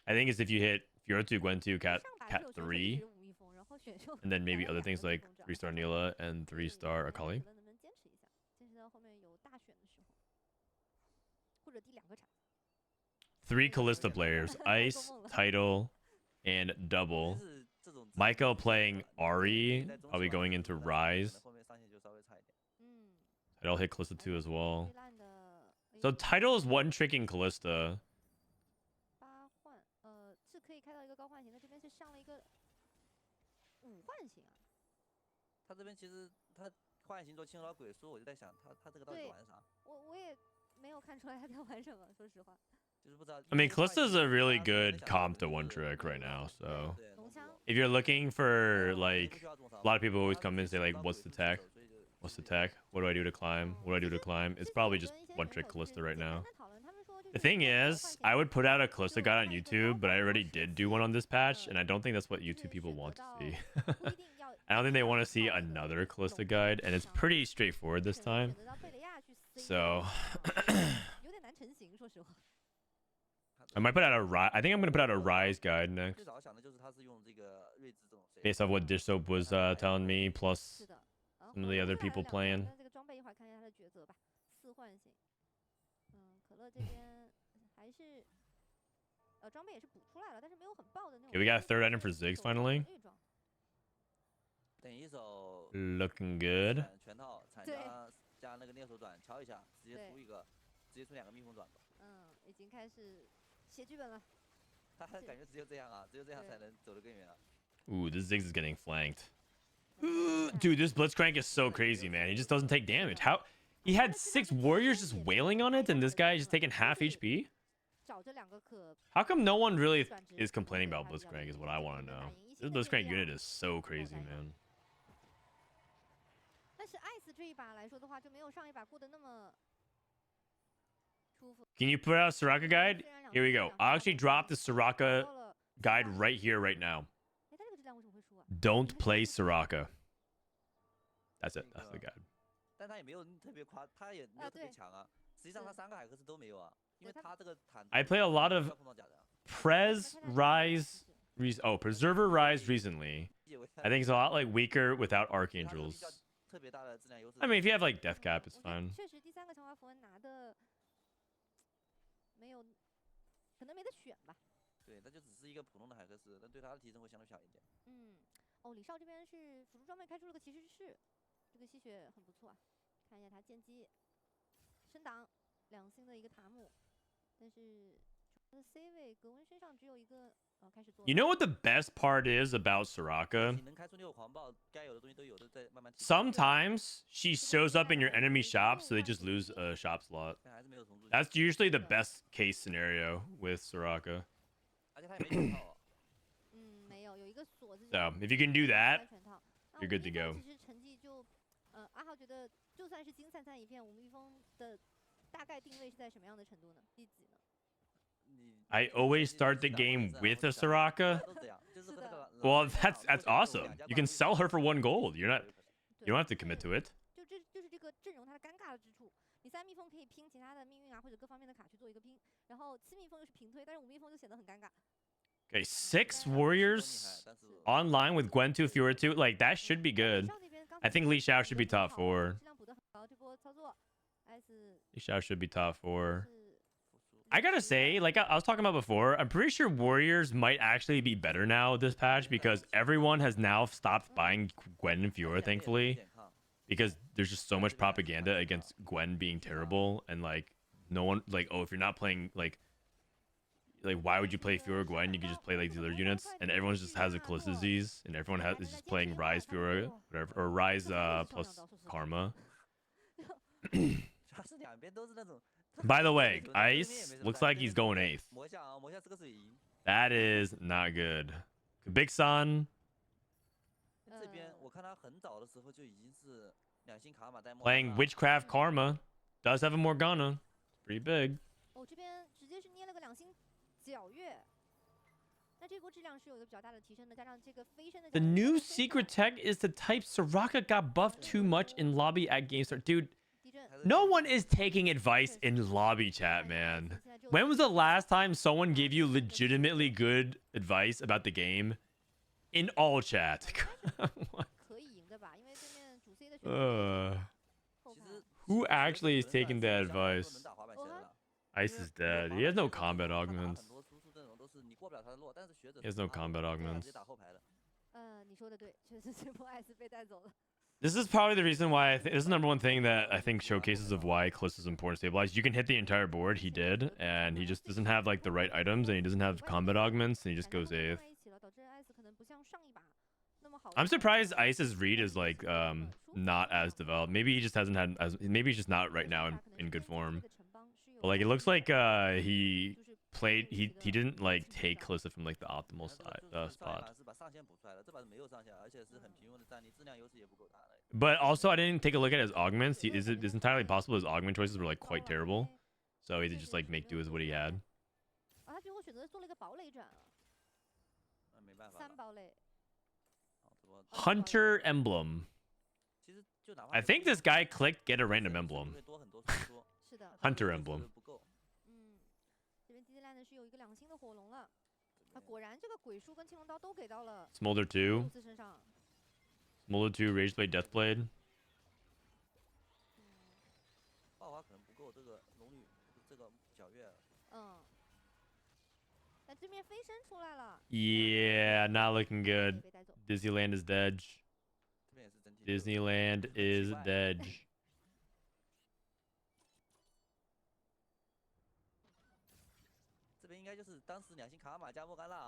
I think it's if you hit Fiora 2, Gwen 2, Cat 3, and then maybe other things like 3-star Neela and 3-star Akali. 3 Callista players: Ice, Tidal, and Double. Michael playing Ari, probably going into Rise. Tidal hit Callista 2 as well. So Tidal is one tricking Callista. I mean, Callista is a really good comp to one trick right now, so if you're looking for, like, a lot of people always come in and say, like, what's the tech? What's the tech? What do I do to climb? What do I do to climb? It's probably just one trick Callista right now. The thing is, I would put out a Kalista guide on YouTube, but I already did do one on this patch, and I don't think that's what YouTube people want to see. I don't think they want to see another Kalista guide, and it's pretty straightforward this time. So I might put out a Rise. I think I'm gonna put out a Rise guide next, based off what Dish Soap was telling me, plus some of the other people playing. Okay, we got a third item for Ziggs finally. Looking good. Ooh, this Ziggs is getting flanked. Dude, this Blitzcrank is so crazy, man. He just doesn't take damage. How? He had 6 warriors just wailing on it, and this guy is just taking half HP? How come no one really is complaining about Blitzcrank is what I want to know. This Blitzcrank unit is so crazy, man. Can you put out a Soraka guide? Here we go. I'll actually drop the Soraka guide right here, right now. Don't play Soraka. That's it. That's the guide. I play a lot of Preserver Rise recently. I think it's a lot like weaker without Archangels. I mean, if you have like Death Cap, it's fine. You know what the best part is about Soraka? Sometimes she shows up in your enemy shop, so they just lose a shop slot. That's usually the best case scenario with Soraka. So, if you can do that, you're good to go. I always start the game with a Soraka. Well, that's awesome. You can sell her for 1 gold. You don't have to commit to it. Okay, 6 warriors online with Gwen 2, Fiora 2. Like, that should be good. I think Li Xiao should be top 4. Li Xiao should be top 4. I gotta say, like I was talking about before, I'm pretty sure warriors might actually be better now this patch because everyone has now stopped buying Gwen and Fiora, thankfully. Because there's just so much propaganda against Gwen being terrible, and like no one, like, oh, if you're not playing like why would you play Fiora Gwen? You can just play like the other units, and everyone just has a Kalista disease, and everyone is just playing Rise Fiora, whatever, or Rise plus Karma. By the way, Ice looks like he's going 8th. That is not good. Big Sun. Playing Witchcraft Karma. Does have a Morgana. It's pretty big. The new secret tech is the type Soraka got buffed too much in lobby at GameStart. Dude, no one is taking advice in lobby chat, man. When was the last time someone gave you legitimately good advice about the game in all chat? Who actually is taking that advice? Ice is dead. He has no combat augments. He has no combat augments. This is probably the reason why this is the number 1 thing that I think showcases of why Kalista is important to stabilize. You can hit the entire board. He did, and he just doesn't have like the right items, and he doesn't have combat augments, and he just goes 8th. I'm surprised Ice's read is like not as developed. Maybe he just hasn't had as maybe he's just not right now in good form. But like it looks like he didn't like take Kalista from like the optimal side spot. But also I didn't take a look at his augments. It's entirely possible his augment choices were like quite terrible. So he had to just like make do with what he had. Hunter emblem. I think this guy clicked get a random emblem. Hunter emblem. Smolder 2. Smolder 2 Rageblade Deathblade. 爆发可能不够，这个龙女这个皎月。但对面飞身出来了。Yeah, not looking good. Disneyland is dead. Disneyland is dead.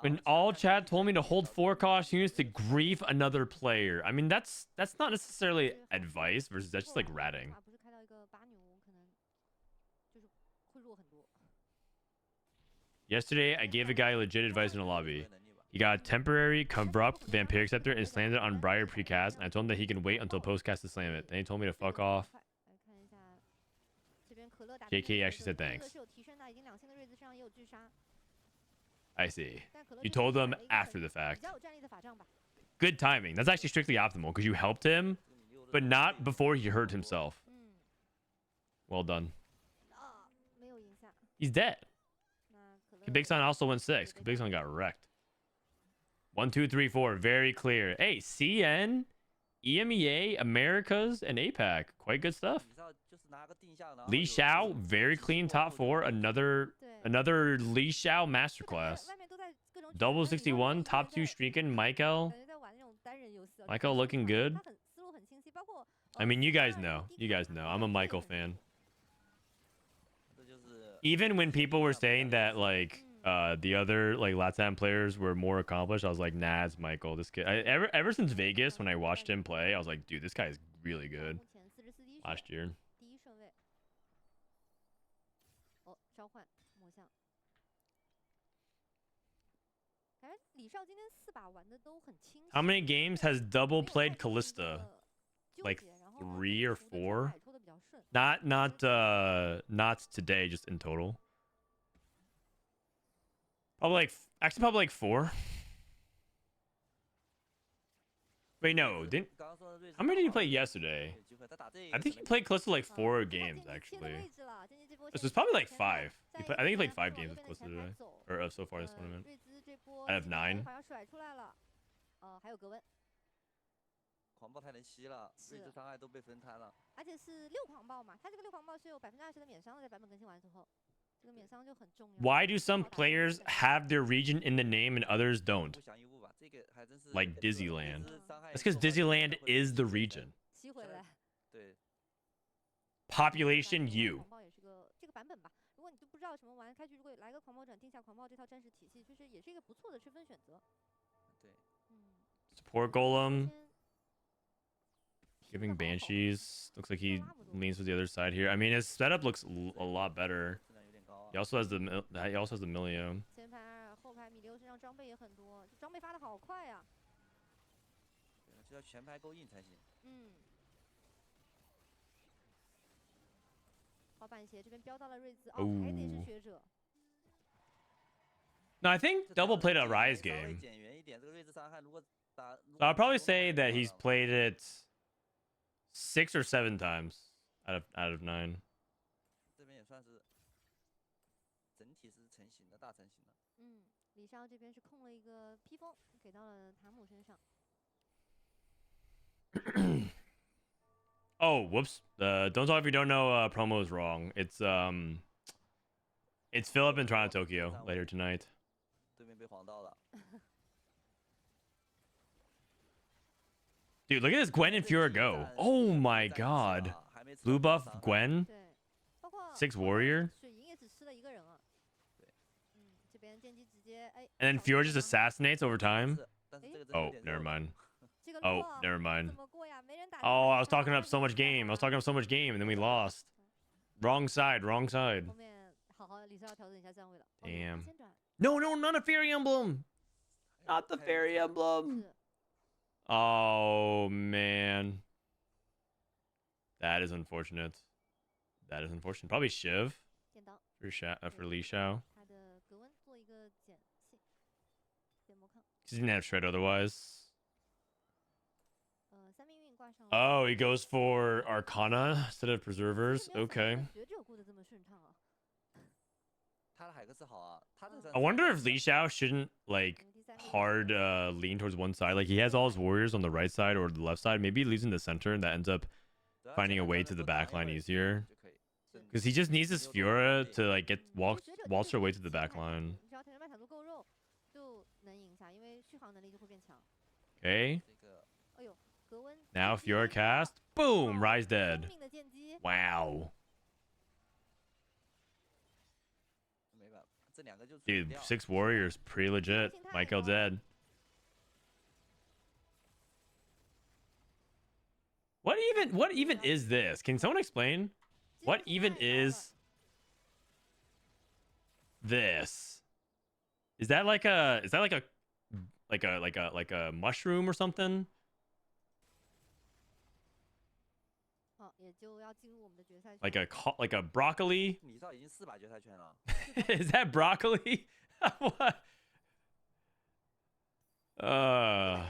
When all chat told me to hold 4 cost units to grief another player. I mean, that's not necessarily advice versus that's just like ratting. Yesterday, I gave a guy legit advice in a lobby. He got a temporary abrupt Vampiric Scepter and slammed it on Briar precast, and I told him that he can wait until postcast to slam it. Then he told me to fuck off. JK actually said thanks. I see. You told him after the fact. Good timing. That's actually strictly optimal because you helped him, but not before he hurt himself. Well done. He's dead. Kubikson also went 6. Kubikson got wrecked. 1, 2, 3, 4. Very clear. Hey, CN, EMEA, Americas, and APAC. Quite good stuff. Li Xiao, very clean top 4. Another Li Xiao masterclass. Double 61, top 2 streaking. Michael looking good. I mean, you guys know. I'm a Michael fan. Even when people were saying that like the other like Latam players were more accomplished, I was like, nah, it's Michael. This kid. Ever since Vegas, when I watched him play, I was like, dude, this guy is really good. Last year. How many games has double played Callista? Like 3 or 4? Not today, just in total. Probably like 4. Wait, no, how many did you play yesterday? I think he played close to like 4 games actually. This was probably like 5. I think he played 5 games with Callista today, or so far this tournament. I have 9. 狂暴太能吸了，睿智伤害都被分摊了。而且是6狂暴嘛，他这个6狂暴是有20%的免伤的，在版本更新完之后，这个免伤就很重要。Why do some players have their region in the name and others don't? Like Disneyland. That's because Disneyland is the region. Population U. 这个版本吧，如果你都不知道什么玩，开局如果来个狂暴转定下狂暴这套战士体系，就是也是一个不错的区分选择。对，Support Golem. Giving Banshees. Looks like he leans to the other side here. I mean, his setup looks a lot better. He also has the Milio. 前排后排米溜身上装备也很多，装备发的好快呀。就要全排够硬才行。滑板鞋这边飙到了瑞兹，哦，还得是学者。No, I think double played a Rise game. So I'll probably say that he's played it 6 or 7 times out of 9. 这边也算是整体是成型的，大成型的。李潇这边是控了一个披风，给到了塔姆身上。Oh, whoops. Don't talk if you don't know. Promo is wrong. It's Philip in Toronto, Tokyo later tonight. 对面被晃到了。Dude, look at this Gwen and Fura go. Oh my god. Blue buff Gwen. 6 warrior. And then Fura just assassinates over time. Oh, never mind. Oh, never mind. Oh, I was talking up so much game. And then we lost. Wrong side. Damn. No, not a fairy emblem. Not the fairy emblem. Oh, man. That is unfortunate. Probably Shiv. for Li Xiao. He didn't have shred otherwise. Oh, he goes for Arcana instead of Preservers. Okay. I wonder if Li Xiao shouldn't like hard lean towards one side. Like he has all his warriors on the right side or the left side. Maybe he leaves in the center and that ends up finding a way to the back line easier. Because he just needs his Fiora to like get waltz her way to the back line. Okay. Now Fiora cast. Boom! Rise dead. Wow. Dude, 6 warriors, pretty legit. Michael dead. What even is this? Can someone explain? What even is this? Is that like a mushroom or something? Like a broccoli? Is that broccoli? What? A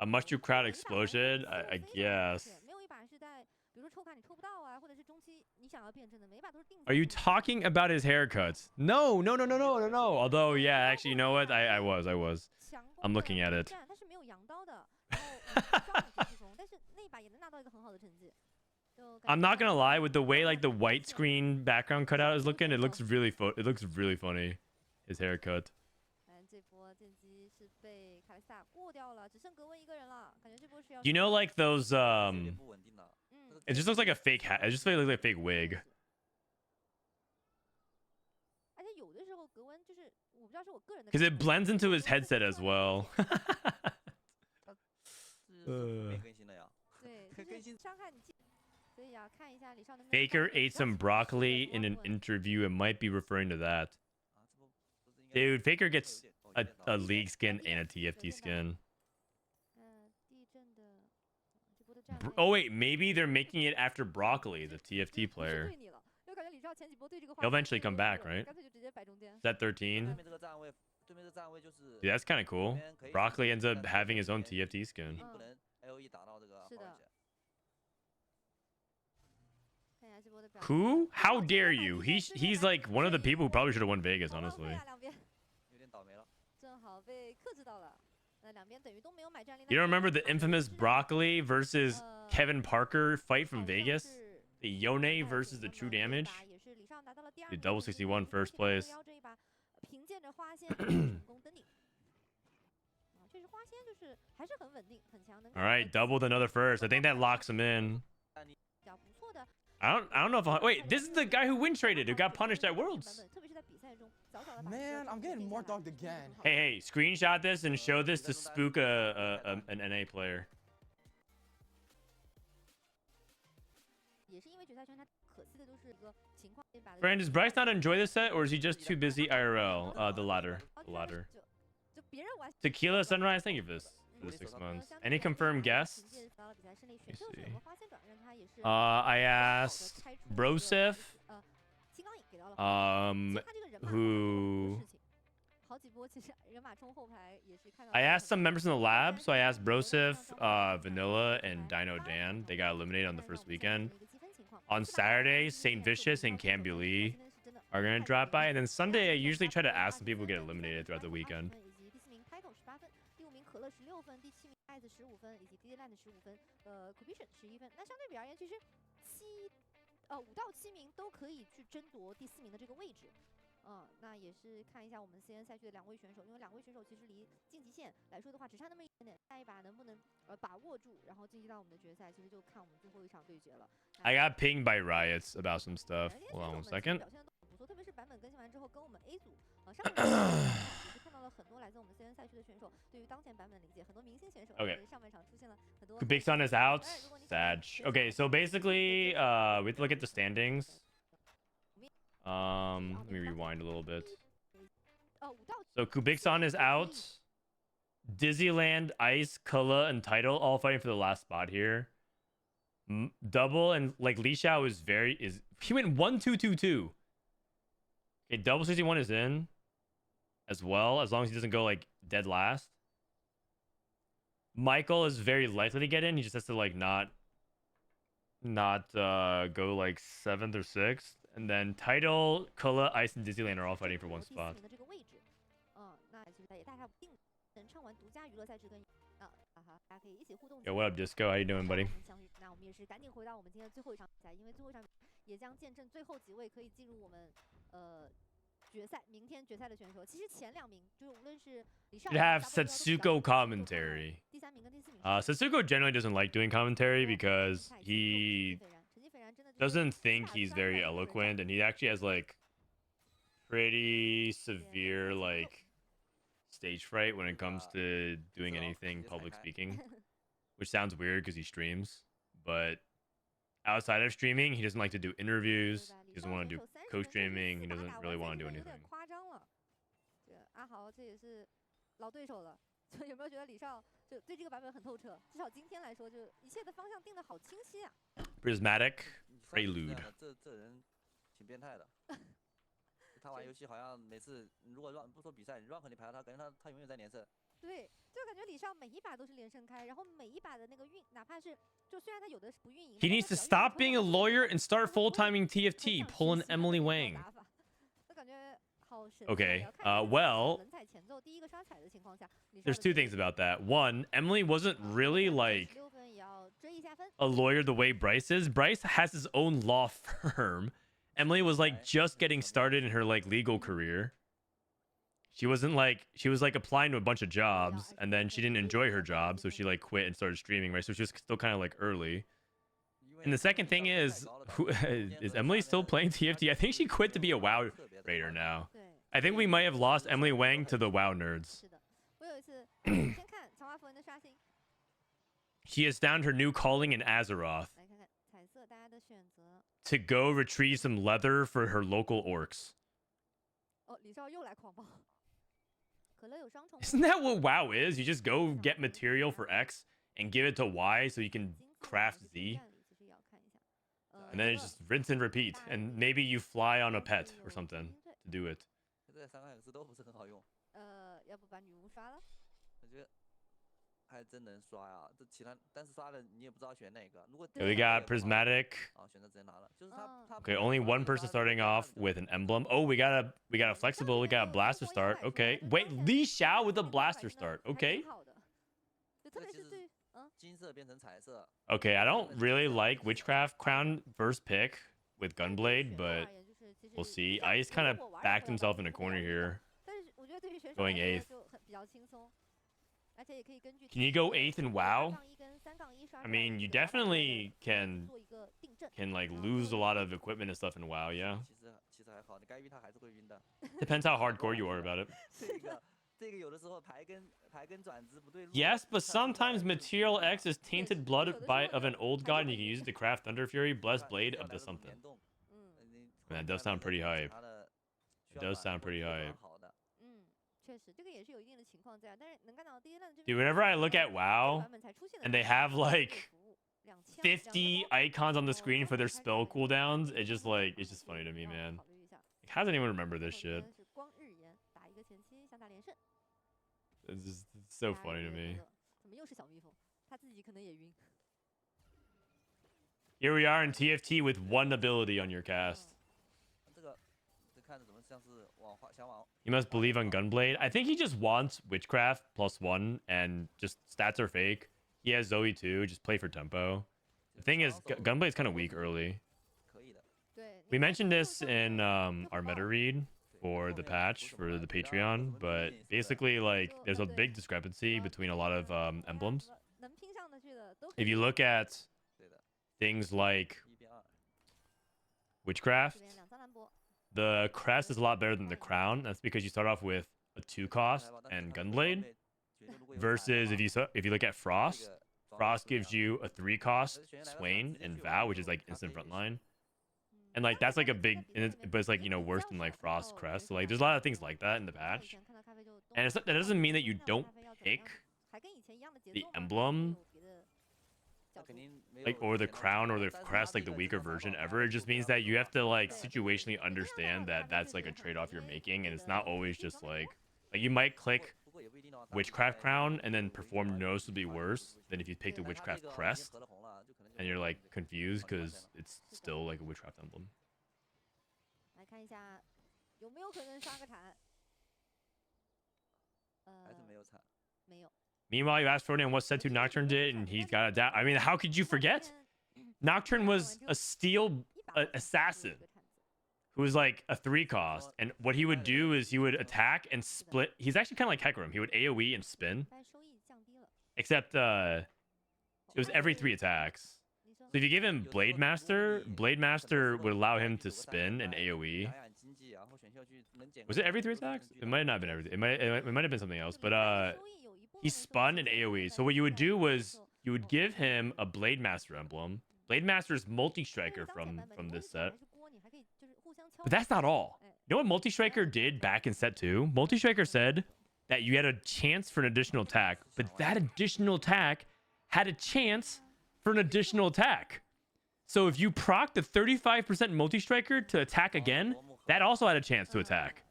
mushroom crowd explosion? I guess. Are you talking about his haircuts? No. Although, yeah, actually, you know what? I was. I'm looking at it. I'm not gonna lie, with the way like the white screen background cutout is looking, it looks really funny. His haircut. You know, like those it just looks like a fake hat. It just looks like a fake wig. Because it blends into his headset as well. Faker ate some broccoli in an interview and might be referring to that. Dude, Faker gets a League skin and a TFT skin. Oh wait, maybe they're making it after Broccoli, the TFT player. He'll eventually come back, right? Is that 13? Dude, that's kind of cool. Broccoli ends up having his own TFT skin. Who? How dare you? He's like one of the people who probably should have won Vegas, honestly. You don't remember the infamous Broccoli versus Kevin Parker fight from Vegas? The Yone versus the True Damage? Dude, double 61 first place. All right, doubled another first. I think that locks him in. I don't know if wait, this is the guy who win traded, who got punished at Worlds. Man, I'm getting more dogged again. Hey, screenshot this and show this to spook an NA player. Friend, does Bryce not enjoy this set, or is he just too busy IRL? The latter. Tequila Sunrise, thank you for this. For the 6 months. Any confirmed guests? Let me see. I asked Brosif, who I asked some members in the lab. So I asked Brosif, Vanilla, and Dino Dan. They got eliminated on the first weekend. On Saturday, St. Vicious and Cambuli are gonna drop by, and then Sunday I usually try to ask some people who get eliminated throughout the weekend. I got pinged by riots about some stuff. Hold on 1 second. Okay. Kubikson is out. Sad. Okay, so basically, we have to look at the standings. Let me rewind a little bit. So Kubikson is out. Dizzyland, Ice, Kula, and Title all fighting for the last spot here. Double and like Li Xiao he went 1-2-2-2. Okay, double 61 is in as well, as long as he doesn't go like dead last. Michael is very likely to get in. He just has to like not go like 7th or 6th. And then Title, Kula, Ice, and Disneyland are all fighting for one spot. Yo, what up, Disco? How you doing, buddy? Should have Setsuko commentary. Setsuko generally doesn't like doing commentary because he doesn't think he's very eloquent, and he actually has like pretty severe like stage fright when it comes to doing anything public speaking, which sounds weird because he streams, but outside of streaming, he doesn't like to do interviews. He doesn't want to do co-streaming. He doesn't really want to do anything. Prismatic, Prelude. 他玩游戏好像每次如果不说比赛，你 run 你排到他，感觉他永远在连胜。对，就感觉李少每一把都是连胜开，然后每一把的那个运，哪怕是就虽然他有的是不运营。He needs to stop being a lawyer and start full-timing TFT, pulling Emily Wang. Okay, well, there's two things about that. One, Emily wasn't really like a lawyer the way Bryce is. Bryce has his own law firm. Emily was like just getting started in her like legal career. She was like applying to a bunch of jobs, and then she didn't enjoy her job, so she like quit and started streaming, right? So she was still kind of like early. And the second thing is Emily still playing TFT? I think she quit to be a WoW raider now. I think we might have lost Emily Wang to the WoW nerds. She has found her new calling in Azeroth. To go retrieve some leather for her local orcs. Isn't that what WoW is? You just go get material for X and give it to Y so you can craft Z. And then it's just rinse and repeat. And maybe you fly on a pet or something to do it. We got Prismatic. Okay, only one person starting off with an emblem. Oh, we got a flexible. We got a blaster start. Okay, wait, Li Xiao with a blaster start. Okay. Okay, I don't really like Witchcraft Crown first pick with Gunblade, but we'll see. Ice kind of backed himself in a corner here, going 8th. Can you go 8th in WoW? I mean, you definitely can like lose a lot of equipment and stuff in WoW, yeah. Depends how hardcore you are about it. Yes, but sometimes Material X is tainted blood of an old god, and you can use it to craft Thunder Fury, Blessed Blade up to something. Man, that does sound pretty hype. It does sound pretty hype. Dude, whenever I look at WoW and they have like 50 icons on the screen for their spell cooldowns, it's just funny to me, man. Like, how does anyone remember this shit? It's so funny to me. Here we are in TFT with one ability on your cast. He must believe on Gunblade. I think he just wants Witchcraft +1 and just stats are fake. He has Zoe too. Just play for tempo. The thing is, Gunblade's kind of weak early. We mentioned this in our meta read for the patch for the Patreon, but basically, like, there's a big discrepancy between a lot of emblems. If you look at things like Witchcraft, the crest is a lot better than the crown. That's because you start off with a 2 cost and Gunblade. Versus if you look at Frost, Frost gives you a 3 cost Swain and Vow, which is like instant frontline. And like that's like a big, but it's like, you know, worse than like Frost crest. So like there's a lot of things like that in the patch. And that doesn't mean that you don't pick the emblem like, or the crown or the crest, like the weaker version ever. It just means that you have to like situationally understand that that's like a trade-off you're making, and it's not always just like you might click witchcraft crown and then perform noticeably worse than if you pick the witchcraft crest, and you're like confused because it's still like a witchcraft emblem. Meanwhile, you asked Frodan what set 2 Nocturne did, and he's got a doubt. I mean, how could you forget? Nocturne was a steel assassin who was like a 3 cost, and what he would do is he would attack and split. He's actually kind of like Hecarim. He would AoE and spin, except it was every 3 attacks. So if you give him Blade Master would allow him to spin and AoE. Was it every 3 attacks? It might not have been everything. It might have been something else, but he spun and AoE. So what you would do was you would give him a Blade Master emblem. Blade Master is multi-striker from this set. But that's not all. You know what Multi-Striker did back in set 2? Multi-Striker said that you had a chance for an additional attack, but that additional attack had a chance for an additional attack. So if you proc the 35% Multi-Striker to attack again, that also had a chance to attack.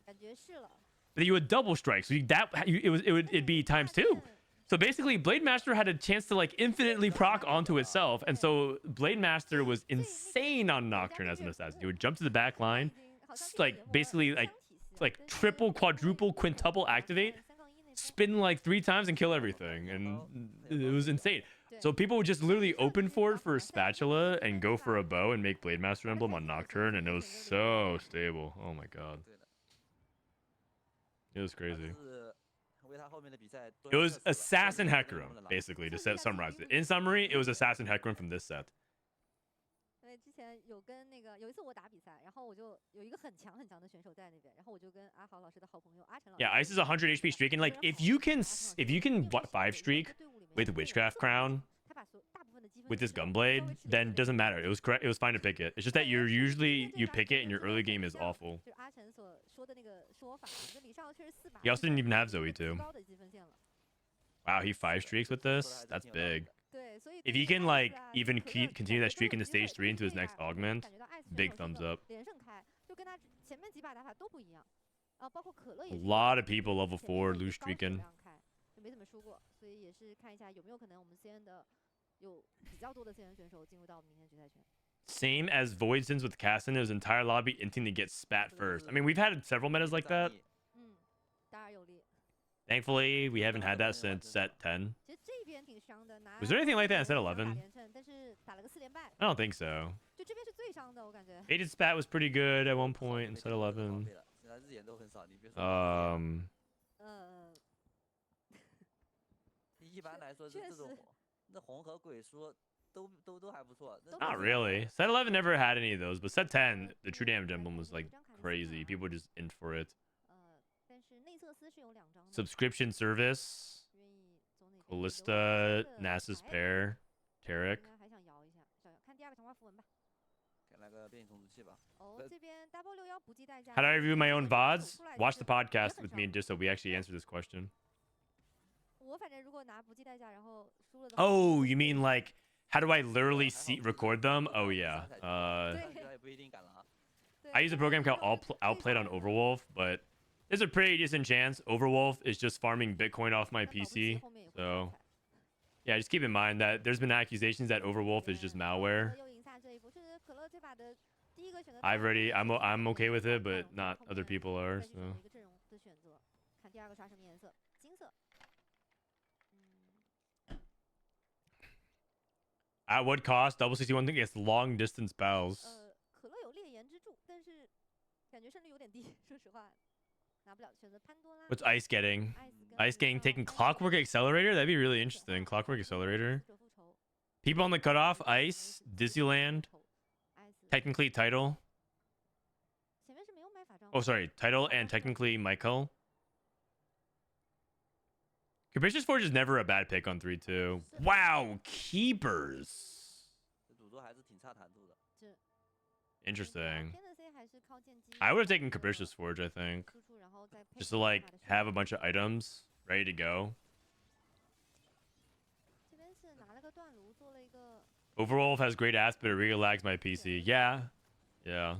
But you would double strike, so it'd be times 2. So basically, Blade Master had a chance to like infinitely proc onto itself, and so Blade Master was insane on Nocturne as an assassin. You would jump to the back line, like basically like triple, quadruple, quintuple activate, spin like 3 times and kill everything, and it was insane. So people would just literally open for it for a spatula and go for a bow and make Blade Master emblem on Nocturne, and it was so stable. Oh my god, it was crazy. It was Assassin Hecarim, basically, to summarize it. In summary, it was Assassin Hecarim from this set. Yeah, Ice is 100 HP streak, and like if you can 5 streak with Witchcraft Crown with this Gunblade, then it doesn't matter. It was correct. It was fine to pick it. It's just that you pick it and your early game is awful. He also didn't even have Zoe too. Wow, he 5 streaks with this? That's big. If he can like even continue that streak into stage 3 into his next augment, big thumbs up. A lot of people level 4 lose streaking. Same as Voidsons with Cassin, his entire lobby inting to get spat first. I mean, we've had several metas like that. Thankfully, we haven't had that since set 10. Was there anything like that in set 11? I don't think so. Aided spat was pretty good at one point in set 11. Not really. Set 11 never had any of those, but set 10, the true damage emblem was like crazy. People were just in for it. Subscription service. Callista, Nasus pair, Tarek. How do I review my own VODs? Watch the podcast with me just so we actually answer this question. Oh, you mean like, how do I literally record them? Oh, yeah. I use a program called Outplayed on Overwolf, but there's a pretty decent chance Overwolf is just farming Bitcoin off my PC. So, yeah, just keep in mind that there's been accusations that Overwolf is just malware. I'm okay with it, but not other people are. So. At what cost? Double 61 against long distance battles. What's Ice getting? Ice getting taking Clockwork Accelerator? That'd be really interesting. Clockwork Accelerator. People on the cutoff. Ice. Disneyland. Technically title. Oh, sorry. Title and technically Michael. Capricious Forge is never a bad pick on 3-2. Wow. Keepers. Interesting. I would have taken Capricious Forge, I think. Just to, like, have a bunch of items ready to go. Overwolf has great ass, but it really lags my PC. Yeah. Yeah.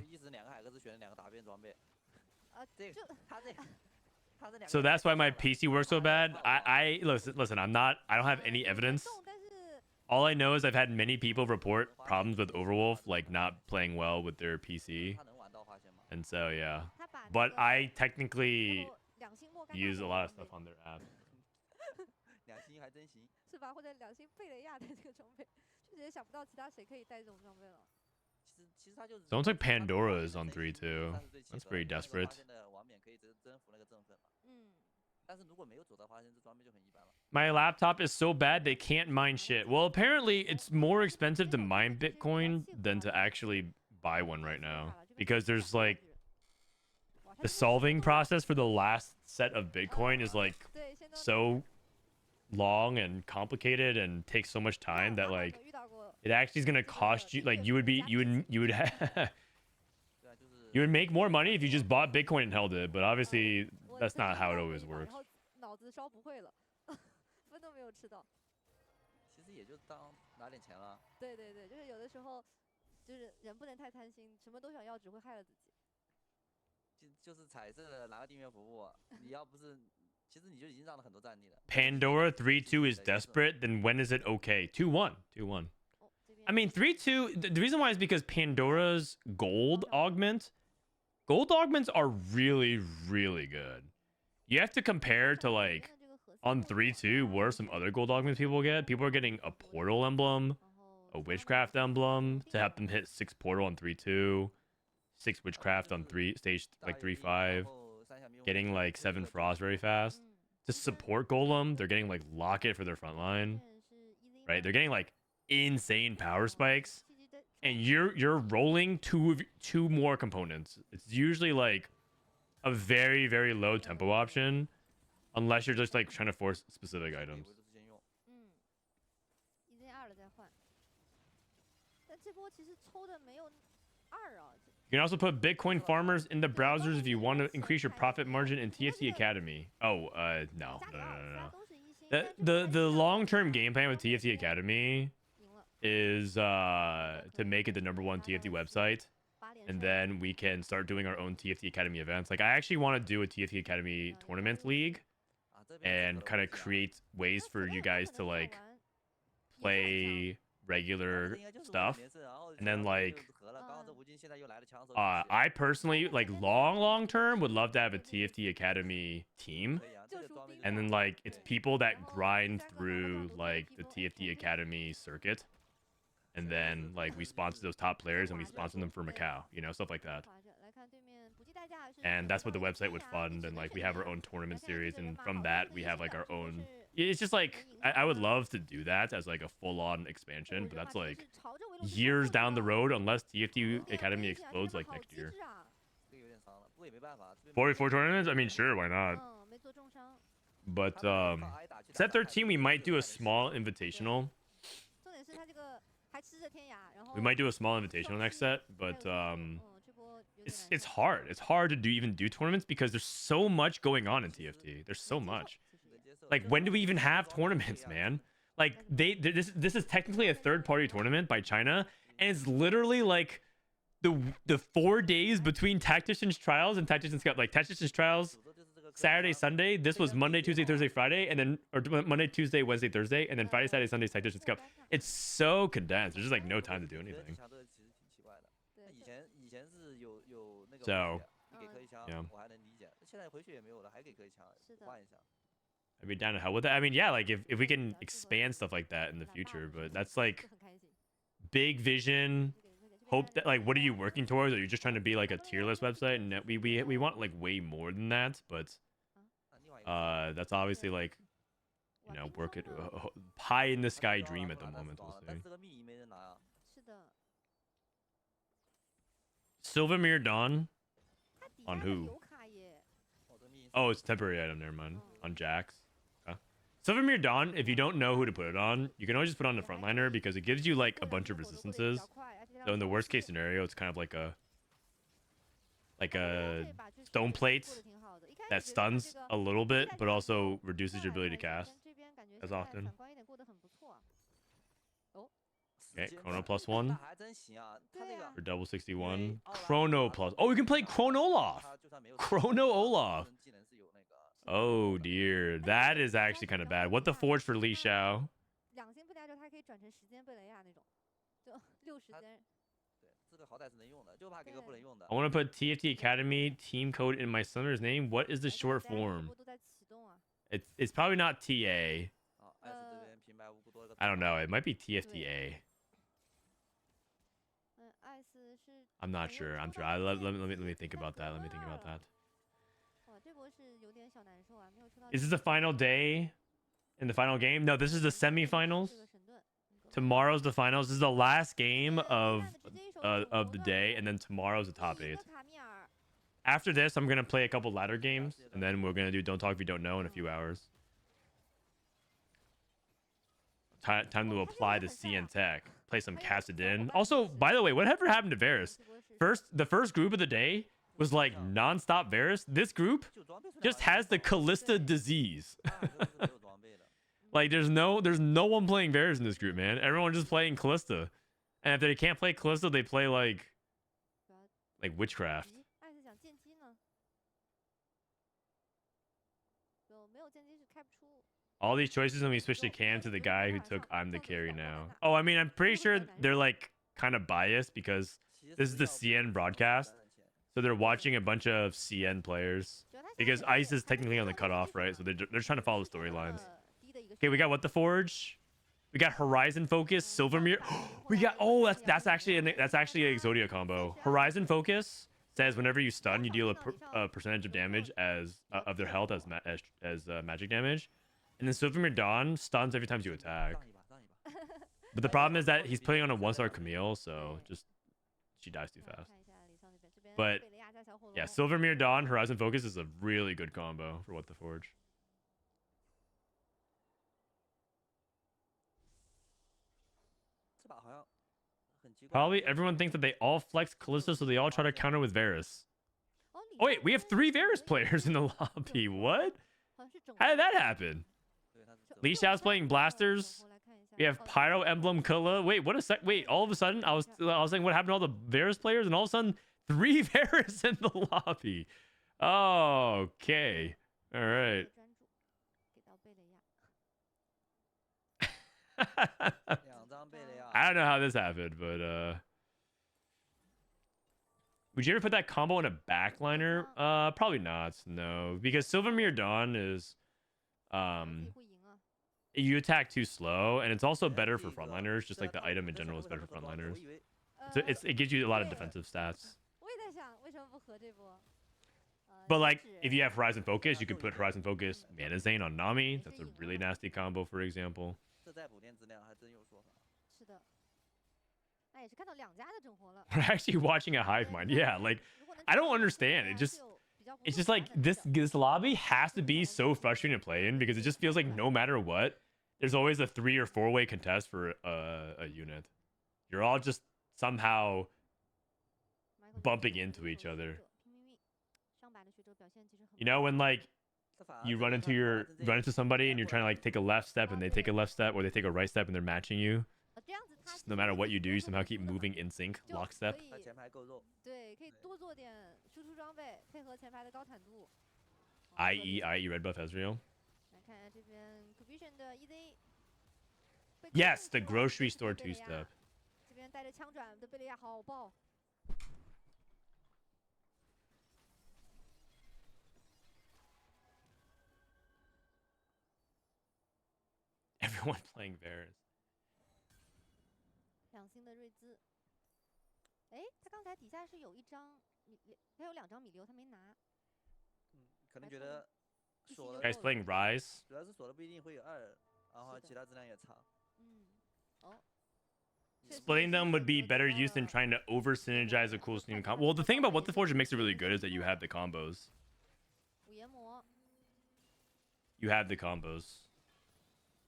So that's why my PC works so bad. I listen, I don't have any evidence. All I know is I've had many people report problems with Overwolf, like not playing well with their PC. And so yeah. But I technically use a lot of stuff on their app. Someone took Pandora's on 3-2. That's pretty desperate. My laptop is so bad they can't mine shit. Well, apparently it's more expensive to mine Bitcoin than to actually buy one right now. Because there's like... The solving process for the last set of Bitcoin is like so long and complicated and takes so much time that like it actually is gonna cost you, like you would you would make more money if you just bought Bitcoin and held it, but obviously that's not how it always works. Pandora 3-2 is desperate, then when is it okay? 2-1. 2-1. I mean, 3-2, the reason why is because Pandora's gold augments are really, really good. You have to compare to like on 3-2, what are some other gold augments people get? People are getting a portal emblem, a witchcraft emblem to help them hit 6 portal on 3-2, 6 witchcraft on stage 3-5, getting like 7 frost very fast. To support golem, they're getting like locket for their front line, right? They're getting like insane power spikes, and you're rolling two more components. It's usually like a very, very low tempo option, unless you're just like trying to force specific items. You can also put Bitcoin farmers in the browsers if you want to increase your profit margin in TFT Academy. Oh, no. The long-term game plan with TFT Academy is to make it the #1 TFT website, and then we can start doing our own TFT Academy events. Like I actually want to do a TFT Academy tournament league and kind of create ways for you guys to like play regular stuff, and then like I personally like long term would love to have a TFT Academy team, and then like it's people that grind through like the TFT Academy circuit, and then like we sponsor those top players and we sponsor them for Macau, you know, stuff like that. And that's what the website would fund, and like we have our own tournament series, and from that we have like our own. It's just like I would love to do that as like a full-on expansion, but that's like years down the road unless TFT Academy explodes like next year. 44 tournaments? I mean, sure, why not? But set 13 we might do a small invitational. We might do a small invitational next set, but it's hard. It's hard to even do tournaments because there's so much going on in TFT. There's so much. Like, when do we even have tournaments, man? Like, this is technically a third-party tournament by China, and it's literally like the 4 days between Tactician's trials and Tactician's Cup. Like Tactician's trials, Saturday, Sunday. This was Monday, Tuesday, Thursday, Friday, and then or Monday, Tuesday, Wednesday, Thursday, and then Friday, Saturday, Sunday, Tactician's Cup. It's so condensed. There's just like no time to do anything. So, yeah. I'd be down to hell with that. I mean, yeah, like if we can expand stuff like that in the future, but that's like big vision. Hope that, like, what are you working towards? Are you just trying to be like a tier list website? And we want like way more than that, but that's obviously like, you know, work at pie in the sky dream at the moment. We'll see. Silvermere Dawn on who? Oh, it's a temporary item. Never mind. On Jax. Silvermere Dawn, if you don't know who to put it on, you can always just put it on the frontliner because it gives you like a bunch of resistances. So in the worst case scenario, it's kind of like a stone plate that stuns a little bit, but also reduces your ability to cast as often. Okay, Chrono +1 for double 61. 哎 Chrono plus. Oh, you can play Chrono Olaf. Chrono Olaf. Oh dear, that is actually kind of bad. What the forge for Li Xiao? 2星不加之后，它可以转成时间贝雷亚那种，就6时间。 I want to put TFT Academy team code in my summoner's name. What is the short form? It's probably not TA. I don't know. It might be TFTA. I'm not sure. I'm sure. Let me think about that. Let me think about that. Is this the final day in the final game? No, this is the semifinals. Tomorrow's the finals. This is the last game of the day, and then tomorrow's the top 8. After this, I'm gonna play a couple ladder games, and then we're gonna do Don't Talk If You Don't Know in a few hours. Time to apply the CN Tech. Play some Cassadin. Also, by the way, whatever happened to Varus? The first group of the day was like non-stop Varus. This group just has the Callista disease. Like there's no one playing Varus in this group, man. Everyone just playing Callista. And if they can't play Callista, they play like Witchcraft. All these choices, and we switched to Cam to the guy who took I'm the carry now. Oh, I mean, I'm pretty sure they're like kind of biased because this is the CN broadcast. So they're watching a bunch of CN players because Ice is technically on the cutoff, right? So they're trying to follow the storylines. Okay, we got What the Forge. We got Horizon Focus, Silvermere. We got that's actually an Exodia combo. Horizon Focus says whenever you stun, you deal a percentage of damage as of their health as magic damage. And then Silvermere Dawn stuns every time you attack. But the problem is that he's putting on a 1-star Camille, so she dies too fast. But yeah, Silvermere Dawn, Horizon Focus is a really good combo for What the Forge. Probably everyone thinks that they all flex Callisto, so they all try to counter with Varus. Oh wait, we have 3 Varus players in the lobby. What? How did that happen? Li Xiao's playing Blasters. We have Pyro Emblem Killa. Wait, what a sec. Wait, all of a sudden, I was saying what happened to all the Varus players, and all of a sudden, 3 Varus in the lobby. Oh, okay. All right. I don't know how this happened, but would you ever put that combo in a backliner? Probably not. No, because Silvermere Dawn is you attack too slow, and it's also better for frontliners. Just like the item in general is better for frontliners. So it gives you a lot of defensive stats. But like if you have Horizon Focus, you could put Horizon Focus Mana Zane on Nami. That's a really nasty combo, for example. We're actually watching a hive mind. Yeah, like I don't understand. It's just like this lobby has to be so frustrating to play in because it just feels like no matter what, there's always a 3 or 4-way contest for a unit. You're all just somehow bumping into each other. You know when like you run into somebody and you're trying to like take a left step and they take a left step, or they take a right step and they're matching you. Just no matter what you do, you somehow keep moving in sync, lockstep. IE red buff Ezreal. Yes, the grocery store 2-step. Everyone playing Varus. 2星的瑞兹，哎，他刚才底下是有一张他有2张米流，他没拿。可能觉得锁了。 Guys playing Rise. 主要是锁的不一定会有2，然后其他质量也差。Splitting them would be better used than trying to over synergize a cool stream combo. Well, the thing about What the Forge that makes it really good is that you have the combos. You have the combos.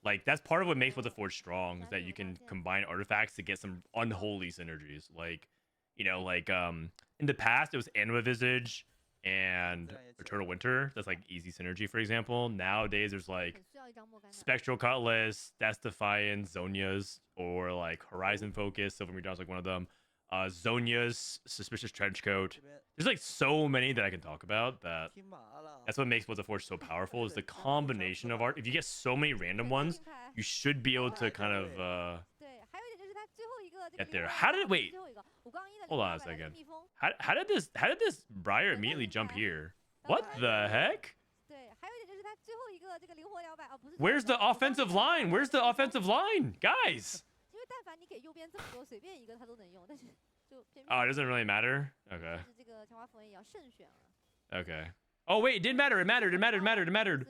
Like that's part of what makes What the Forge strong, is that you can combine artifacts to get some unholy synergies. Like, you know, like in the past it was Anima Visage and Eternal Winter. That's like easy synergy, for example. Nowadays, there's like Spectral Cutlass, Death's Defiance, Zonia's, or like Horizon Focus. Silver Meteor's like one of them. Zonia's Suspicious Trenchcoat. There's like so many that I can talk about. That's what makes What's a Forge so powerful, is the combination of art. If you get so many random ones, you should be able to kind of get there. How did it wait? Hold on a second. How did this Briar immediately jump here? What the heck? Where's the offensive line? Where's the offensive line? Guys! Oh, it doesn't really matter? Okay. Okay. Oh, wait, it didn't matter. It mattered. It mattered. It mattered. It mattered.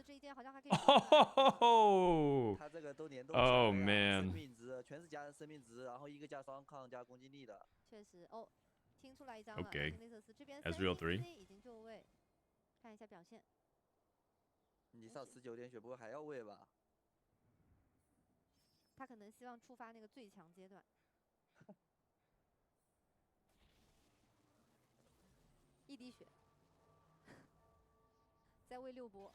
Oh, oh man. Okay. Ezreal 3. 你上19点血不会还要喂吧？他可能希望触发那个最强阶段。一滴血，再喂6波。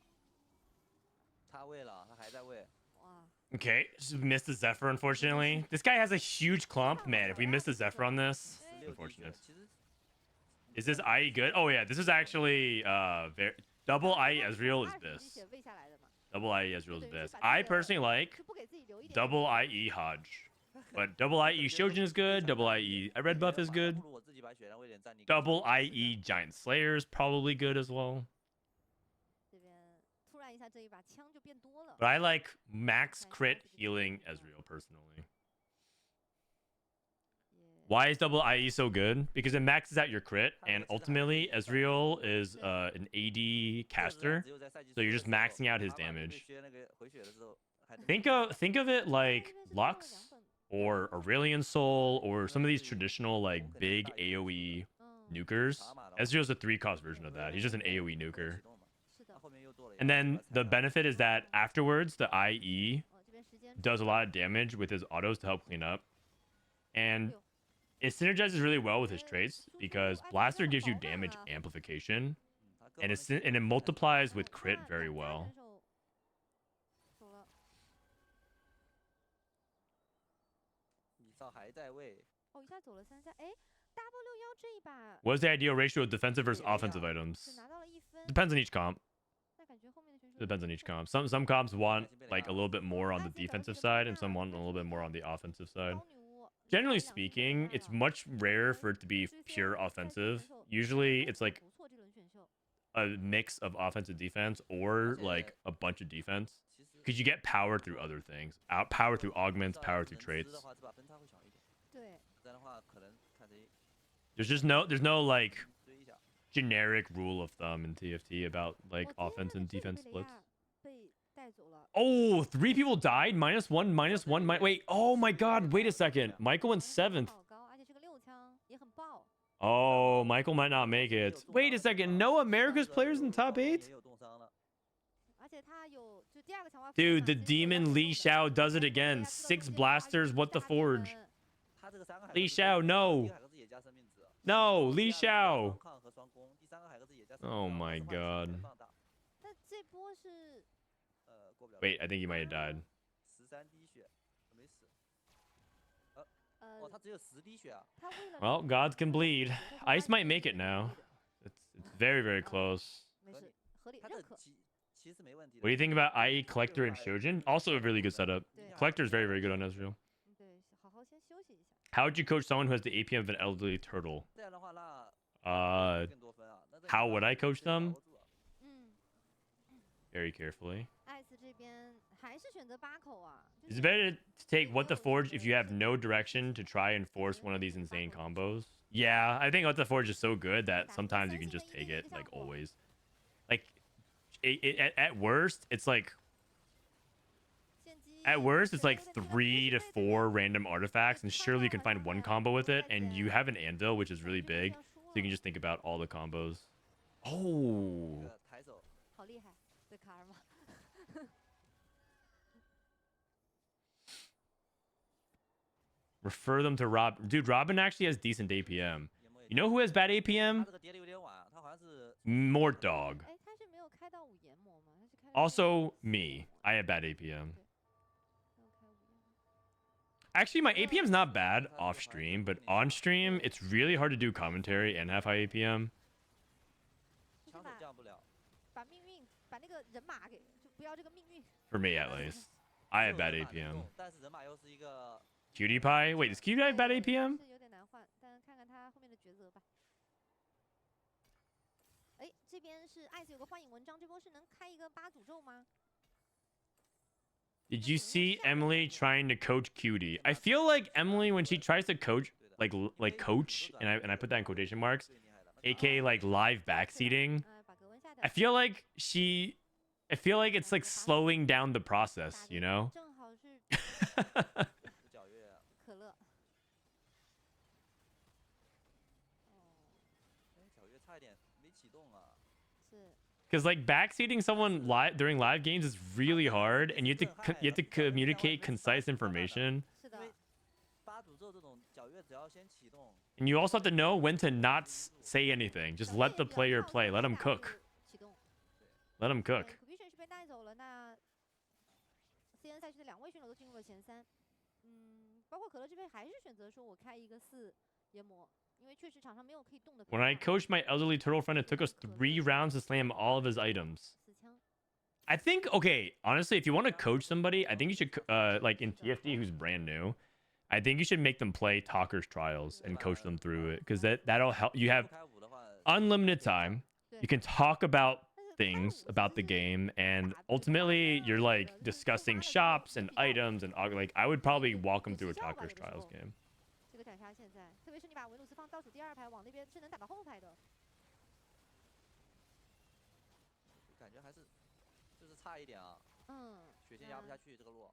他喂了，他还在喂。哇。Okay, just missed the Zephyr, unfortunately. This guy has a huge clump. Man, if we missed the Zephyr on this, unfortunate. Is this IE good? Oh yeah, this is actually very double IE Ezreal is best. Double IE Ezreal is best. I personally like double IE Hodge, but double IE Shojin is good. Double IE Red Buff is good. Double IE Giant Slayer is probably good as well. But I like max crit healing Ezreal personally. Why is double IE so good? Because it maxes out your crit, and ultimately Ezreal is an AD caster, so you're just maxing out his damage. Think of it like Lux or Aurelion Soul or some of these traditional like big AoE nukers. Ezreal's a 3-cost version of that. He's just an AoE nuker. And then the benefit is that afterwards the IE does a lot of damage with his autos to help clean up. And it synergizes really well with his traits because Blaster gives you damage amplification, and it multiplies with crit very well. What's the ideal ratio of defensive versus offensive items? Depends on each comp. Depends on each comp. Some comps want like a little bit more on the defensive side, and some want a little bit more on the offensive side. Generally speaking, it's much rarer for it to be pure offensive. Usually, it's like a mix of offensive defense or like a bunch of defense, because you get power through other things. Power through augments, power through traits. There's no like generic rule of thumb in TFT about like offense and defense splits. Oh, 3 people died. -1. Wait. Oh my God. Wait a second. Michael went 7th. Oh, Michael might not make it. Wait a second. No America's players in top 8? Dude, the demon Li Xiao does it again. 6 blasters. What the forge? Li Xiao, no. No, Li Xiao. Oh my God. Wait, I think he might have died. Well, gods can bleed. Ice might make it now. It's very, very close. What do you think about IE Collector and Shojin? Also a really good setup. Collector is very, very good on Ezreal. How would you coach someone who has the APM of an elderly turtle? How would I coach them? Very carefully. It's better to take What the Forge if you have no direction to try and force one of these insane combos. Yeah, I think What the Forge is so good that sometimes you can just take it, like always. Like, at worst, it's like... At worst, it's like 3 to 4 random artifacts, and surely you can find one combo with it, and you have an anvil, which is really big, so you can just think about all the combos. Oh! Refer them to Rob. Dude, Robin actually has decent APM. You know who has bad APM? more dog. Also, me. I have bad APM. Actually, my APM's not bad off stream, but on stream, it's really hard to do commentary and have high APM. For me, at least. I have bad APM. Cutie Pie? Wait, does Cutie Pie have bad APM? Did you see Emily trying to coach Cutie? I feel like Emily, when she tries to coach, like coach, and I put that in quotation marks, aka like live backseating, I feel like it's like slowing down the process, you know? Because like backseating someone live during live games is really hard, and you have to communicate concise information. And you also have to know when to not say anything. Just let the player play. Let him cook. Let him cook. When I coached my elderly turtle friend, it took us 3 rounds to slam all of his items. I think, okay, honestly, if you want to coach somebody, I think you should, like in TFD, who's brand new, I think you should make them play Talker's Trials and coach them through it, because that'll help. You have unlimited time. You can talk about things about the game, and ultimately you're like discussing shops and items, and like I would probably walk them through a Talker's Trials game.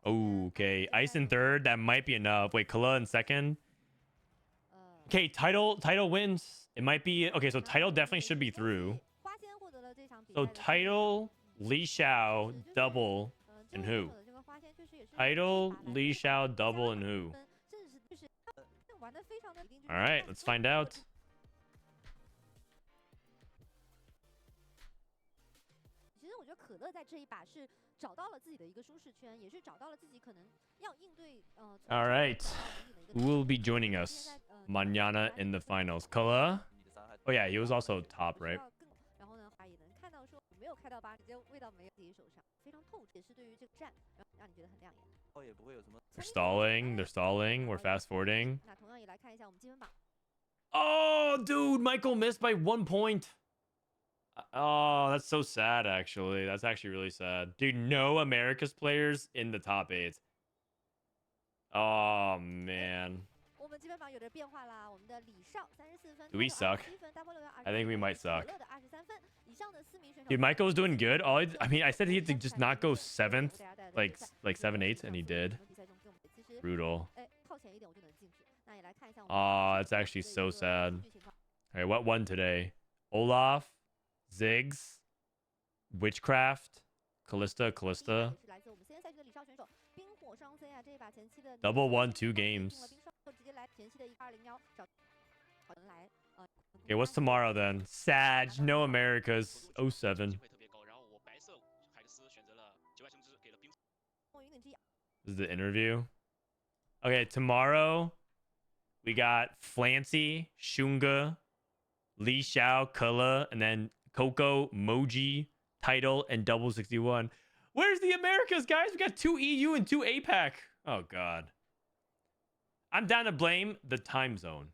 Okay, ice in third, that might be enough. Wait, Kala in second. Okay, title wins. It might be okay, so title definitely should be through. So title, Li Xiao, double, and who? Title, Li Xiao, double, and who? All right, let's find out. All right, who will be joining us mañana in the finals? Kala? Oh yeah, he was also top, right? They're stalling. We're fast forwarding. Oh, dude, Michael missed by 1 point. Oh, that's so sad, actually. That's actually really sad. Dude, no America's players in the top 8. Oh, man. Do we suck? I think we might suck. Dude, Michael was doing good. I mean, I said he had to just not go 7th, like 7/8, and he did. Brutal. Oh, it's actually so sad. All right, what won today? Olaf, Ziggs, Witchcraft, Callista. Double won 2 games. Okay, what's tomorrow then? Sag, no Americas, 07. This is the interview. Okay, tomorrow we got Flancy, Xunge, Li Xiao, Kala, and then Coco, Moji, Title, and Double 61. Where's the Americas, guys? We got 2 EU and 2 APAC. Oh, God. I'm down to blame the time zone.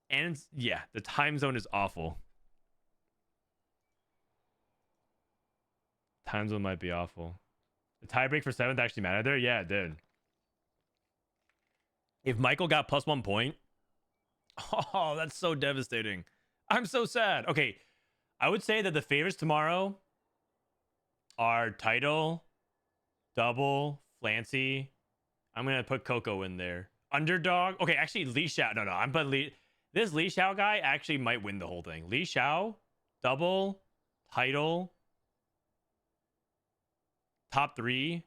And yeah, the time zone is awful. Time zone might be awful. The tiebreak for 7th actually mattered there? Yeah, it did. If Michael got +1 point, oh, that's so devastating. I'm so sad. Okay, I would say that the favorites tomorrow are Title, Double, Flancy. I'm going to put Coco in there. Underdog. Okay, actually, Li Xiao. No, I'm putting this Li Xiao guy actually might win the whole thing. Li Xiao, Double, Title, top 3.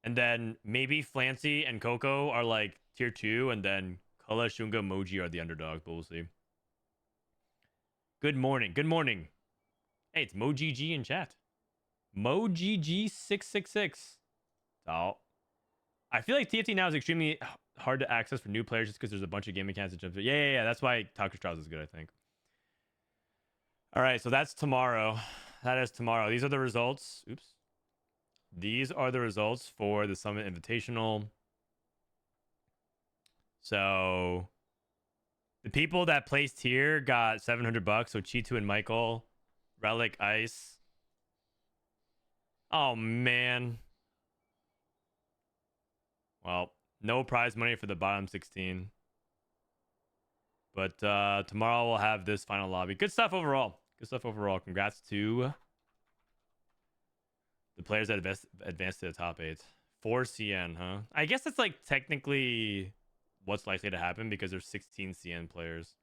And then maybe Flancy and Coco are like tier 2. And then Kala, Xunge, Moji are the underdogs, but we'll see. Good morning. Good morning. Hey, it's MoGG in chat. MoGG666. Oh. I feel like TFT now is extremely hard to access for new players just because there's a bunch of game mechanics that jump through. Yeah. That's why Tactician Trials is good, I think. All right, so that's tomorrow. That is tomorrow. These are the results. Oops. These are the results for the Summit Invitational. So the people that placed here got $700. So Chitu and Michael, Relic, Ice. Oh man. Well, no prize money for the bottom 16. But tomorrow we'll have this final lobby. Good stuff overall. Good stuff overall. Congrats to the players that advanced to the top 8. 4 CN, huh? I guess it's like technically what's likely to happen because there's 16 CN players.